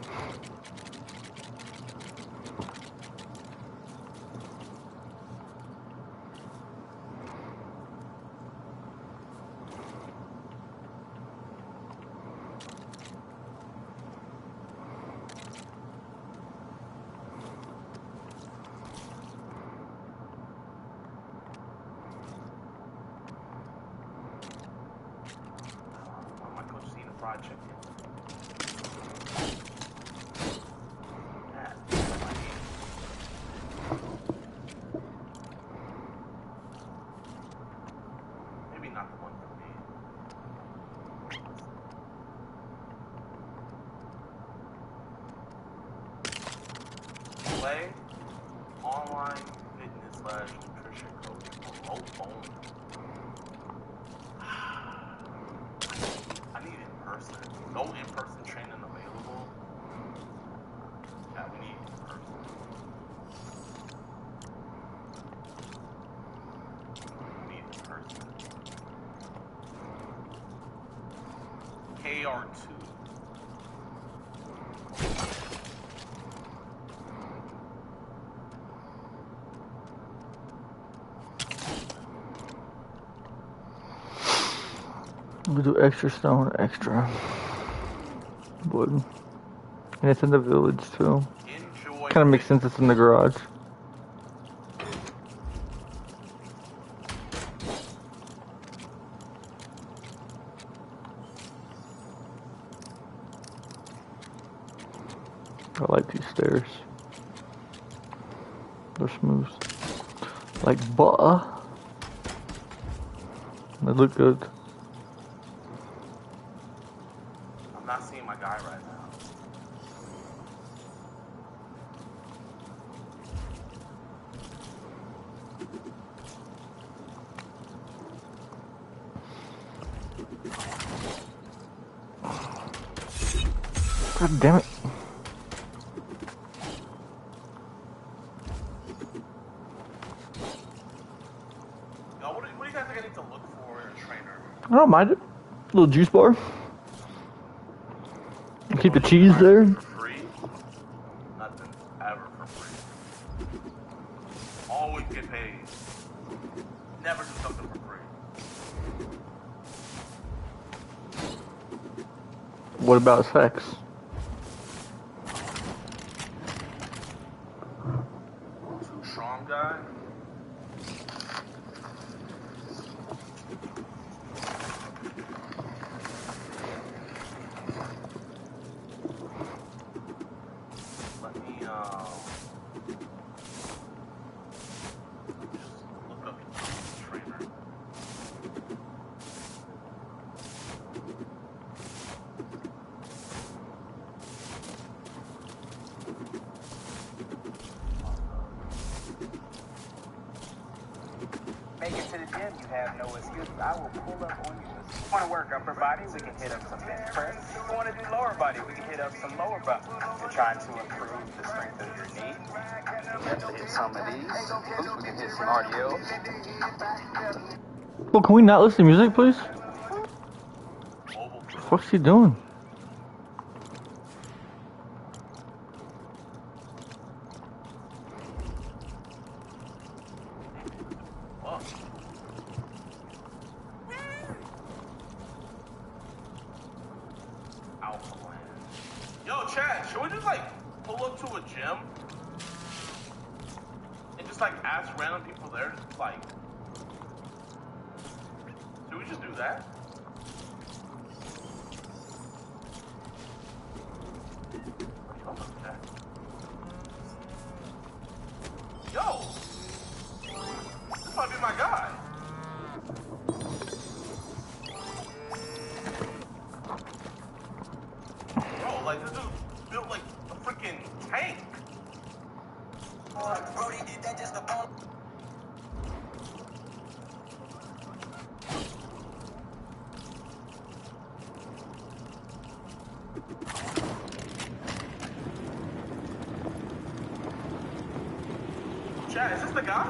Speaker 20: My coach seen a fried chicken. Maybe not the one for me. Play online fitness / nutrition coach remote only. I need in person. No in-person training available. Yeah, we need in person. We need in person. KR2.
Speaker 1: We do extra stone, extra wood. And it's in the village too. Kind of makes sense it's in the garage. I like these stairs. They're smooth. Like butter. They look good.
Speaker 20: I'm not seeing my guy right now.
Speaker 1: God damn it.
Speaker 20: Yo, what do you guys think I need to look for in a trainer?
Speaker 1: I don't mind it. Little juice bar. Keep the cheese there.
Speaker 20: For free? Nothing's ever for free. Always get paid. Never do something for free.
Speaker 1: What about sex?
Speaker 20: Too strong guy? Let me just look up trainer.
Speaker 15: Make it to the gym, you have no excuse. I will pull up on you. If you want to work upper body, we can hit up some bench press. If you want to do lower body, we can hit up some lower body. If you're trying to improve the strength of your knee, you have to hit some of these. Oops, we can hit some RDLs.
Speaker 1: Well, can we not listen to music, please? What the fuck's he doing?
Speaker 20: Yo, Chad, should we just like pull up to a gym and just like ask random people there, like, should we just do that? Yo, this might be my guy. Bro, like this dude built like a freaking tank.
Speaker 12: Brody, did that just the ball?
Speaker 20: Chad, is this the guy?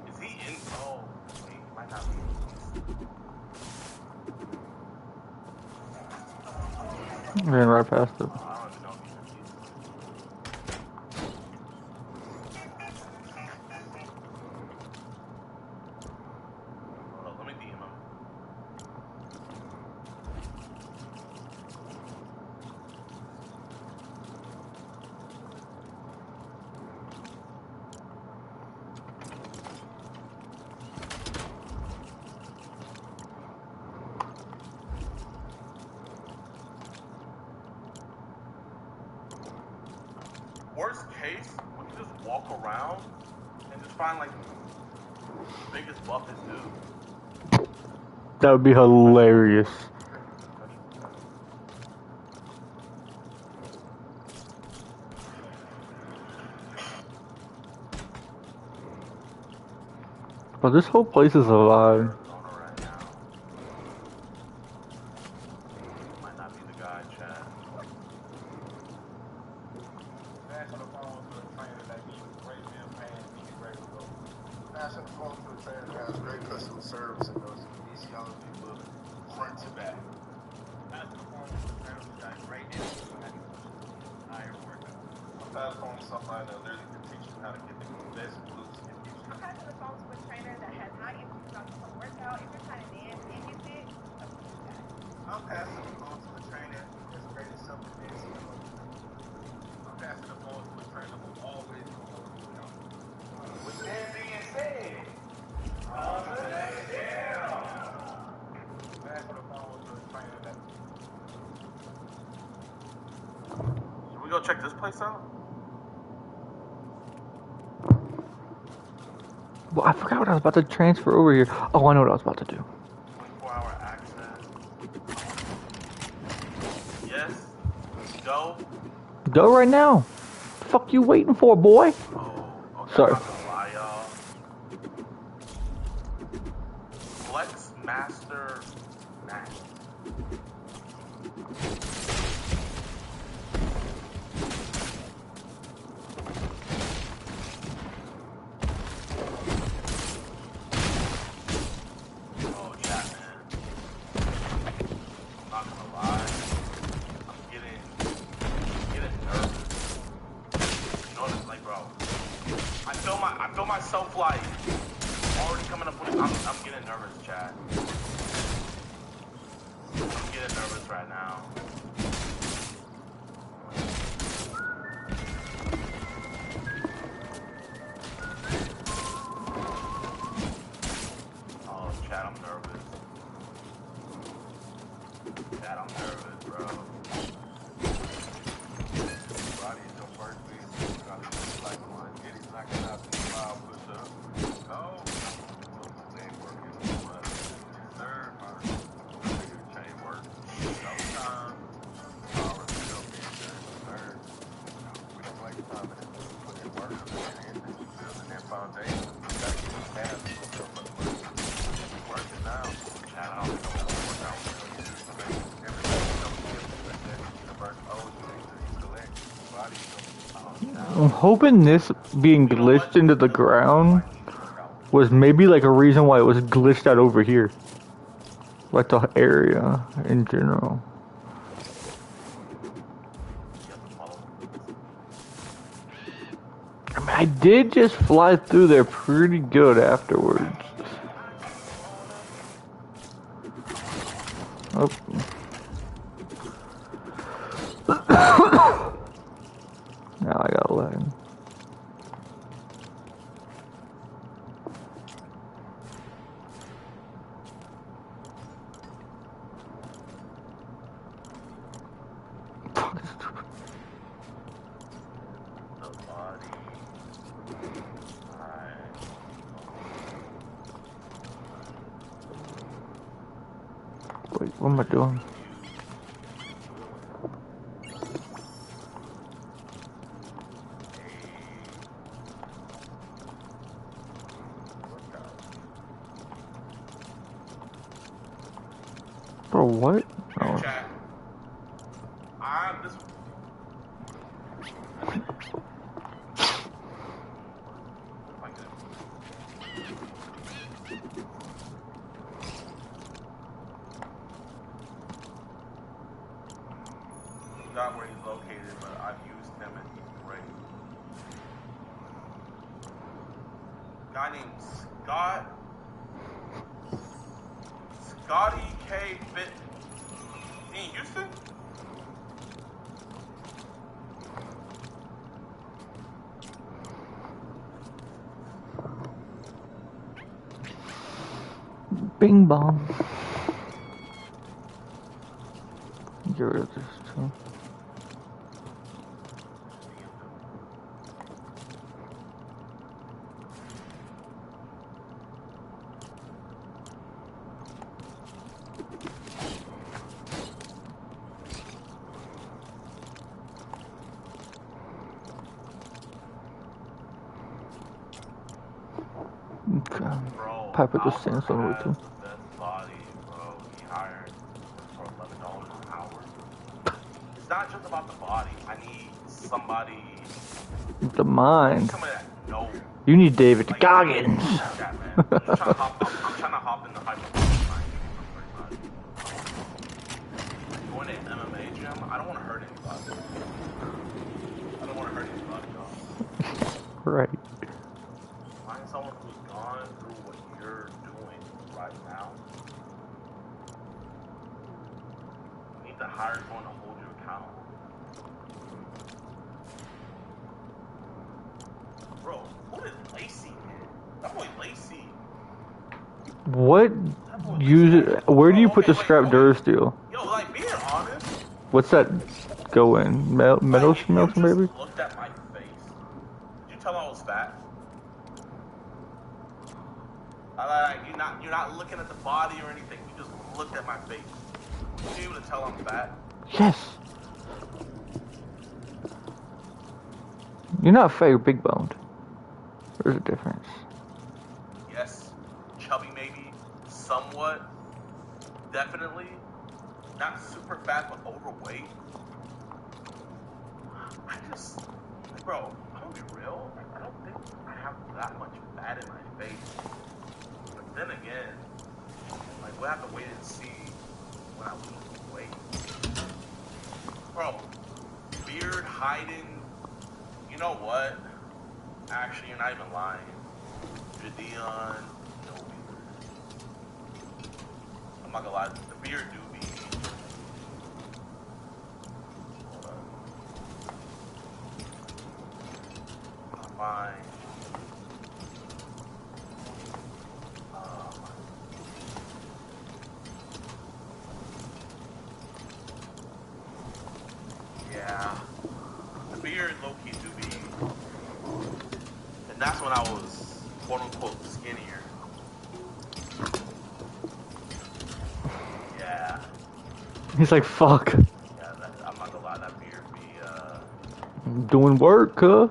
Speaker 20: Is he in? Oh, wait, he might not be.
Speaker 1: Ran right past it.
Speaker 20: Let me DM him. Worst case, we can just walk around and just find like the biggest buffest dude.
Speaker 1: That would be hilarious. But this whole place is alive.
Speaker 20: Might not be the guy, Chad.
Speaker 6: Answer the phone to a trainer that gives you great meal plans, he get great results. Answer the phone to a trainer that has great customer service and knows physiology people front to back. Answer the phone to a trainer who got great energy and higher workout. Pass the phone to somebody that literally can teach you how to get the best glutes and get you.
Speaker 2: I'm passing the phone to a trainer that has high energy about to workout. If you're trying to dance and get fit, that's what you got.
Speaker 6: I'm passing the phone to a trainer that's great at supplements. I'm passing the phone to a trainer who always knows, you know. With that being said, on to the next deal. Passing the phone to a trainer that.
Speaker 20: Should we go check this place out?
Speaker 1: Well, I forgot what I was about to transfer over here. Oh, I know what I was about to do.
Speaker 20: 24-hour access. Yes. Go.
Speaker 1: Go right now. The fuck you waiting for, boy? Sorry.
Speaker 20: Flex Master Max. Oh, chat, man. I'm not gonna lie. I'm getting nervous. You know what it's like, bro? I feel myself like already coming up with it. I'm getting nervous, Chad. I'm getting nervous right now. Oh, Chad, I'm nervous. Chad, I'm nervous, bro.
Speaker 6: Body is your first beat. You gotta do like one. Eddie's knocking out the wild push up. No. Chain work is too much. Third, chain work. No time. Power still being there. Third. We don't like time and put in work and building that foundation. You gotta get these halves to go for the money. Working now.
Speaker 20: Chad, I don't think I'm gonna work out.
Speaker 6: Everything comes with that universe owes you to collect. Body
Speaker 1: I'm hoping this being glitched into the ground was maybe like a reason why it was glitched out over here. Like the area in general. I mean, I did just fly through there pretty good afterwards. Oh. Now I got 11. Wait, what am I doing? Bro, what? Oh.
Speaker 20: Chat. This. Not where he's located, but I've used him and he's great. Guy named Scotty K. Fit. In Houston?
Speaker 1: Bing bong. Get rid of this too. Okay. Probably put the sandstone away too.
Speaker 20: It's not just about the body. I need somebody.
Speaker 1: The mind.
Speaker 20: Somebody that knows.
Speaker 1: You need David Goggins.
Speaker 20: I'm trying to hop in the hype. Going to MMA gym. I don't want to hurt anybody. Y'all.
Speaker 1: Right.
Speaker 20: Find someone who's gone through what you're doing right now. You need to hire someone to hold you accountable. Bro, who is Lacey, man? That boy Lacey.
Speaker 1: What? Where do you put the scrap Durasteel?
Speaker 20: Yo, like, being honest.
Speaker 1: What's that go in? Metal smelter, maybe?
Speaker 20: Looked at my face. Did you tell I was fat? You're not looking at the body or anything. You just looked at my face. You able to tell I'm fat?
Speaker 1: Yes. You're not fat, you're big boned. There's a difference.
Speaker 20: Yes. Chubby maybe. Somewhat. Definitely. Not super fat, but overweight. I just, like, bro, I'm gonna be real. I don't think I have that much fat in my face. But then again, like, we'll have to wait and see when I lose weight. Bro, beard hiding. You know what? Actually, you're not even lying. Jadeon, no beard. I'm not gonna lie, the beard do be. Hold up. Fine. Yeah. The beard low-key do be. And that's when I was quote-unquote skinnier. Yeah.
Speaker 1: He's like, fuck.
Speaker 20: Yeah, I'm not gonna lie, that beard be,
Speaker 1: Doing work, huh?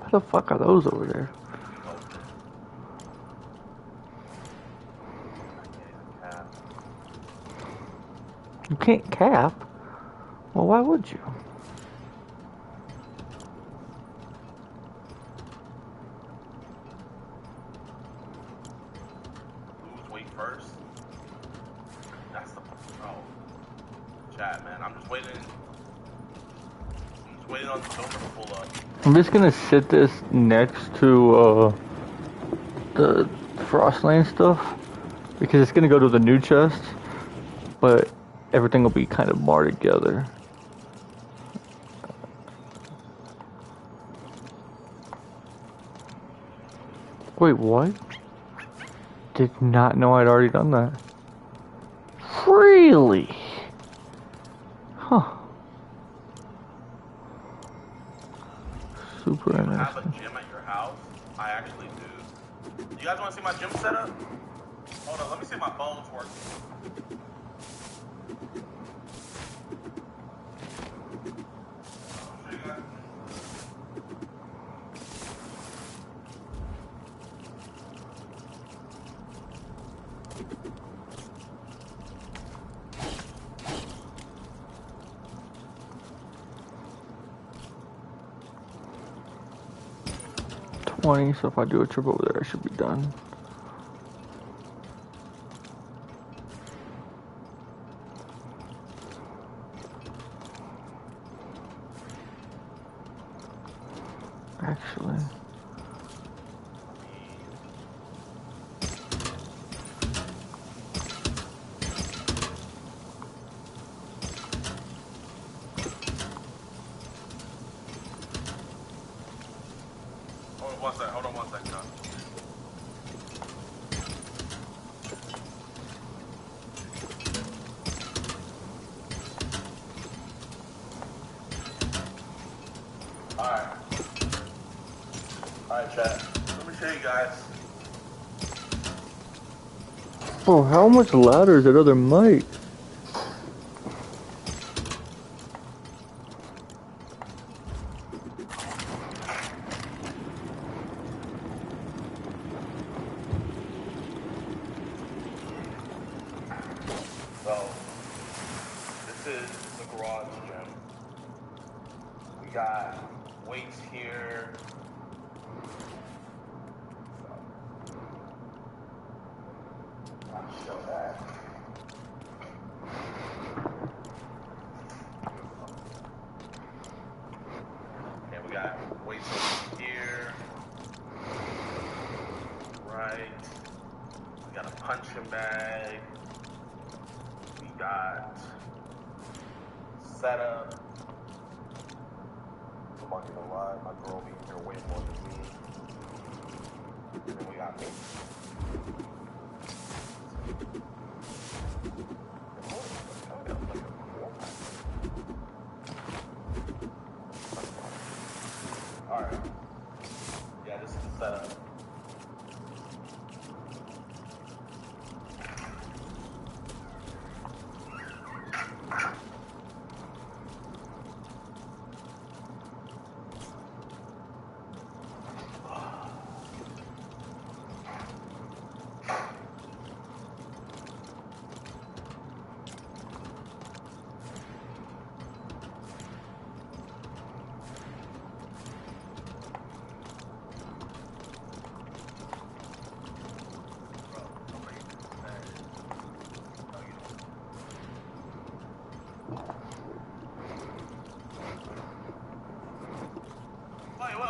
Speaker 1: How the fuck are those over there? You can't cap? Well, why would you?
Speaker 20: wait first. That's the chat, man. I'm just waiting on the filmer to pull up.
Speaker 1: I'm just gonna sit this next to the Frostland stuff because it's gonna go to the new chest, but everything will be kind of more together. Wait, what? Did not know I'd already done that. Really? Huh. Super
Speaker 20: Do you
Speaker 1: interesting.
Speaker 20: have a gym at your house? I actually do. You guys want to see my gym setup? Hold on, let me see if my phone's working.
Speaker 1: So if I do a trip over there, I should be done. Actually.
Speaker 20: Hold on one second, John. Alright, chat. Let me show you guys.
Speaker 1: Oh, how much louder is that other mic?
Speaker 20: So, this is the garage gym. We got weights here. I'll show that. Okay, we got weights over here. Right. We got a punching bag. We got setup. I'm not gonna lie, my girl be here way more than me. And then we got me. Alright. Yeah, this is the setup.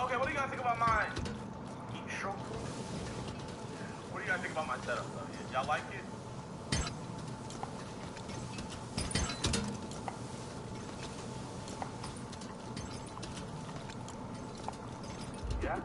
Speaker 20: Okay, what do you guys think about mine? What do you guys think about my setup, though? Y'all like it? Yeah?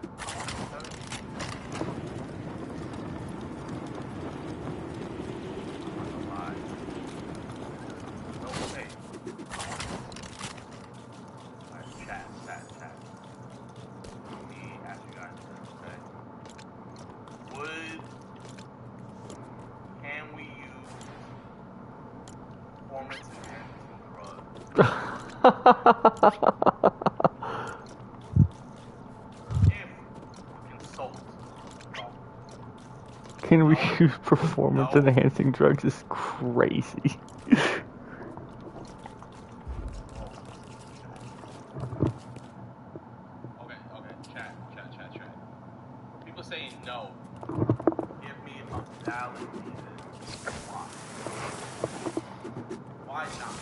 Speaker 1: Can we use performance enhancing drugs? Is crazy.
Speaker 20: Okay, chat. People saying no. Give me a talented. Why not?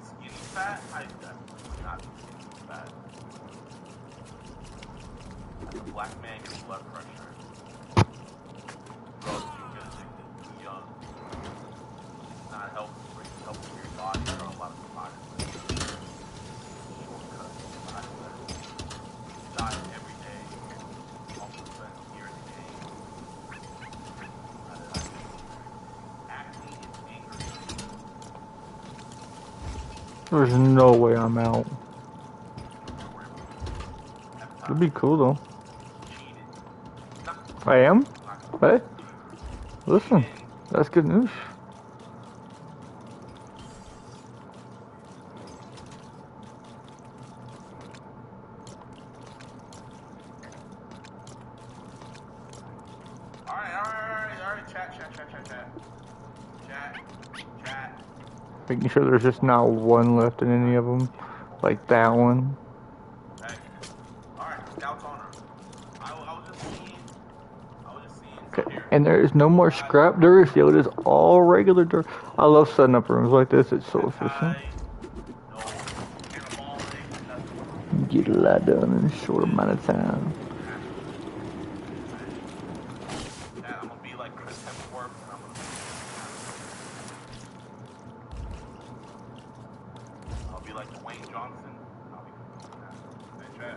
Speaker 20: Skinny fat? I definitely not skinny fat. As a black man, your blood pressure. Drugs, you'll get addicted too young. It's not healthy for you. It's healthy for your body. There are a lot of providers. Shortcuts, providers. Diet every day. Also spend years a day. Acne is anger.
Speaker 1: There's no way I'm out. It'd be cool though. I am? Hey, listen, that's good news.
Speaker 20: Alright, chat.
Speaker 1: Making sure there's just not one left in any of them, like that one.
Speaker 20: Hey. Alright, Scout's on her. I was just seeing.
Speaker 1: Okay. And there is no more scrap dirt, yo, it is all regular dirt. I love setting up rooms like this, it's so efficient. Get a lot done in a short amount of time.
Speaker 20: I'm gonna be like Chris Hemsworth, and I'll be like Dwayne Johnson. Hey, Chad.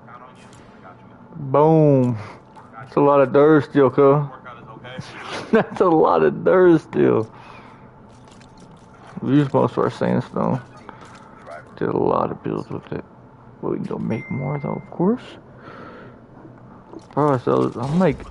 Speaker 20: Count on you. I got you.
Speaker 1: Boom. That's a lot of dirt still, cuz. That's a lot of dirt still. We used most of our sandstone. Did a lot of builds with it. But we can go make more though, of course. Bro, so I'm like...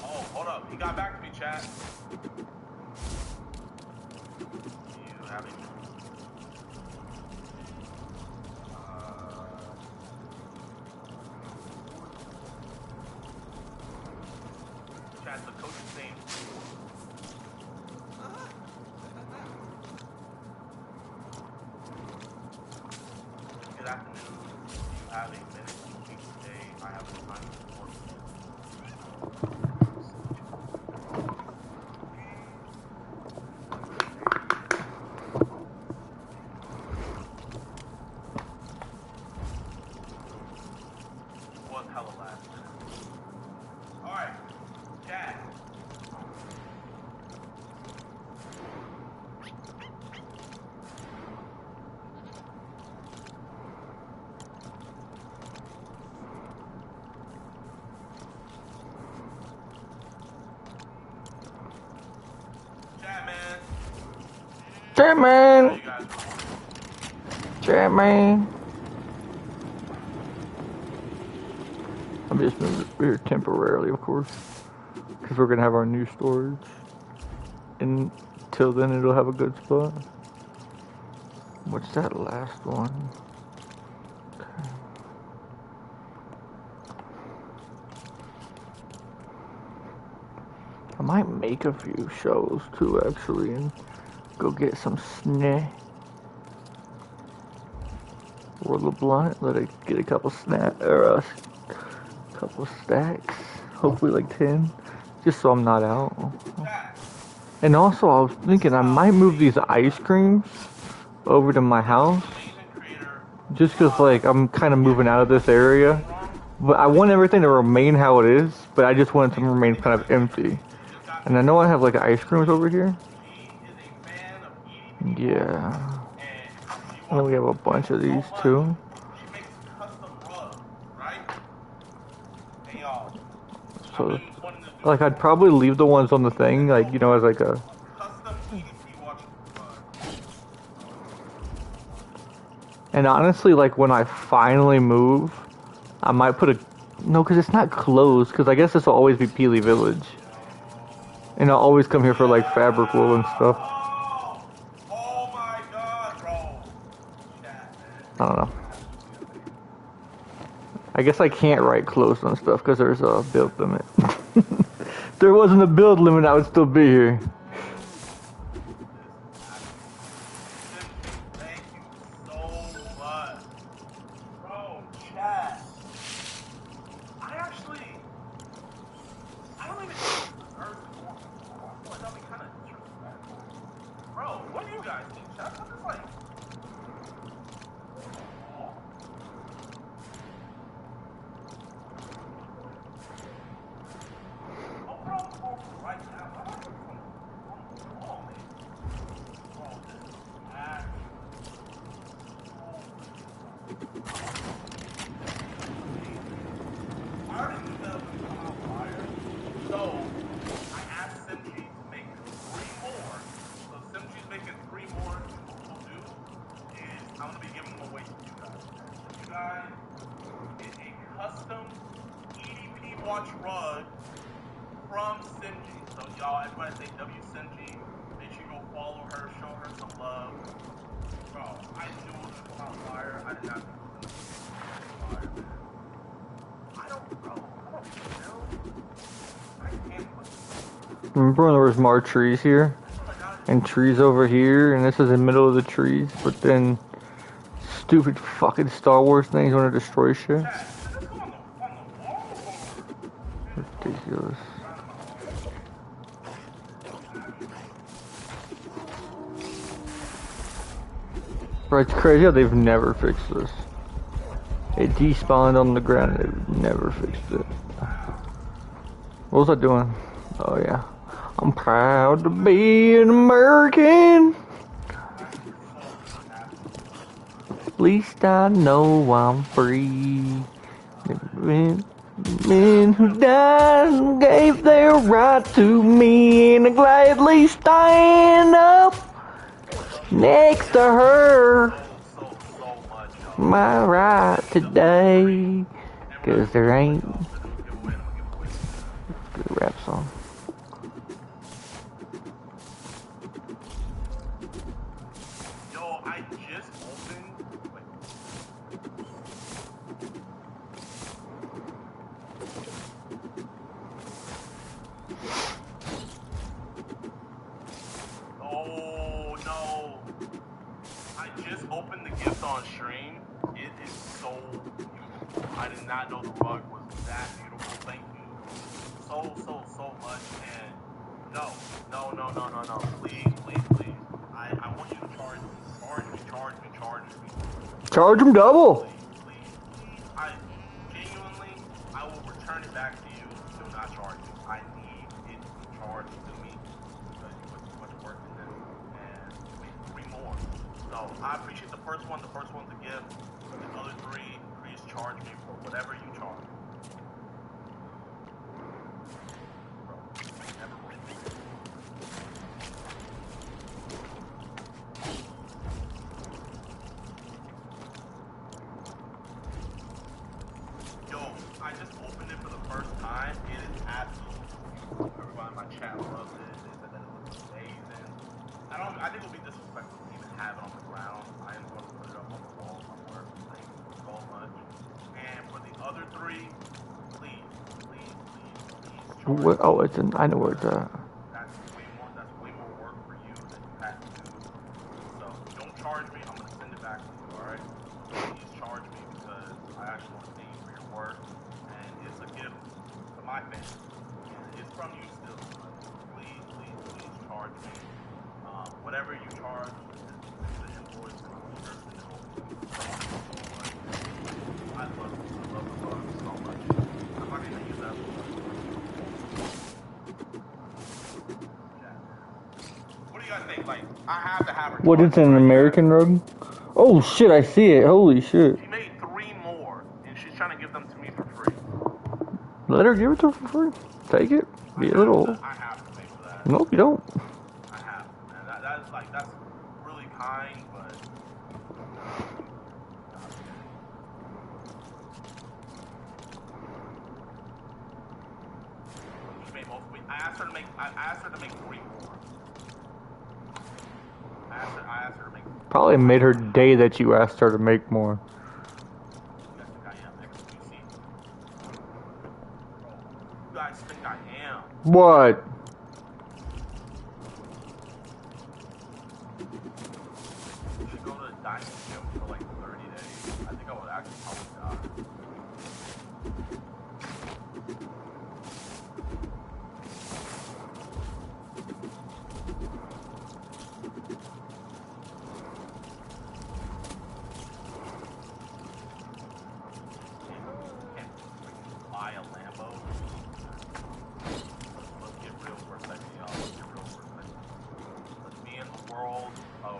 Speaker 20: Oh, hold up. He got back to me, chat. You having... Chat, the coach is saying... Good afternoon. You have a minute to speak today. I have a time to work. Was hella last minute. Alright, chat.
Speaker 1: Chat man! Chat man! I'm just moving here temporarily, of course. Because we're going to have our new storage. And until then, it'll have a good spot. What's that last one? Okay. I might make a few shows too, actually, and go get some snack. Roll a blunt, let it get a couple couple stacks, hopefully like 10, just so I'm not out. And also, I was thinking I might move these ice creams over to my house, just because like I'm kind of moving out of this area, but I want everything to remain how it is, but I just want it to remain kind of empty. And I know I have like ice creams over here. Yeah. And we have a bunch of these too. So, like, I'd probably leave the ones on the thing, like, you know, as like a... And honestly, like, when I finally move, I might put a... No, because it's not closed, because I guess this will always be Peely Village. And I'll always come here for, like, fabric wool and stuff. I don't know. I guess I can't write closed on stuff because there's a build limit. If there wasn't a build limit, I would still be here.
Speaker 20: Thank you so much. Bro, chat. I don't even think this deserves the more. I feel like that'd be kind of disrespectful. Bro, what do you guys think, chat? I'm just like... right now. I'm not from oh, man. Bro, this is actually I already knew that was going to come out fire. So I asked Simchi to make 3 more. So Simchi's making 3 more. What we'll do is I'm going to be giving them away to you guys. You guys get a custom EDP watch rug from Simchi. So y'all, everybody say W Simchi. Make sure you go follow her, show her some love. Bro, I knew it was gonna come out fire. I did not think it was gonna come out fire, man. I don't know. I can't put
Speaker 1: Remember when there was more trees here? And trees over here, and this is in the middle of the trees, but then stupid fucking Star Wars things want to destroy shit? Ridiculous. Bro, it's crazy how they've never fixed this. It despawned on the ground and they've never fixed it. What was I doing? Oh yeah. I'm proud to be an American. At least I know I'm free. Men who died and gave their right to me, and I gladly stand up next to her. My right today, 'cause there ain't good rap song.
Speaker 20: Yo, I just opened. Oh no! I just opened the gift on stream. It is so beautiful. I did not know the rug was that beautiful. Thank you so much. And no. Please. I want you to charge me. Charge me.
Speaker 1: Charge them double.
Speaker 20: Please. I genuinely, I will return it back to you. Do not charge me. I need it charged to me because you put too much work in this. And make 3 more. So I appreciate the first one. The first one's a gift. The other 3, please charge me for whatever you charge. Yo, I just opened it for the first time. It is absolutely beautiful. Everybody in my chat loves it. They said that it looks amazing. I think it would be disrespectful to even have it on the ground. I am going to put it up on the wall somewhere. Thank you so much. And for the other 3, please.
Speaker 1: What? Oh, it's in. I know where it's at.
Speaker 20: That's way more work for you than you had to do. So don't charge me. I'm gonna send it back to you. All right? Please charge me because I actually want to thank you for your work, and it's a gift to my family. And it's from you still. Please charge me. Whatever you charge, the invoice, and I'm sure to know. Thank you so much. I love the bug so much. I'm not gonna use that. What do you guys think? Like, I have to have her.
Speaker 1: What is an American rug? Oh shit, I see it. Holy shit.
Speaker 20: She made 3 more, and she's trying to give them to me for free.
Speaker 1: Let her give it to her for free. Take it. Be a little.
Speaker 20: I have to pay for that.
Speaker 1: Nope, you don't.
Speaker 20: I have to, man. That's really kind, but. She made most. I asked her to make 3 more. I asked her to make
Speaker 1: Probably made her day that you asked her to make more.
Speaker 20: You guys think I am?
Speaker 1: What?
Speaker 20: You should go to the dining gym for like 30 days. I think I would actually probably die. Can't freaking buy a Lambo. Let's get real for a second, y'all. Let's get real for a second. Let's be in the world of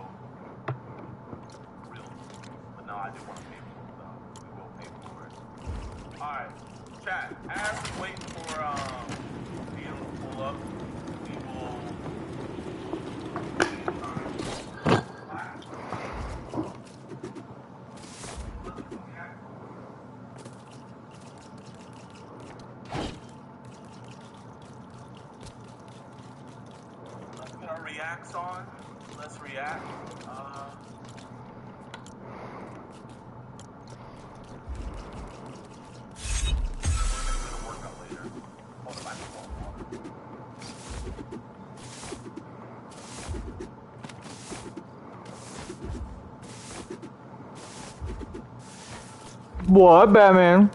Speaker 20: real. But no, I do want to pay for it, though. We will pay for it. Alright, chat. As we wait for Peter to pull up, we will. Let's get our reacts on. Let's react.
Speaker 1: What, Batman?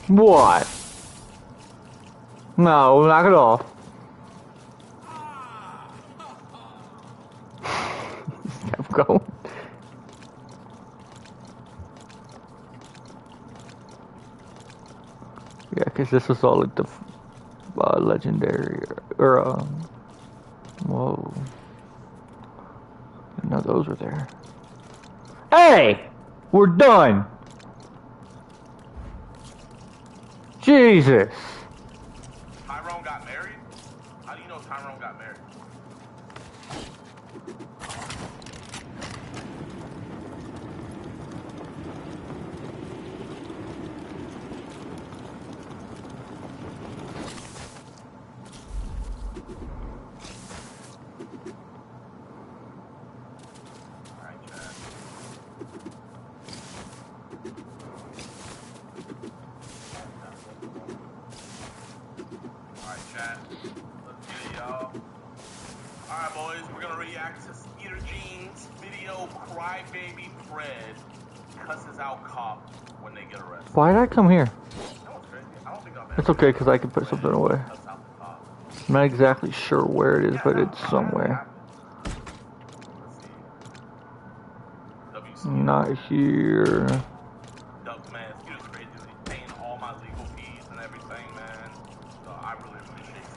Speaker 1: What? No, knock it off. Kept going. Yeah, because this was all like the legendary or whoa. No, those were there. Hey, we're done. Jesus.
Speaker 20: Tyrone got married? How do you know Tyrone got married? Alright, boys, we're gonna react to Skeeter Jean's video Crybaby Fred cusses out cop when they get arrested.
Speaker 1: Why did I come here?
Speaker 20: That was crazy. I don't think I've ever
Speaker 1: It's okay, because I can put something away. I'm not exactly sure where it is, but it's somewhere. Not here.
Speaker 20: Duck, man, Skeeter's crazy. He's paying all my legal fees and everything, man. So I really appreciate it.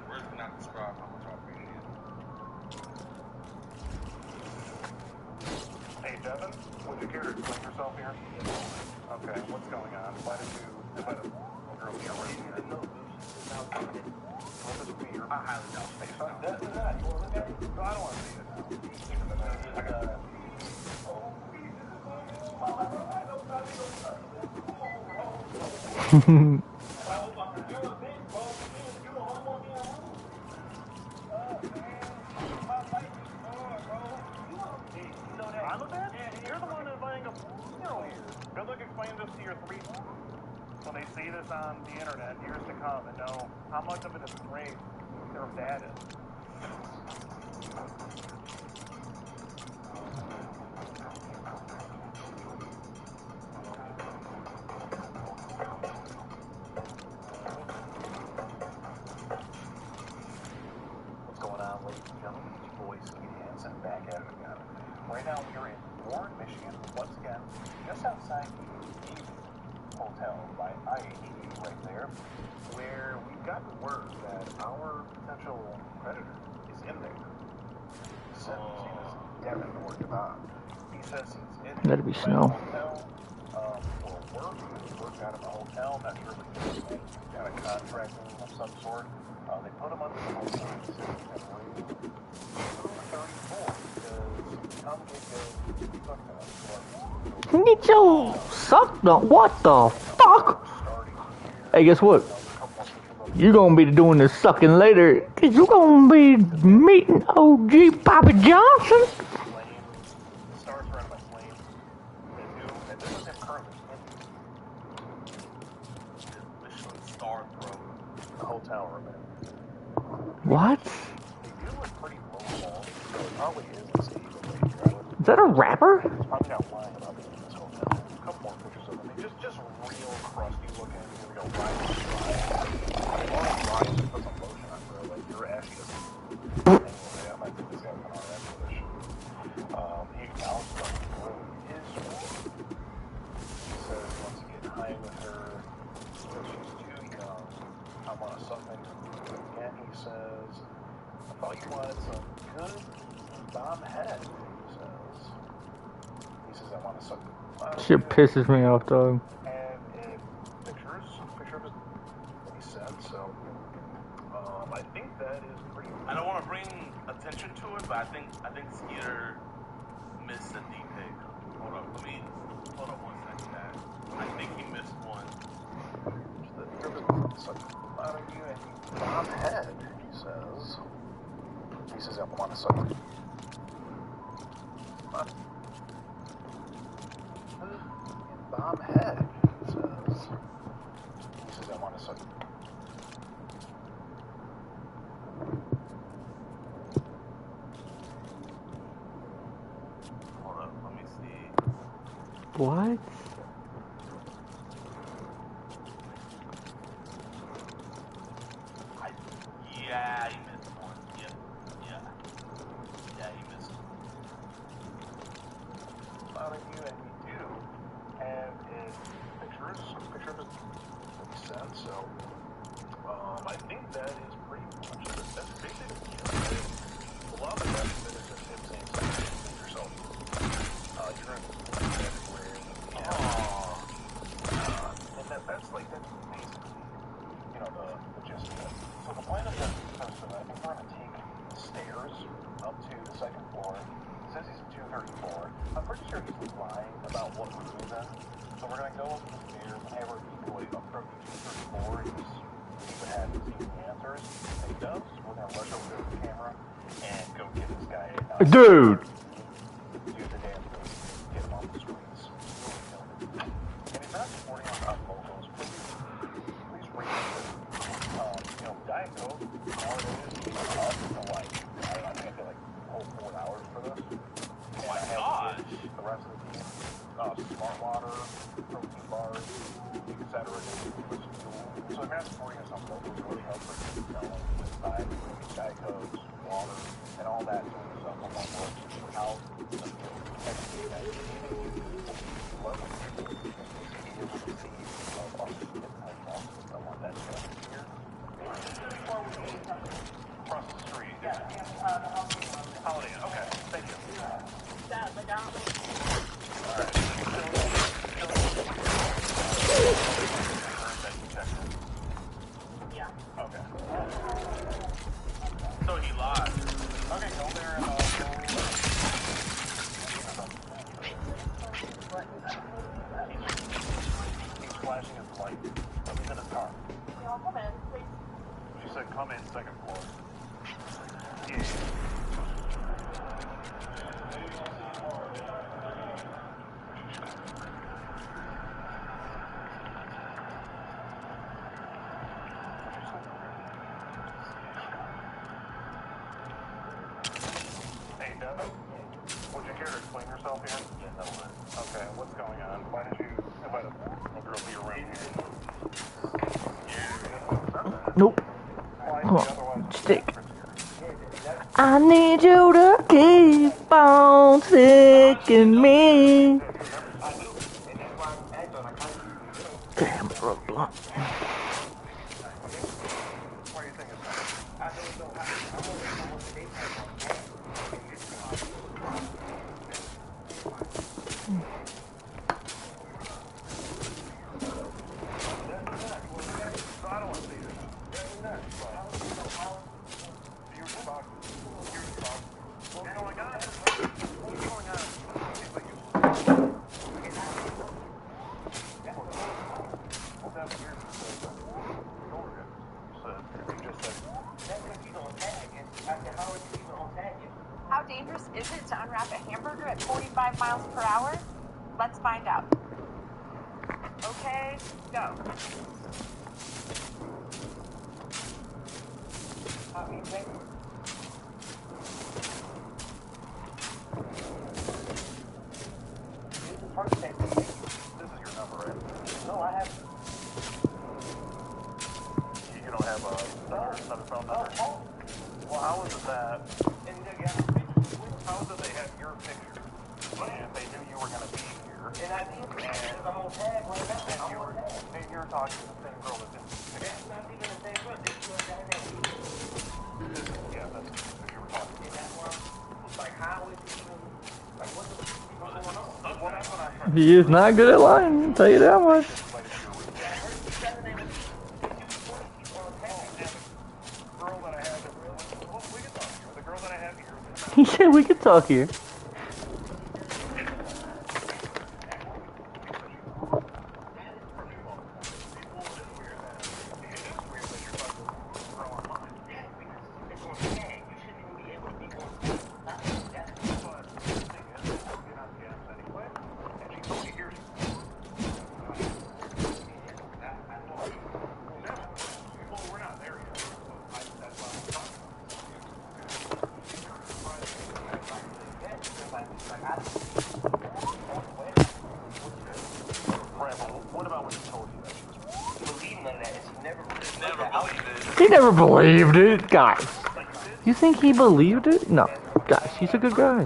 Speaker 20: Words cannot describe how much I appreciate it.
Speaker 13: Hey, Devin, would you care to explain yourself here? Okay, what's going on? Why did you invite a girl here? What do you need to know? What this be your... I highly doubt it. That's not. No, I don't want to see it now. I got that. I'm a bad? You're the one inviting a girl here. Good luck explaining this to your three when they see this on the internet years to come and know how much of it is great their dad is. What's going on, ladies and gentlemen? It's your boy Skeeter Hansen back at it again. Right now we are in Warren, Michigan, once again, just outside the Hotel by I-80 right there, where we've gotten word that our potential predator is in there. His name is Devin or Devon. He says he's in
Speaker 1: That'd be snow.
Speaker 13: hotel for work. He works out of a hotel. Not sure if he's got a contract of some sort. They put him under the hotel. He says he's in room 34 because come
Speaker 1: Get your sucked on. What the fuck? Hey, guess what? You're gonna be doing the sucking later, cause you're gonna be meeting OG Papa Johnson.
Speaker 13: The star surrounded by flames. And this is him currently.
Speaker 20: Michelin star throw.
Speaker 13: The whole tower, man.
Speaker 1: What?
Speaker 13: They do look pretty low ball, so it probably is the Steve Lake.
Speaker 1: Is that a rapper?
Speaker 13: He's probably not lying about being in this hotel. A couple more pictures of him. I mean, just real crusty looking. Here we go. Ryan. Ryan put some lotion on her. Like, your ass just. Anyway, I might put this guy on our expedition. He acknowledged that his wife. He says he wants to get high with her. But she's too young. I want to suck my again, he says. I thought you wanted some good bomb head, he says. He says, I want to suck.
Speaker 1: Shit pisses me off, dog.
Speaker 13: And in picture of his, what he said, so, I think that is pretty.
Speaker 20: I don't want to bring attention to it, but I think Skeeter missed a deep pick. Hold up 1 second, guys. I think he missed one.
Speaker 13: Out of you and bomb head, he says. He says, I want to suck. Bomb head, he says. He says, I want to suck.
Speaker 20: Hold up, let me see.
Speaker 1: What?
Speaker 20: Yeah, he missed one. Yeah, he missed one.
Speaker 13: Out of you and we do have his picture of his, what he said, so, I think that is pretty much, that's basically a lot of the rest of it is just him saying something to yourself. You're going to where, and that's like, that's basically, you know, the gist of it. So the plan of this person, I think we're going to take the stairs up to the second floor. It says he's in 234. I'm pretty sure he's lying about what room he's in. So we're going to go up the stairs and have our decoy approach 234 and just see what happens, see the answers. If he does, we're going to rush over to the camera and go get this guy.
Speaker 1: Dude!
Speaker 13: Use the damn thing, get him off the screens. And if not supporting our logos, please rate it. You know, Diet Coke, nowadays, up to like, I think I feel like whole 4 hours for this.
Speaker 20: Oh my gosh!
Speaker 13: The rest of the team, smart water, protein bars, etc. So if you're supporting us on locals, really helps us, you know, inside, Diet Cokes, water, and all that sort of stuff. I want to work without I want that stuff here. Across the street. Holiday Inn. Okay, thank you.
Speaker 2: Yeah.
Speaker 13: Okay.
Speaker 20: So he lied.
Speaker 13: Okay, go there and he's flashing his light. He's in his car.
Speaker 2: We all come in, please.
Speaker 13: She said, come in, second floor. Yeah. Hey, Devin, would you care to explain yourself here? Yeah, no one. Okay, what's going on? Why did you invite a girl to your room here?
Speaker 1: Nope. Come on, stick. I need you to keep on taking me. Damn, bro, blunt.
Speaker 11: at 45 miles per hour? Let's find out. Okay, go.
Speaker 5: This is your number, right? No, I have. You don't have another phone number? Well, how is it that? How is it they have your picture? And they knew you were going to be here. And I did. And I'm on tag right now. And you're talking to the same girl that's in the picture. That's not even the same girl. This is your guy name. Yeah, that's who you were talking to. And that's why, like, how is it even, like, what's going on? Well, that's what I heard.
Speaker 1: He is not good at lying, I'll tell you that much. He said we could talk here. He never believed it, guys. You think he believed it? No, guys, he's a good guy.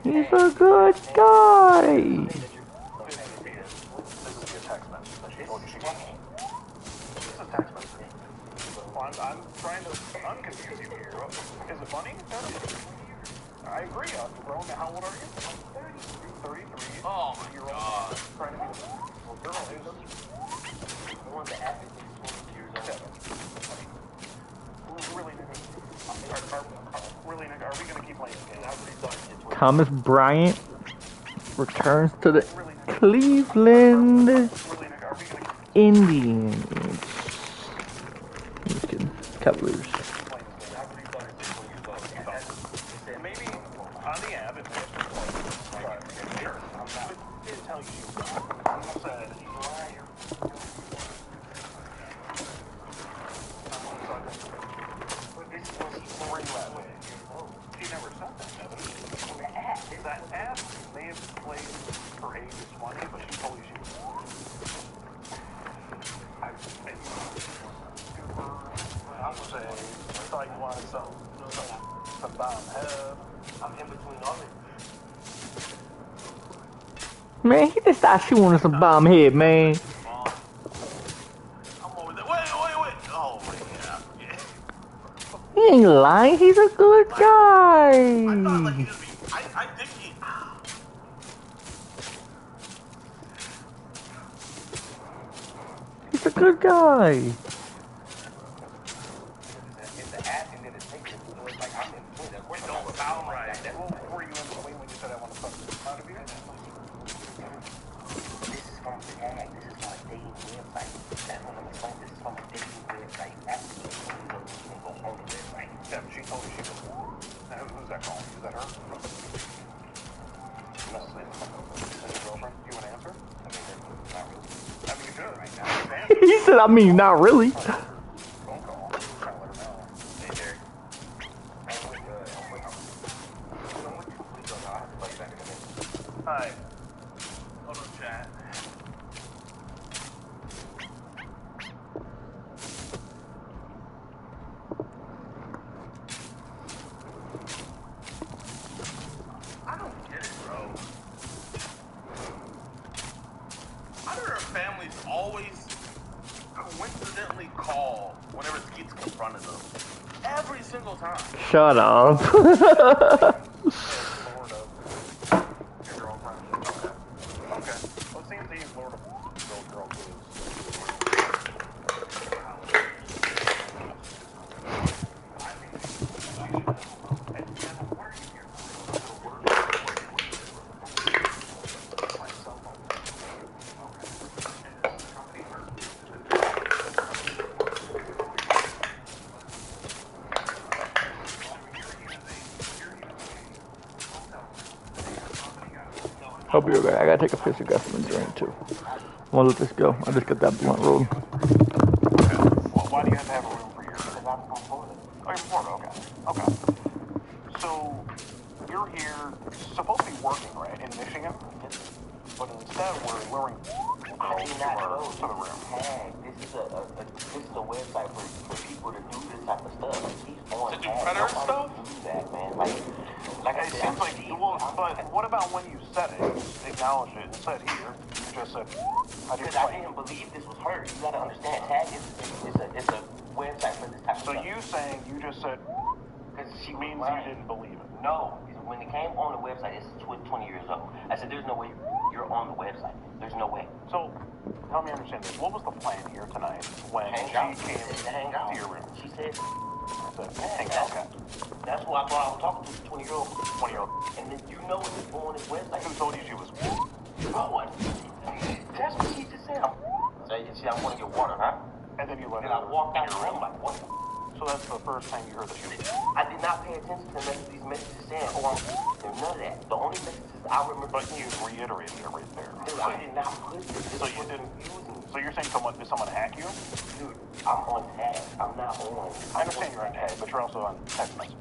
Speaker 1: He's a good guy.
Speaker 5: I'm trying to unconfuse you here. Is it funny? I agree. How old are you? 33. Oh my God. Trying to be a girl who's the one that happened to 20 years old. Are we going to keep playing this game?
Speaker 1: Thomas Bryant returns to the Cleveland Indians. Just kidding. Cavaliers.
Speaker 5: Maybe on the app, it sure. I didn't tell you. I said, where you at with it? She never said that, Evan. That app may have played her age is 20, but she told you she was 4. I was saying, I thought you wanted some bomb head. I'm in between all of it.
Speaker 1: Man, he just thought she wanted some bomb head, man.
Speaker 5: I'm over there. Wait. Oh, yeah.
Speaker 1: He ain't lying. He's a good guy.
Speaker 5: I think he...
Speaker 1: He's a good guy. He said, I mean, not really.
Speaker 5: Hi. Hold on, chat. I don't get it, bro. How do our families always coincidentally call whenever Skeet's confronted them? Every single time.
Speaker 1: Shut up. I'll be okay. I gotta take a piss. I got some drink too. I'm gonna let this go. I just got that blunt rolled.
Speaker 21: Well, why do you have to have a room for your? Because I'm from Florida. Oh, you're from Florida. Okay. Okay. So you're here, supposed to be working, right, in Michigan? But instead, we're luring girls to the room.
Speaker 22: Hey, this is a website for people to do this type of stuff. Like, he's on
Speaker 20: To do predator stuff?
Speaker 22: do that, man. Like I
Speaker 21: It
Speaker 22: said,
Speaker 21: seems like, well, but what about when you said it, acknowledged it, and said here, you just said, how do you
Speaker 22: because I
Speaker 21: explain?
Speaker 22: didn't believe this was her. You gotta understand, tag is it's a website for this type of
Speaker 21: So
Speaker 22: stuff.
Speaker 21: you saying you just said
Speaker 22: Because she
Speaker 21: means
Speaker 22: was
Speaker 21: you didn't believe it.
Speaker 22: No, when it came on the website, it's 20 years old. I said, there's no way you're on the website. There's no way.
Speaker 21: So, help me understand this. What was the plan here tonight when
Speaker 22: Hang
Speaker 21: she
Speaker 22: out.
Speaker 21: came
Speaker 22: Hang out.
Speaker 21: to your room?
Speaker 22: She said,
Speaker 21: Hang out, okay.
Speaker 22: that's who I thought I was talking to, the 20-year-old.
Speaker 21: 20-year-old.
Speaker 22: And then you know it's on this website.
Speaker 21: Who told you she was?
Speaker 22: No one. That's what she just said. So you see, I want to get water, huh?
Speaker 21: And then you let
Speaker 22: And
Speaker 21: her
Speaker 22: I walked out
Speaker 21: in
Speaker 22: the
Speaker 21: your
Speaker 22: room like, what?
Speaker 21: So that's the first time you heard that she was.
Speaker 22: I did not pay attention to these messages saying, oh, I'm there's none of that. The only messages I remember.
Speaker 21: But you reiterated it right there.
Speaker 22: Dude, I did not put this.
Speaker 21: So you didn't. So you're saying did someone hack you?
Speaker 22: Dude, I'm on tag. I'm not on.
Speaker 21: I understand you're on tag, but you're also on text message.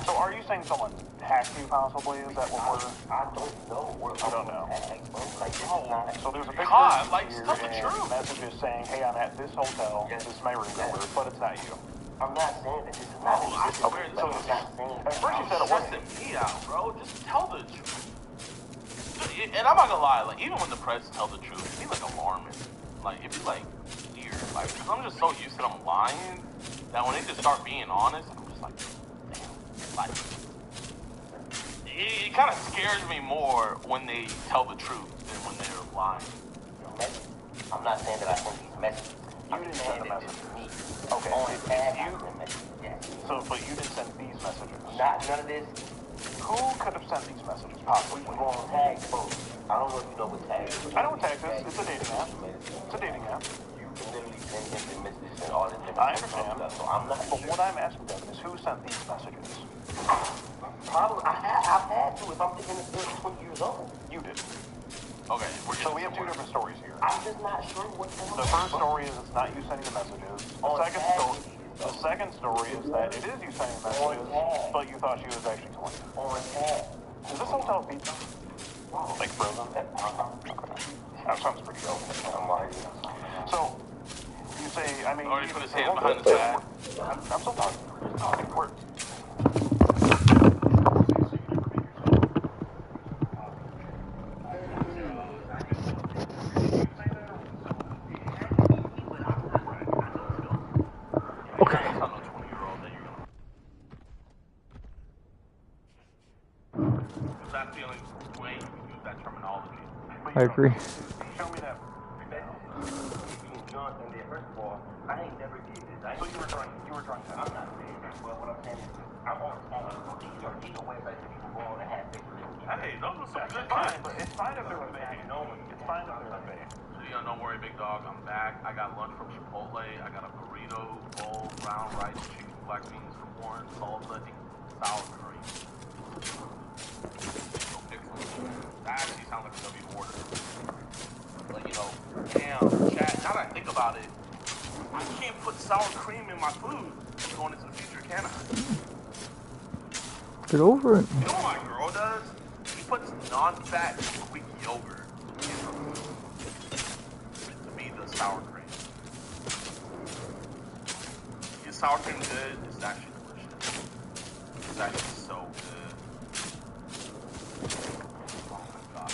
Speaker 21: So are you saying someone hacked you possibly? Is that what we're?
Speaker 22: I don't know.
Speaker 21: I don't know.
Speaker 22: Like,
Speaker 21: So there's a picture
Speaker 20: God, like,
Speaker 21: here
Speaker 20: tell the
Speaker 21: and
Speaker 20: truth.
Speaker 21: messages saying, hey, I'm at this hotel. This is my room number, but it's not you.
Speaker 22: I'm not saying that this is not.
Speaker 20: I swear this is
Speaker 22: not saying.
Speaker 21: At first you said it wasn't.
Speaker 20: stressing me out, bro. Just tell the truth. And I'm not gonna lie, like, even when the press tell the truth, it'd be like alarming. Like, it'd be like weird. Like, because I'm just so used to them lying that when they just start being honest, I'm just like, damn. Like, it kind of scares me more when they tell the truth than when they're lying.
Speaker 22: I'm not saying that I sent these messages.
Speaker 21: You didn't send the message. Okay.
Speaker 22: On tag,
Speaker 21: So, but you didn't send these messages.
Speaker 22: Not none of this.
Speaker 21: Who could have sent these messages? Possibly.
Speaker 22: We go on tag first. I don't know if you know what tag is.
Speaker 21: I know what tag is. It's a dating app. It's a dating app.
Speaker 22: You can literally send instant messages and all this different
Speaker 21: I understand.
Speaker 22: stuff. So I'm not.
Speaker 21: But what I'm asking, Devin, is who sent these messages?
Speaker 22: Probably. I've had to. If I'm thinking it's 20 years old.
Speaker 21: You did.
Speaker 20: Okay.
Speaker 21: So we have two different stories here.
Speaker 22: I'm just not sure what's going on.
Speaker 21: The first story is it's not you sending the messages. The second story is that it is you sending the messages, but you thought she was actually 20.
Speaker 22: On tag.
Speaker 21: Is this hotel pizza? Like frozen? That sounds pretty dope. So, you say, I mean...
Speaker 20: Already put his hand behind his back.
Speaker 21: I'm so talking. Word.
Speaker 1: I agree.
Speaker 21: Show me that.
Speaker 22: First of all, I ain't never did this.
Speaker 21: So you were drunk.
Speaker 22: I'm not saying that. Well, what I'm saying is, I'm on these are websites that people go on and have pictures.
Speaker 20: Hey, those are some good
Speaker 21: fine,
Speaker 20: times.
Speaker 21: but it's fine if they're a fake. It's fine if they're a fake.
Speaker 20: You know, don't worry, big dog. I'm back. I got lunch from Chipotle. I got a burrito, bowl, brown rice, chicken, black beans from Warren, salsa, sour cream. That actually sounds like a W order. But you know, damn, Chad, now that I think about it, I can't put sour cream in my food going into the future, can I?
Speaker 1: Get over it.
Speaker 20: You know what my girl does? She puts non-fat Greek yogurt in her food to be the sour cream. Is sour cream good? It's actually delicious. It's actually so good. Oh my god.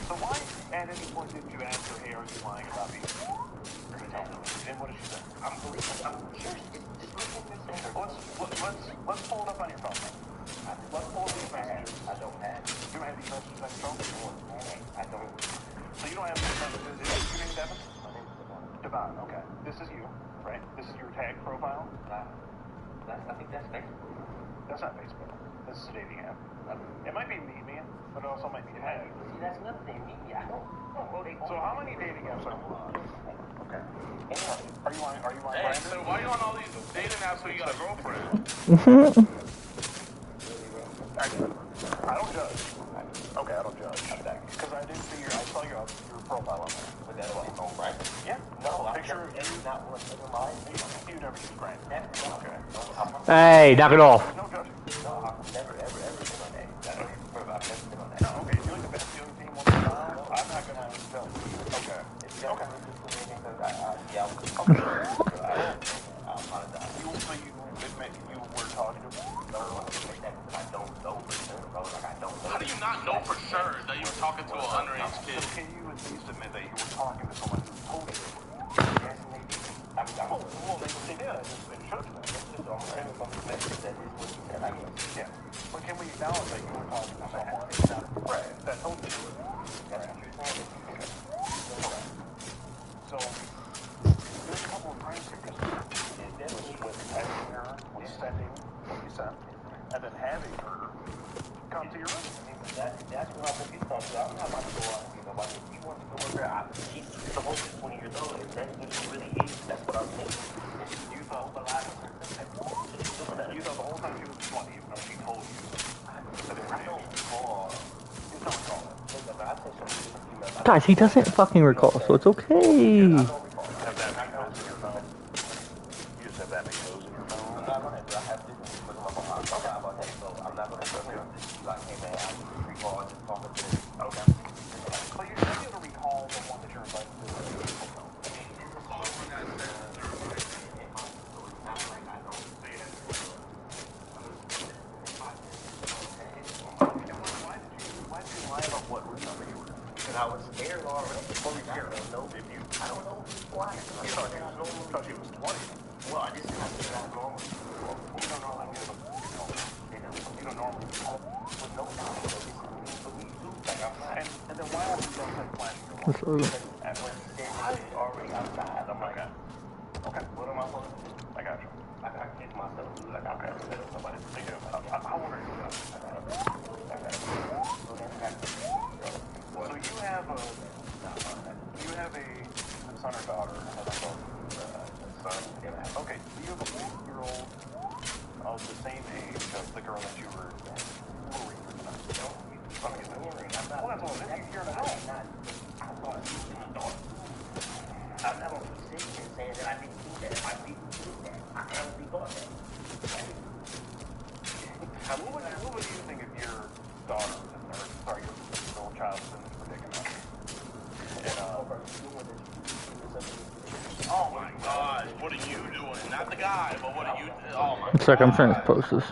Speaker 21: So why, at any point, didn't you ask her, hey, are you lying about me? And what did she say?
Speaker 22: I'm sure
Speaker 21: Let's pull it up on your phone. Let's pull up these messages.
Speaker 22: I don't have.
Speaker 21: Do you have these messages on your phone?
Speaker 22: I don't.
Speaker 21: So you don't have these messages. Is your name Devin? Devon, okay. This is you, right? This is your tag profile?
Speaker 22: I think that's Facebook.
Speaker 21: That's not Facebook. This is a dating app. It might be Meet Me, but it also might be Tag.
Speaker 22: See, that's another thing. Meet Me, I don't know.
Speaker 21: So how many dating apps are you on? Okay. Are you on
Speaker 20: Hey, so why are you on all these dating apps ask her you got a girlfriend.
Speaker 21: I don't judge. Okay, I don't judge. Because I did see I saw your profile on there.
Speaker 22: But that's what it's on, right?
Speaker 21: Yeah.
Speaker 22: No,
Speaker 21: Picture of
Speaker 22: it's
Speaker 21: you.
Speaker 22: not what it's in mine.
Speaker 21: You never use Grant. Okay.
Speaker 1: Hey, knock it off.
Speaker 22: No, I've never, ever been on that. I've never been on that.
Speaker 21: No, okay. You like the best feeling team once in a while? I'm not gonna tell you. Okay. Okay.
Speaker 22: Yeah.
Speaker 21: Okay. I apologize. You admit you were talking to me?
Speaker 22: No, I don't know for sure, bro. Like, I don't know.
Speaker 20: How do you not know for sure that you were talking to an underage kid?
Speaker 21: So can you at least admit that you were talking to someone who told you?
Speaker 22: Yes, maybe. I mean,
Speaker 21: well, they did. It should have been. Yeah. But can we acknowledge that you were talking to someone that told you? Okay. So, there's a couple of frames here. With having her, with sending what you sent, and then having her come to your room.
Speaker 22: That's what I'm confused on. I'm not about to go out and give nobody. If you want to go over there, she's supposed to be 20 years old. If that's what she really is, that's what I'm thinking.
Speaker 21: You thought the whole time she was 20, even though she told you that they were
Speaker 22: I don't recall.
Speaker 21: You don't recall it.
Speaker 1: Guys, he doesn't fucking recall, so it's okay.
Speaker 21: Have that many holes in your phone? You just have that many holes in your phone?
Speaker 22: I'm not going to. I have different people in my phone. I'm talking about that, so I'm not going to trust you. Like, hey man, I recall just talking to this.
Speaker 21: Okay. So you should be able to recall the one that you're invited to. Why did you lie about what room number you were in?
Speaker 22: Because I was there already. I don't know if you. I don't know why.
Speaker 21: You thought she was 20.
Speaker 22: Well, I just have to not normally.
Speaker 21: You don't normally give a. You don't normally with no problem. And then why don't you go ahead and flash your light?
Speaker 22: And when she said she's already outside, I'm like,
Speaker 21: okay.
Speaker 22: What am I supposed to do?
Speaker 21: I got you.
Speaker 22: I kick myself, dude. Like, I'm going to let somebody.
Speaker 21: How old are you? So you have a son or daughter? Son. Yeah. Okay. Do you have a 4-year-old of the same age as the girl that you were moving with tonight? Well, that's all. This is here in the house.
Speaker 22: I'm not going to be sitting here saying that I didn't do that. I didn't do that. I honestly thought that.
Speaker 21: What would you think if your daughter was in, or sorry, your little child was in this predicament?
Speaker 20: Oh my God! What are you doing? Not the guy, but what are you? Oh my.
Speaker 1: It's like I'm trying to post this.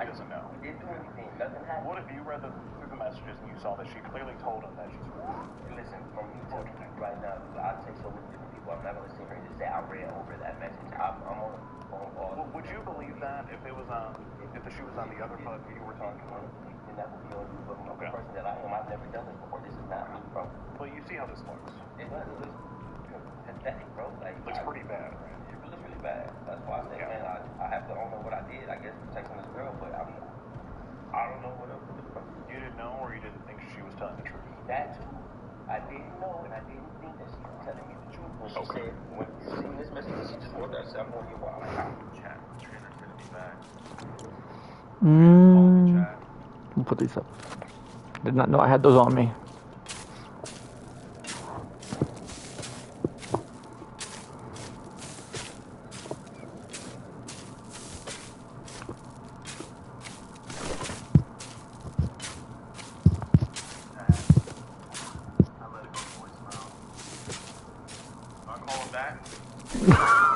Speaker 21: He doesn't know.
Speaker 22: He didn't do anything. Nothing happened.
Speaker 21: What if you read through the messages and you saw that she clearly told him that she's
Speaker 22: Listen, from me to you right now, I take so many different people. I'm not going to sit here and just say I read over that message. I'm on a phone call.
Speaker 21: Well, would you believe that if it was on, if the shoe was on the other foot you were talking about?
Speaker 22: And that would be on you, but the person that I am, I've never done this before. This is not me, bro.
Speaker 21: Well, you see how this looks.
Speaker 22: It looks pathetic, bro. Like,
Speaker 21: it looks pretty bad, right?
Speaker 22: It looks really bad. That's why I say, man, I have to own what I did. I guess protecting this girl, but I don't know what else to do.
Speaker 21: You didn't know, or you didn't think she was telling the truth?
Speaker 22: That too. I didn't know, and I didn't think that she was telling me the truth when she said, when she seen this message, she just wrote that stuff on your wall. Like, I'm chat. Trainer's gonna be back.
Speaker 1: I'll put these up. Did not know I had those on me.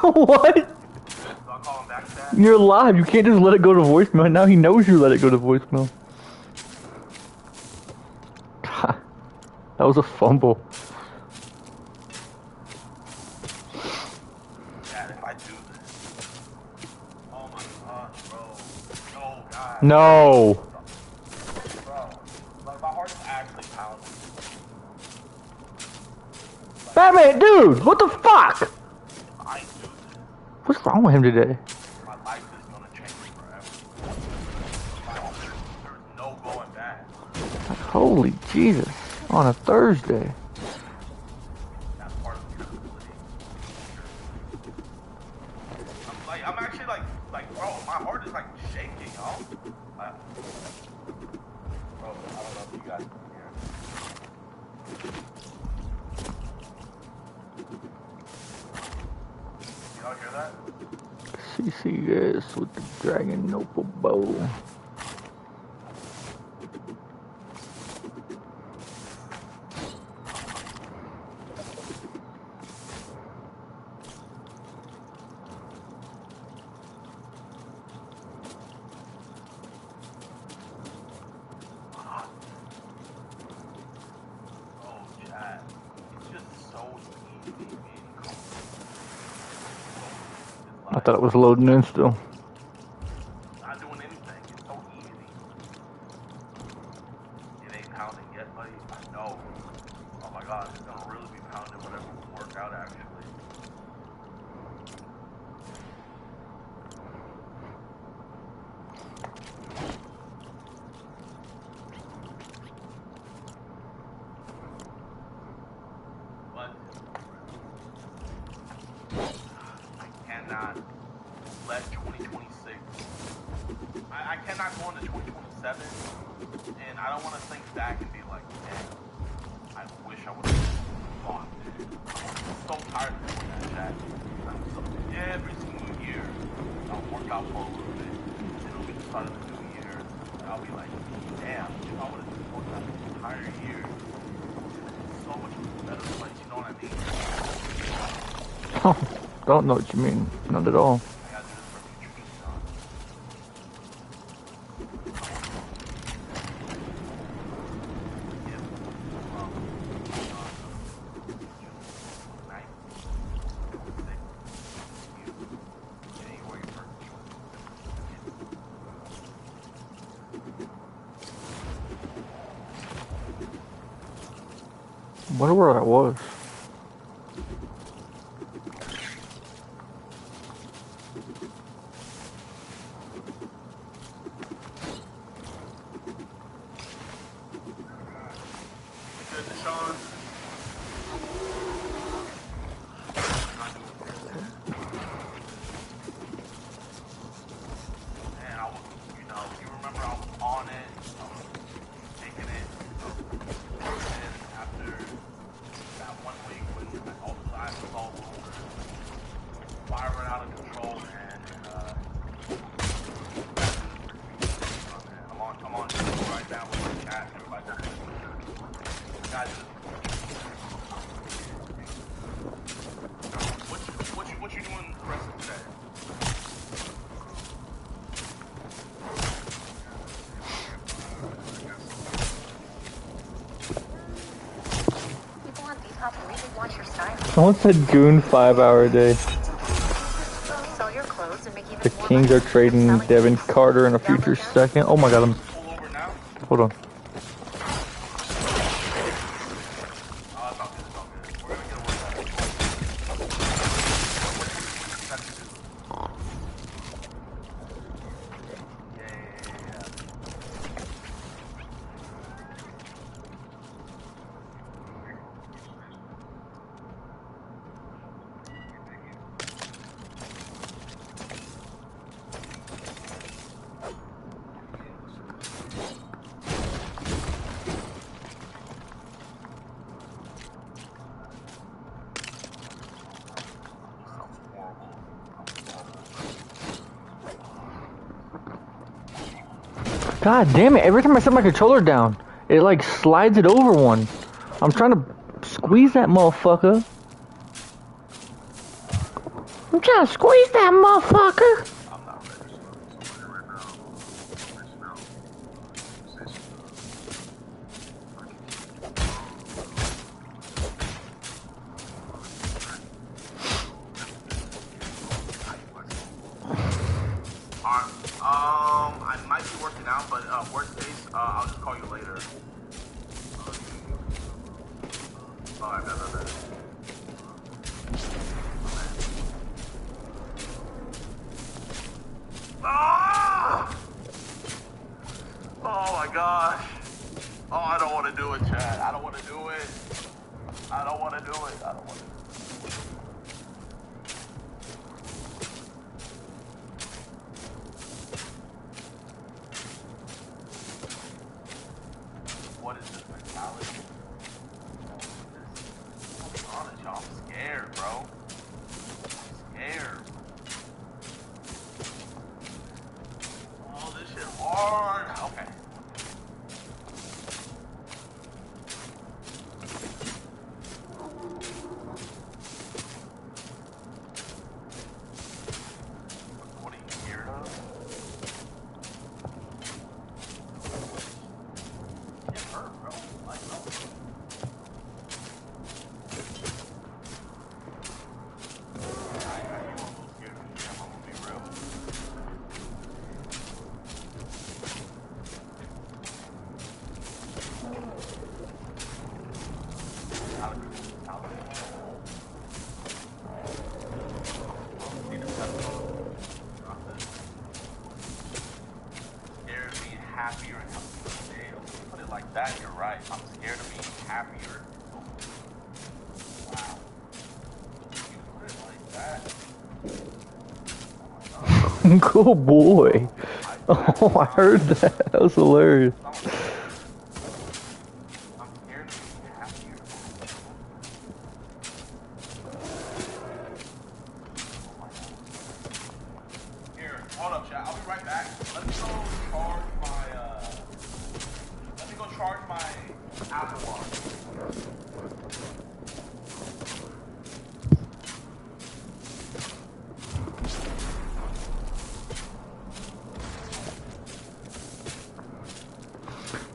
Speaker 1: What? You're live. You can't just let it go to voicemail. Now he knows you let it go to voicemail. God, that was a fumble.
Speaker 20: Dad, if I do this, oh my God, bro. Oh God.
Speaker 1: No.
Speaker 20: Bro, like my heart is actually pounding.
Speaker 1: Batman, dude, what the fuck?
Speaker 20: I do this.
Speaker 1: What's wrong with him today?
Speaker 20: My life is gonna change forever. There's no going back.
Speaker 1: Holy Jesus. On a Thursday.
Speaker 20: That's part of the accountability. Like, I'm actually like, bro, my heart is like shaking, y'all. Bro, I don't know if you guys can hear. Y'all hear that?
Speaker 1: CCS with the Dragon Noble bow. I thought it was loading in still.
Speaker 20: Not doing anything. It's so easy. It ain't pounding yet, buddy. I know. Oh my god, it's gonna really be pounding whenever we work out, actually. But I cannot let 2026. I cannot go into 2027, and I don't want to think back and be like, man, I wish I would have gone. I'm so tired of doing that, Jack. Every single year, I'll work out for a little bit, and it'll be the start of the new year, and I'll be like, damn, if I would have just worked out the entire year, it's so much better place, you know what I mean?
Speaker 1: Don't know what you mean. Not at all. I wonder where that was.
Speaker 20: What you doing the rest of today?
Speaker 10: People on Depop really want your style.
Speaker 1: Someone said Goon 5-hour day.
Speaker 10: Sell your clothes and make even
Speaker 1: The Kings are trading Devin Carter in a future second. Oh my god, hold on. God damn it, every time I set my controller down, it like slides it over one. I'm trying to squeeze that motherfucker. I'm trying to squeeze that motherfucker.
Speaker 20: I might be working out, but worst case, I'll just call you later. Alright, no.
Speaker 1: Cool boy. Oh, I heard that. That was hilarious.
Speaker 20: Here, hold up, chat. I'll be right back. Let me go charge my Apple Watch.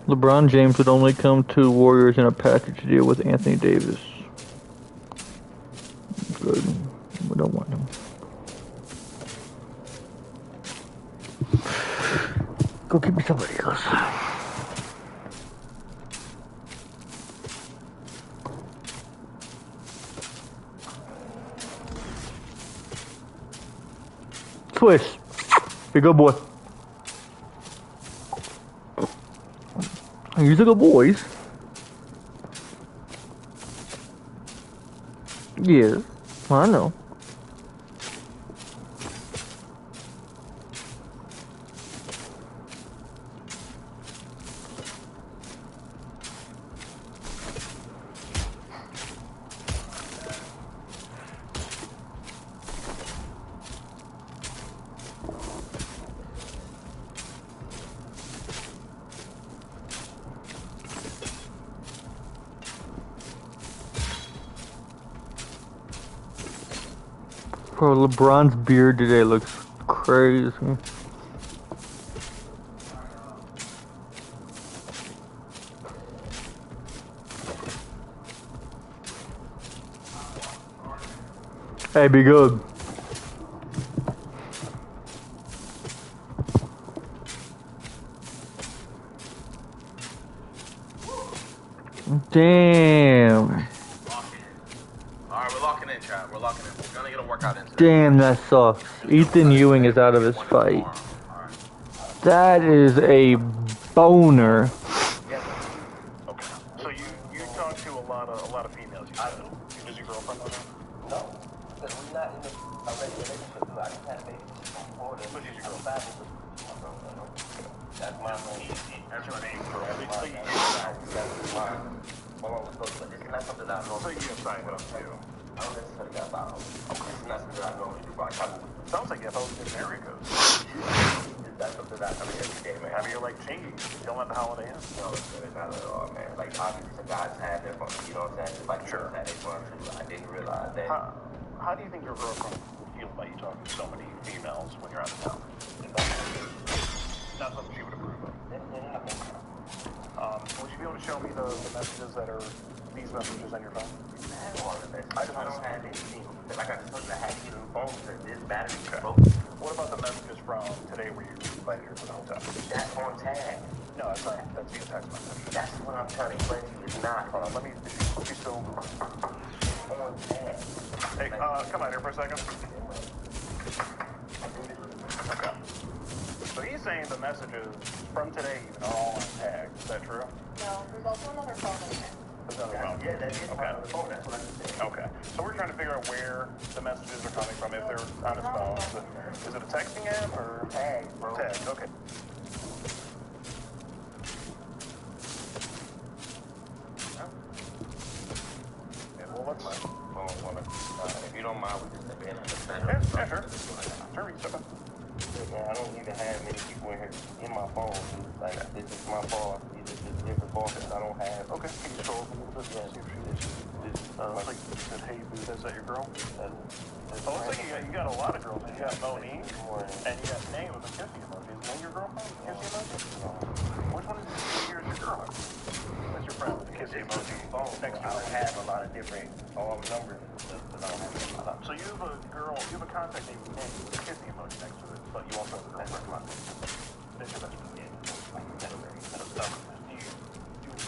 Speaker 1: LeBron James would only come to Warriors in a package deal with Anthony Davis. Good. We don't want him. Go get me somebody else. Swish. Be a good boy. He's a good boy. Yeah, I know. Bro, LeBron's beard today looks crazy. Hey, be good. Damn.
Speaker 20: Alright, we're locking in, chat. We're locking in. We're gonna get a workout in today.
Speaker 1: Damn, that sucks. Ethan Ewing is out of his fight. That is a boner.
Speaker 21: Okay. So you talk to a lot of females. You said. Does your girlfriend know that?
Speaker 22: No, because we're not in a regular relationship. I just had a baby.
Speaker 21: But she's your girlfriend.
Speaker 22: That's my name.
Speaker 21: That's your name, correct?
Speaker 22: That's mine. Well, this is not something that I know.
Speaker 21: So you can sign it up too.
Speaker 22: I don't necessarily got about. This is not something I normally do. But I
Speaker 21: sounds like you have a good area code.
Speaker 22: That's something that I mean every day, man.
Speaker 21: Have you like changing? Don't let the holiday in.
Speaker 22: No, it's not at all, man. Like obviously some guys have their fun. You know what I'm saying? Just like
Speaker 21: sure.
Speaker 22: Had their fun too. I didn't realize that.
Speaker 21: How do you think your girlfriend feels about you talking to so many females when you're out of town? Not something she would approve of. Would you be able to show me the messages that are these messages on your phone?
Speaker 22: I don't have anything. Like I told you, I had to get on the phone because this battery is broke.
Speaker 21: What about the messages from today where you invited her to the hotel?
Speaker 22: That's on tag.
Speaker 21: No, that's not. That's via text message.
Speaker 22: That's what I'm trying to explain to you. It's not.
Speaker 21: Hold on, let me. She's still
Speaker 22: on tag.
Speaker 21: Hey, come out here for a second. Okay. So he's saying the messages from today even are all on tag. Is that true?
Speaker 10: No, there's also another phone in there.
Speaker 21: There's another phone.
Speaker 22: Yeah, that is
Speaker 21: okay.
Speaker 22: another phone. That's what I'm saying.
Speaker 21: Okay. So we're trying to figure out where the messages are coming from. If they're on his phone, is it a texting app or
Speaker 22: tag, bro?
Speaker 21: Tag. Okay. Yeah, well, let's.
Speaker 22: If you don't mind, we just step in.
Speaker 21: Yeah, sure. Sure, we can step in.
Speaker 22: Man, I don't even have many people in here in my phone. Like, this is my phone. These are just different phones that I don't have.
Speaker 21: Okay, can you scroll up a little bit? Yeah, see if she is. Looks like you said, hey, boo, is that your girl? So looks like you got a lot of girls. You got Monique, and you got Nate with a kissing emoji. Is Nate your girlfriend? Kissing emoji? Which one is your girl? That's your friend with the kissing emoji. Next to
Speaker 22: I don't have a lot of different numbers.
Speaker 21: So you have a girl, you have a contact named Nate with a kissing emoji next to it, but you also have a girlfriend. That's your best friend. Do you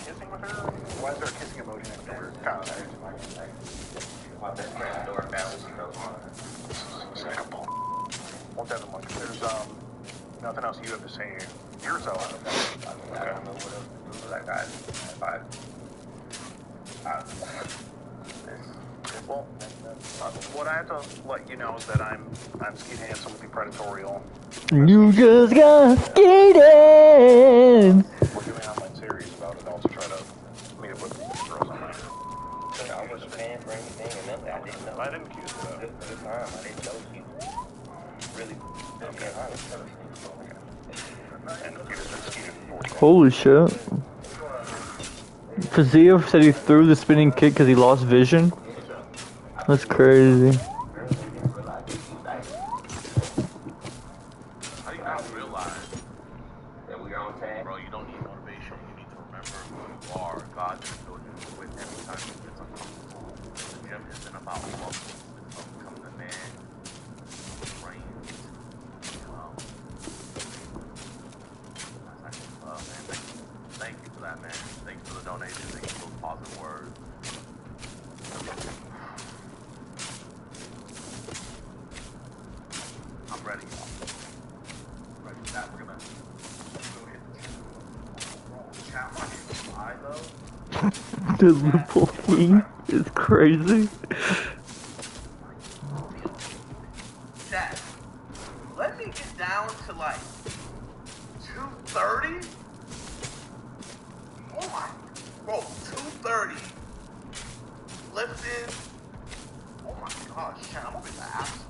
Speaker 21: kissing with her? Why is there a kissing emoji next to her contact?
Speaker 22: My best friend, Dora family, she knows mine.
Speaker 21: Well, Devin, look, there's nothing else you have to say yourself.
Speaker 22: I don't know what else to do. Like,
Speaker 21: Well, what I have to let you know is that I'm Skeet Handsome with the Predatorial.
Speaker 1: You just got skated.
Speaker 21: We're doing an online series about it. Also try to meet up with girls online.
Speaker 22: I wasn't paying for anything, and nothing. I didn't know.
Speaker 21: I didn't accuse you of that.
Speaker 22: At the time, I didn't know you really being honest.
Speaker 21: And you just been skeeted for 40 days.
Speaker 1: Holy shit. Fazio said he threw the spinning kick because he lost vision. That's crazy.
Speaker 20: I did not realize that we are on tag. Bro, you don't need motivation. You need to remember who you are. God didn't build you to quit every time you get uncomfortable. The gym isn't about muscles. It's about becoming a man. Brain. That's actually love, man. Thank you for that, man. Thank you for the donation. Thank you for those positive words. I'm ready, y'all. Ready for that. We're gonna go hit the chat box. I though.
Speaker 1: The Liverpool thing is crazy.
Speaker 20: Chat. Let me get down to like 230. Oh my, bro, 230. Lifting. Oh my gosh, chat. I'm gonna be the absolute.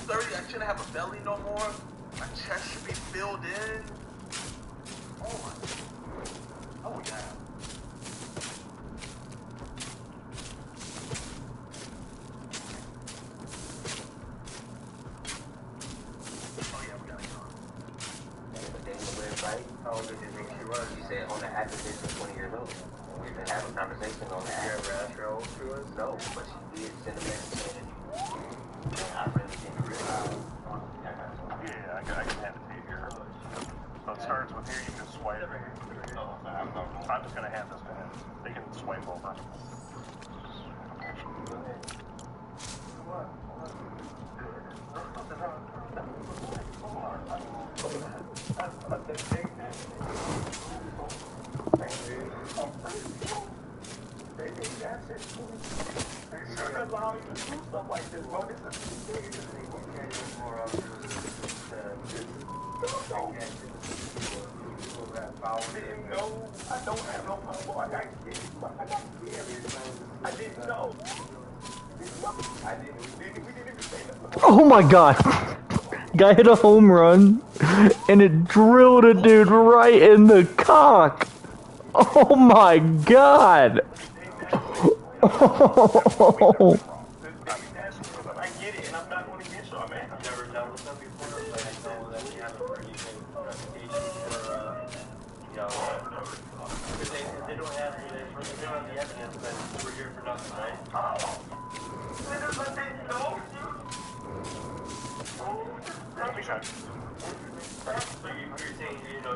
Speaker 20: 230. I shouldn't have a belly no more. My chest should be filled in. Oh my. Oh yeah.
Speaker 22: How old did you think she was? She said on the acquisition 20 years old. We didn't have a conversation on that. Did you ever ask her how old she was? No, but she did send a message saying I really didn't realize.
Speaker 21: Yeah, I can hand it to you here. So it starts with here, you can just swipe. I'm just going to hand this to him. They can swipe over.
Speaker 1: Oh my god. Guy hit a home run and it drilled a dude right in the cock. Oh my god. Oh.
Speaker 21: I get it, and I'm not going to get you, man. I've never dealt with them before, but I know that we have a pretty good reputation for, you know, if they don't have the evidence, then we're here for nothing, right? Let me check. So you're saying, you know,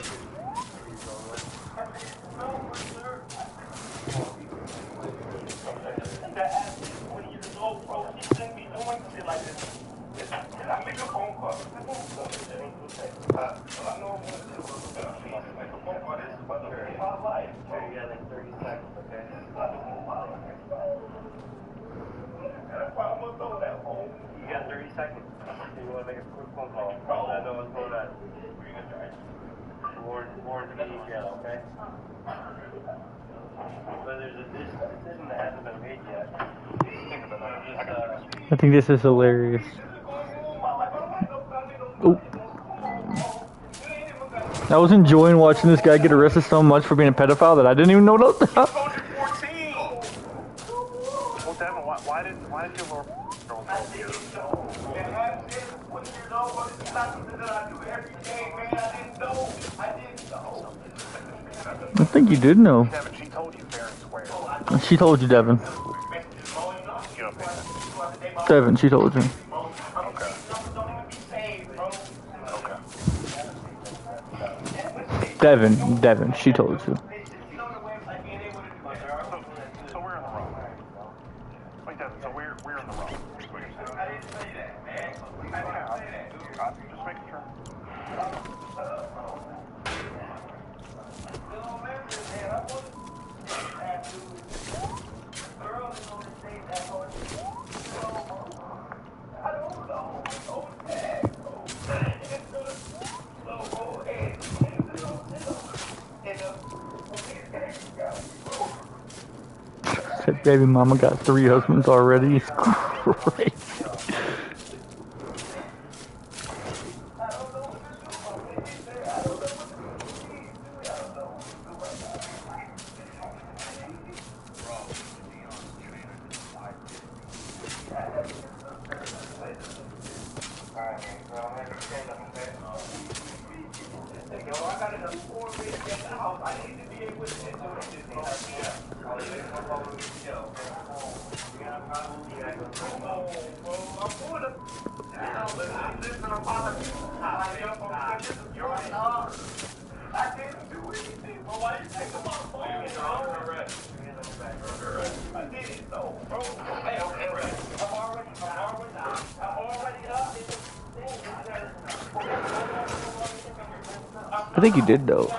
Speaker 21: that ass is 20 years old, bro. She shouldn't be doing shit like this. Did I make a phone call? I know I'm going to do make a phone call. This is what my life. Okay, you got like 30 seconds, okay? That's why I'm going to throw that phone. You got 30 seconds. You want to make a quick phone call? I know what's going on. Where you going to try? Warren's getting jail, okay? But there's a decision that hasn't been made yet.
Speaker 1: I think this is hilarious. Oh. I was enjoying watching this guy get arrested so much for being a pedophile that I didn't even know what that.
Speaker 21: Well, Devin, why did you have a girl? I didn't know. Man, I said 20 years old, but it's not something that I do every day, man. I didn't know.
Speaker 1: I think you did know.
Speaker 21: Devin, she told you fair and square.
Speaker 1: She told you, Devin. Devin, she told you.
Speaker 21: Okay.
Speaker 1: Devin, she told you.
Speaker 21: So we're in the wrong. Wait, Devin, so we're in the wrong. Just making sure.
Speaker 1: baby mama got 3 husbands already. It's crazy. I think you did though.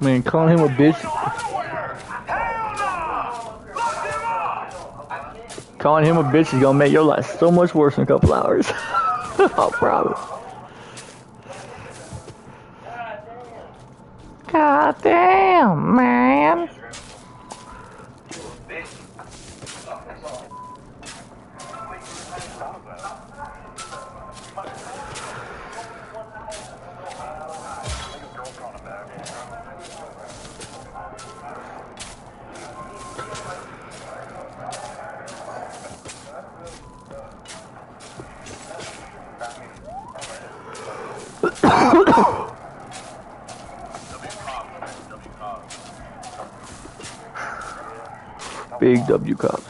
Speaker 1: Man, calling him a bitch. Calling him a bitch is gonna make your life so much worse in a couple hours. I promise. God damn, man. Big W cops.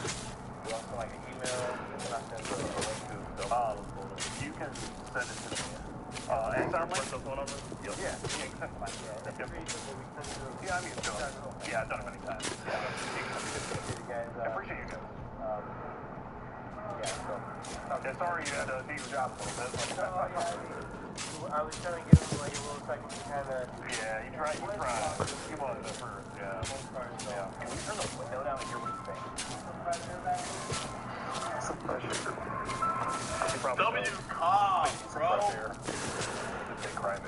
Speaker 21: Okay, sorry you had to do your job a little bit. I was trying to give him like a little second to kind of... Yeah, you tried. You wanted it first, yeah. Can we turn the window down and hear what he's saying? Some fresh air. W cops, bro. Just say cry, baby.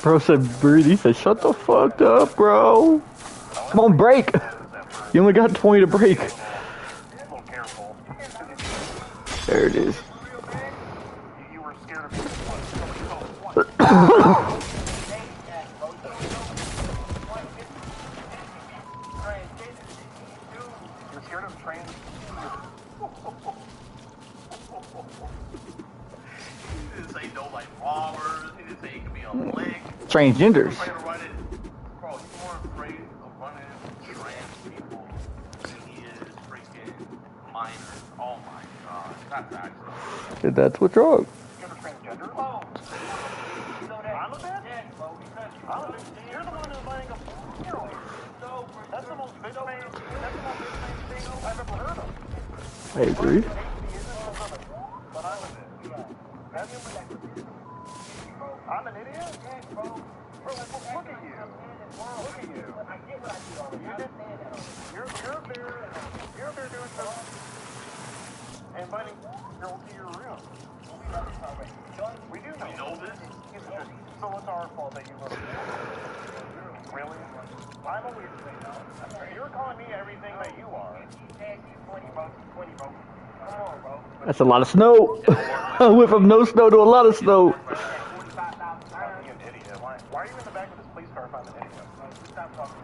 Speaker 1: Bro said breathe. He said, shut the fuck up, bro. Come on, break. You only got 20 to break. There it is. Transgenders. That's what's wrong. I agree.
Speaker 21: I'm an idiot? Bro, look at you. Look at you. You're up there doing something. Inviting girls to your room. We do know. We know this? So it's our fault that you love me. Really? I'm a weird thing now. You're calling me everything that you are. 20 votes. Come on, bro.
Speaker 1: That's a lot of snow. I went from no snow to a lot of snow.
Speaker 21: Why are you in the back of this police car if I'm an idiot? Stop talking.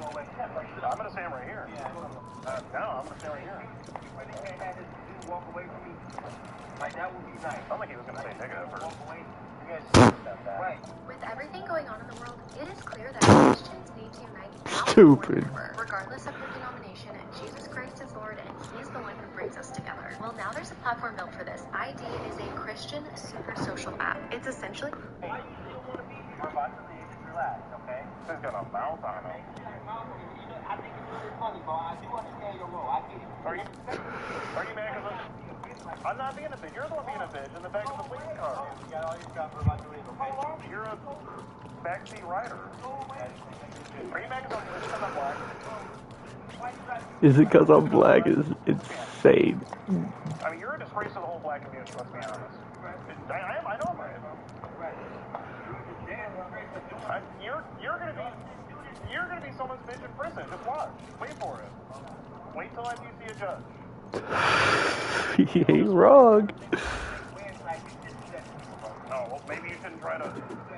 Speaker 21: I'm going to stand right here. No, I'm going to stand right here. You really can't have this dude walk away from me? Like, that would be nice. I don't think he was going to say nigga at first. Walk away. You guys
Speaker 10: With everything going on in the world, it is clear that Christians need to unite now
Speaker 1: Stupid.
Speaker 10: more than ever. Regardless of your denomination, Jesus Christ is Lord, and He's the one who brings us together. Well, now there's a platform built for this. ID is a Christian super social app. It's essentially...
Speaker 21: We're about to leave. Relax, okay? He's got a mouth on him. I think it's really funny, bro. I do understand your role. I get it. Are you mad because I'm not being a bitch? You're the one being a bitch in the back of the police car. You got all your stuff. We're about to leave, okay? You're a backseat rider. Are you mad because I'm black?
Speaker 1: Is it because I'm black? Is insane.
Speaker 21: I mean, you're a disgrace to the whole black community, let's be honest. I know I'm right. You're gonna be someone's bitch in prison. Just watch. Wait for it. Wait till after you see a judge.
Speaker 1: He ain't wrong.
Speaker 21: Oh, well, maybe you shouldn't try to.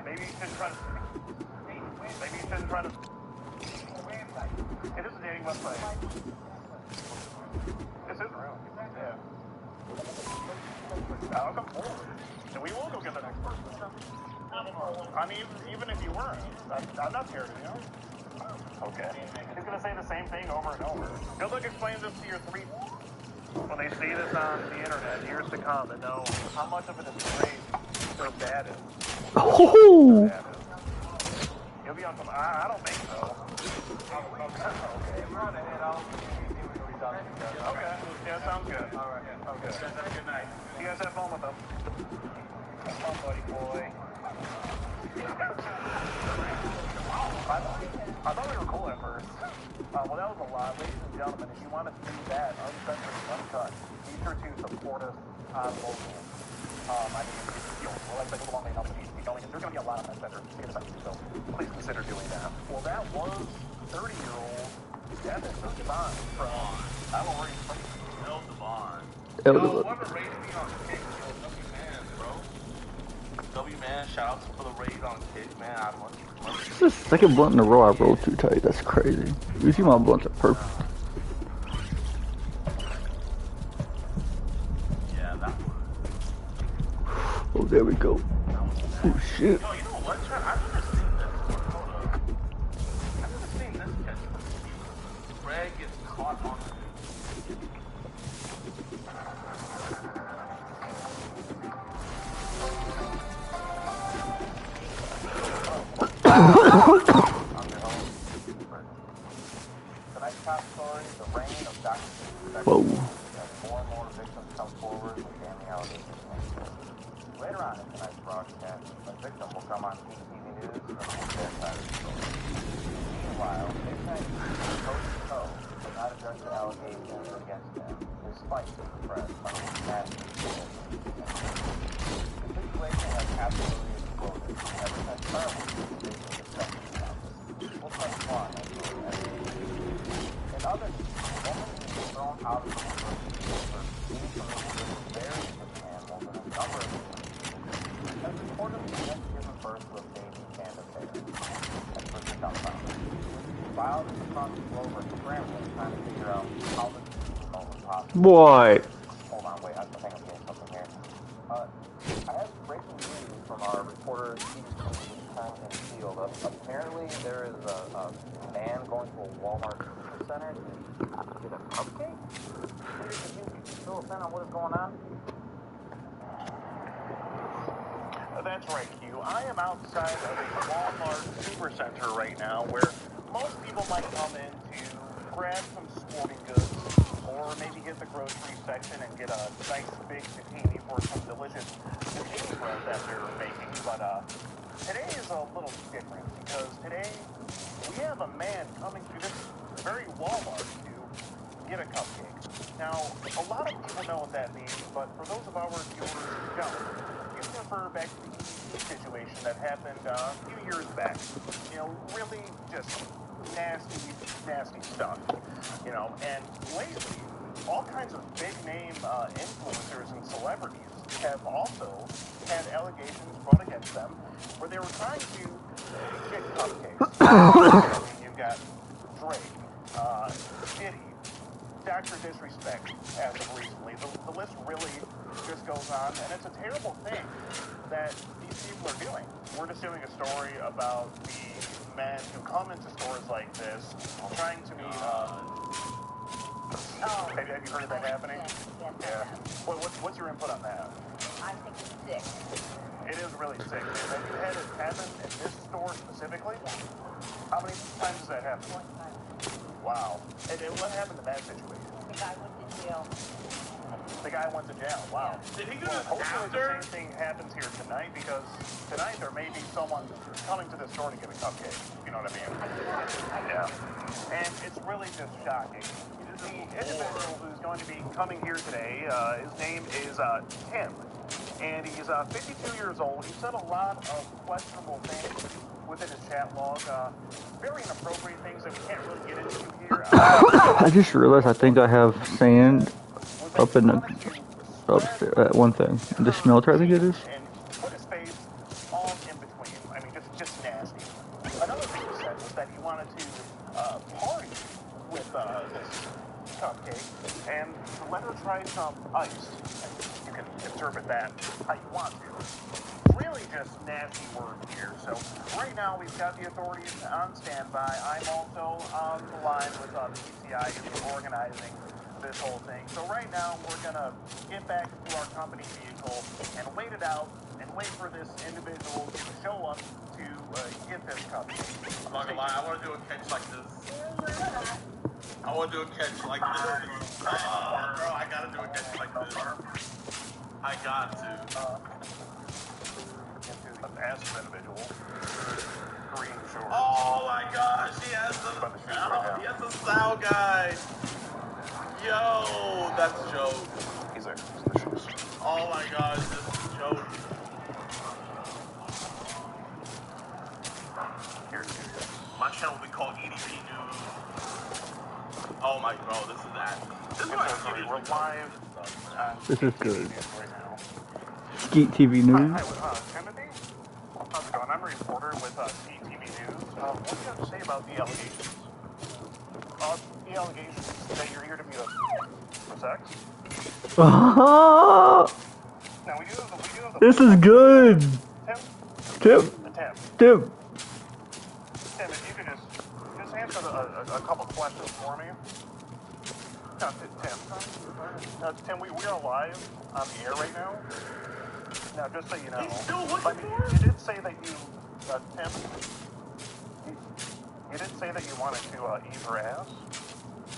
Speaker 21: Hey, this is a dating website. This is real. Yeah. I'll come forward. And we will go get the next person. I mean, even if you weren't, I'm not scared of you. Okay. He's going to say the same thing over and over. Good luck explaining this to your three... When they see this on the internet years to come and know how much of it is great or bad is.
Speaker 1: Oh.
Speaker 21: You'll be on some... I don't think so. Okay, we're on ahead. Okay. Yeah, sounds good. All right. Okay. Have a good night. You guys have fun with them. Have fun, buddy boy. I thought we were cool at first. Well, that was a lot. Ladies and gentlemen, if you want to see that uncensored, uncut, be sure to support us on local. I mean, we're like a long way up, there's going to be a lot of uncensored videos, so please consider doing that. Well, that was 30-year-old Devin Devon from I don't know where he's from. El Devon. Whoever raised me on Kick, W-Man, bro. W-Man, shout out for the raise on Kick, man. I love you.
Speaker 1: This is the second blunt in a row I rolled too tight. That's crazy. Usually my blunts are perfect.
Speaker 21: Yeah, that was...
Speaker 1: Oh, there we go. Oh, shit.
Speaker 21: Yo, you know what, Trent? I've never seen this before. Hold up. I've never seen this catch. Greg gets caught on the... Tonight's top story, the reign of Dr.
Speaker 1: Whoa.
Speaker 21: As more and more victims come forward with family allegations. Later on in tonight's broadcast, a victim will come on CCTV News and their side of the story. Meanwhile, they've had toe-to-toe but not addressing allegations against them, despite being pressed by the massive situation. The situation has absolutely exploded ever since Charlie was facing discussions about this. We'll touch more on that story next week. In other news, a woman is being thrown out of the university for being permitted to bury the animals in a number of different has reportedly just given birth to a baby panda bear. That's what the dumbfounded. Biologists across the globe are scrambling trying to figure out how this is remotely possible.
Speaker 1: What?
Speaker 21: Hold on, wait, I think I'm getting something here. I have breaking news from our reporter, Steve in the field. Apparently, there is a man going to a Walmart Center to get a cupcake? Can you fill us in on what is going on? That's right, Q. I am outside of a Walmart Supercenter right now where most people might come in to grab some sporting goods or maybe hit the grocery section and get a nice big zucchini for some delicious zucchini bread that they're making. But today is a little different because today we have a man coming to this very Walmart to get a cupcake. Now, a lot of people know what that means, but for those of our viewers who don't, you can refer back to the situation that happened a few years back. You know, really just nasty, nasty stuff. You know, and lately, all kinds of big-name influencers and celebrities have also had allegations brought against them where they were trying to get cupcakes. I mean, you've got Drake, Diddy, Dr. Disrespect as of recently. The list really just goes on, and it's a terrible thing that these people are doing. We're just doing a story about the men who come into stores like this, trying to meet, have you heard of that happening? Yeah. What's your input on that?
Speaker 11: I think it's sick.
Speaker 21: It is really sick. Have you had it happen in this store specifically? How many times has that happened?
Speaker 11: 1 time.
Speaker 21: Wow. And what happened in that situation?
Speaker 11: The guy went to jail.
Speaker 21: The guy went to jail. Wow.
Speaker 5: Did he go
Speaker 21: Hopefully
Speaker 5: after?
Speaker 21: the same thing happens here tonight, because tonight there may be someone coming to the store to get a cupcake. You know what I mean? Yeah. And it's really just shocking. The individual who's going to be coming here today, his name is Tim. And he's 52 years old. He said a lot of questionable things within his chat log. Very inappropriate things that we can't really get into here.
Speaker 1: I just realized I think I have sand up in the upstairs. One thing, the smelter I think it is.
Speaker 21: And put his face all in between. I mean, just nasty. Another thing he said was that he wanted to party with this cupcake and let her try some ice. You can interpret that how you want to. Really just nasty words here. So right now we've got the authorities on standby. I'm also on the line with the PCI who's organizing this whole thing. So right now we're gonna get back to our company vehicle and wait it out and wait for this individual to show up to get this cupcake.
Speaker 5: I'm not gonna lie, I want to do a catch like this. I want to do a catch like this. Bro, I gotta do a catch like this. I got to.
Speaker 21: Ask the individual. Green shorts.
Speaker 5: Oh my gosh, he has the style guide. Yo, that's a joke.
Speaker 21: He's there. The shoes.
Speaker 5: Oh my gosh, this is a joke. My channel will be called EDP News. Oh my, bro, this is that. This is what
Speaker 21: we're live.
Speaker 1: This is good. Skeet TV News.
Speaker 21: Hi, Timothy. How's it going? I'm a reporter with Skeet TV News. What do you have to say about the allegations? The allegations that you're here to meet us for sex? Now we do have the
Speaker 1: This is good. Tim.
Speaker 21: Tim, if you could just answer a couple questions for me. Now, Tim, we are live on the air right now. Now, just so you know, you did say that you, Tim, you did say that you wanted to eat her ass,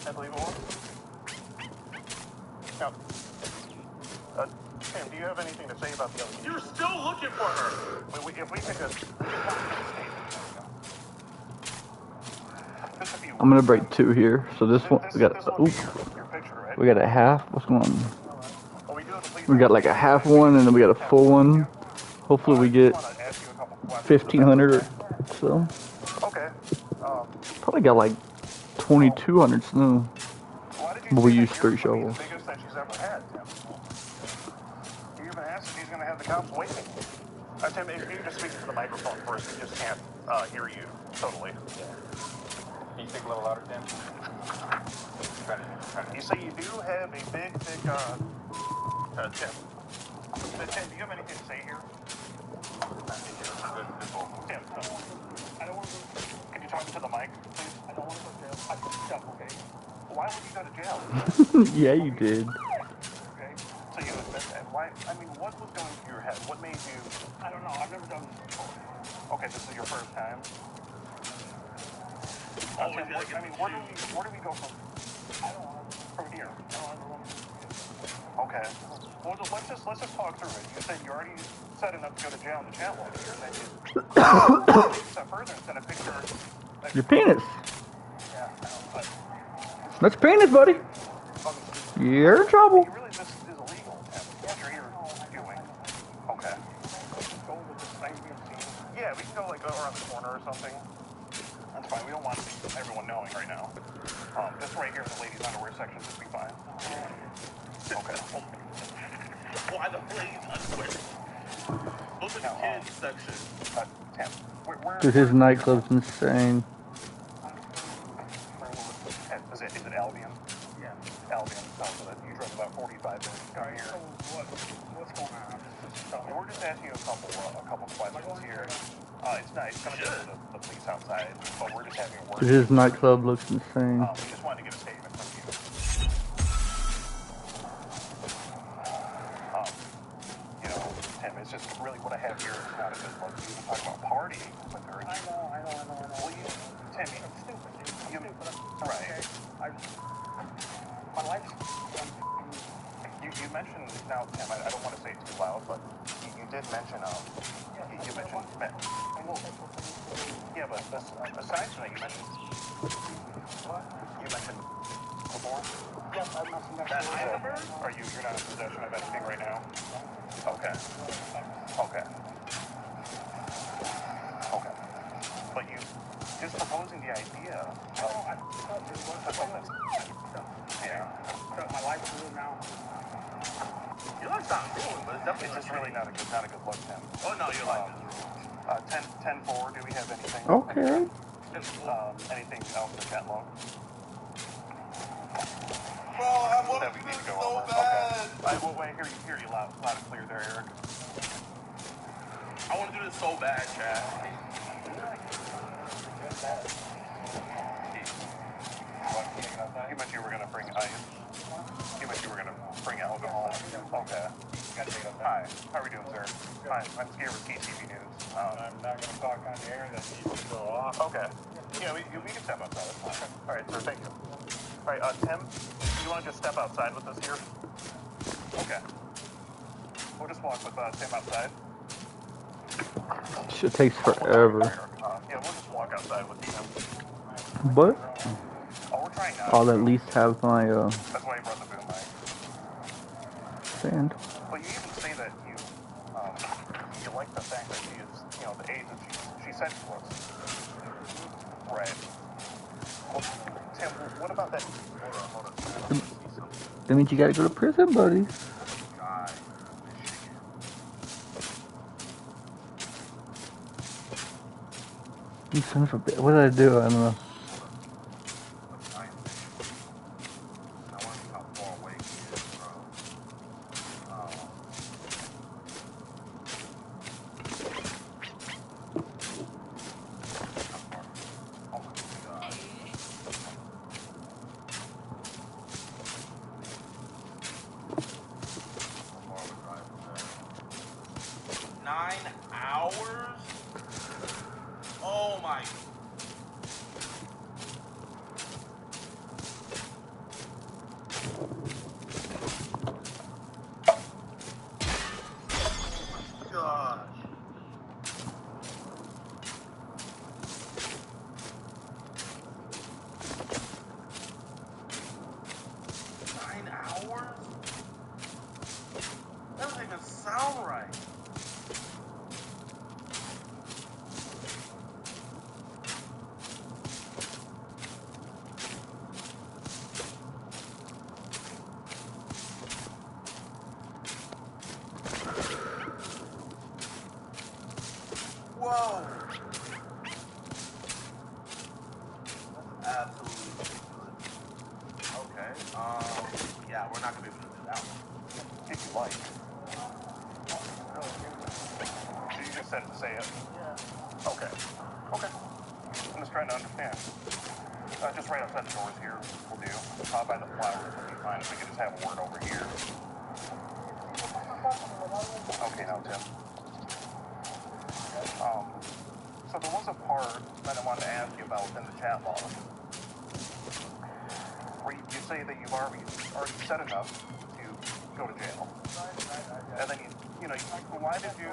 Speaker 21: I believe it was. Now, Tim, do you have anything to say about the allegations?
Speaker 5: You're still looking for her.
Speaker 21: If we could just...
Speaker 1: I'm gonna break two here. So this one we got. We got a half. What's going on? We got like a half one, and then we got a full one. Hopefully we get 1,500 or so.
Speaker 21: Okay.
Speaker 1: Probably got like 2,200 snow. But we used 3 shovels.
Speaker 21: Biggest that she's ever had, Tim. You even asked if he's going to have the cops waiting. Tim, if you just speak to the microphone first, we just can't hear you totally. Can you speak a little louder, Tim? You say you do have a big, thick, Tim. Tim, do you have anything to say here? Tim, I don't want to. Can you talk to the mic, please? I don't want to go to jail. I can jump, okay? Why would you go to jail?
Speaker 1: Yeah, you did.
Speaker 21: Okay. So you admit that. Why? I mean, what was going through your head? What made you? I don't know. I've never done this before. Okay, this is your first time. Tim, I mean, where do we go from? I don't know. From here. I don't know. Okay. Well, let's just talk through it. You said you already set enough to go to jail in the chat log here, and then you take a step further and send a picture.
Speaker 1: Your penis.
Speaker 21: Yeah, I know, but
Speaker 1: That's penis, buddy. You're in trouble.
Speaker 21: really this is illegal. What you're here doing. Okay. Yeah, we can go like around the corner or something. That's fine. We don't want everyone knowing right now. Just right here in the ladies' underwear section should be fine. Okay.
Speaker 5: Why the ladies' underwear? Look at the kids section.
Speaker 21: Tim, where
Speaker 1: Dude, his nightclub's insane.
Speaker 21: is it Albion? Yeah. No, he's gonna go to the police outside, but we're just having a word.
Speaker 1: His nightclub looks insane.
Speaker 21: We just wanted to get a statement from you. You know, Tim, it's just really what I have here is not a good look. You even talk about partying with her. I know. Well, Tim, it's stupid. Right. My life's... You mentioned, now, Tim, I don't want to say it too loud, but you did mention, you mentioned men. Yeah, but aside from that, you mentioned... What? You mentioned before? Yes, I mentioned that. You're not in possession of anything right now? Okay. But you just proposing the idea of... Yeah. My life's ruined now. Your life's not ruined, but it's definitely just really not a good look, Tim. Oh, no, your life is ruined. 10-4, do we have anything?
Speaker 1: Okay.
Speaker 21: Anything else in the chat log?
Speaker 20: Bro, I want
Speaker 21: that
Speaker 20: to
Speaker 21: we
Speaker 20: do
Speaker 21: need to
Speaker 20: this
Speaker 21: go
Speaker 20: so
Speaker 21: over.
Speaker 20: bad.
Speaker 21: Okay. I hear you loud and clear there, Eric.
Speaker 20: I want to do this so bad, Chad.
Speaker 21: You mentioned you were going to bring ice. You mentioned you were going to bring alcohol. Okay. Hi. How are we doing, sir? Hi. I'm Scared with TCV News. I'm not going to talk on the air. That needs to go off. Okay. Yeah, we can step outside. That's fine. All right, sir. Thank you. All right, Tim, you want to just step outside with us here? Okay. We'll just walk with Tim outside.
Speaker 1: Shit takes forever.
Speaker 21: Yeah, we'll just walk outside with Tim.
Speaker 1: But
Speaker 21: we're trying not
Speaker 1: I'll at least have my
Speaker 21: That's why you brought the boom mic.
Speaker 1: sand.
Speaker 21: But you even say that you like the fact that she is, the age that she said she was. Right. Well, Tim, what about that? Hold on.
Speaker 1: That means you gotta go to prison, buddy. You son of a bitch. What did I do? I don't know.
Speaker 20: Oh my. Gosh. That doesn't even sound right. Whoa. That's absolutely ridiculous. Okay. Yeah, we're not gonna be able to do that one.
Speaker 21: If you like. So you just said to say it? Yeah. Okay. I'm just trying to understand. Just right outside the doors here will do. By the flowers will be fine if we could just have a word over here. Okay, now, Tim. So there was a part that I wanted to ask you about within the chat log. Where you say that you've already said enough to go to jail. And then why did you?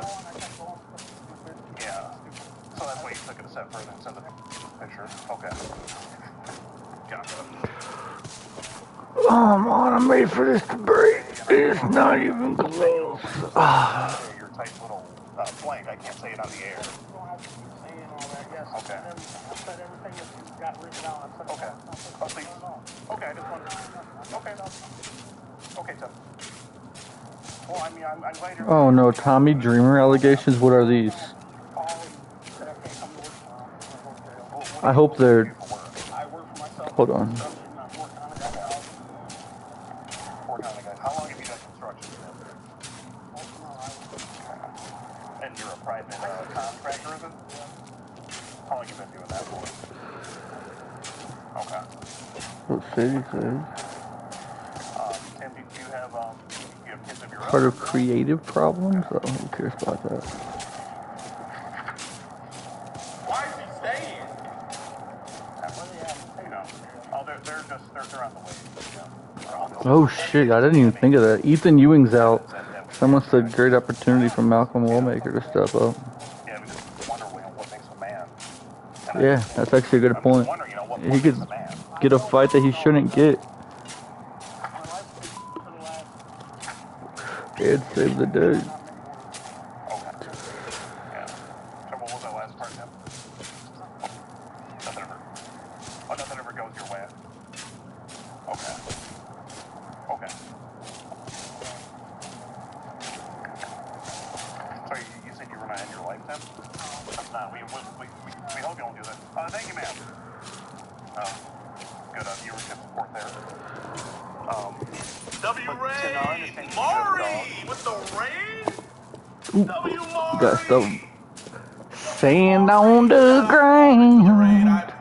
Speaker 21: Yeah. So that's why you took it a step further and sent the picture. Okay. Gotcha.
Speaker 1: Oh, man, I'm ready for this to break. It's not even close.
Speaker 21: Your tight little blank. I can't say it on the air. Okay. I said everything that you got written down. Okay. Oh, please. Okay, I just wanted to... Okay, Tim. Well, I mean, I'm glad you're...
Speaker 1: Oh no, Tommy Dreamer allegations? What are these? I hope they're... Hold on.
Speaker 21: How long have you done construction? And you're a private contractor, is it? How long you been doing that for? Okay.
Speaker 1: What city says?
Speaker 21: Tim, do you have kids of your own?
Speaker 1: Part of creative problems? Oh, who cares about that?
Speaker 21: Why is he staying? Where they at? You know. Oh, they're on the way.
Speaker 1: Oh shit, I didn't even think of that. Ethan Ewing's out. Someone said great opportunity for Malcolm Woolmaker to step up.
Speaker 21: Yeah, we just wonder what makes a man.
Speaker 1: Yeah, that's actually a good point. He could get a fight that he shouldn't get. It'd save the day.
Speaker 21: So what was that last part, Tim? Nothing ever goes your way. Okay. Okay. So you said you were not in your life, Tim? No, we hope you don't do that. Thank you, ma'am. Good viewership support there. W-Ray! Maury! With the rain?
Speaker 1: Ooh, got stuff. Sand on the ground.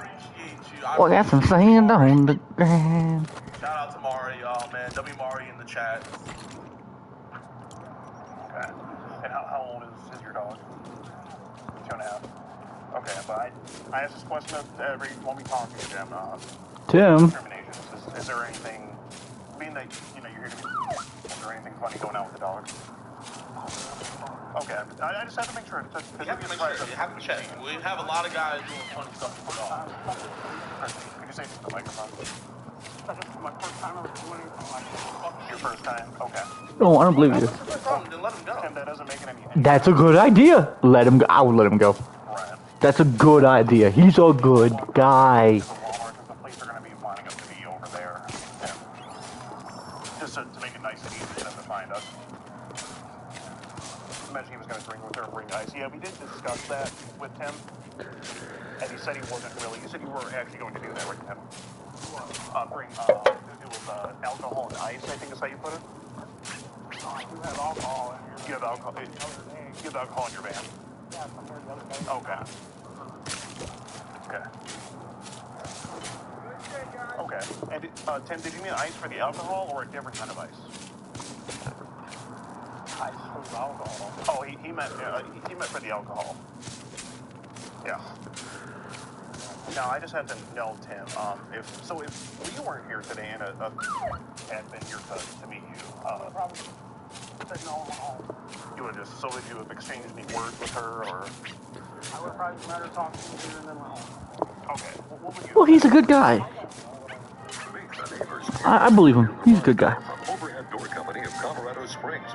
Speaker 1: Oh, I got some sand on the ground.
Speaker 21: Shout out to Maury, y'all, man. W Maury in the chat. Okay. And how old is your dog? 2.5. Okay, but I ask this question every when we talk to Jim.
Speaker 1: Tim.
Speaker 21: Is there anything, being that you're here to be, is there anything funny going on with the dog? Okay, I just have to make sure. You have to make sure. You have to check. We have a lot of guys doing funny stuff with the dog. Could you say to the microphone? This is my first time ever doing anything. Your first time? Okay.
Speaker 1: No, I don't believe you.
Speaker 21: Then let him go. Tim, that doesn't make it any.
Speaker 1: That's a good idea. Let him go. I would let him go. That's a good idea. He's a good guy.
Speaker 21: The police are going to be wanting us to be over there. Just to make it nice and easy for them to find us. Imagine he was going to bring ice. Yeah, we did discuss that with Tim. And he said he wasn't really. You said you were actually going to do that, right, Tim? Bring, it was alcohol and ice, I think is how you put it. You have alcohol in your. You have alcohol. You have alcohol in your van. Yeah, compared to the other day. Okay. Okay. Okay. And Tim, did you mean ice for the alcohol or a different kind of ice? Ice for the alcohol. Oh, he meant for the alcohol. Yeah. Now I just have to know, Tim. If we weren't here today and had been here to meet you, probably said no home. You would have would you have exchanged any words with her, or? I would have probably met her talking to you and then went home. Okay. What would you?
Speaker 1: Well, he's a good guy. I believe him. He's a good guy.
Speaker 14: Overhead Door Company of Colorado Springs.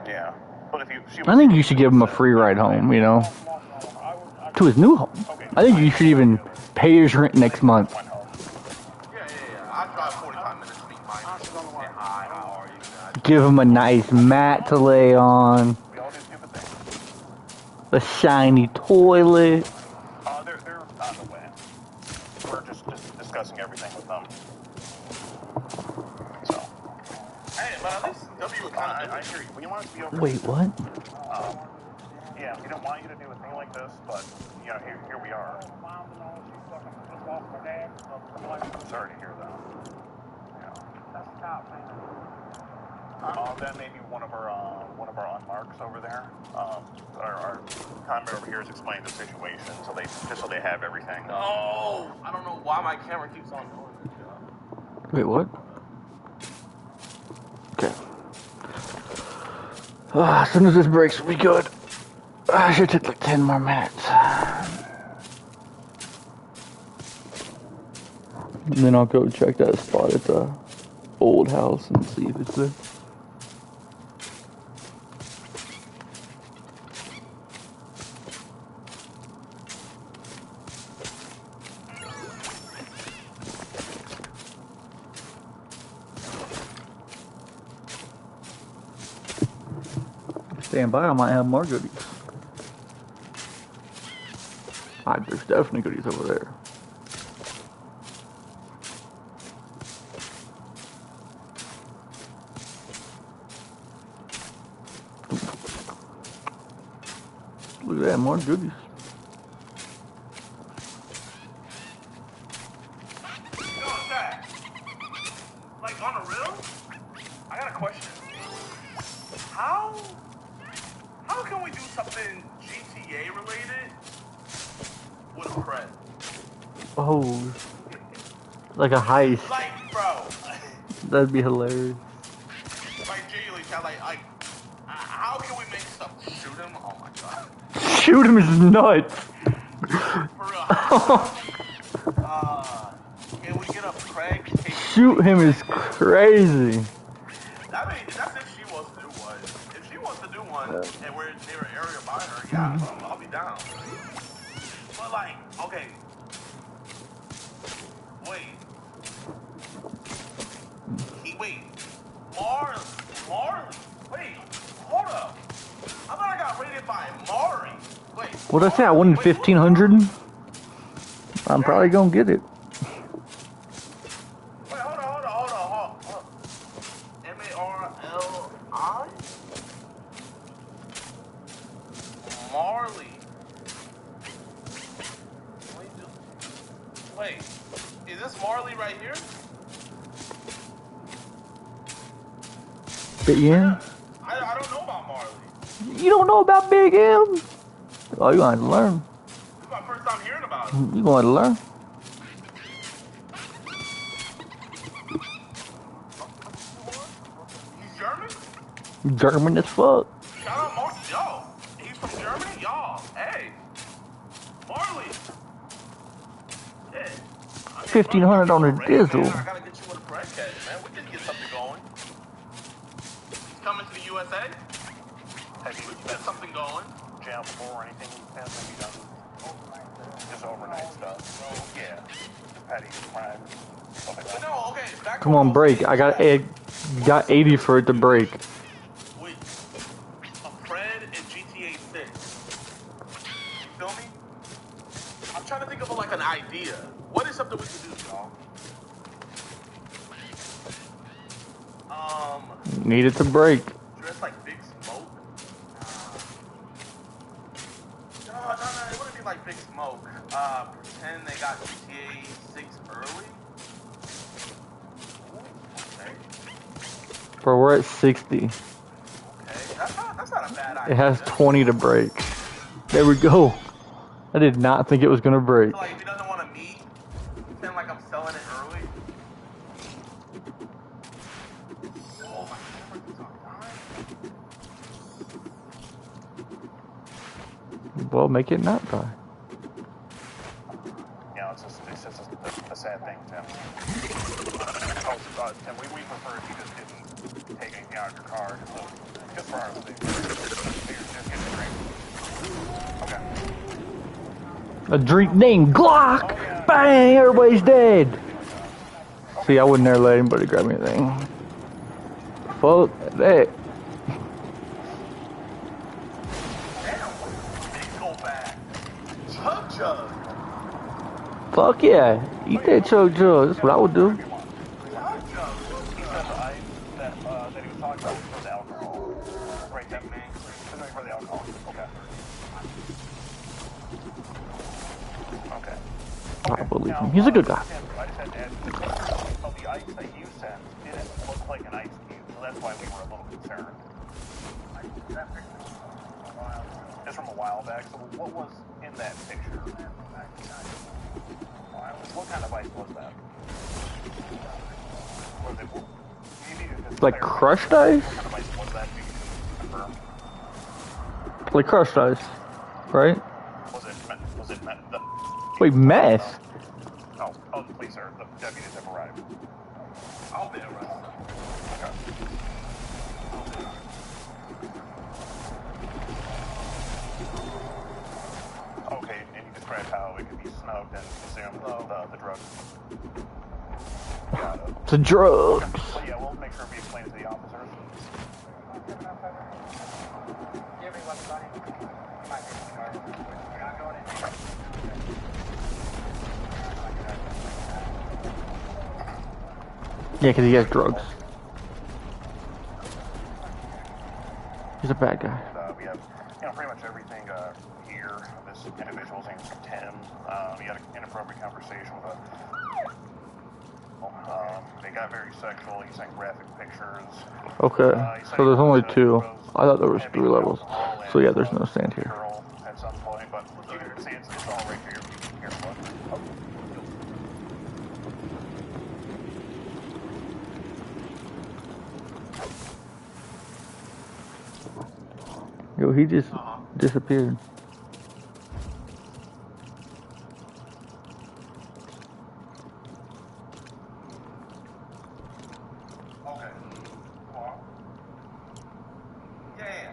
Speaker 21: Yeah. But if
Speaker 1: I think you should give him a free ride home, you know, to his new home. I think you should even pay his rent next month.
Speaker 21: Yeah. I drive 45 minutes to meet my say hi, how are you?
Speaker 1: Give him a nice mat to lay on. A shiny toilet.
Speaker 21: They're on the way. We're just discussing everything with them. So. Hey, but at least W kind of. I hear you. We want it to be over.
Speaker 1: Wait, what?
Speaker 21: Yeah, we don't want you to do a thing like this, but here we are. I'm sorry to hear that. Yeah. That's the top thing. That may be one of our unmarks over there. Our comment over here is explaining the situation, so they have everything. No, I don't know why my camera keeps on doing this.
Speaker 1: Wait, what? Okay. As soon as this breaks, we good. I should take like 10 more minutes. And then I'll go check that spot at the old house and see if it's there. Stand by, I might have more goodies. There's definitely goodies over there. Look at that, more goodies.
Speaker 20: Yo, Zach. Like, on the real? I got a question. How can we do something GTA related with a Pred?
Speaker 1: Oh, like a heist.
Speaker 20: Like, bro.
Speaker 1: That'd be hilarious.
Speaker 20: Like, genuinely, like, how can we make stuff shoot him? Oh my god.
Speaker 1: Shoot him is nuts.
Speaker 20: For real. Can we get a Craig?
Speaker 1: Shoot him is crazy.
Speaker 20: I mean, that's if she wants to do one. If she wants to do one and we're near an area by her, yeah, I'll be down. But like, okay. Wait. Marley. Wait, hold up. I thought I got rated by Mari. Wait.
Speaker 1: What did I say? I won 1,500? I'm probably gonna get it.
Speaker 20: Wait, hold on. M-A-R-L-I? Marley. Wait, is this Marley right here?
Speaker 1: Big M?
Speaker 20: I don't know about Marley.
Speaker 1: You don't know about Big M? Oh, you gonna have to learn.
Speaker 20: This is my first time hearing about it.
Speaker 1: You gonna have to learn.
Speaker 20: He's German?
Speaker 1: German as fuck.
Speaker 20: Shout out Marley. Yo, he's from Germany? Y'all, hey. Marley. Yeah.
Speaker 1: 1,500 on a diesel.
Speaker 20: I gotta get you with a price tag, man. We can get something going. He's coming to the USA? Have you get something going?
Speaker 21: Jam before or anything? Has maybe done just overnight stuff. Yeah. Just patty fries.
Speaker 20: But no, okay. Back
Speaker 1: Come on, break. I got 80 for it to break.
Speaker 20: Wait. A Pred in GTA 6. You feel me? I'm trying to think of like an idea. What is something we can do, y'all?
Speaker 1: Need it to break.
Speaker 20: Dress like Big Smoke? No, it wouldn't be like Big Smoke. Pretend they got GTA 6 early? Okay.
Speaker 1: Bro, we're at 60.
Speaker 20: Okay, that's not a bad idea.
Speaker 1: It has 20 to break. There we go. I did not think it was gonna break.
Speaker 20: So like if he doesn't want to meet, pretend like I'm selling it early. Oh my God.
Speaker 1: Well, make it not die.
Speaker 21: Yeah, it's just a sad thing, Tim. Tim, we prefer if you just didn't take anything out of your car, just for our sake. Just get a drink. Okay.
Speaker 1: A drink named Glock! Bang! Everybody's dead! See, I wouldn't dare let anybody grab me anything. Fuck that.
Speaker 20: Chug.
Speaker 1: Fuck yeah. Eat that chug. That's what I would do. I believe him. He's a good guy.
Speaker 21: I just had to add the ice that you sent didn't look like an ice cube, so that's why we were a little concerned. It's from a while back, so what was in that picture? What kind of ice was that? Was it, maybe
Speaker 1: Like crushed ice?
Speaker 21: What kind of ice was that? Maybe you can confirm.
Speaker 1: Like crushed ice, right?
Speaker 21: Was it the...
Speaker 1: Wait, meth?
Speaker 21: Oh, please, sir. The deputies have arrived.
Speaker 20: I'll be arrested.
Speaker 21: Okay, and you described how it could be snugged and consumed, the drugs. Got it.
Speaker 1: It's a drug.
Speaker 21: Well, yeah, we'll make sure we explain it to the officers.
Speaker 1: Yeah, because he has drugs. He's a bad guy.
Speaker 21: We have you know, pretty much everything here. This individual's name's Tim. He had an inappropriate conversation with a. They got very sexual. He sent graphic pictures.
Speaker 1: Okay, so there's only 2. I thought there was 3 levels. So yeah, there's no sand here.
Speaker 21: At some point, but you can see it's all right here. Here, look.
Speaker 1: Yo, he just disappeared.
Speaker 21: Okay. Well, yeah.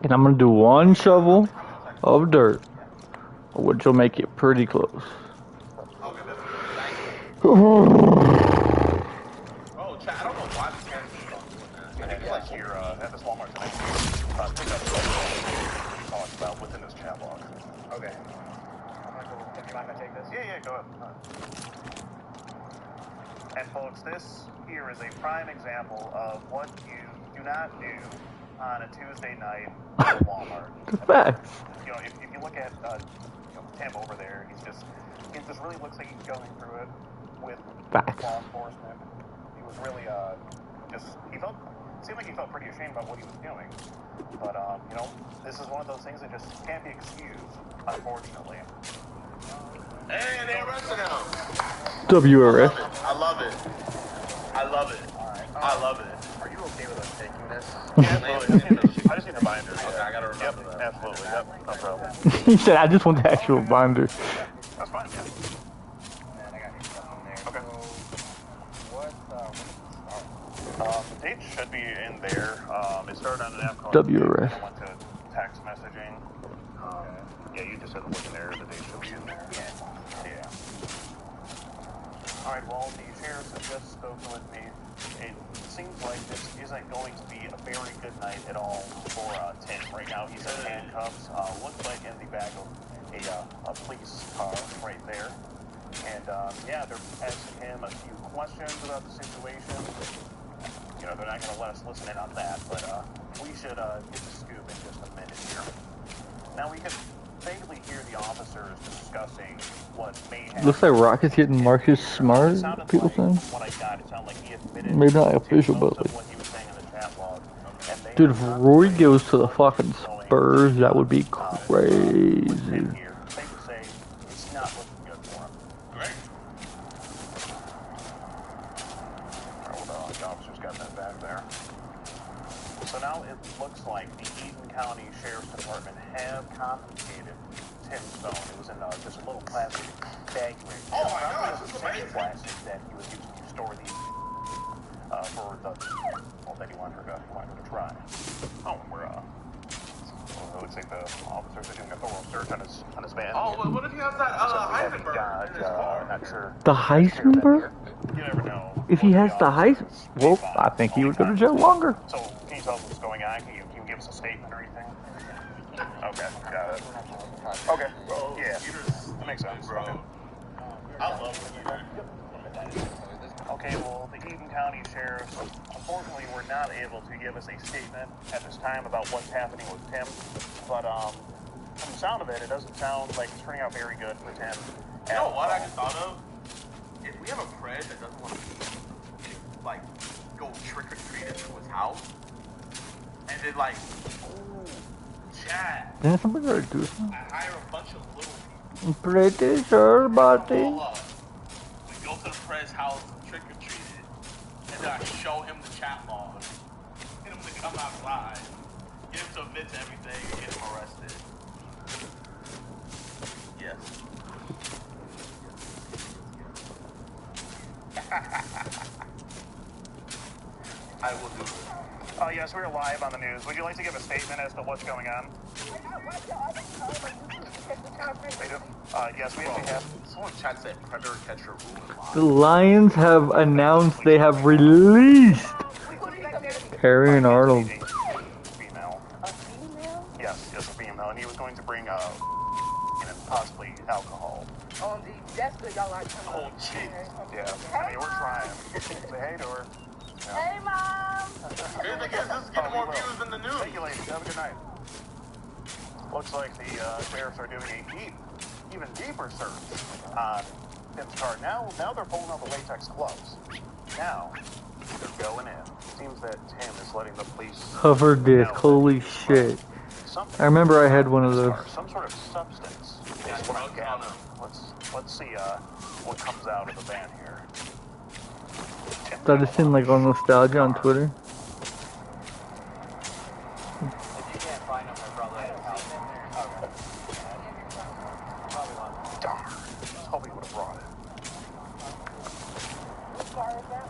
Speaker 1: And I'm gonna do 1 shovel of dirt, which will make it pretty close.
Speaker 21: Oh, chat, I don't know why this guy's I think it's like here at this Walmart tonight. Pick up what talked about within this chat log. Okay. I'm gonna go. Do you mind if I take this? Yeah, go ahead. And folks, this here is a prime example of what you do not do on a Tuesday night at Walmart.
Speaker 1: Facts.
Speaker 21: You know, if you look at Tim over there, he just really looks like he's going through it with law enforcement. He was really seemed like he felt pretty ashamed about what he was doing. But you know, this is one of those things that just can't be excused, unfortunately. Hey, they arrested him.
Speaker 1: WRS.
Speaker 21: I love it. I love it. I love it. Are you okay with us taking this? I just need the binder. Okay, I gotta remember that. Absolutely. Yep, no problem.
Speaker 1: He said, I just want the actual binder.
Speaker 21: That's fine, yeah. Okay. The date should be in there. It started on an app called
Speaker 1: WRS.
Speaker 21: I went to text messaging. Yeah, you just had to look in there. The date should be in there. Yeah. Alright, well, the sheriff has just spoken with me. It seems like this isn't going to be a very good night at all for Tim. Right now, he's in handcuffs. Looks like in the back of a police car right there. And, yeah, they're asking him a few questions about the situation. You know, they're not going to let us listen in on that, but we should get the scoop in just a minute here. Now, we can vaguely hear the officers discussing what may have...
Speaker 1: Looks like Rocket's getting Marcus Smart, people saying.
Speaker 21: What I got, it sounded like he admitted
Speaker 1: Maybe not official, but like... Dude, if Roy goes to the fucking Spurs, that would be crazy.
Speaker 21: So now it looks like the Eden County Sheriff's Department have confiscated Tim's phone. It was in just a little plastic bag. Oh my God, this is amazing! Plastic that he was using to store these for the that he wanted her to try. Oh, we're it looks like the officers are doing a thorough search on his van. Oh, what if he has that Heisenberg in his car? Not sure.
Speaker 1: The Heisenberg?
Speaker 21: You never know.
Speaker 1: If he has the Heisenberg, well, I think he would go to jail longer.
Speaker 21: So, can you tell us what's going on? Can you give us a statement or anything? Okay, got it. Okay, yeah, that makes sense. Okay. I love it. Okay, well, the Eden County Sheriffs, unfortunately, were not able to give us a statement at this time about what's happening with Tim. But from the sound of it, it doesn't sound like it's turning out very good for Tim. You know what I just thought of? If we have a pred that doesn't want to, like, go trick-or-treating to his house, and then, like, chat.
Speaker 1: Yeah, somebody gotta do something.
Speaker 21: I hire a bunch of little people.
Speaker 1: Pretty sure about it.
Speaker 21: We go to the pred's house, trick-or-treat it, and then I show him the chat log. Get him to come outside. Get him to admit to everything and get him arrested. Yes. I will do it. Yes, we're live on the news. Would you like to give a statement as to what's going on? Yes, we actually have. Someone chat said Predator Catcher Rule.
Speaker 1: The Lions have announced they have released Harry and Arnold.
Speaker 21: Female. A female? Yes, a female. And he was going to bring possibly alcohol.
Speaker 4: Oh, that's good. Y'all like him.
Speaker 21: Oh, jeez. Yeah. I mean, we're trying. Say hey to her.
Speaker 11: Hey, Mom!
Speaker 3: Here's the guess, this is getting more views than the news.
Speaker 21: Thank you, ladies. Have a good night. Looks like the sheriffs are doing a even deeper search on Tim's car. Now they're pulling out the latex gloves. Now they're going in. Seems that Tim is letting the police
Speaker 1: Hover disc, holy shit. I remember I had one of those.
Speaker 21: Some sort of substance is what I'm gathering. Let's see what comes out of the van here.
Speaker 1: I just seen like on Nostalgia on Twitter.
Speaker 15: If you can't find them, they're probably at his house. Okay. Probably one.
Speaker 21: Darn. Let's hope he would have brought it.
Speaker 11: What car is that?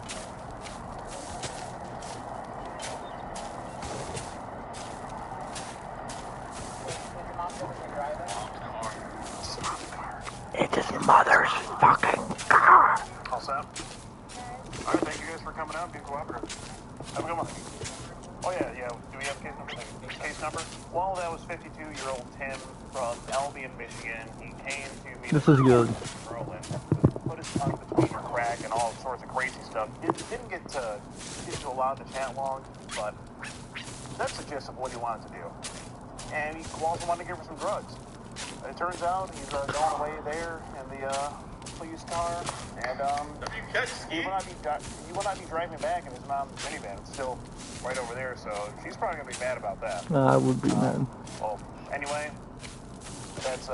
Speaker 1: It's his mother's fucking car.
Speaker 21: All set? Alright, thank you guys for coming out and being cooperative. Have a good one. Oh yeah, do we have a case number? Case number? Well, that was 52-year-old Tim from Albion, Michigan. He came to meet
Speaker 1: This is good.
Speaker 21: girl and put his tongue between her crack and all sorts of crazy stuff. Didn't get to allow the chat long, but that's the gist of what he wanted to do. And he also wanted to give her some drugs. It turns out he's going away there in the police car, and he will not be driving back in his mom's minivan. It's still right over there, so she's probably going to be mad about that.
Speaker 1: I would be mad.
Speaker 21: Well, anyway, that's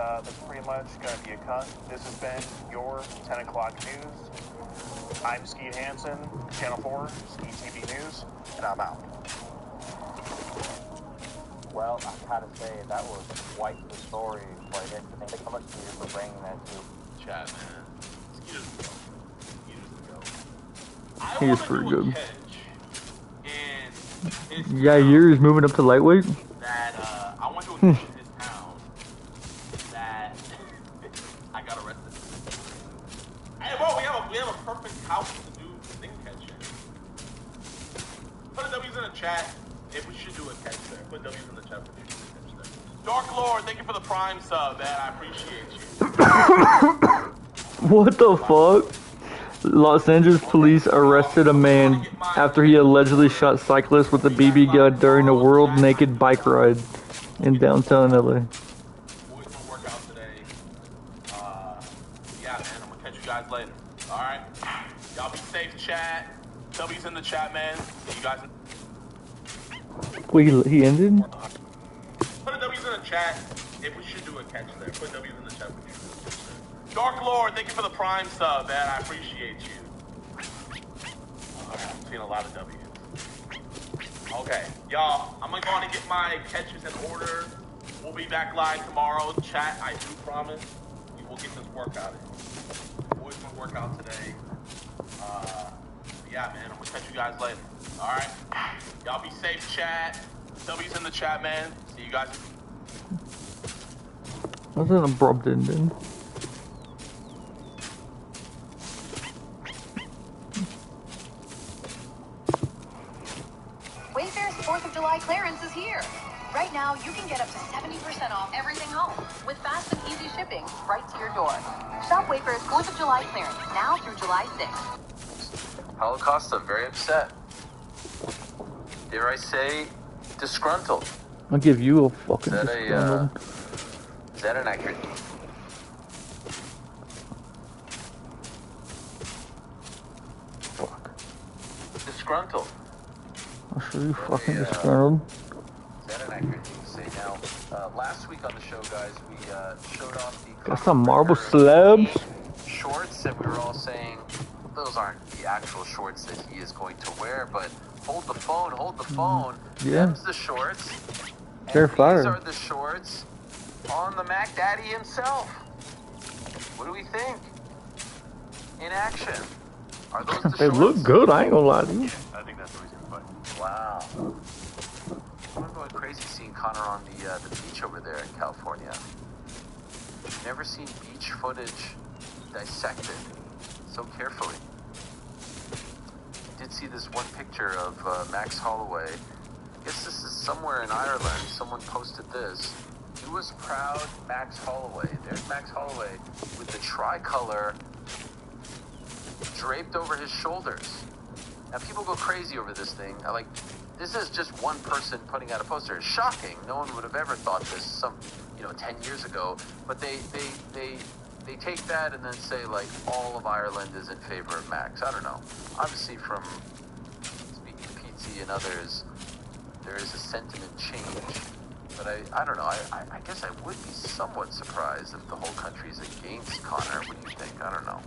Speaker 21: pretty much going to be a cut. This has been your 10 o'clock news. I'm Skeet Hansen, Channel 4, Skeet TV News, and I'm out.
Speaker 15: Well, I gotta say, that was quite the story quite interesting. Thank you so much to you for bringing that to
Speaker 20: Chat, man. He
Speaker 1: He's pretty good.
Speaker 20: And
Speaker 1: Yeah, yours moving up to lightweight.
Speaker 20: that I went to a catch in his town that I got arrested. Hey, bro, we have a perfect house to do thing catching. Put the W's in the chat if we should do a catch there. Put W's in the chat if we should do a catch there. Dark Lord, thank you for the Prime sub, man. I appreciate you.
Speaker 1: What the fuck? Los Angeles police arrested a man after he allegedly shot cyclists with a BB gun during a world naked bike ride in downtown LA.
Speaker 20: Boys gonna work out today. Yeah, man, I'm gonna catch you guys later. All right, y'all be safe, chat. W's in the chat, man. See you guys.
Speaker 1: Wait, he ended?
Speaker 20: Put a W's in the chat if we should do a catch there. Put W's in the chat if we should do a catch there. Dark Lord, thank you for the Prime sub, man. I appreciate you. I'm seeing a lot of W's. Okay, y'all, I'm gonna go on and get my catches in order. We'll be back live tomorrow. Chat, I do promise we will get this workout in. Boys gonna work out today. Yeah, man, I'm gonna catch you guys later. All right, y'all be safe, chat. W's in the chat, man. See you guys.
Speaker 1: That's an abrupt ending.
Speaker 10: Wayfair's 4th of July clearance is here. Right now, you can get up to 70% off everything home with fast and easy shipping right to your door. Shop Wayfair's 4th of July clearance now through July 6th.
Speaker 19: Holocaust, very upset. Dare I say, disgruntled.
Speaker 1: I'll give you a fucking
Speaker 19: Is
Speaker 1: disgruntled.
Speaker 19: that an accurate?
Speaker 1: Fuck.
Speaker 19: Disgruntled.
Speaker 1: I'll show you fucking disgruntled.
Speaker 19: Is that an accurate thing to say? Now, last week on the show, guys, we showed off the
Speaker 1: Got some marble slabs.
Speaker 19: shorts, and we were all saying those aren't the actual shorts that he is going to wear, but hold the phone,
Speaker 1: Yeah.
Speaker 19: Them's the shorts.
Speaker 1: They're
Speaker 19: and
Speaker 1: fire.
Speaker 19: These are the shorts on the Mac Daddy himself. What do we think? In action. Are those the
Speaker 1: They
Speaker 19: shorts?
Speaker 1: look good, I ain't gonna lie to you.
Speaker 21: I think that's the reason to fight.
Speaker 19: Wow. I'm going crazy seeing Connor on the beach over there in California. Never seen beach footage dissected so carefully. Did see this one picture of Max Holloway. I guess this is somewhere in Ireland. Someone posted this. Who was proud Max Holloway? There's Max Holloway with the tricolor draped over his shoulders. Now people go crazy over this thing. This is just one person putting out a poster. It's shocking. No one would have ever thought this 10 years ago. But they take that and then say like all of Ireland is in favor of Max. I don't know. Obviously from speaking to PT and others, there is a sentiment change. But I don't know. I guess I would be somewhat surprised if the whole country is against Connor. What do you think? I don't know.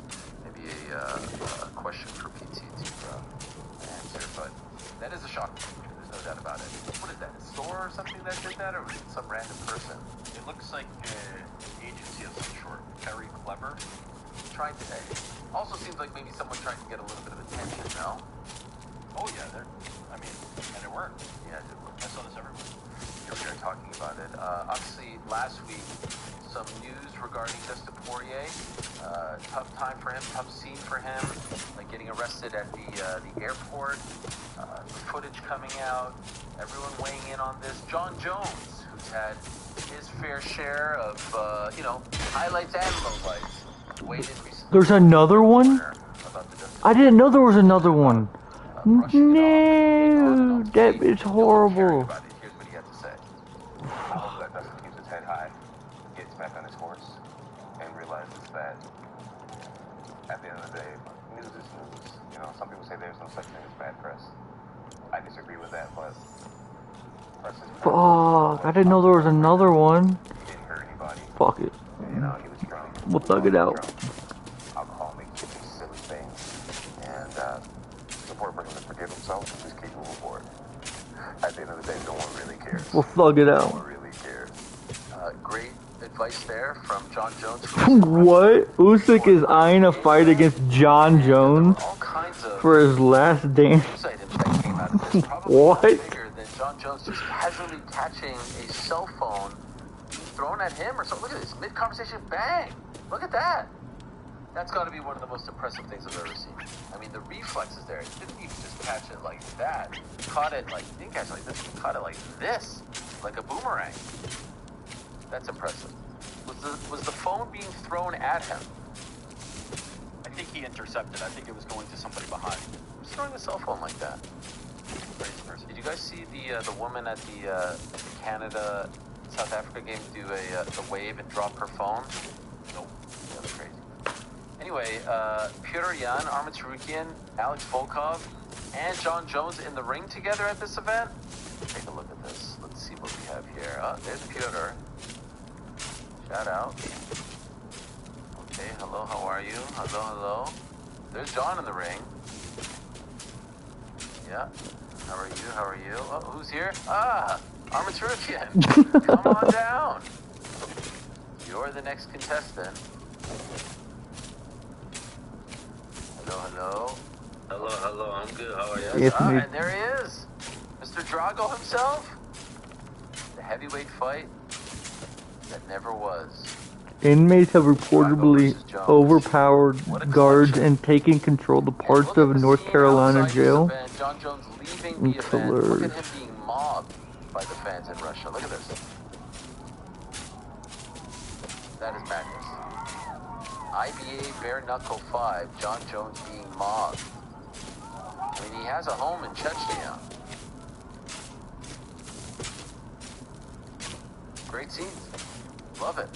Speaker 19: Maybe a question for PT to answer. But that is a shock. There's no doubt about it. What is that? A store or something that did that, or was it some random person?
Speaker 4: It looks like an agency of some sort. Very clever.
Speaker 19: Trying to. Also seems like maybe someone trying to get a little bit of attention. No.
Speaker 4: Oh yeah, and it worked.
Speaker 19: Yeah, it did work.
Speaker 4: I saw this everywhere.
Speaker 19: Here we are talking about it. Obviously, last week, some news regarding Dustin Poirier. Tough time for him, tough scene for him. Like getting arrested at the airport. Footage coming out. Everyone weighing in on this. John Jones, who's had his fair share of, highlights and lowlights. Weighed in recently.
Speaker 1: There's another one? I didn't know there was another one. No, that is horrible.
Speaker 19: Here's what he had to say.
Speaker 7: I hope that Dustin keeps his head high, gets back on his horse, and realizes that at the end of the day, news is news. You know, some people say there's no such thing as bad press. I disagree with that, but press is press.
Speaker 1: Fuck, I didn't know there was another one.
Speaker 7: He didn't hurt anybody.
Speaker 1: Fuck it.
Speaker 7: You know, he was drunk.
Speaker 1: We'll thug it out.
Speaker 7: Alcohol makes you do silly things. And it's important for him to forgive himself and just keep moving forward. At the end of the day, no one really cares.
Speaker 1: We'll thug it out.
Speaker 7: No one really cares.
Speaker 19: Great advice there from John Jones.
Speaker 1: What? Usyk is eyeing a fight against John Jones for his last dance. What?
Speaker 19: Bigger than John Jones just casually catching a cell phone thrown at him or something. Look at this mid-conversation, bang! Look at that. That's got to be one of the most impressive things I've ever seen. I mean, the reflexes there. He didn't even just catch it like that. He caught it like, he didn't catch it like this. He caught it like this, like a boomerang. That's impressive. Was the phone being thrown at him?
Speaker 4: I think he intercepted. I think it was going to somebody behind.
Speaker 19: Who's throwing a cell phone like that? Did you guys see the woman at the Canada South Africa game do the wave and drop her phone? Nope. Yeah, that's crazy. Anyway, Petr Yan, Armin Tsarukyan, Alex Volkov, and John Jones in the ring together at this event. Take a look at this. Let's see what we have here. Oh, there's Petr. Shout out. Okay, hello, how are you? Hello, hello. There's John in the ring. Yeah. How are you? How are you? Oh, who's here? Ah, Armin Tsarukyan. Come on down. You're the next contestant. Hello, hello.
Speaker 23: Hello, hello. I'm good. How are you?
Speaker 1: Yes,
Speaker 19: and there he is. Mr. Drago himself. The heavyweight fight that never was.
Speaker 1: Inmates have reportedly overpowered guards and taken control of the parts of a North Carolina jail.
Speaker 19: John Jones leaving the event. Look at him being mobbed by the fans in Russia. Look at this. That is madness. IBA Bare Knuckle 5, John Jones being mobbed. I mean, he has a home in Chechnya. Great scenes. Love it.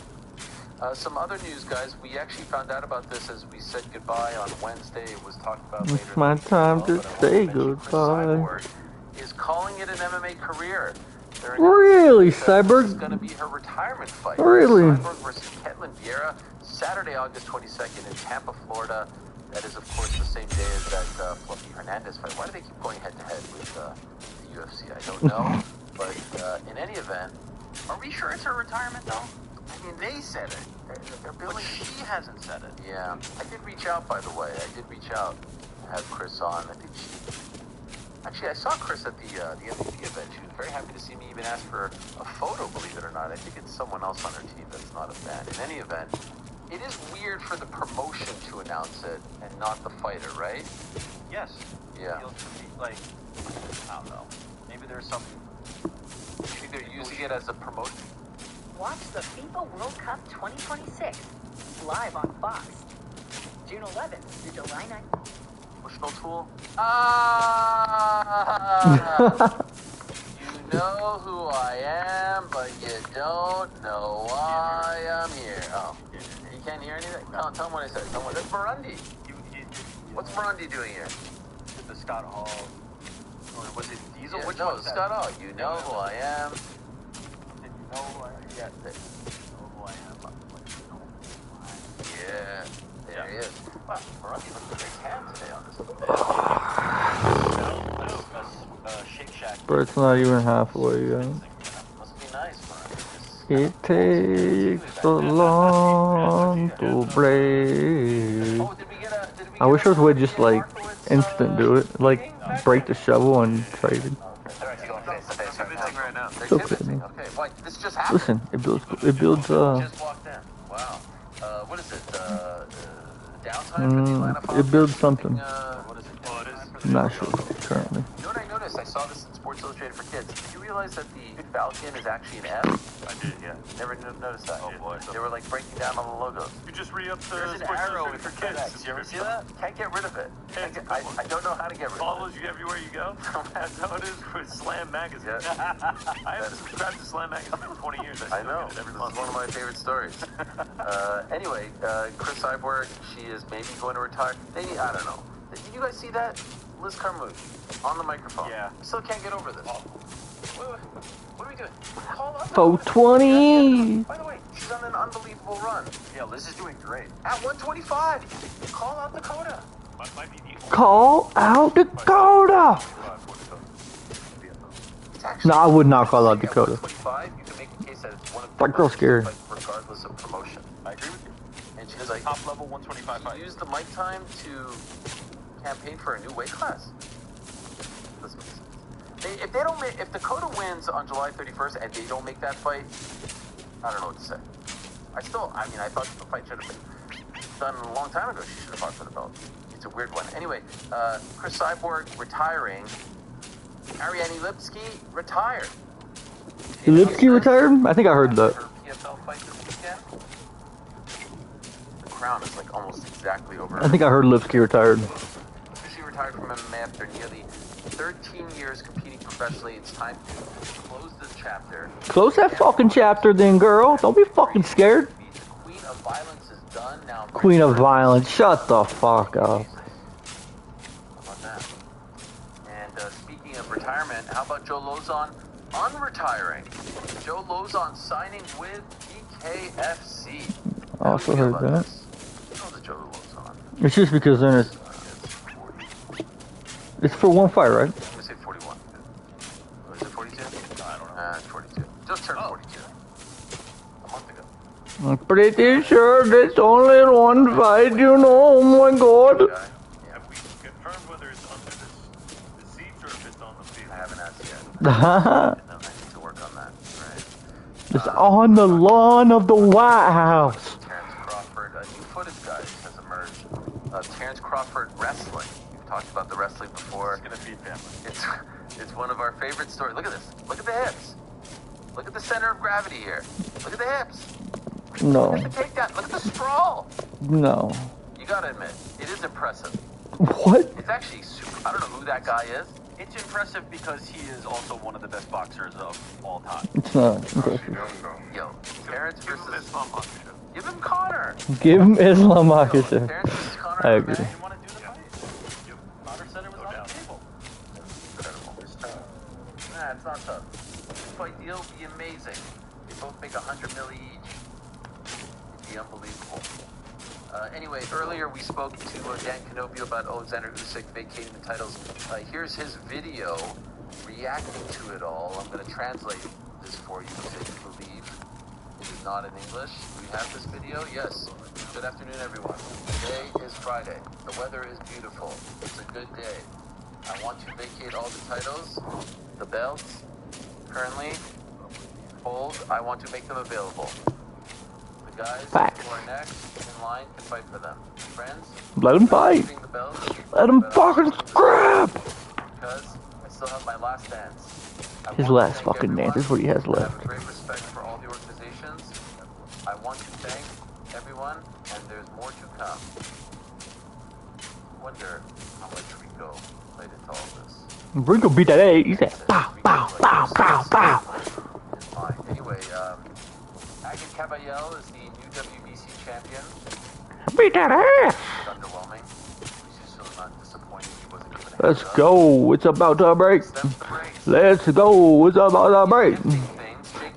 Speaker 19: Some other news, guys. We actually found out about this as we said goodbye on Wednesday. It was talked about later.
Speaker 1: It's my time to say goodbye.
Speaker 19: Is calling it an MMA career.
Speaker 1: Really, Cyborg?
Speaker 19: It's going to be her retirement fight.
Speaker 1: Really?
Speaker 19: Cyborg versus Ketlin Vieira, Saturday, August 22nd in Tampa, Florida. That is, of course, the same day as that Fluffy Hernandez fight. Why do they keep going head-to-head with the UFC? I don't know. But in any event,
Speaker 4: are we sure it's her retirement, though?
Speaker 19: I mean, they said it. They're billing.
Speaker 4: But she hasn't said it.
Speaker 19: Yeah. I did reach out, by the way. I did reach out and have Chris on. I think she... Actually, I saw Chris at the MVP event. She was very happy to see me, even ask for a photo, believe it or not. I think it's someone else on her team that's not a fan. In any event, it is weird for the promotion to announce it and not the fighter, right?
Speaker 4: Yes.
Speaker 19: Yeah.
Speaker 4: Like, I don't know. Maybe there's some...
Speaker 19: You think they're using it as a promotion?
Speaker 18: Watch the FIFA World Cup 2026 live on Fox, June 11th through July 9th.
Speaker 19: promotional tool. Ah! You know who I am, but you don't know why I'm here. Oh, you can't hear anything? Tell him what I said. Tell him what. That's Burundi. What's Burundi doing here?
Speaker 4: The Scott Hall. Or was it Diesel?
Speaker 19: Yeah,
Speaker 4: Which
Speaker 19: no,
Speaker 4: one?
Speaker 19: Scott Hall. You know who I am.
Speaker 4: Did you know who I am?
Speaker 19: Yeah,
Speaker 4: You know who I am.
Speaker 19: Yeah, there he is. Wow, Burundi looks like a tan today on this.
Speaker 4: Shake Shack.
Speaker 1: But it's not even halfway yet.
Speaker 19: Must be nice,
Speaker 1: It takes so long to break. I wish there was a way to just like instant do it, like break the shovel and trade it. It's okay, man.
Speaker 19: Okay, wait, this just happened.
Speaker 1: Listen, it builds. It builds.
Speaker 19: Just walked in. Wow. What is it? Downtime for the Atlanta Falcons?
Speaker 1: It builds something.
Speaker 19: What is it? Oh, it is.
Speaker 1: I'm not sure currently.
Speaker 19: You know what I noticed? I saw this in Sports Illustrated for Kids. Did you realize that the Falcon is actually an F?
Speaker 4: I did, yeah.
Speaker 19: Never noticed that.
Speaker 4: Oh boy.
Speaker 19: They were like breaking down all the logos.
Speaker 4: You just re-up the
Speaker 19: There's an
Speaker 4: Sports
Speaker 19: arrow
Speaker 4: Illustrated
Speaker 19: for
Speaker 4: for Kids.
Speaker 19: Did you ever see that? Can't get rid of it. I don't know how to get rid of it.
Speaker 4: Follows you everywhere you go. That's how it is with Slam Magazine. I haven't subscribed to Slam Magazine in 20 years.
Speaker 19: I know.
Speaker 4: Every
Speaker 19: This
Speaker 4: month.
Speaker 19: is one of my favorite stories. Anyway, Chris Cyborg, she is maybe going to retire. Maybe, I don't know. Did you guys see that? Liz Carmouche on the microphone.
Speaker 4: Yeah.
Speaker 19: Still can't get over this. What are we doing? Call up.
Speaker 1: 420.
Speaker 19: By the way, she's on an unbelievable run.
Speaker 4: Yeah, Liz is doing great.
Speaker 19: At 125. Call out Dakota.
Speaker 4: Might be the
Speaker 1: Call out Dakota. No, I would not call out Dakota.
Speaker 19: 125, you can make a case that it's one of the
Speaker 1: That girl's scary.
Speaker 19: regardless of promotion.
Speaker 4: I agree with you.
Speaker 19: And she's like
Speaker 4: Top level 125 fight.
Speaker 19: use the mic time to campaign for a new weight class. Doesn't make sense. If they don't make, if Dakota wins on July 31st and they don't make that fight, I don't know what to say. I thought the fight should have been done a long time ago. She should have fought for the belt. It's a weird one. Anyway, Chris Cyborg retiring. Ariane Lipsky retired.
Speaker 1: Lipsky retired? I think I heard that.
Speaker 19: Her PFL fight this weekend. The crown is like almost exactly over.
Speaker 1: I think I heard Lipsky retired.
Speaker 19: She retired from MMA after nearly 13 years competing professionally. It's time to close this chapter.
Speaker 1: Close that fucking chapter then, girl. Don't be fucking scared.
Speaker 19: The Queen of Violence is done now.
Speaker 1: Queen of Violence. Shut the fuck up.
Speaker 19: How about that? And speaking of retirement, how about Joe Lozon unretiring? Joe Lozon signing with BKFC.
Speaker 1: I also heard that.
Speaker 19: You know the Joe Lozon.
Speaker 1: It's just because then it's for one fight, right?
Speaker 19: I'm gonna say 41. Was it 42? No, I don't know. It's 42. Just turned 42. A month ago.
Speaker 1: I'm pretty sure there's only one fight, you know. Oh my god.
Speaker 4: Have we confirmed whether it's under the seats or if it's on the field?
Speaker 19: I haven't asked yet.
Speaker 1: It's
Speaker 19: I need to work on that. Right.
Speaker 1: on the lawn of the White House.
Speaker 19: Terrence Crawford, new footage, guys, has emerged. Terrence Crawford wrestling. We've talked about the wrestling before.
Speaker 4: It's gonna feed family.
Speaker 19: It's one of our favorite stories. Look at this. Look at the hips. Look at the center of gravity here. Look at the hips.
Speaker 1: No.
Speaker 19: Look at the takedown. Look at the sprawl.
Speaker 1: No.
Speaker 19: You gotta admit, it is impressive.
Speaker 1: What?
Speaker 19: It's actually super. I don't know who that guy is.
Speaker 4: It's impressive because he is also one of the best boxers of all time.
Speaker 1: It's not impressive.
Speaker 19: Yo, Terrence versus Islam Makhachev. Give him Connor.
Speaker 1: Give him Islam Makhachev.
Speaker 19: Terrence versus Connor.
Speaker 1: I agree.
Speaker 4: You want to do the fight? Connor said it was on the table.
Speaker 19: Incredible. It's tough. Nah, it's not tough. This fight deal would be amazing. They both make $100 million each. It'd be unbelievable. Anyway, earlier we spoke to Dan Canopio about Alexander Usyk vacating the titles. Here's his video reacting to it all. I'm going to translate this for you so you believe it is not in English. Do we have this video? Yes. Good afternoon, everyone. Today is Friday. The weather is beautiful. It's a good day. I want to vacate all the titles, the belts, currently hold. I want to make them available. The guys who are next in line can fight for them. Friends,
Speaker 1: Let him fight.
Speaker 19: the belts,
Speaker 1: Let him fucking scrap.
Speaker 19: because I still have my last dance. I
Speaker 1: His
Speaker 19: want to
Speaker 1: last
Speaker 19: thank
Speaker 1: fucking
Speaker 19: everyone.
Speaker 1: dance is what he has
Speaker 19: I
Speaker 1: left.
Speaker 19: have a great respect for all the organizations. I want to thank everyone, and there's more to come. Wonder how much Rico played into all this.
Speaker 1: Rico beat that A. He said, pow, pow, pow, pow, pow.
Speaker 19: Fine. Anyway, Agit Caballel is the new WBC champion.
Speaker 1: Beat that ass.
Speaker 19: It's underwhelming. He's just not disappointed he wasn't given a
Speaker 1: Let's
Speaker 19: heads up.
Speaker 1: go. It's about to break. Let's go. It's about to break.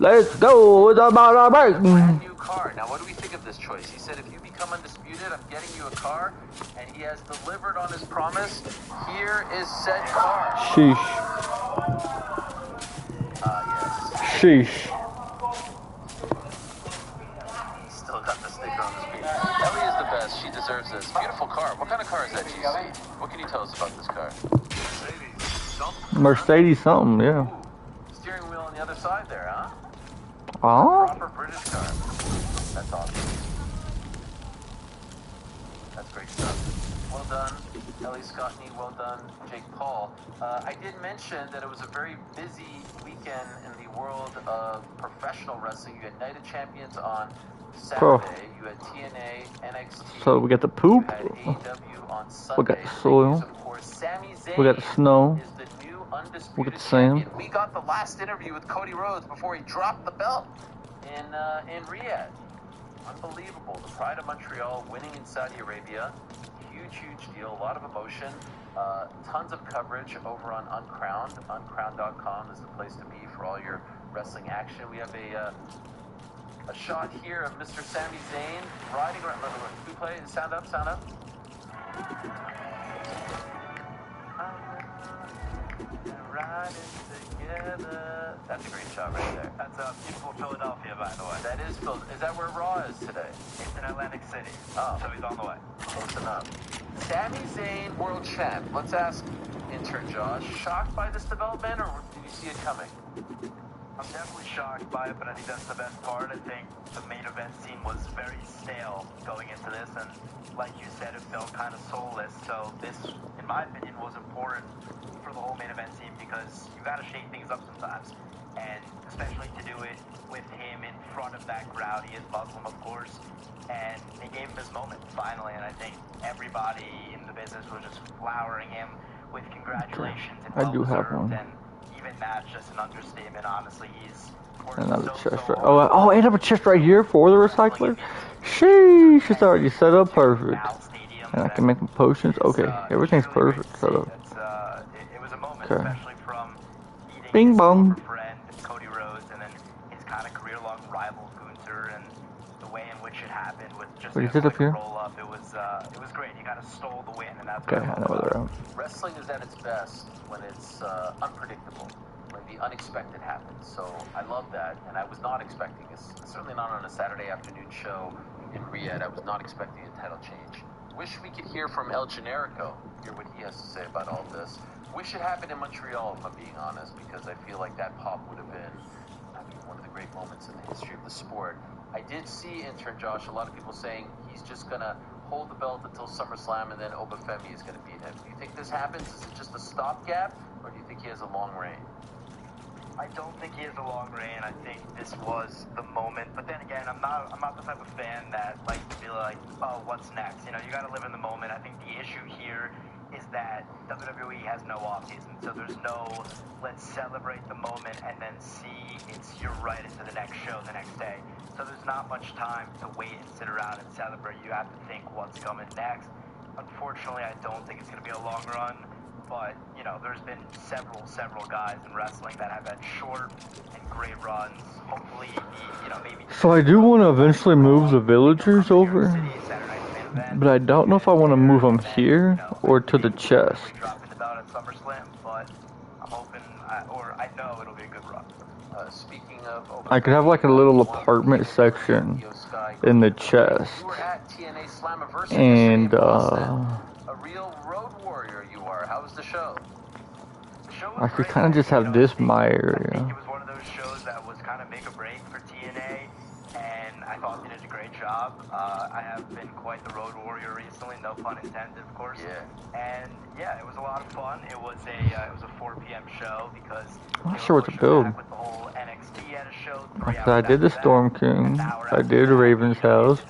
Speaker 1: Let's go. It's about to break.
Speaker 19: Brand new car. Now, what do we think of this choice? He said, if you become undisputed, I'm getting you a car. And he has delivered on his promise. Here is said car.
Speaker 1: Sheesh.
Speaker 19: Yes.
Speaker 1: Sheesh.
Speaker 19: Still got the sticker on his feet. Ellie is the best. She deserves this. Beautiful car. What kind of car is that, GC? What can you tell us about this car?
Speaker 1: Mercedes something, yeah.
Speaker 19: Steering wheel on the other side there, huh?
Speaker 1: Oh?
Speaker 19: Proper British car. That's awesome. That's great stuff. Well done, Ellie Scottney. Well done, Jake Paul. I did mention that it was a very busy weekend in the world of professional wrestling. You had Night of Champions on Saturday.
Speaker 1: Oh.
Speaker 19: You had TNA, NXT.
Speaker 1: So we got the poop.
Speaker 19: You had AEW on Sunday.
Speaker 1: We got the soil.
Speaker 19: Of course, Sami Zayn
Speaker 1: We got the snow.
Speaker 19: is the new
Speaker 1: We
Speaker 19: undisputed
Speaker 1: got the sand.
Speaker 19: champion. We got the last interview with Cody Rhodes before he dropped the belt in Riyadh. Unbelievable. The Pride of Montreal winning in Saudi Arabia. Huge deal. A lot of emotion. Tons of coverage over on Uncrowned. Uncrowned.com is the place to be for all your wrestling action. We have a shot here of Mr. Sami Zayn riding around. Who play? Sound up, sound up. Riding together. That's a great shot right there. That's beautiful Philadelphia, by the way. That is Philadelphia. Is that where Raw is today? It's in Atlantic City. Oh. So he's on the way. Close enough. Sami Zayn, world champ. Let's ask intern Josh. Shocked by this development, or did you see it coming?
Speaker 9: I'm definitely shocked by it, but I think that's the best part. I think the main event scene was very stale going into this, and like you said, it felt kind of soulless. So this, in my opinion, was important for the whole main event scene because you got to shake things up sometimes, and especially to do it with him in front of that crowd. He is Muslim, of course, and they gave him his moment finally, and I think everybody in the business was just flowering him with congratulations and
Speaker 1: I do have
Speaker 9: well-deserved,
Speaker 1: one.
Speaker 9: and even that's just an understatement. Honestly, he's
Speaker 1: Another chest right. Oh, and I have a chest right here for the recycler. Sheesh, it's already set up perfect. And I can make my potions. Okay, everything's perfect set up.
Speaker 9: It was a moment,
Speaker 1: Okay.
Speaker 9: especially from meeting
Speaker 1: Bing
Speaker 9: his
Speaker 1: bong.
Speaker 9: former friend Cody Rhodes, and then his kind of career-long rival Gunther, and the way in which it happened with just
Speaker 1: Wait,
Speaker 9: a
Speaker 1: is it up
Speaker 9: quick
Speaker 1: here?
Speaker 9: roll-up. It was great. He kind of stole the win, and that's
Speaker 1: Okay,
Speaker 9: what
Speaker 1: I know where they're at.
Speaker 19: Wrestling is at its best when it's unpredictable, when the unexpected happens. So I love that, and I was not expecting this. Certainly not on a Saturday afternoon show in Riyadh. I was not expecting a title change. Wish we could hear from El Generico, hear what he has to say about all this. Wish it happened in Montreal, if I'm being honest, because I feel like that pop would have been, one of the great moments in the history of the sport. I did see, intern Josh, a lot of people saying he's just going to hold the belt until SummerSlam and then Obafemi is going to beat him. Do you think this happens? Is it just a stopgap, or do you think he has a long reign?
Speaker 9: I don't think he has a long reign. I think this was the moment. But then again, I'm not the type of fan that likes to be like, oh, what's next? You know, you got to live in the moment. I think the issue here is that WWE has no offseason. So there's no, let's celebrate the moment and then see you're right into the next show the next day. So there's not much time to wait and sit around and celebrate. You have to think what's coming next. Unfortunately, I don't think it's going to be a long run. But, you know, there's been several guys in wrestling that have had short and great runs. Hopefully, maybe...
Speaker 1: So I do want to eventually move the villagers over, but I don't know if I want to move them here or to the chest.
Speaker 9: But I'm hoping, or I know it'll be a good run.
Speaker 19: Speaking of...
Speaker 1: I could have like a little apartment section in the chest.
Speaker 19: You were at TNA Slammiversary
Speaker 1: And,
Speaker 19: a real road warrior you are. How was the show?
Speaker 1: I could kind of just have this my area.
Speaker 9: It was one of those shows that was kind of make or break for TNA, and I thought they did a great job. I have been quite the road warrior recently, no pun intended, of course.
Speaker 19: Yeah.
Speaker 9: And yeah, it was a lot of fun. It was a 4 p.m. show because
Speaker 1: I'm not sure what to build.
Speaker 9: with the whole NXT at a show.
Speaker 1: I did the Storm King. I did Raven's house.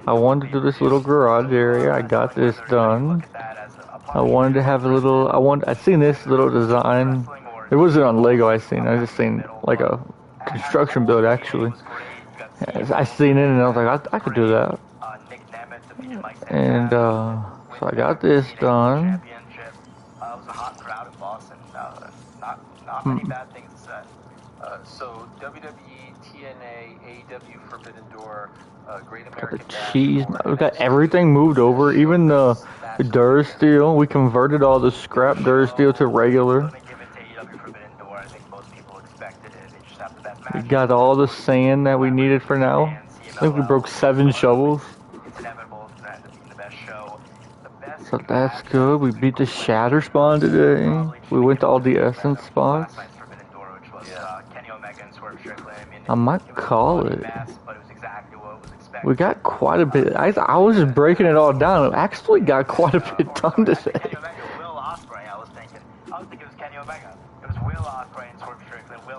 Speaker 1: I wanted to do this little garage area. I got this done. I wanted to have a little. I seen this little design. It wasn't on Lego. I just seen like a construction build actually. I seen it and I was like, I could do that. And so I got this done.
Speaker 9: It was a hot crowd in Boston. Not many bad things to say.
Speaker 19: So WWE, TNA, AEW, Forbidden Door, Great
Speaker 1: Got the
Speaker 19: American Bash.
Speaker 1: cheese. We got everything moved over. Even the Durasteel. We converted all the scrap Durasteel to regular. We got all the sand that we needed for now. I think we broke 7 shovels. So that's good. We beat the Shatter spawn today. We went to all the Essence spots. I might call it. We got quite a bit. I was just breaking it all down. I actually got quite a bit done today.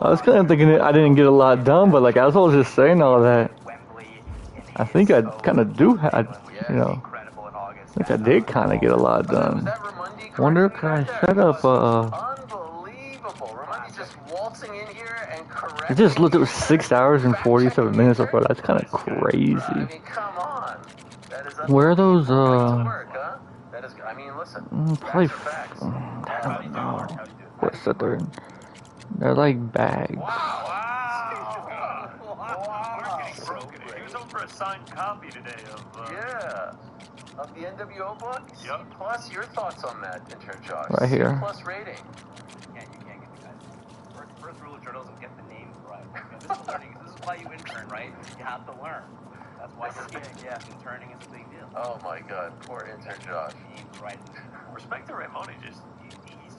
Speaker 1: I was kind of thinking I didn't get a lot done, but like as I was just saying all that, I think I kind of do have, you know, I think I did kind of get a lot done. Wonder can I set up I just looked, it was 6 hours and 47 minutes so far. That's kind of crazy. Where are those, probably, I don't know. What's that they're like bags.
Speaker 4: He was over a signed copy today of
Speaker 19: of the NWO book. C plus. Your thoughts on that, intern Josh?
Speaker 1: Right here.
Speaker 19: C plus rating.
Speaker 9: You can't get the guys. First rule of journalism: get the names right. This is learning. This is why you intern, right? You have to learn. That's why you're big. Yeah, interning is a big deal.
Speaker 19: Oh my God, poor intern Josh.
Speaker 9: Names right.
Speaker 4: Respect to Ramon, he's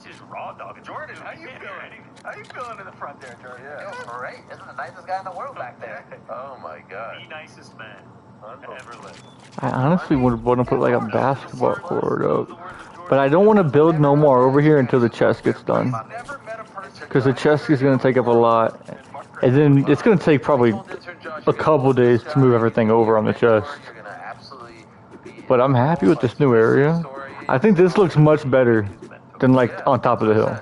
Speaker 4: just raw dogging. Jordan, how you feeling? How you feeling in the front there, Jordan?
Speaker 19: Yeah.
Speaker 9: Great. This is the nicest guy in the world back there.
Speaker 19: Oh my God.
Speaker 4: The nicest man ever lived.
Speaker 1: I honestly would want to put like a basketball court up, but I don't want to build no more over here until the chest gets done, because the chest is going to take up a lot, and then it's going to take probably a couple days to move everything over on the chest. But I'm happy with this new area. I think this looks much better than like on top of the hill.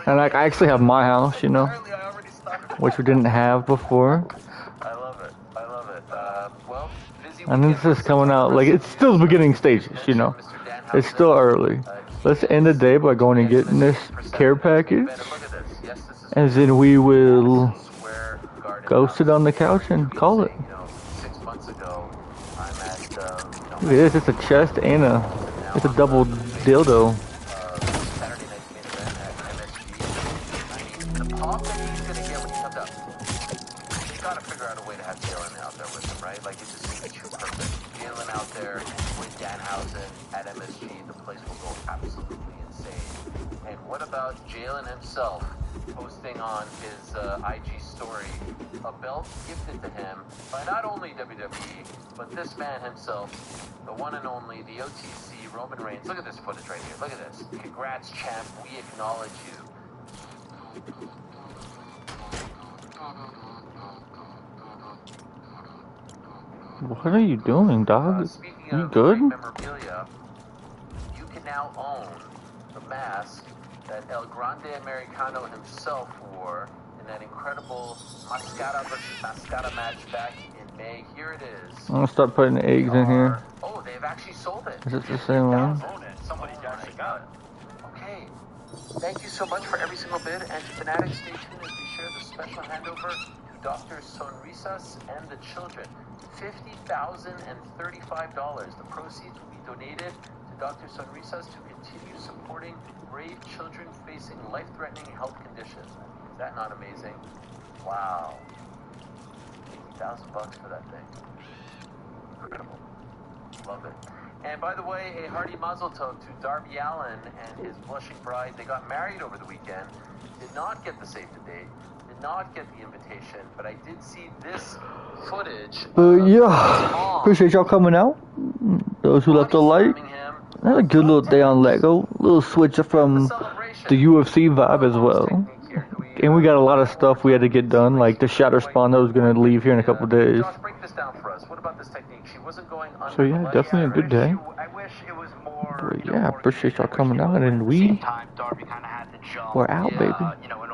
Speaker 1: And like I actually have my house, you know, which we didn't have before. And this is coming out, like, it's still the beginning stages, you know. It's still early. Let's end the day by going and getting this care package. And then we will go sit on the couch and call it. Look at this, it's a chest and it's a double dildo.
Speaker 19: Jalen himself posting on his IG story a belt gifted to him by not only WWE, but this man himself, the one and only, the OTC, Roman Reigns. Look at this footage right here. Look at this. Congrats, champ. We acknowledge you.
Speaker 1: What are you doing, dog? You good?
Speaker 19: Memorabilia, you can now own the mask that El Grande Americano himself wore in that incredible Mascara versus Mascara match back in May. Here it is.
Speaker 1: I'm gonna start putting eggs in here.
Speaker 19: Oh, they've actually sold it.
Speaker 1: Is it the same one?
Speaker 19: Somebody actually got it. Okay. Thank you so much for every single bid. And to Fanatics, stay tuned as we share the special handover to Dr. Sonrisas and the children. $50,035. The proceeds will be donated to Dr. Sonrisas to continue supporting brave children facing life-threatening health conditions. Is that not amazing? Wow. $50,000 for that thing. Incredible. Love it. And by the way, a hearty mazel tov to Darby Allin and his blushing bride. They got married over the weekend. Did not get the save the date. Did not get the invitation. But I did see this footage.
Speaker 1: Yeah. Appreciate y'all coming out. Those who left a like. I had a good little day on Lego. Little switch from the UFC vibe as well. And we got a lot of stuff we had to get done, like the Shatter spawn that was going to leave here in a couple days.
Speaker 19: Josh, break this down for us. What about this technique? She wasn't going under.
Speaker 1: So yeah, definitely a good day.
Speaker 9: I wish it was more.
Speaker 1: But yeah, appreciate y'all coming out, and we
Speaker 9: Time Darby kind of had to jump.
Speaker 1: we're out, baby.
Speaker 9: You know,